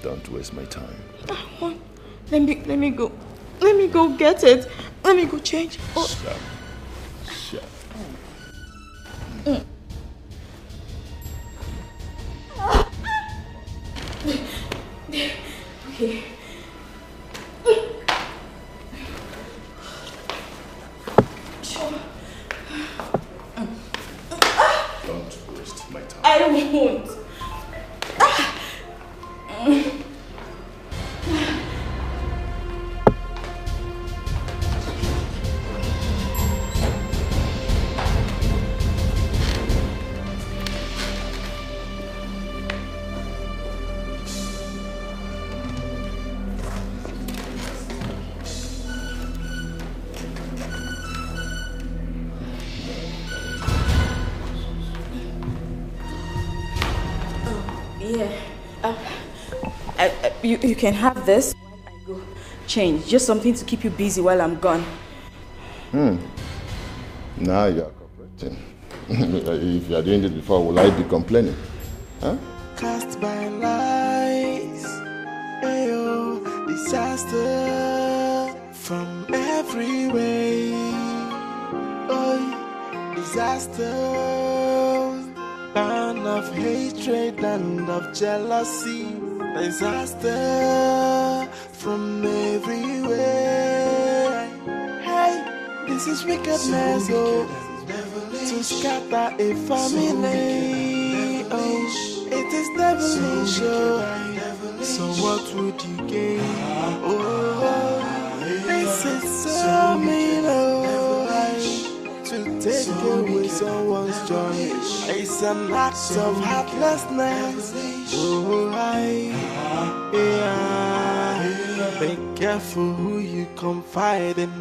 Don't waste my time. I won't. Let me go. Let me go get it. Let me go change. Oh. Shut. Okay. Don't waste my time. I won't. You can have this while I go change. Just something to keep you busy while I'm gone. Now you are cooperating. If you are doing this before, will I be complaining? Huh? Cast by lies, ayo, disaster from every way. Oh, disaster, burn of hatred and of jealousy. Disaster from everywhere. Hey, this is wickedness, oh, to scatter a family. Oh, it is devilish, oh. So what would you gain? Oh, this is so mean, oh, to take away someone's joy. It's an act of heartlessness. Oh, yeah. Be careful who you confide in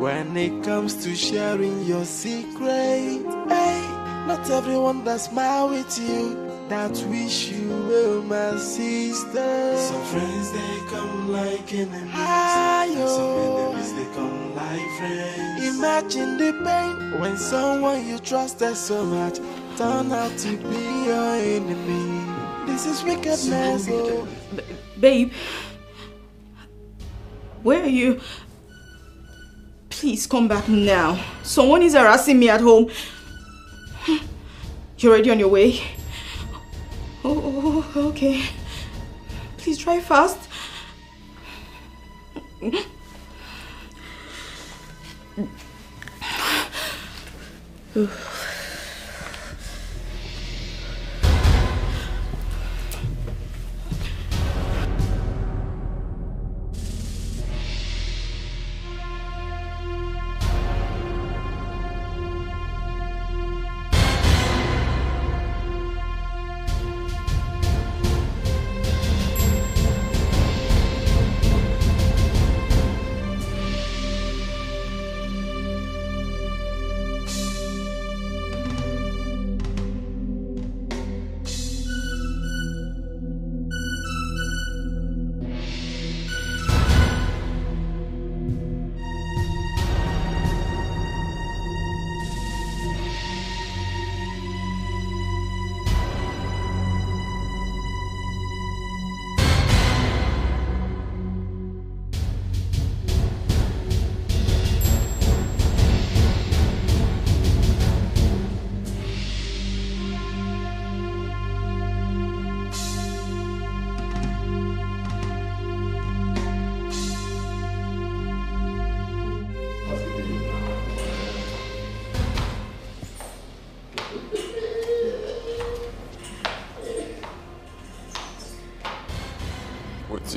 when it comes to sharing your secret. Hey, not everyone that smile with you that wish you well, my sister. Some friends they come like enemies, some enemies they come like friends. Imagine the pain when someone you trusted so much turn out to be your enemy. This is wickedness. Oh. Babe, where are you? Please come back now. Someone is harassing me at home. You're already on your way? Oh, okay. Please try fast.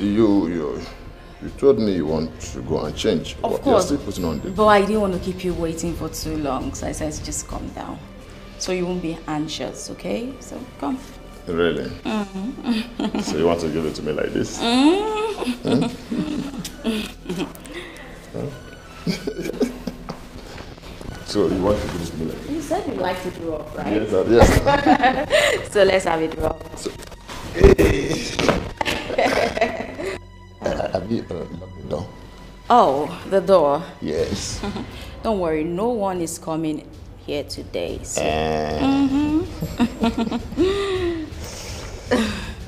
You told me you want to go and change. Of course. You're still putting on the... But I didn't want to keep you waiting for too long, so I said just calm down. So you won't be anxious, okay? So come. Really? Mm-hmm. So you want to give it to me like this? Mm-hmm. So you want to give it to me like this? You said you liked it rough, right? Yes. So let's have it rough. So, hey. Have you locked the door? Oh, the door? Yes. Don't worry, no one is coming here today. So.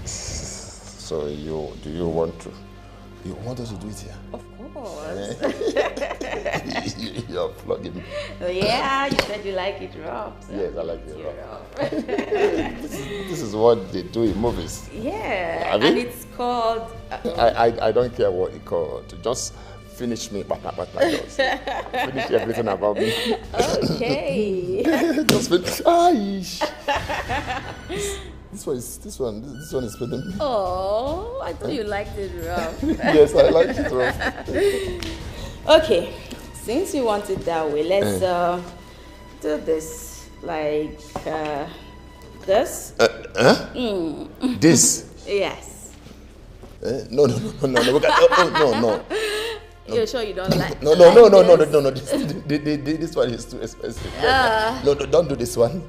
So do you want us to do it here? Of course. You're flogging me. Yeah, you said you like it rough. So yes, I like it rough. This is what they do in movies. Yeah, and it's called... I don't care what it's called. Just finish me, but finish everything about me. Okay. Just finish. This one is spinning me. Oh, I thought you liked it rough. Yes, I like it rough. Okay, since you want it that way, let's do this like this. This? Yes. No. No. You're sure you don't like? No. This one is too expensive. No, don't do this one.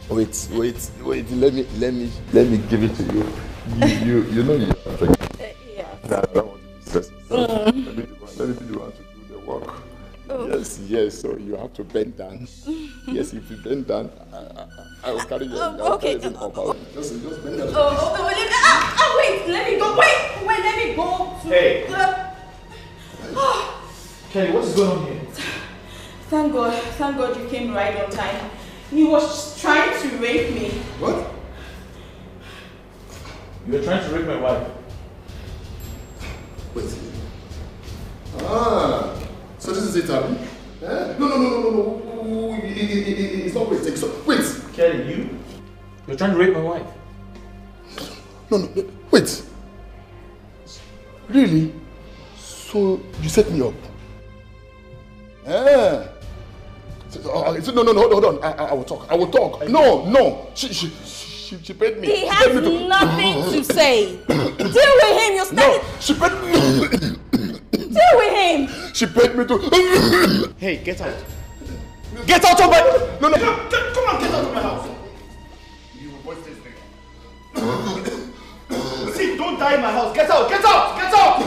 Wait. Let me give it to you. You know you are pregnant. Yeah. I don't want you to stress yourself. Let me be the one to do the work. Oh. Yes. So you have to bend down. Yes, if you bend down, I will carry you. Okay. Just bend down. Wait. Let me go. Wait. Let me go. Hey. Kelly, what is going on here? Thank God you came right on time. He was trying to rape me. What? You were trying to rape my wife. Wait. So this is it, Abby? No. It's not waiting. So, wait. Kelly, you're trying to rape my wife. No. Wait. Really? So you set me up? No, hold on. I will talk. No. She paid me. He has nothing to say. Deal with him. You're standing. No, she paid me. deal with him. She paid me to... Hey, get out. Get out of my... No. Come on, get out of my house. You voice this thing. See, don't die in my house. Get out, get out, get out.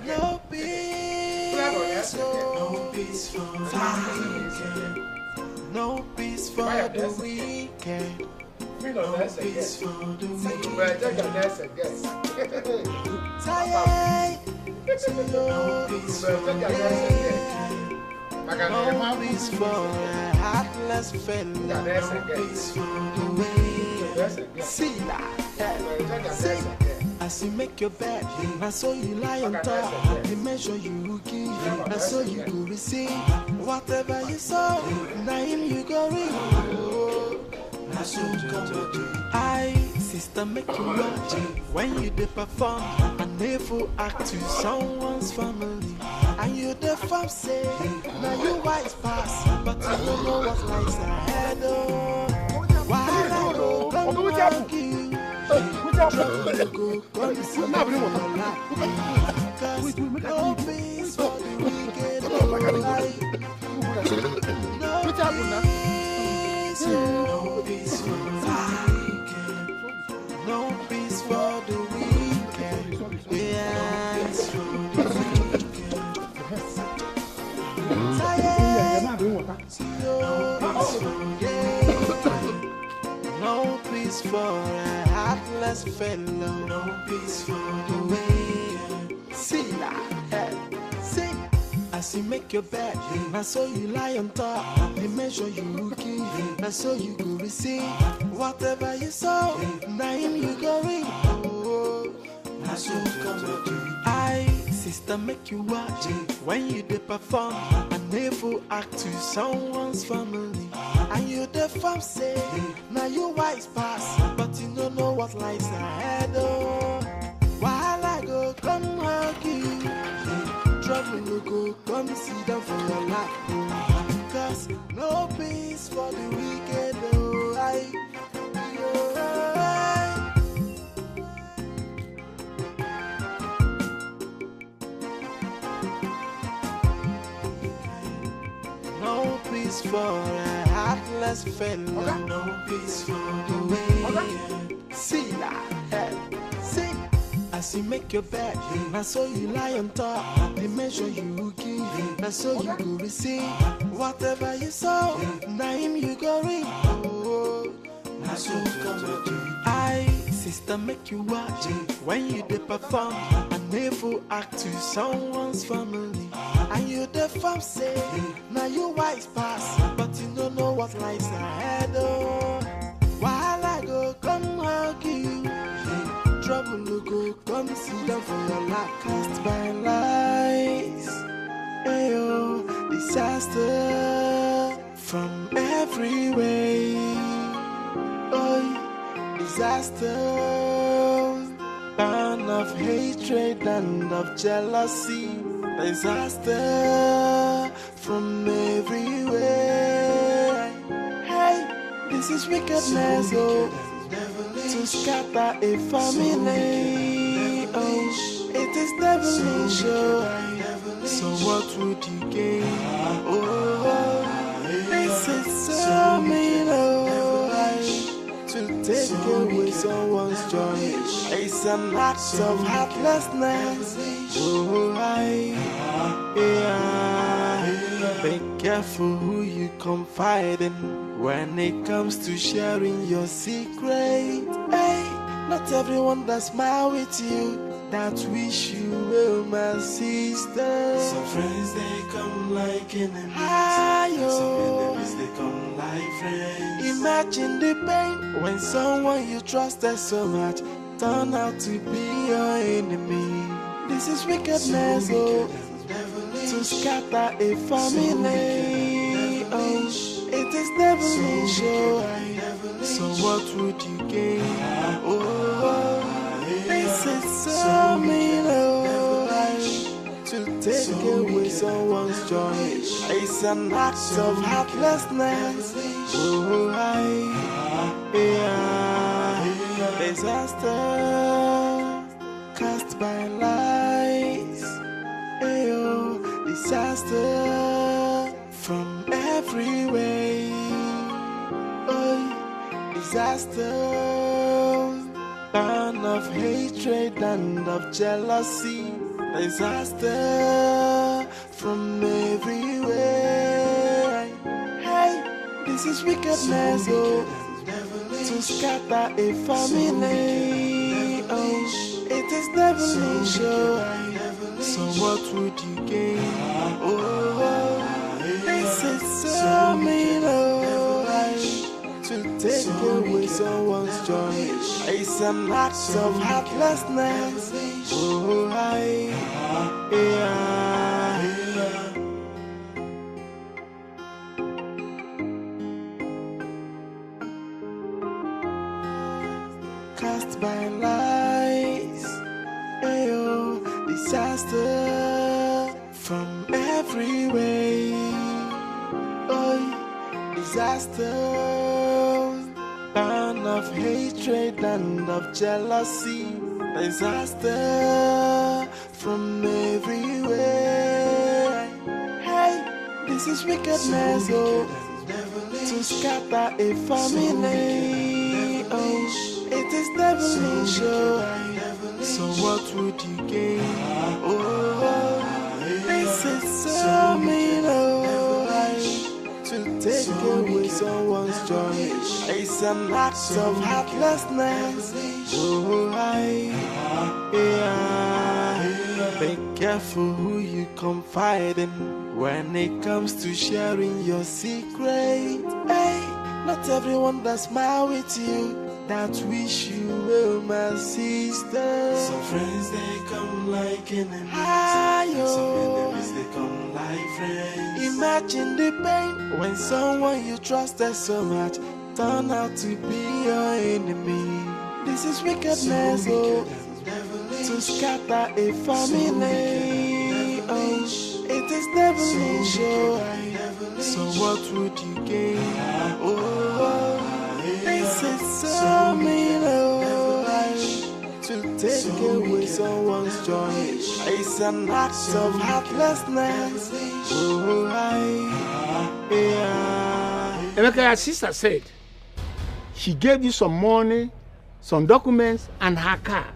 No peace for the weekend. No peace for the weekend. No peace for the weekend. Tired. No peace for the weekend. No peace for a heartless fellow. No peace for the weekend. See that? See. As you make your bed, I saw you lie on top. The measure you give, I saw you go receive. Whatever you saw, now him you go read. I saw you come to I, sister, make you watch when you dey perform. A never act to someone's family. And you the farm say, now you wise pass, but you don't know what lies ahead. Why I go come argue? No peace for the wicked. No peace for the wicked. Yes, for the wicked. No peace for a heartless fellow. No peace for the way. See that? See. As you make your bed, I saw you lie on top. The measure you give, I saw you go receive. Whatever you saw, now him you go read. I saw you come to I, sister, make you watch when you dey perform. A never act to someone's family. And you the farm say, now you wise pass, but you don't know what lies ahead. While I go come hug you, trouble you go come sit down for your life. Cause no peace for the wicked. No peace for a heartless fellow. No peace for the way. See that? See. As you make your bed, I saw you lie on top. The measure you give, I saw you go receive. Whatever you saw, now him you go read. I saw you come to I, sister, make you watch when you dey perform. A never act to someone's family. And you the farm say, now you wise pass, but you don't know what lies ahead. While I go come hug you, trouble you go come sit down for your life. Cast by lies, ayo, disaster from every way. Oh, disaster, burn of hatred and of jealousy. Disaster from everywhere. Hey, this is wickedness, oh, to scatter a family. Oh, it is devilish, oh. So what would you gain? Oh, this is so mean, oh, to take away someone's joy. It's an act of heartlessness. Oh, be careful who you confide in when it comes to sharing your secret. Hey, not everyone that smile with you that wish you well, my sister. Some friends they come like enemies. Some enemies they come like friends. Imagine the pain when someone you trusted so much turn out to be your enemy. This is wickedness, oh, to scatter a family. Oh, it is devilish, oh. So what would you gain? Oh, this is so mean, oh, to take away someone's joy. It's an act of heartlessness. Oh, disaster. disaster from every way. Oh, disaster, burn of hatred and of jealousy. Disaster from everywhere. Hey, this is wickedness, oh, to scatter a family. Oh, it is devilish, oh. So what would you gain? Oh, this is so mean, oh, to take away someone's joy. It's an act of heartlessness. Oh, cast by lies, ayo, disaster from every way. Oh, disaster, burn of hatred and of jealousy. Disaster from everywhere. Hey, this is wickedness, oh, to scatter a family. Oh, it is devilish, oh. So what would you gain? Oh, this is so mean, oh, to take away someone's joy. It's an act of heartlessness. Oh, be careful who you confide in when it comes to sharing your secret. Hey, not everyone that smile with you that wish you well, my sister. Some friends they come like enemies. Some enemies they come like friends. Imagine the pain when someone you trusted so much turn out to be your enemy. This is wickedness, oh, to scatter a family. Oh, it is devilish, oh. So what would you gain? Oh, this is so mean, oh, to take away someone's joy. It's an act of heartlessness. Oh, Emeka, your sister said she gave you some money, some documents, and her car.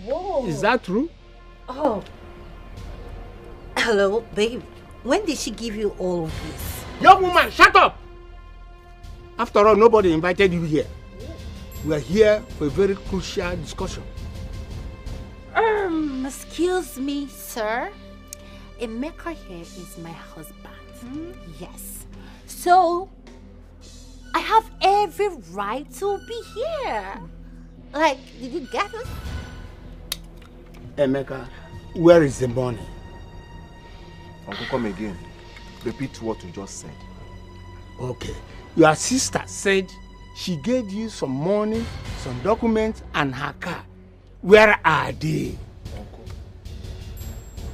Whoa. Is that true? Oh. Hello, babe. When did she give you all of this? Young woman, shut up! After all, nobody invited you here. We are here for a very crucial discussion. Excuse me, sir. Emeka here is my husband. Yes. So, I have every right to be here. Like, did you get it? Emeka, where is the money? Uncle, come again. Repeat what you just said. Okay. Your sister said she gave you some money, some documents, and her car. Where are they? Uncle,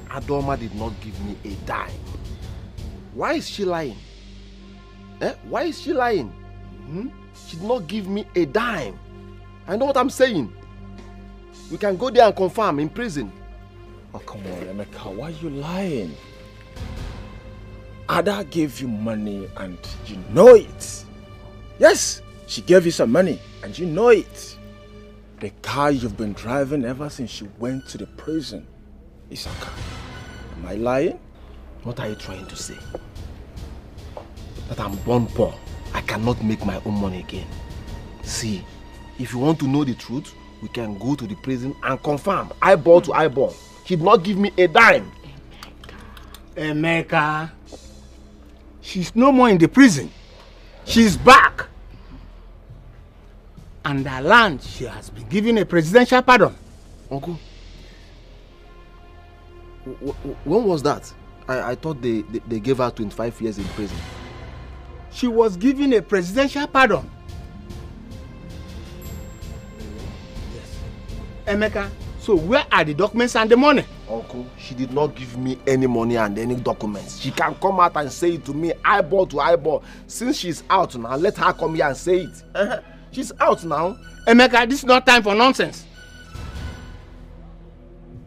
Adoma did not give me a dime. Why is she lying? Why is she lying? She did not give me a dime. I know what I'm saying. We can go there and confirm in prison. Oh, come on, Emeka, why are you lying? Ada gave you money and you know it. Yes, she gave you some money and you know it. The car you've been driving ever since you went to the prison is a car. Am I lying? What are you trying to say? That I'm born poor. I cannot make my own money again. See, if you want to know the truth, we can go to the prison and confirm, eyeball to eyeball. She did not give me a dime. Emeka, she's no more in the prison. She's back. And her land, she has been given a presidential pardon. Uncle, when was that? I thought they gave her 25 years in prison. She was given a presidential pardon. Yes. Emeka, so where are the documents and the money? Uncle, she did not give me any money and any documents. She can come out and say it to me eyeball to eyeball. Since she's out now, let her come here and say it. She's out now. Emeka, this is not time for nonsense.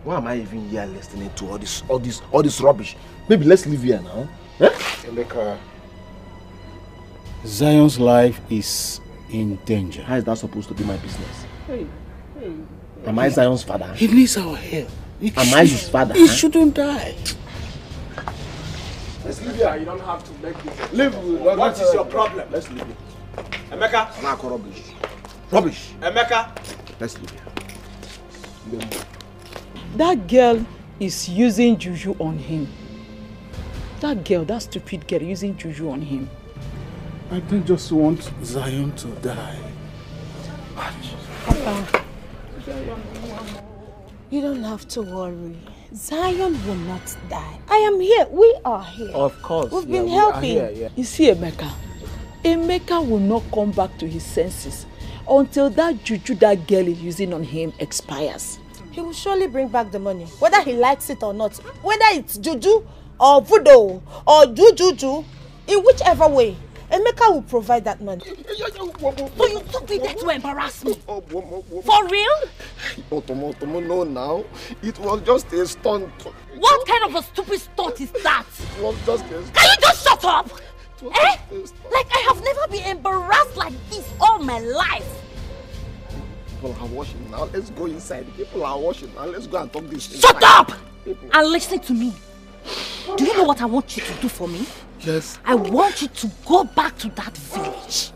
Why am I even here listening to all this rubbish? Maybe let's leave here now. Eh? Emeka, Zion's life is in danger. How is that supposed to be my business? Am I Zion's father? He needs our help. Am I his father? He shouldn't die. Let's leave here. You don't have to make this. Leave. What is your problem? Let's leave here. Emeka. Rubbish. Rubbish. Emeka. Let's leave here. That girl is using juju on him. That girl, that stupid girl, using juju on him. I don't just want Zion to die. Papa, you don't have to worry. Zion will not die. I am here. We are here. Of course. We've been helping. You see, Emeka will not come back to his senses until that juju that girl is using on him expires. He will surely bring back the money, whether he likes it or not. Whether it's juju or voodoo or juju, in whichever way, Emeka will provide that money. So you took me there to embarrass me? For real? No, now. It was just a stunt. What kind of a stupid stunt is that? It was just a stunt. Can you just shut up? Eh? Like I have never been embarrassed like this all my life. People are washing now. Let's go inside. People are washing now. Let's go and talk this. Shut up! And listen to me. Do you know what I want you to do for me? Yes. I want you to go back to that village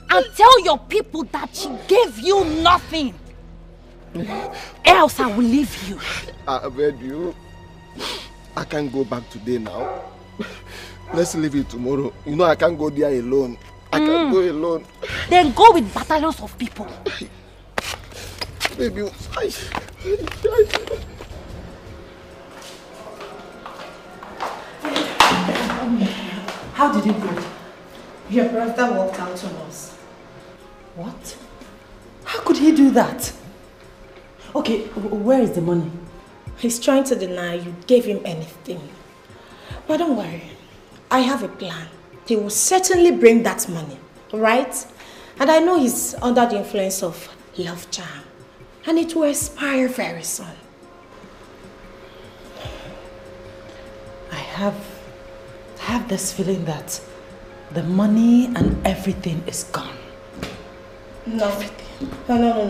and tell your people that she gave you nothing. Else I will leave you. I beg you. I can't go back today now. Let's leave it tomorrow. You know I can't go there alone. I can't go alone. Then go with battalions of people. Baby, How did it go? Your brother walked out on us. What? How could he do that? Okay, where is the money? He's trying to deny you gave him anything. But don't worry. I have a plan. He will certainly bring that money, right? And I know he's under the influence of love charm. And it will expire very soon. I have this feeling that the money and everything is gone. No,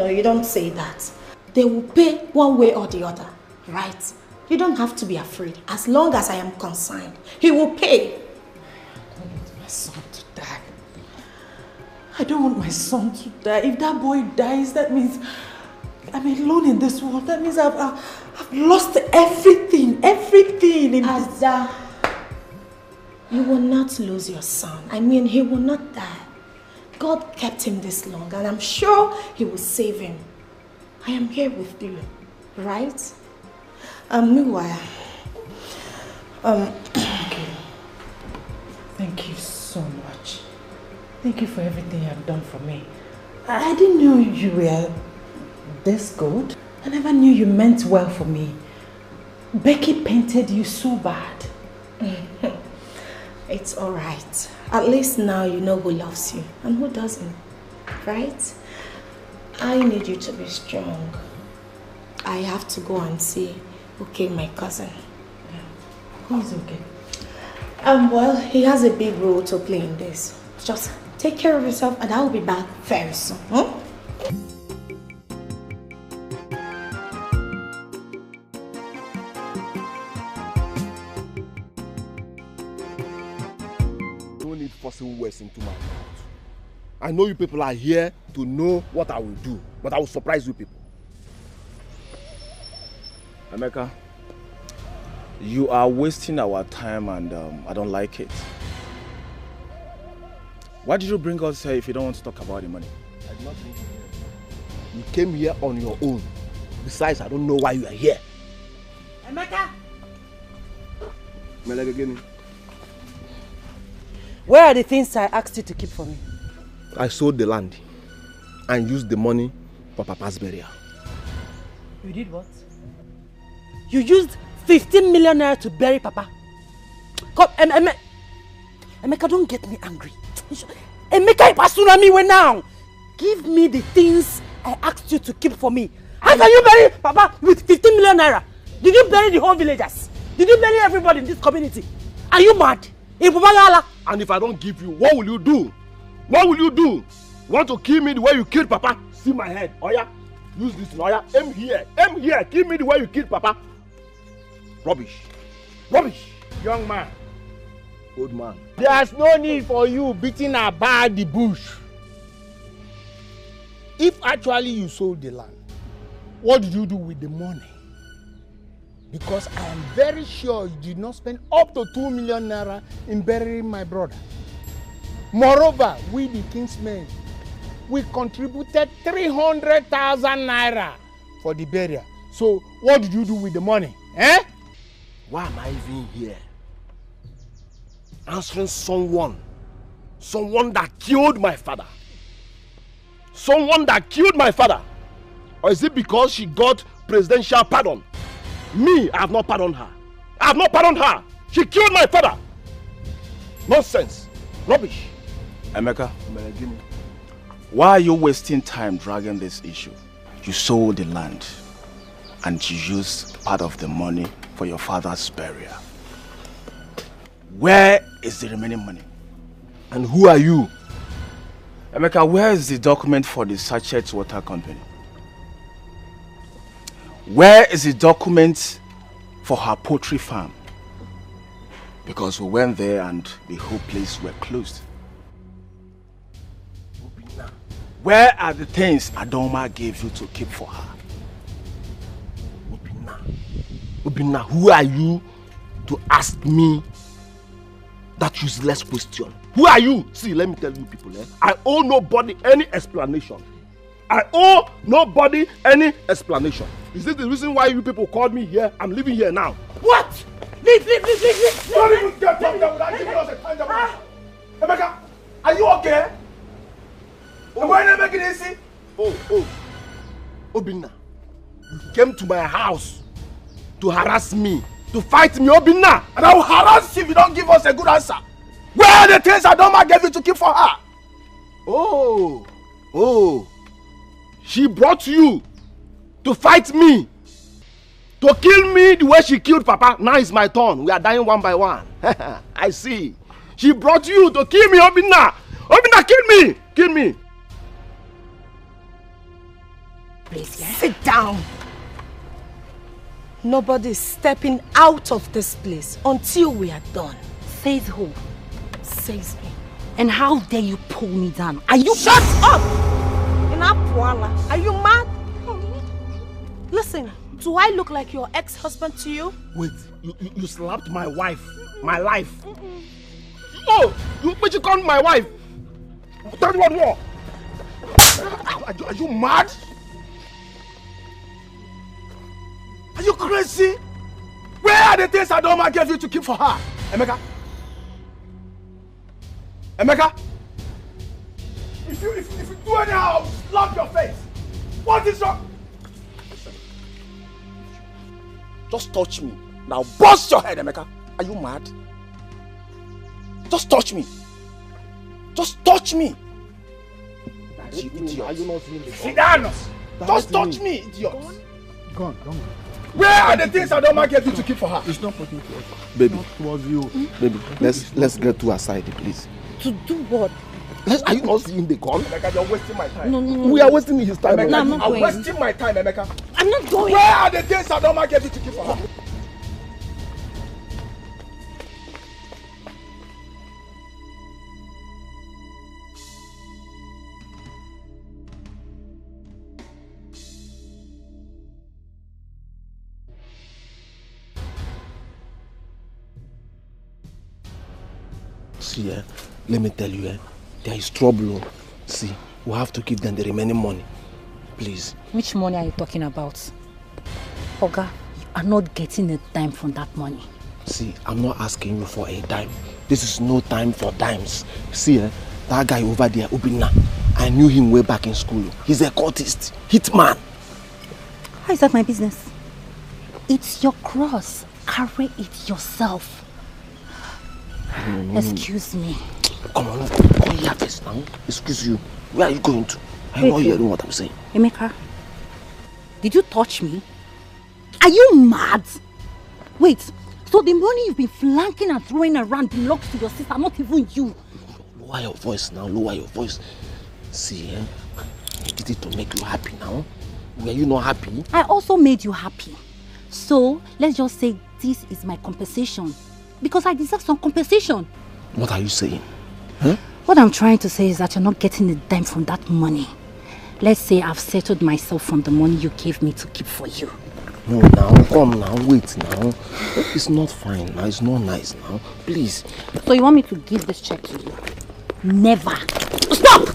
you don't say that. They will pay one way or the other, right? You don't have to be afraid. As long as I am concerned, he will pay. I don't want my son to die. I don't want my son to die. If that boy dies, that means I'm alone in this world. That means I've lost everything. Ada, you will not lose your son. I mean, he will not die. God kept him this long, and I'm sure he will save him. I am here with you, right? Meanwhile, Thank you so much. Thank you for everything you have done for me. I didn't know you were this good. I never knew you meant well for me. Becky painted you so bad. It's alright. At least now you know who loves you and who doesn't, right? I need you to be strong. I have to go and see, okay, my cousin. Who's okay? Well, he has a big role to play in this. Just take care of yourself and I'll be back very soon. Don't need forcing words into my mouth. I know you people are here to know what I will do, but I will surprise you people. Emeka, you are wasting our time and I don't like it. Why did you bring us here if you don't want to talk about the money? I did not bring you here. You came here on your own. Besides, I don't know why you are here. Emeka! Melegegeni. Where are the things I asked you to keep for me? I sold the land and used the money for Papa's burial. You did what? You used 15 million naira to bury Papa. Come, Emeka, don't get me angry. Emeka, you pass on me now. Give me the things I asked you to keep for me. How can you bury Papa with 15 million naira? Did you bury the whole villagers? Did you bury everybody in this community? Are you mad? And if I don't give you, what will you do? What will you do? Want to kill me the way you killed Papa? See my head. Oya, use this. Oya, aim here. Aim here. Kill me the way you killed Papa. Rubbish. Rubbish. Young man. Old man. There's no need for you beating about the bush. If actually you sold the land, what did you do with the money? Because I am very sure you did not spend up to 2 million naira in burying my brother. Moreover, we the kingsmen, we contributed 300,000 naira for the burial. So what did you do with the money? Eh? Why am I even here? Answering someone that killed my father. Someone that killed my father. Or is it because she got presidential pardon? Me, I have not pardoned her. I have not pardoned her. She killed my father. Nonsense. Rubbish. Emeka, why are you wasting time dragging this issue? You sold the land and you used part of the money for your father's burial. Where is the remaining money? And who are you? Emeka, where is the document for the Sachet Water Company? Where is the document for her poultry farm? Because we went there and the whole place were closed. Where are the things Adoma gave you to keep for her? Obinna, who are you to ask me that useless question? Who are you? See, let me tell you people, I owe nobody any explanation. I owe nobody any explanation. Is this the reason why you people called me here? I'm living here now. What? Leave. Don't even get up there without giving us a tangible answer. Emeka, are you okay? Why not making it easy? Oh. Obinna, you came to my house to harass me, to fight me, Obinna. And I will harass you if you don't give us a good answer. Where are the things Adoma gave you to keep for her? Oh. She brought you to fight me, to kill me the way she killed Papa. Now it's my turn. We are dying one by one. I see. She brought you to kill me, Obinna. Obinna, kill me. Please, yeah? Sit down. Nobody's stepping out of this place until we are done. Says who? Says me. And how dare you pull me down? Are you— Shut up! Are you mad? Listen, do I look like your ex-husband to you? Wait, you slapped my wife, my life. Oh, but you called my wife. Tell me what more. Are you mad? Are you crazy? Where are the things Adoma gave you to keep for her? Emeka? If you do anyhow, I'll slap your face. What is wrong? Listen. Just touch me. Now bust your head, Emeka. Are you mad? Just touch me. Just touch me. You idiot. Are you not seeing this? Sit down. Just touch me, idiot. Go on. Where are the things Adoma gave you to keep for her? It's not pointing to us. Baby. Not towards you. Baby, let's get to her side, please. To do what? Are you not seeing the gun? Emeka, you're wasting my time. No. We are wasting his time. Emeka, I'm not going. wasting my time, Emeka. I'm not going. Where are the things Adoma gave you to keep for her? See, let me tell you, there is trouble. See, we have to give them the remaining money. Please. Which money are you talking about? Oga, you are not getting a dime from that money. See, I'm not asking you for a dime. This is no time for dimes. See, that guy over there, Obinna, I knew him way back in school. He's a cultist, hitman. How is that my business? It's your cross. Carry it yourself. Excuse me. Come on, come here first now. Excuse you. Where are you going to? I'm not hearing what I'm saying. Emeka, Did you touch me? Are you mad? Wait, so the money you've been flanking and throwing around belongs to your sister, not even you. Lower your voice now, lower your voice. See, I did it to make you happy now. Were you not happy? I also made you happy. So, let's just say this is my compensation. Because I deserve some compensation. What are you saying? Huh? What I'm trying to say is that you're not getting a dime from that money. Let's say I've settled myself from the money you gave me to keep for you. No, now, come now, wait now. It's not fine now, it's not nice now. Please. So you want me to give this check to you? Never. Stop!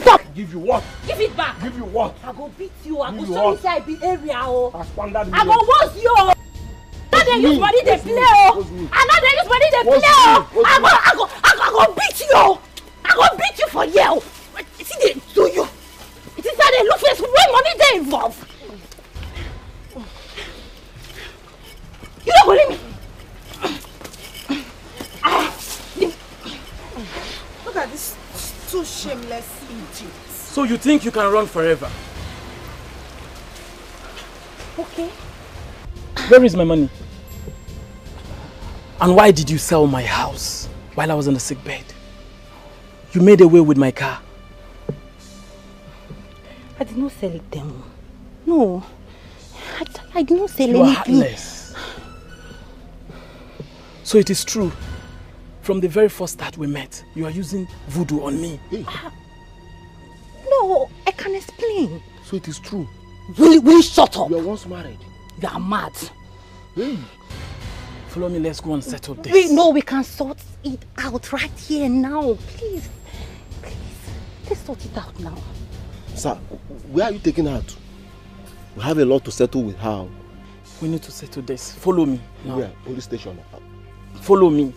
Stop! Give you what? Give it back! Give you what? I go beat you, I go Give you show you what? say I be area, oh. I go worse you, oh. Now they use money they play, oh. And now they use money they play, oh. I go beat you, oh. I go beat you for you, oh. You see they do you. It is how they look face when money they involve. You don't believe me. Look at this two shameless idiots. So you think you can run forever? Okay. Where is my money? And why did you sell my house while I was on the sick bed? You made away with my car. I did not sell it then. No. I did not sell You are anything. heartless. So it is true. From the very first start we met, you are using voodoo on me. No, I can explain. So it is true. Will you shut up? You were once married. You are mad. Hey. Follow me, let's go and settle this. We can sort it out right here now. Please. Please. Let's sort it out now. Sir, where are you taking her to? We have a lot to settle with her. We need to settle this. Follow me now. Where? Police station. Follow me.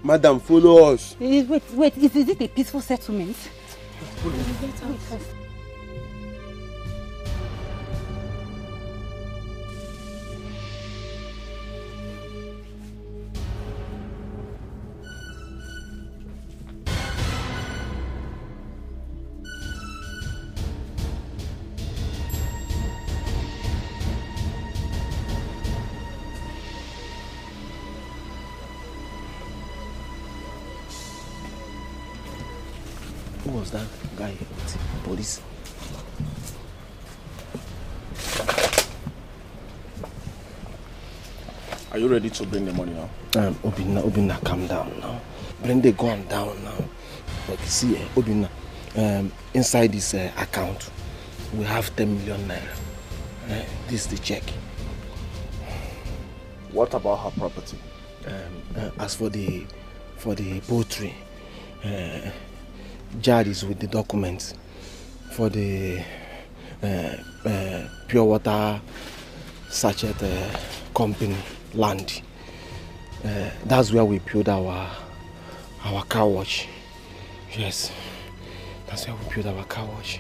Madam, follow us. Wait. Is it a peaceful settlement? Follow me. Wait. Who was that guy with the police? Are you ready to bring the money now? Obinna, calm down now. Bring the gun down now. Like, see, Obinna, inside this account, we have 10 million naira. This is the check. What about her property? As for the poultry, Jad is with the documents for the pure water sachet company land. That's where we build our car wash. Yes, that's where we build our car wash.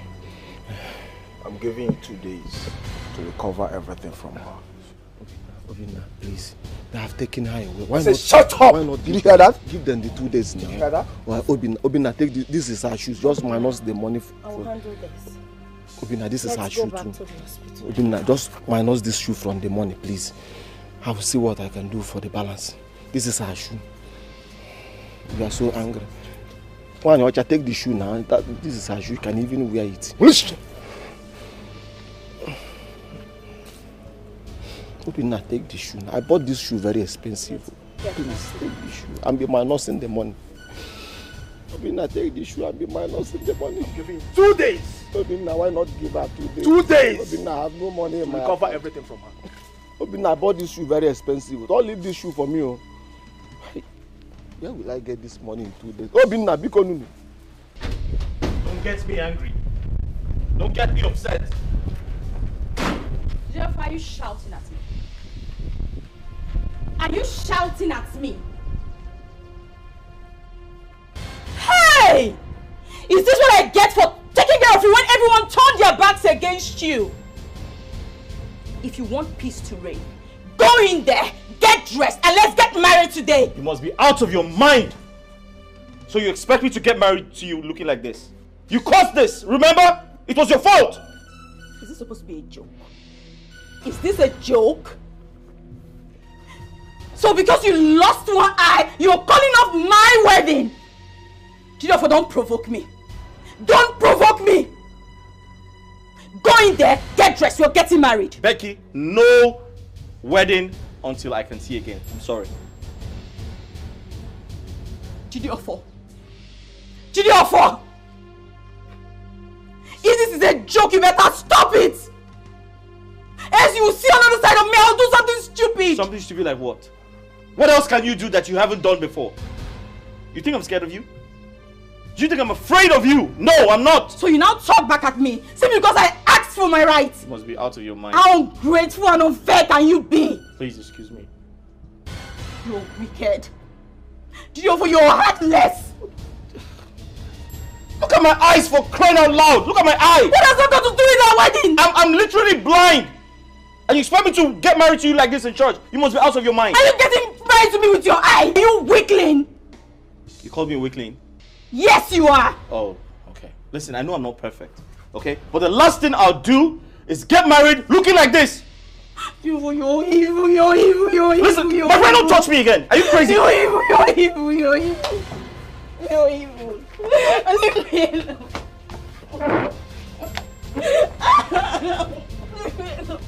I'm giving you 2 days to recover everything from her. Obinna, please. They have taken her away. Why Say, not? shut up! Why not? Did you hear that? Give them the 2 days now. Did you hear that? Well, Obinna, take this is her shoes. Just minus the money. I will handle this. Obinna, this is her Let's go shoe back too. to the hospital. Obinna, just minus this shoe from the money, please. I will see what I can do for the balance. This is her shoe. You are so angry. One, watch, I take the shoe now. This is her shoe. You can even wear it. Listen. Obinna, take the shoe. I bought this shoe very expensive. Please take the shoe and be minusing the money. Obinna, take the shoe and be minusing the money. I'm giving you 2 days. Obinna, why not give her 2 days? 2 days. Obinna, I have no money in my recover account. everything from her. Obinna, I bought this shoe very expensive. Don't leave this shoe for me. Oh. Where will I get this money in 2 days? Obinna, Bikonunu. Don't get me angry. Don't get me upset. Jeff, are you shouting at me? Are you shouting at me? Hey! Is this what I get for taking care of you when everyone turned their backs against you? If you want peace to reign, go in there, get dressed, and let's get married today. You must be out of your mind. So you expect me to get married to you looking like this? You caused this, remember? It was your fault. Is this supposed to be a joke? Is this a joke? So because you lost one eye, you're calling off my wedding? Therefore, don't provoke me. Don't provoke me! Go in there, get dressed, you're getting married. Becky, no wedding until I can see again. I'm sorry. Jidiofo. Jidiofo! If this is a joke, you better stop it! Else you will see on the other side of me, I'll do something stupid! Something stupid like what? What else can you do that you haven't done before? You think I'm scared of you? Do you think I'm afraid of you? No, I'm not! So you now talk back at me, simply because I asked for my rights! You must be out of your mind. How ungrateful and unfair can you be? Please excuse me. You're wicked. Jidiofo, you're heartless! Look at my eyes, for crying out loud! Look at my eye! What has that got to do with our wedding? I'm literally blind! And you expect me to get married to you like this in church? You must be out of your mind. Are you getting married to me with your eye? Are you weakling? You called me a weakling? Yes, you are! Oh, okay. Listen, I know I'm not perfect, okay? But the last thing I'll do is get married looking like this! You're evil, you're evil. Listen, my friend, don't touch me again! Are you crazy? You're evil. You're evil. Leave me alone. Leave me alone.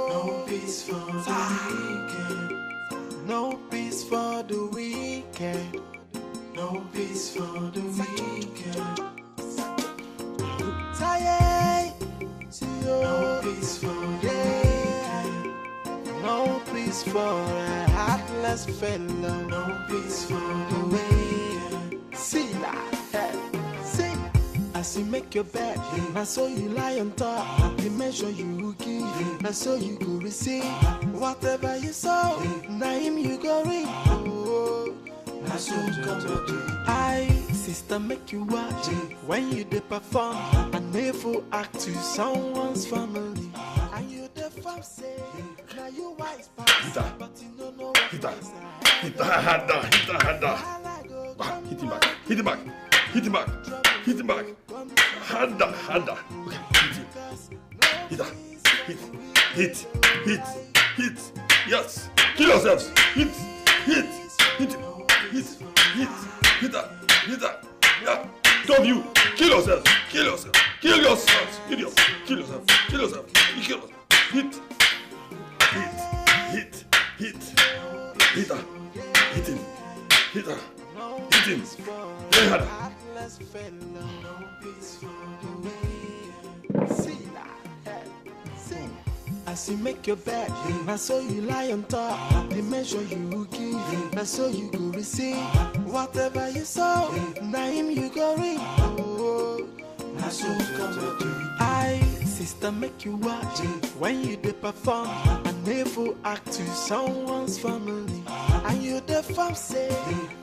No peace for the weekend. No peace for the weekend. No peace for the weekend. No peace for the weekend. No peace for a heartless fellow. No peace for the weekend. See that? See. As you make your bed, I saw you lie on top. The measure you give, I saw you go receive. Whatever you saw, now him you go read. Oh, I saw you come to do. I, sister, make you watch when you dey perform. A never act to someone's family. And you the fam say, now you wise pass, but you don't know what Hit him back. Hit him back. Handa. Okay, hit. Yes. Kill yourselves. Hit that. Yeah. Two of you. Kill yourselves. Hit him. Very hard. As you make your bed, I saw you lie on top. The measure you give, I saw you go receive. Whatever you saw, now him you go read. Oh, I saw you come to do. I, sister, make you watch when you dey perform. I never act to someone's family. And you the fam say,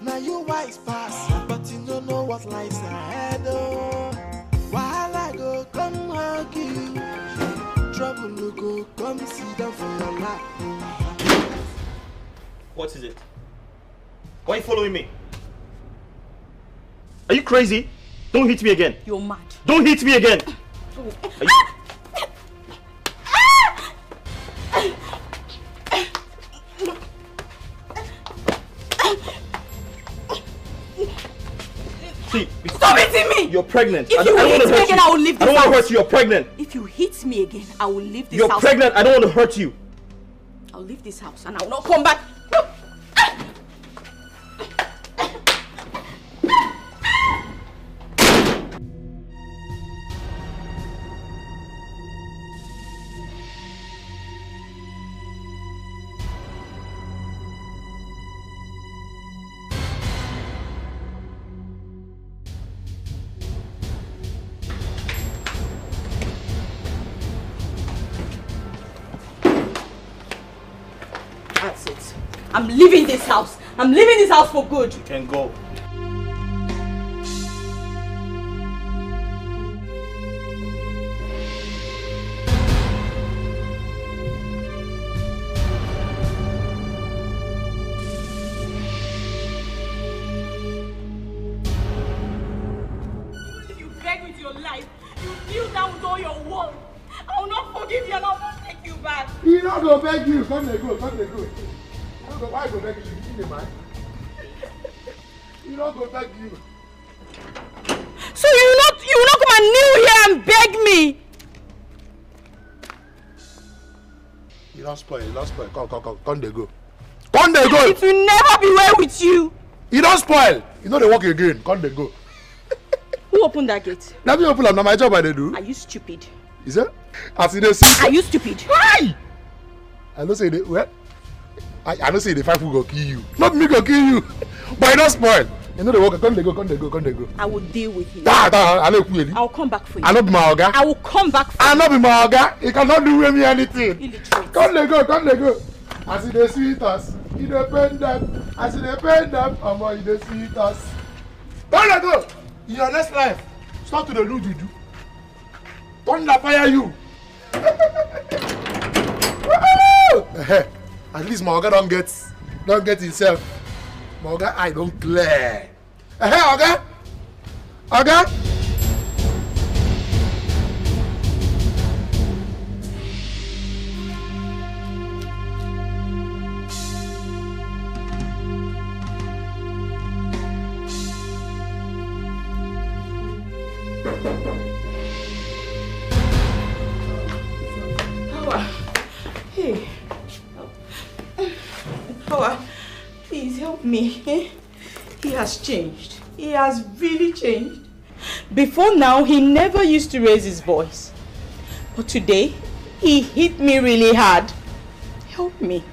now you wise pass, but you don't know what lies ahead. Oh, while I go come hug you. Trouble will go, come sit down for your life. What is it? Why are you following me? Are you crazy? Don't hit me again. You're mad. Don't hit me again. Are you... See, stop hitting me! You're pregnant. If you hit me again, I will leave this house. I don't want to hurt you. You're pregnant. If you hit me again, I will leave this house. You're pregnant. I don't want to hurt you. I'll leave this house and I will not come back. That's it. I'm leaving this house. I'm leaving this house for good. You can go. deal down with all your work. I will not forgive you and I will not take you back. He not go beg you. Come they go. I don't know why go beg you. You see the man? He not go beg you. So you will not come and kneel here and beg me? You don't spoil. Come they go. Come they go. It will never be well with you. You don't spoil. You know they walk again. Come they go. Who opened that gate? Let me open up. Now my job I they do. Are you stupid? Is it? As in the see. Are you stupid? Why? I don't say they well. I don't say the 5 who go kill you. Not me go kill you. But you don't spoil. You know they walk. Come they go. I will deal with you. I know clearly. I will come back for you. I not be my oga. I will come back for you. I not be my oga. You cannot do with me anything. Come they go. As in the sweet us. You depend them. As in the depend them. Omo, you the sweet us. Come they go. In your next life, start to the do juju. Thunder fire you. At least my oga don't get himself. My oga eye don't clear. Oga. Hey. Power, please help me. He has changed. He has really changed. Before now, he never used to raise his voice. But today, he hit me really hard. Help me.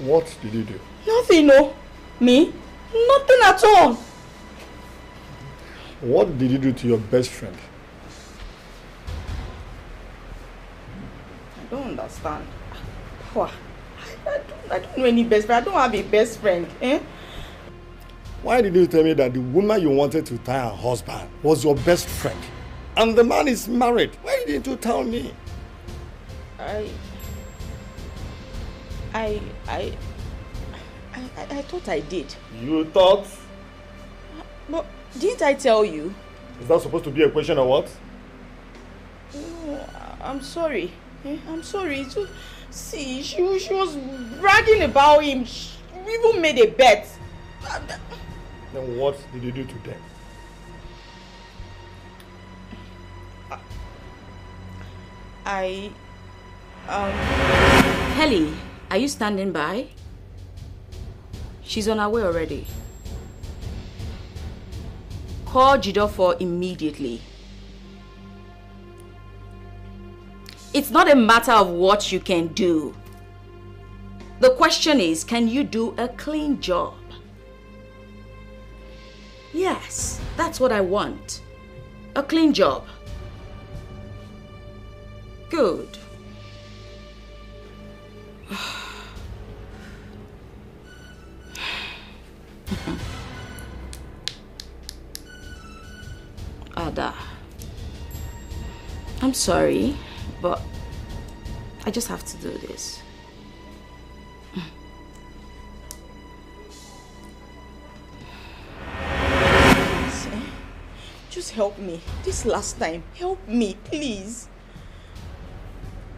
What did you do? Nothing, no. Me? Nothing at all. What did you do to your best friend? I don't understand. Power. I don't know any best friend. I don't have a best friend. Why did you tell me that the woman you wanted to tie her husband was your best friend? And the man is married. Why didn't you tell me? I thought I did. You thought? But didn't I tell you? Is that supposed to be a question or what? No, I'm sorry. I'm sorry. See, she was bragging about him. She even made a bet. Then what did you do to them? Helly, are you standing by? She's on her way already. Call Jidofor immediately. It's not a matter of what you can do. The question is, can you do a clean job? Yes, that's what I want. A clean job. Good. Ada, I'm sorry, but I just have to do this. Just help me. This last time, help me, please.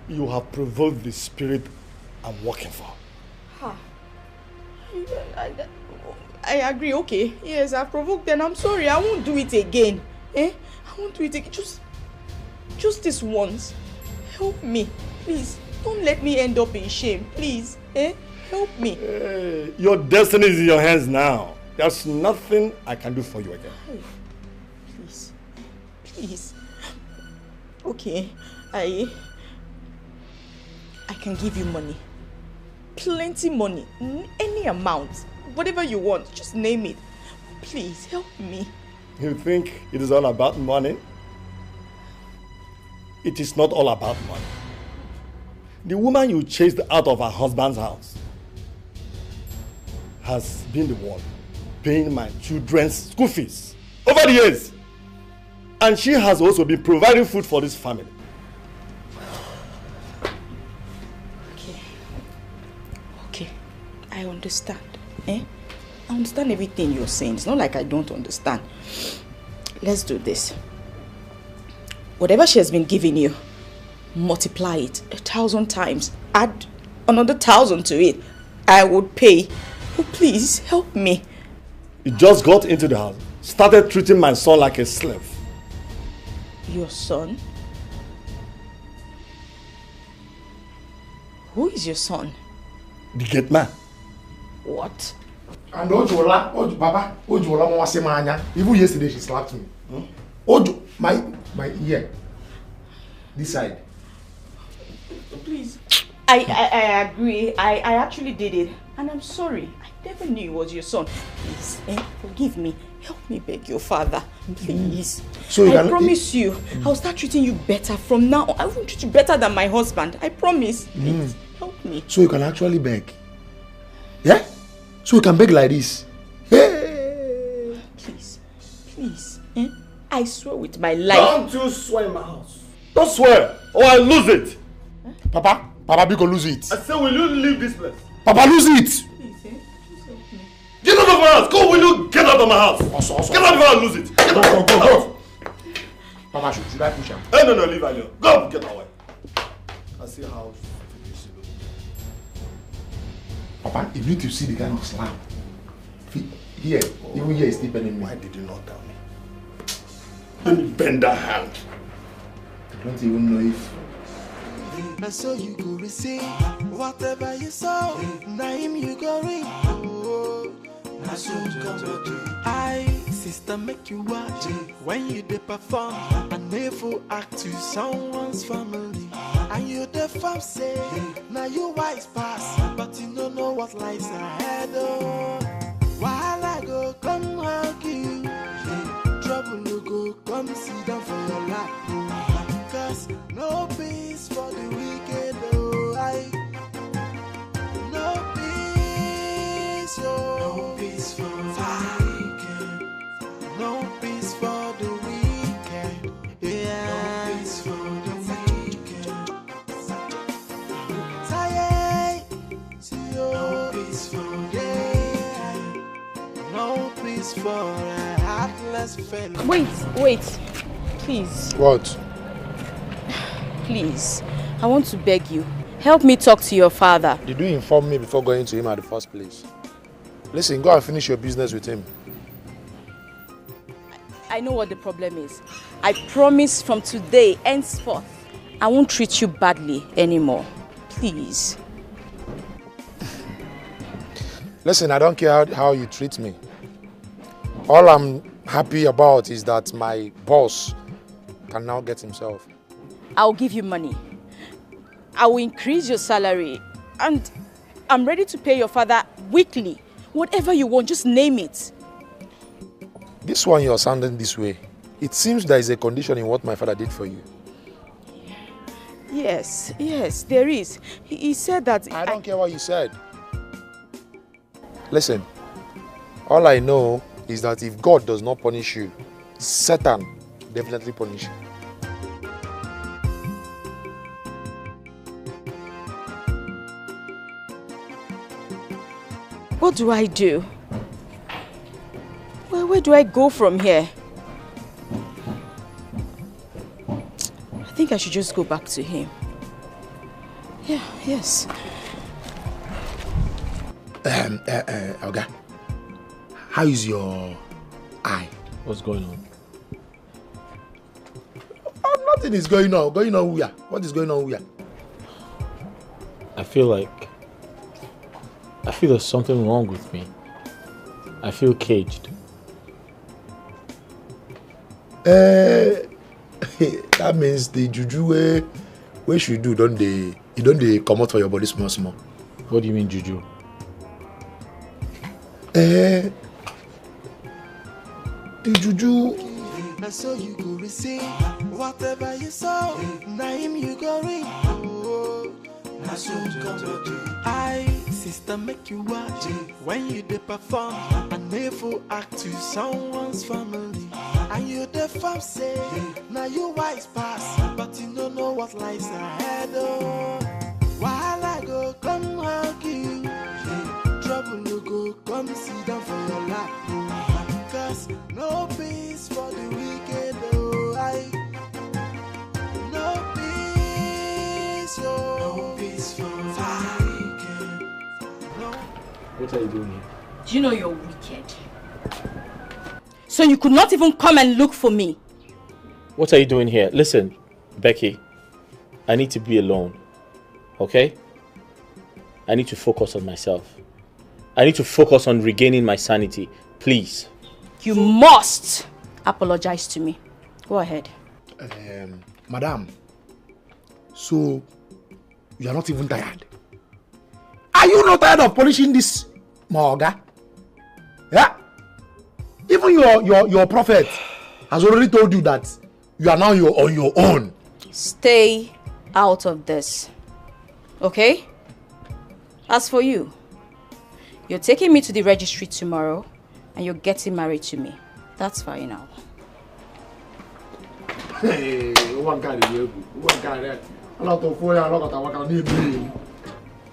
You have provoked the spirit I'm working for. I agree, okay. Yes, I've provoked them. I'm sorry. I won't do it again. I won't do it again. Just this once. Help me, please. Don't let me end up in shame, please. Help me. Your destiny is in your hands now. There's nothing I can do for you again. Please. Okay, I can give you money. Plenty money. Any amount. Whatever you want. Just name it. Please, help me. You think it is all about money? It is not all about money. The woman you chased out of her husband's house has been the one paying my children's school fees over the years. And she has also been providing food for this family. Okay. I understand. I understand everything you're saying. It's not like I don't understand. Let's do this. Whatever she has been giving you, multiply it 1,000 times. Add another 1,000 to it. I would pay. Oh, please, help me. You just got into the house, started treating my son like a slave. Your son? Who is your son? The gate man. What? And Ojola, Baba, Ojola Mwasemanya. Even yesterday she slapped me. Ojo, my ear. This side. Please. I agree. I actually did it. And I'm sorry. I never knew it was your son. Please, forgive me. Help me beg your father. Please. So I promise you, I'll start treating you better from now on. I will treat you better than my husband. I promise. Please, help me. So you can actually beg. Yeah? So you can beg like this. Hey. Please. Please. I swear with my life. Don't you swear in my house. Don't swear or I'll lose it. Papa, we go lose it. I say, will you leave this place? Papa, lose it. Please, please help me. Get out of my house. Go, will you get out of my house? Get out before I lose it. Get out. Go. Papa, should I push him? No, leave her alone. Go, get away. I see how. Papa, you need to see the kind of slap. Here, even here is still bending me. Why did you not tell me? Let me bend that hand. I don't even know if. And so you go receive whatever you saw. Naim you go read. So I, sister, make you watch when you dey perform and never act to someone's family. And you the fam say, now you wise pass, but you don't know what lies ahead. Oh, while I go come hug you, trouble will go come sit down for your lap. Cause no peace for the wicked. Oh, no peace, oh. No peace for the wicked. No peace for the wicked. Yeah. No peace for the wicked. No peace for the wicked. No peace for a heartless fellow. Wait. Please. What? Please. I want to beg you. Help me talk to your father. Did you inform me before going to him at the first place? Listen, go and finish your business with him. I know what the problem is. I promise from today, henceforth, I won't treat you badly anymore. Please. Listen, I don't care how you treat me. All I'm happy about is that my boss can now get himself. I'll give you money. I will increase your salary. And I'm ready to pay your father weekly. Whatever you want, just name it. This one you're sounding this way. It seems there is a condition in what my father did for you. Yes, there is. He said that... I don't care what you said. Listen, all I know is that if God does not punish you, Satan definitely punish you. What do I do? Where do I go from here? I think I should just go back to him. Yes. Oga, how is your eye? What's going on? Nothing is going on. Going on where? What is going on where? I feel there's something wrong with me. I feel caged. That means the juju where should do don't they come out for your body small. What do you mean juju? The juju. And so you go receive whatever you saw. Naim you go read. I, sister, make you watch when you dey perform and never act to someone's family. And you the fam say, now you wise pass, but you don't know what lies ahead. Oh, while I go come hug you, trouble will go come sit down for your lap. Cause no peace for the wicked. Oh, What are you doing here? Do you know you're wicked? So you could not even come and look for me? What are you doing here? Listen, Becky, I need to be alone, okay? I need to focus on myself. I need to focus on regaining my sanity, please. You must apologize to me. Go ahead. Madam, so you are not even tired? Are you not tired of polishing this Maoga? Yeah? Even your prophet has already told you that you are now on your own. Stay out of this. Okay? As for you, you're taking me to the registry tomorrow and you're getting married to me. That's fine now. Hey,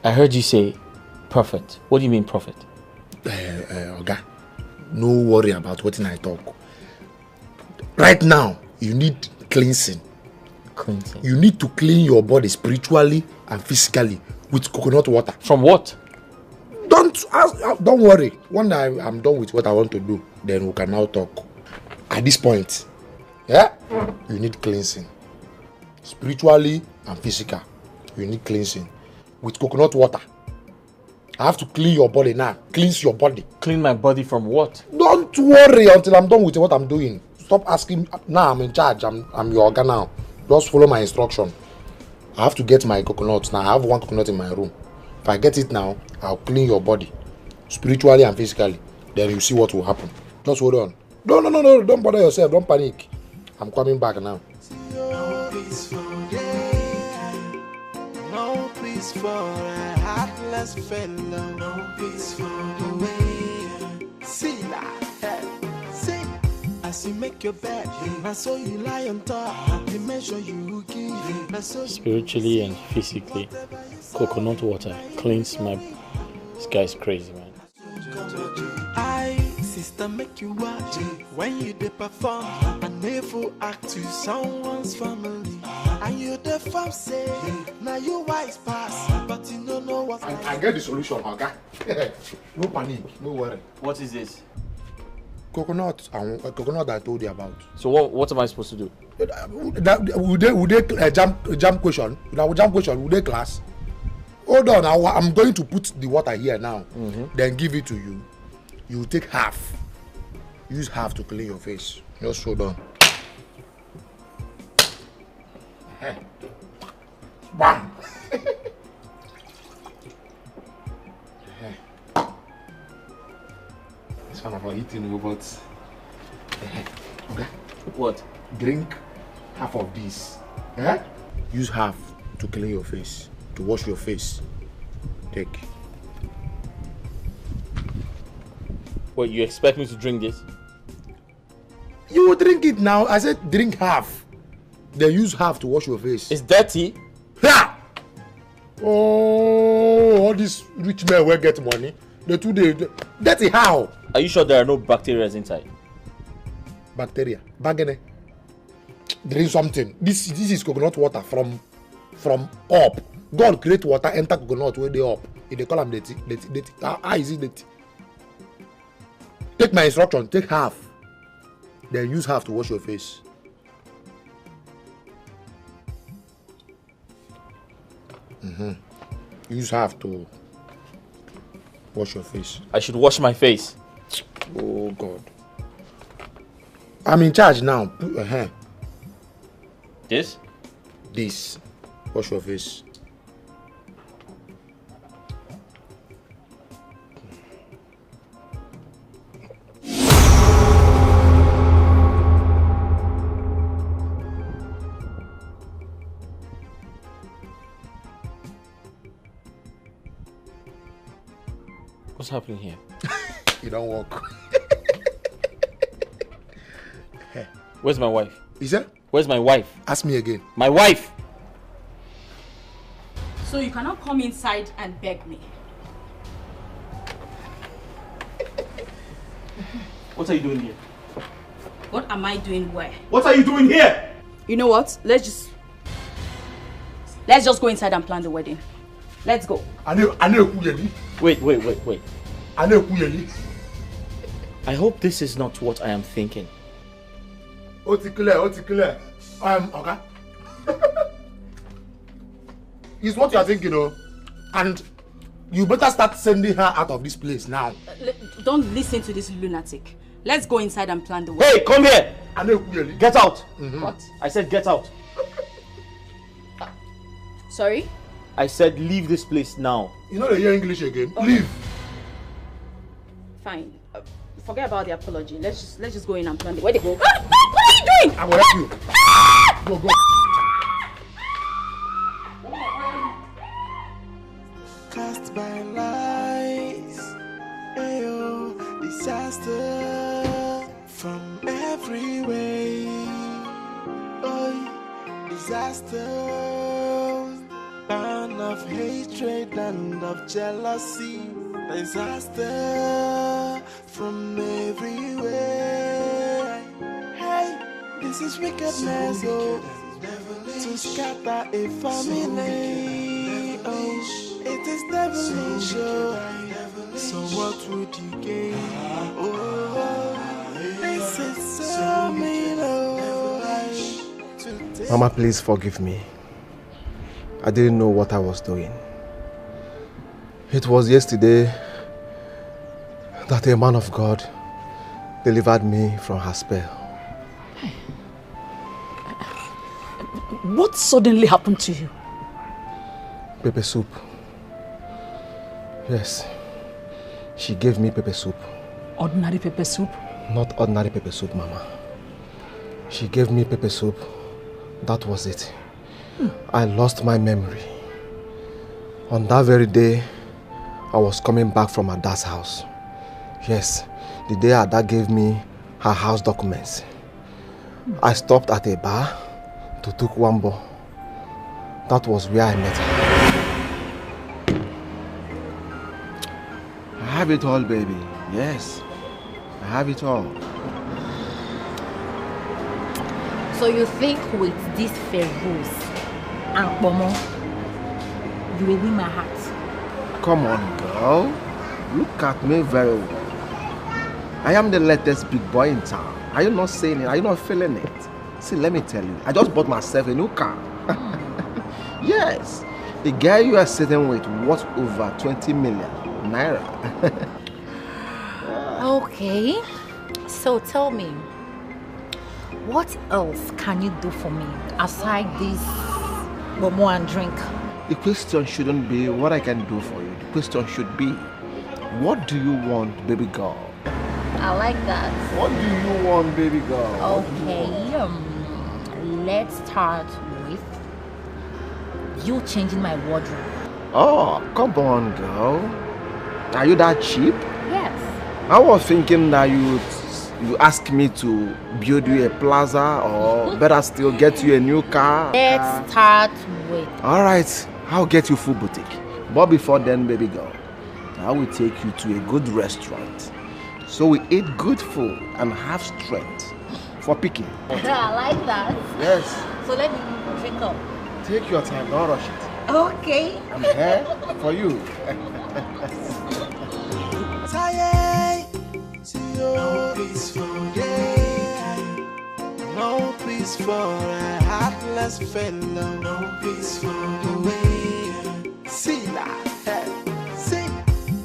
I heard you say prophet. What do you mean prophet? Oga, no worry about what I talk. Right now, you need cleansing. Cleansing? You need to clean your body spiritually and physically with coconut water. From what? Don't worry. When I'm done with what I want to do, then we can now talk. At this point, yeah, you need cleansing. Spiritually and physical. You need cleansing with coconut water. I have to clean your body now. Cleanse your body. Clean my body from what? Don't worry until I'm done with what I'm doing. Stop asking. Now I'm in charge. I'm your organ now. Just follow my instruction. I have to get my coconut. Now I have one coconut in my room. If I get it now, I'll clean your body. Spiritually and physically. Then you see what will happen. Just hold on. No. Don't bother yourself. Don't panic. I'm coming back now. No peace for a heartless fellow. No peace for the way. See that? See? As you make your bed, I saw you lie on top. The measure you give. Spiritually and physically. Coconut water cleans my... This guy's crazy, man. Sister, make you watch when you dey perform an evil act to someone's family, and you dey form say now you wise pass, but you don't know what. I get the solution, okay? No panic, no worry. What is this? Coconut I told you about. So what am I supposed to do? Would they jam question? Now jam question. Would they class? Hold on, I'm going to put the water here now. Then give it to you. You take half. Use half to clean your face. Just hold on. Bam! This one about eating robots. Okay. What? Drink half of this. Use half to clean your face. To wash your face. Take. What, you expect me to drink this? You will drink it now. I said drink half. Then use half to wash your face. It's dirty. Ha! Oh, all these rich men will get money. Dirty how? Are you sure there are no bacteria inside? Bacteria. Bagene. Drink something. This is coconut water from up. God create water, enter coconut where they up. If they call them dirty. How is it dirty? Take my instruction, take half. Then use half to wash your face. Use half to wash your face. I should wash my face. Oh God. I'm in charge now. This? This. Wash your face. What's happening here? You don't walk. Where's my wife? Is that? Where's my wife? Ask me again. My wife! So you cannot come inside and beg me. What are you doing here? What am I doing where? What are you doing here? You know what? Let's just go inside and plan the wedding. Let's go. Wait. I hope this is not what I am thinking. Clear. Okay. It's what you are thinking, oh. And you better start sending her out of this place now. Don't listen to this lunatic. Let's go inside and plan the way. Hey, come here! Get out! What? I said get out. Sorry? I said leave this place now. You know they hear English again. Okay. Leave. Fine. Forget about the apology. Let's just go in and plan the way. Where they go? What are you doing? I will help you. Go. Cast by lies, ayo, disaster from every way. Oh, disaster, burn of hatred and of jealousy. Disaster from every way. Hey, this is wickedness, so to scatter a family. Oh, it is devilish. So what would you gain? Oh, this is so mean. Mama, please forgive me. I didn't know what I was doing. It was yesterday that a man of God delivered me from her spell. What suddenly happened to you? Pepper soup. Yes. She gave me pepper soup. Ordinary pepper soup? Not ordinary pepper soup, Mama. She gave me pepper soup. That was it. I lost my memory. On that very day, I was coming back from her dad's house. Yes, the day her dad gave me her house documents. I stopped at a bar to take Wambo. That was where I met her. I have it all, baby. Yes, I have it all. So you think with this Feroz and Bomo, you will win my heart? Come on, girl. Look at me very well. I am the latest big boy in town. Are you not saying it? Are you not feeling it? See, let me tell you. I just bought myself a new car. Yes. The guy you are sitting with worth over 20 million naira. Okay. So tell me, what else can you do for me aside this Bomo and drink? The question shouldn't be what I can do for you. The question should be, what do you want, baby girl? I like that. What do you want, baby girl? Okay, let's start with you changing my wardrobe. Oh, come on, girl. Are you that cheap? Yes. I was thinking that you ask me to build you a plaza or better still get you a new car. Let's start with... Alright, I'll get you full boutique. But before then, baby girl, I will take you to a good restaurant. So we eat good food and have strength for picking. I like that. Yes. So let me drink up. Take your time, don't rush it. Okay. I'm here for you. No peace for no peace for a heartless fellow. No peace for the way. See that? See.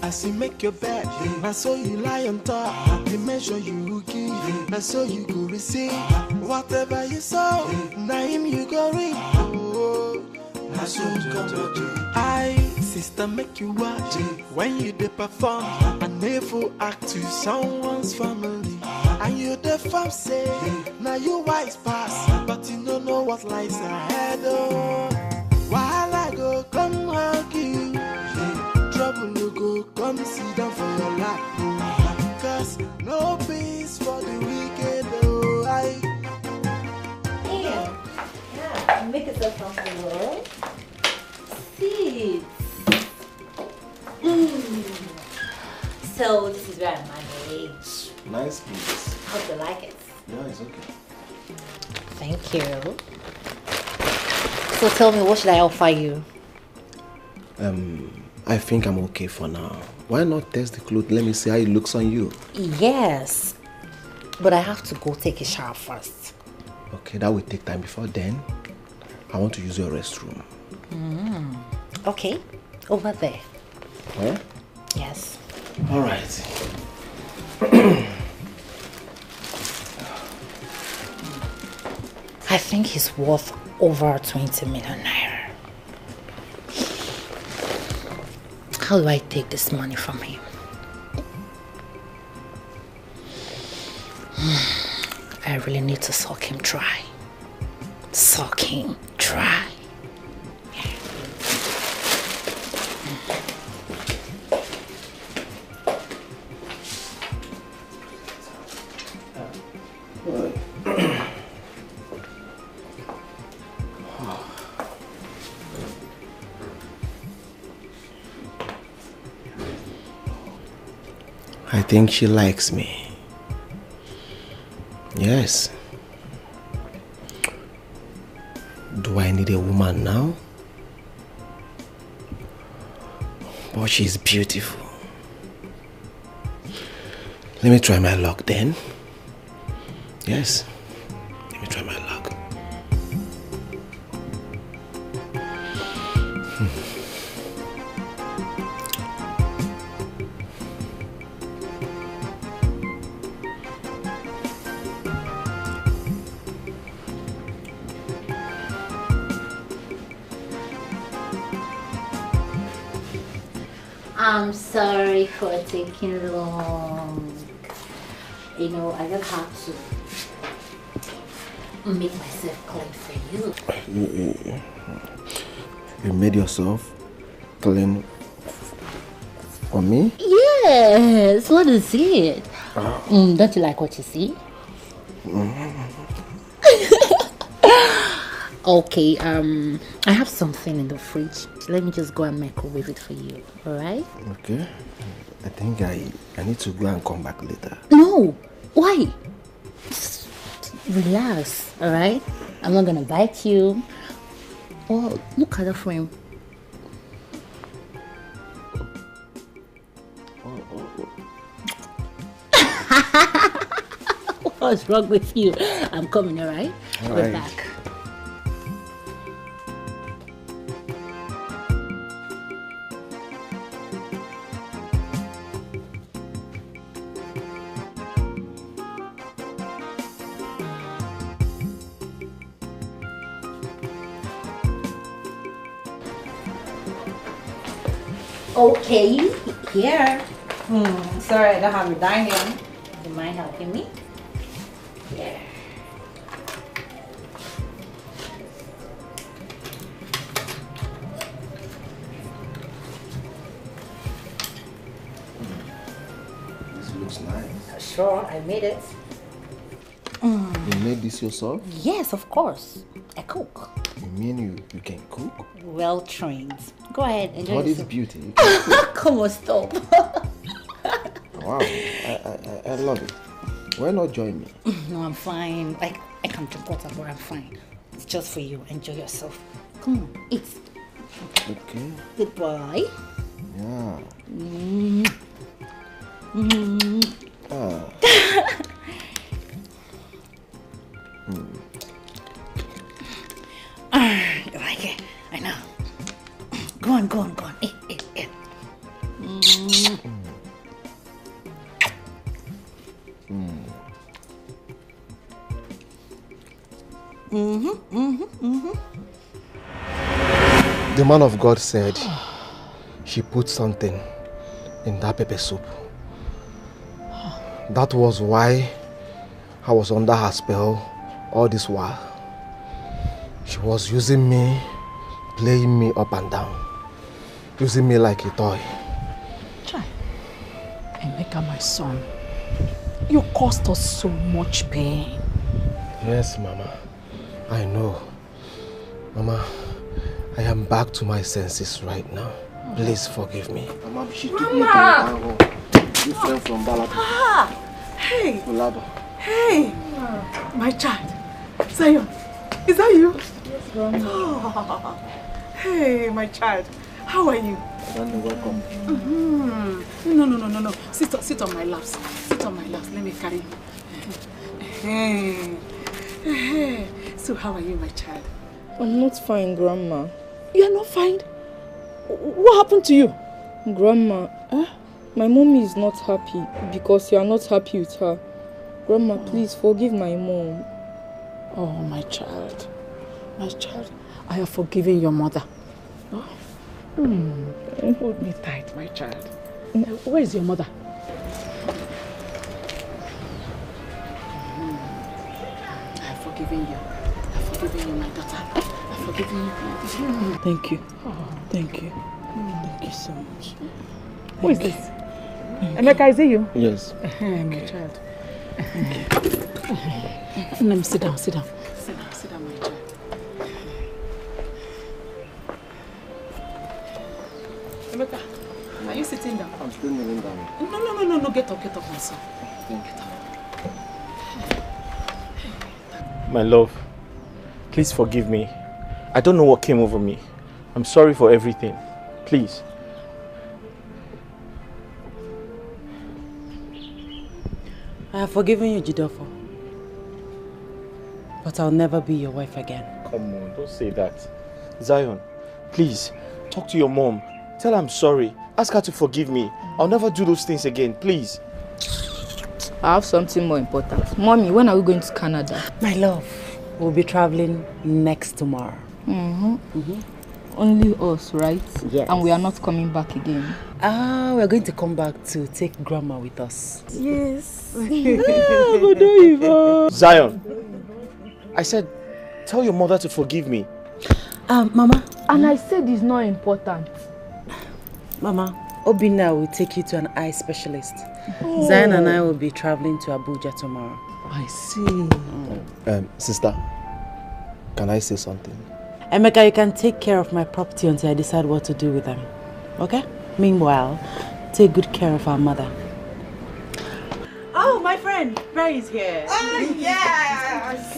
As you make your bed, I saw you lie on top. The measure you give, I saw you go receive. Whatever you saw, now him you go read. Oh, I saw you come to. Sister, make you watch when you dey perform an evil act to someone's family, and you dey farm say now you wise pass, but you don't know what lies ahead. Oh, while I go come hug you, trouble you go come sit down for your lap. Cause no peace for the wicked. Oh, Yeah, make yourself comfortable. Sit. So this is where I manage. Nice piece. Hope you like it. Yeah, it's okay. Thank you. So tell me, what should I offer you? I think I'm okay for now. Why not test the clothes? Let me see how it looks on you. Yes, but I have to go take a shower first. Okay, that will take time. Before then, I want to use your restroom. Okay, over there. Huh? Yes. All right. I think he's worth over 20 million naira. How do I take this money from him? I really need to suck him dry. Suck him dry. I think she likes me. Yes. Do I need a woman now? But she's beautiful. Let me try my luck then. Yes. Let me try my luck. I'm sorry for taking long. You know, I just have to make myself clean for you. You made yourself clean for me? Yes, what is it? Don't you like what you see? Okay, I have something in the fridge. Let me just go and microwave it for you, alright? Okay. I think I need to go and come back later. No! Why? Just relax, alright? I'm not gonna bite you. Oh, look at the frame. What's wrong with you? I'm coming, alright? I'll be back. Okay, here. Sorry, I don't have a dining. Do you mind helping me? Yeah. This looks nice. Sure, I made it. You made this yourself? Yes, of course. I cook. You mean you can cook? Well trained. Go ahead, enjoy What is yourself. beauty? Come on, stop. Wow, I love it. Why not join me? No, I'm fine. I can drink water, but I'm fine. It's just for you. Enjoy yourself. Come on, eat. Okay. Goodbye. Yeah. Ah. You like it? I know. Go on. Eat. The man of God said she put something in that pepper soup. That was why I was under her spell all this while. She was using me, playing me up and down, using me like a toy. Chai, Emeka, my son, you caused us so much pain. Yes, Mama, I know. Mama, I am back to my senses right now. Please forgive me. Mama, she took me to the different from Balad. Hey! Hey! My child. Zion, is that you? Yes, Grandma. Hey, my child. How are you? Welcome. No. Sit on my laps. Sit on my laps. Let me carry you. So how are you, my child? I'm not fine, Grandma. You are not fine? What happened to you? Grandma, my mommy is not happy because you are not happy with her. Grandma, please forgive my mom. Oh, my child. My child, I have forgiven your mother. Oh. Hold me tight, my child. Where is your mother? I have forgiven you. I have forgiven you, my daughter. I have forgiven you. Thank you. Thank you. Thank you so much. Who is this? Emeka, is it you? Yes. My child. Let me sit down. Sit down, my child. Emeka, are you sitting down? I'm still kneeling down. No. Get up, my son. Get up. My love, please forgive me. I don't know what came over me. I'm sorry for everything. Please. I have forgiven you, Jidofo. But I'll never be your wife again. Come on, don't say that. Zion, please, talk to your mom. Tell her I'm sorry. Ask her to forgive me. I'll never do those things again, please. I have something more important. Mommy, when are we going to Canada? My love, we'll be traveling next tomorrow. Only us, right? Yes. And we are not coming back again. We're going to come back to take Grandma with us. Yes. Zion, I said, tell your mother to forgive me. Mama. And I said it's not important. Mama, Obina will take you to an eye specialist. Zion and I will be traveling to Abuja tomorrow. I see. Sister, can I say something? Emeka, you can take care of my property until I decide what to do with them. Okay? Meanwhile, take good care of our mother. Oh, my friend, Perry is here. Oh, yes!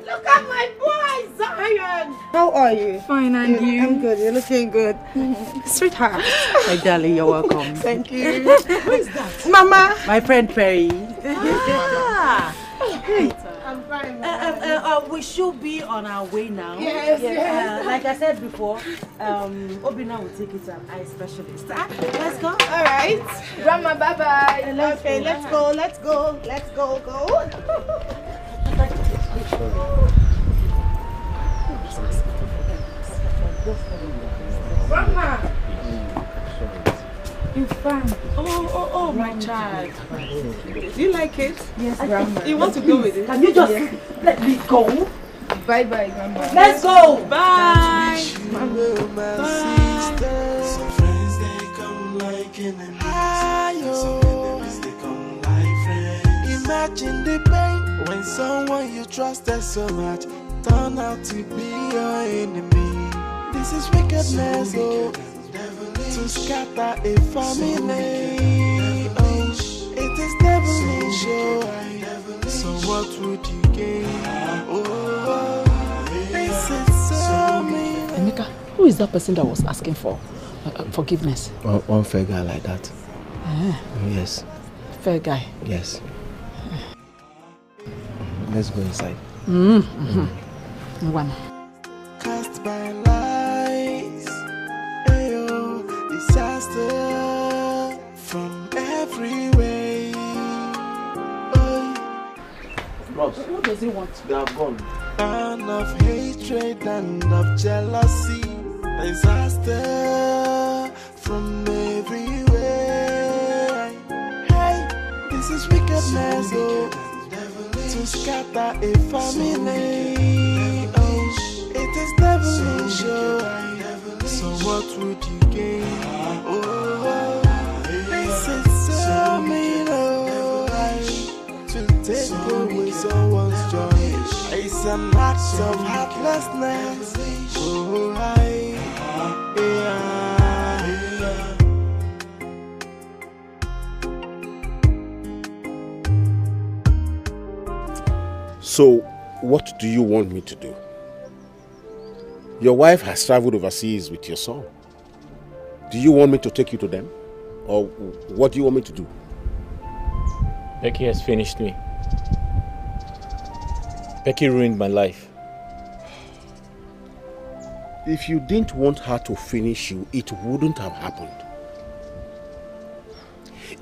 Look at my boy, Zion! How are you? Fine, and you? I'm good, you're looking good. Sweetheart. My darling, you're welcome. Thank you. Who is that? Mama! My friend Perry. Hey. I'm fine. We should be on our way now. Yes. Like I said before, Obina will take you to an eye specialist. Let's go. All right. Grandma, bye-bye. Okay, let's go. Go. Grandma! You're fine. Oh, my child. Do you like it? Yes, Grandma. You want to go with it? Can you just let me go? Bye-bye, Grandma. Let's go. Bye. Some friends they come like enemies. Some enemies they come like friends. Imagine the pain when someone you trusted so much turn out to be your enemy. This is wickedness, to scatter a family. It is devilish, so what would you gain? This is so mean. Emeka, who is that person that was asking for forgiveness? One fair guy like that. Yes. Fair guy. Yes. Let's go inside. One. Cast by lies, ayo, disaster from every way. What does he want? They have gone. And of hatred and of jealousy, disaster from everywhere. Hey, this is wickedness, to scatter a family. It is devilish, so what would you gain? This is so mean, to take away someone's joy. It's an act of heartlessness. So, what do you want me to do? Your wife has traveled overseas with your son. Do you want me to take you to them? Or what do you want me to do? Becky has finished me. Becky ruined my life. If you didn't want her to finish you, it wouldn't have happened.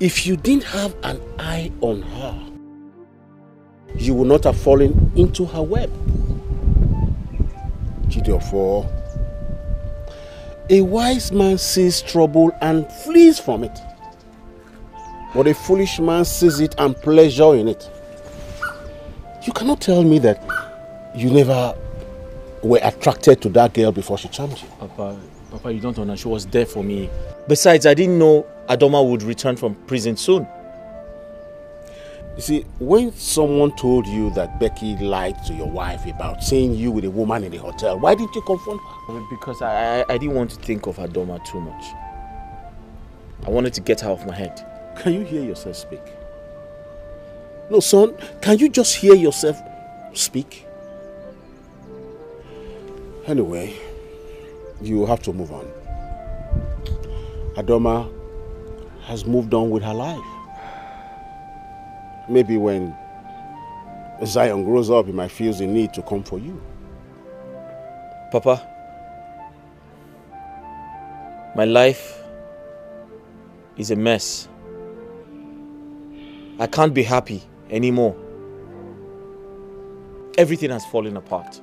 If you didn't have an eye on her, you would not have fallen into her web. Therefore, a wise man sees trouble and flees from it. But a foolish man sees it and pleasure in it. You cannot tell me that you never were attracted to that girl before she charmed you. Papa, you don't understand. She was there for me. Besides, I didn't know Adoma would return from prison soon. You see, when someone told you that Becky lied to your wife about seeing you with a woman in the hotel, why didn't you confront her? Because I didn't want to think of Adoma too much. I wanted to get her off my head. Can you hear yourself speak? No, son, can you just hear yourself speak? Anyway, you have to move on. Adoma has moved on with her life. Maybe when Zion grows up, he might feel the need to come for you. Papa, my life is a mess. I can't be happy anymore. Everything has fallen apart.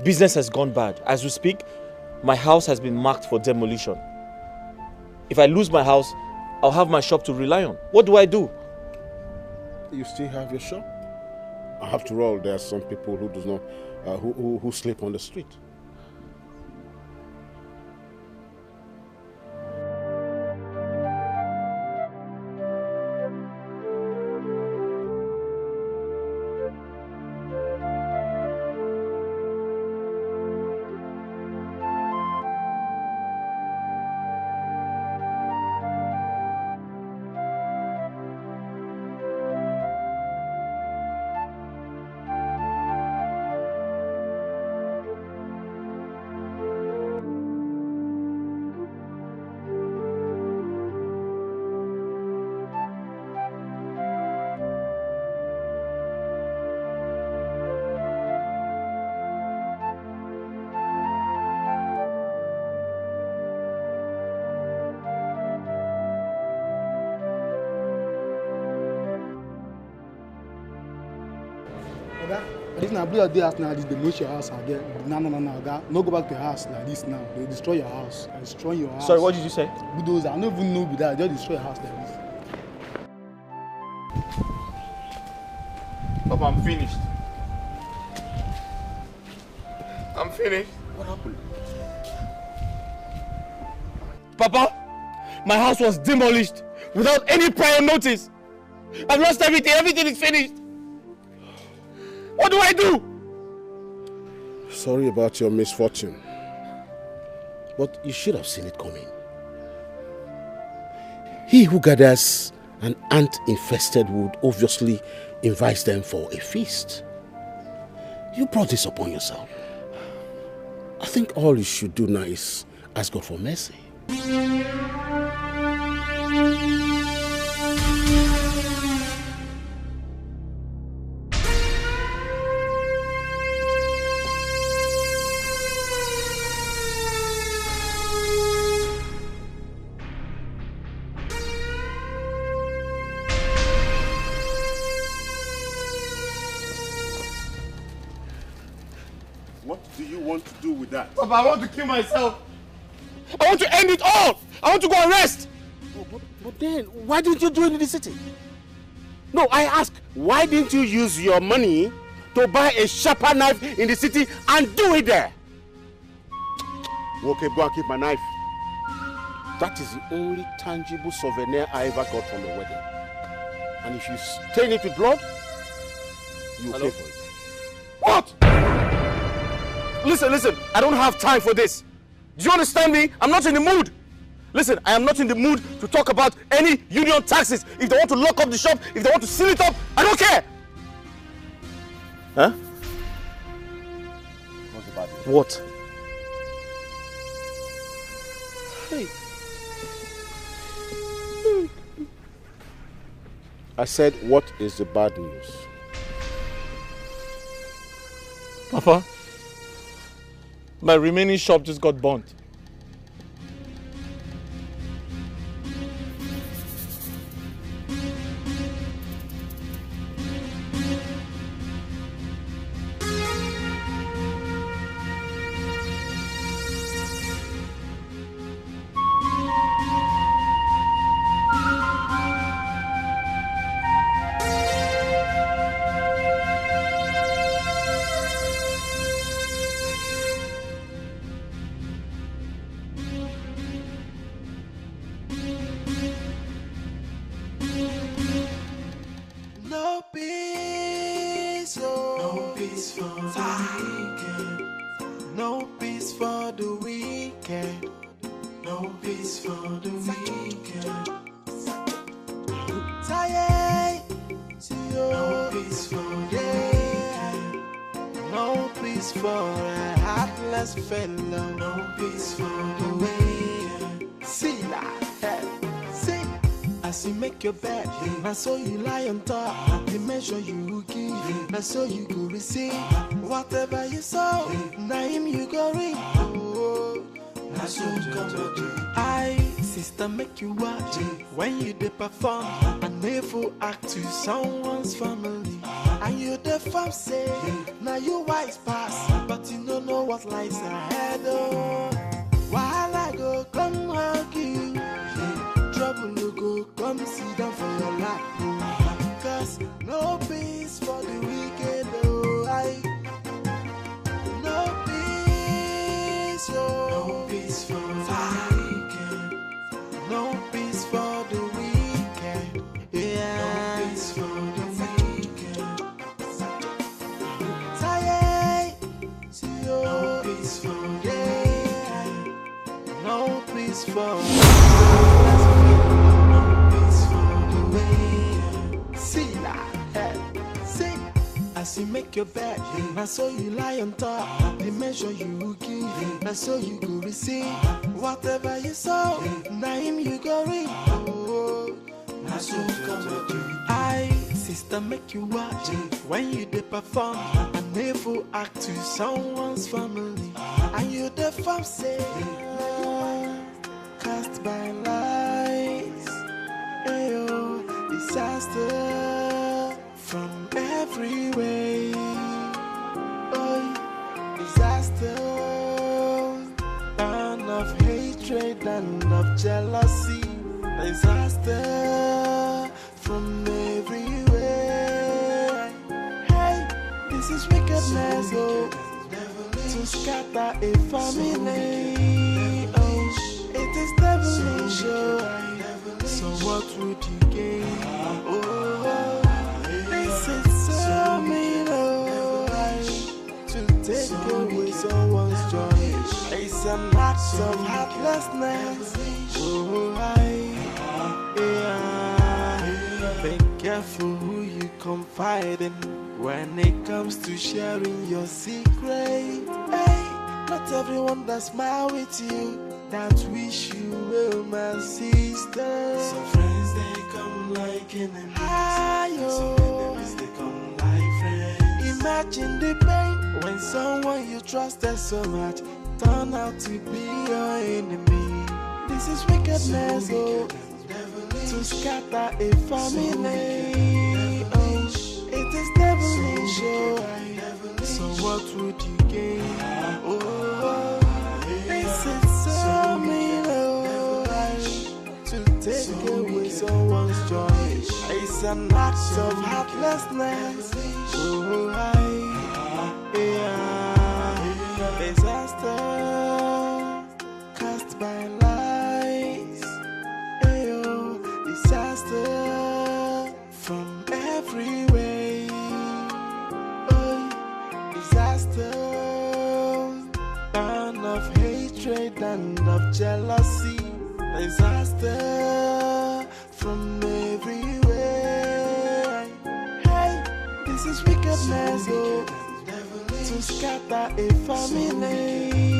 Business has gone bad. As we speak, my house has been marked for demolition. If I lose my house, I'll have my shop to rely on. What do I do? You still have your shop? After all, there are some people who do not, who sleep on the street. This now, blow your house now. This demolish your house again. No, no go back to your house like this now. They destroy your house. They destroy your house. Sorry, what did you say? Bulldozer. I don't even know that. Just destroy your house like this. Papa, I'm finished. I'm finished. What happened? Papa, my house was demolished without any prior notice. I've lost everything. Everything is finished. What do I do? Sorry about your misfortune. But you should have seen it coming. He who gathers an ant-infested wood obviously invites them for a feast. You brought this upon yourself. I think all you should do now is ask God for mercy. What do you want to do with that? Papa, I want to kill myself. I want to end it all. I want to go and rest. Oh, but then, why didn't you do it in the city? No, I ask, why didn't you use your money to buy a sharper knife in the city and do it there? Okay, go and keep my knife. That is the only tangible souvenir I ever got from the wedding. And if you stain it with blood, you pay for it. What? Listen, I don't have time for this. Do you understand me? I'm not in the mood. Listen, I am not in the mood to talk about any union taxes. If they want to lock up the shop, if they want to seal it up, I don't care. Huh? What's about it? What? Hey. I said, what is the bad news? Papa, my remaining shop just got burnt. No peace, oh. No peace for the weekend. No peace for the weekend. No peace for the weekend. Tired, no peace for the weekend. No peace for a heartless fellow. No peace for the weekend. See that, see. As you make your bed, now so you lie on top. The measure you give, now so you go receive. Whatever you sow, now him you go reap. Oh, now so you come to I, sister, make you watch when you dey perform an evil act to someone's family. And you the farm say, now you wise pass, but you don't know what lies ahead. Oh, while I go come hug you. Trouble you go come sit down for your lap, oh. Cause no peace for the wicked, oh. No peace, oh. No peace for the wicked. No peace for the wicked. Yeah. No peace for the wicked. Tired, no peace for the no peace for as you make your bed, now so you lie on top. The measure you give, now so you go receive. Whatever you sow, now him you go reap. Oh, now so you come to I, sister, make you watch when you dey perform an evil act to someone's family. And you the farm say, cast by lies, ayo, disaster from every way. Oh, disaster, and of hatred and of jealousy. Disaster from everywhere. Hey, this is wickedness, oh, to scatter a family. Oh, it is devilish, oh. So what would you gain? Oh, this is so mean, oh, to take away someone's joy. It's an act of heartlessness. Oh, be careful who you confide in when it comes to sharing your secret. Hey, not everyone that smile with you that wish you well, my sister. Some friends they come like enemies. Some enemies they come like friends. Imagine the pain when someone you trusted so much turn out to be your enemy. This is wickedness, oh, to scatter a family. Oh, it is devilish, oh. So what would you gain? Oh, this is so mean, oh, to take away someone's joy. It's an act of heartlessness. Oh, disaster cast by lies. Ayo, disaster from every way. Oh, disaster, and of hatred and of jealousy. Disaster from everywhere. Hey, this is wickedness, oh, to scatter a family.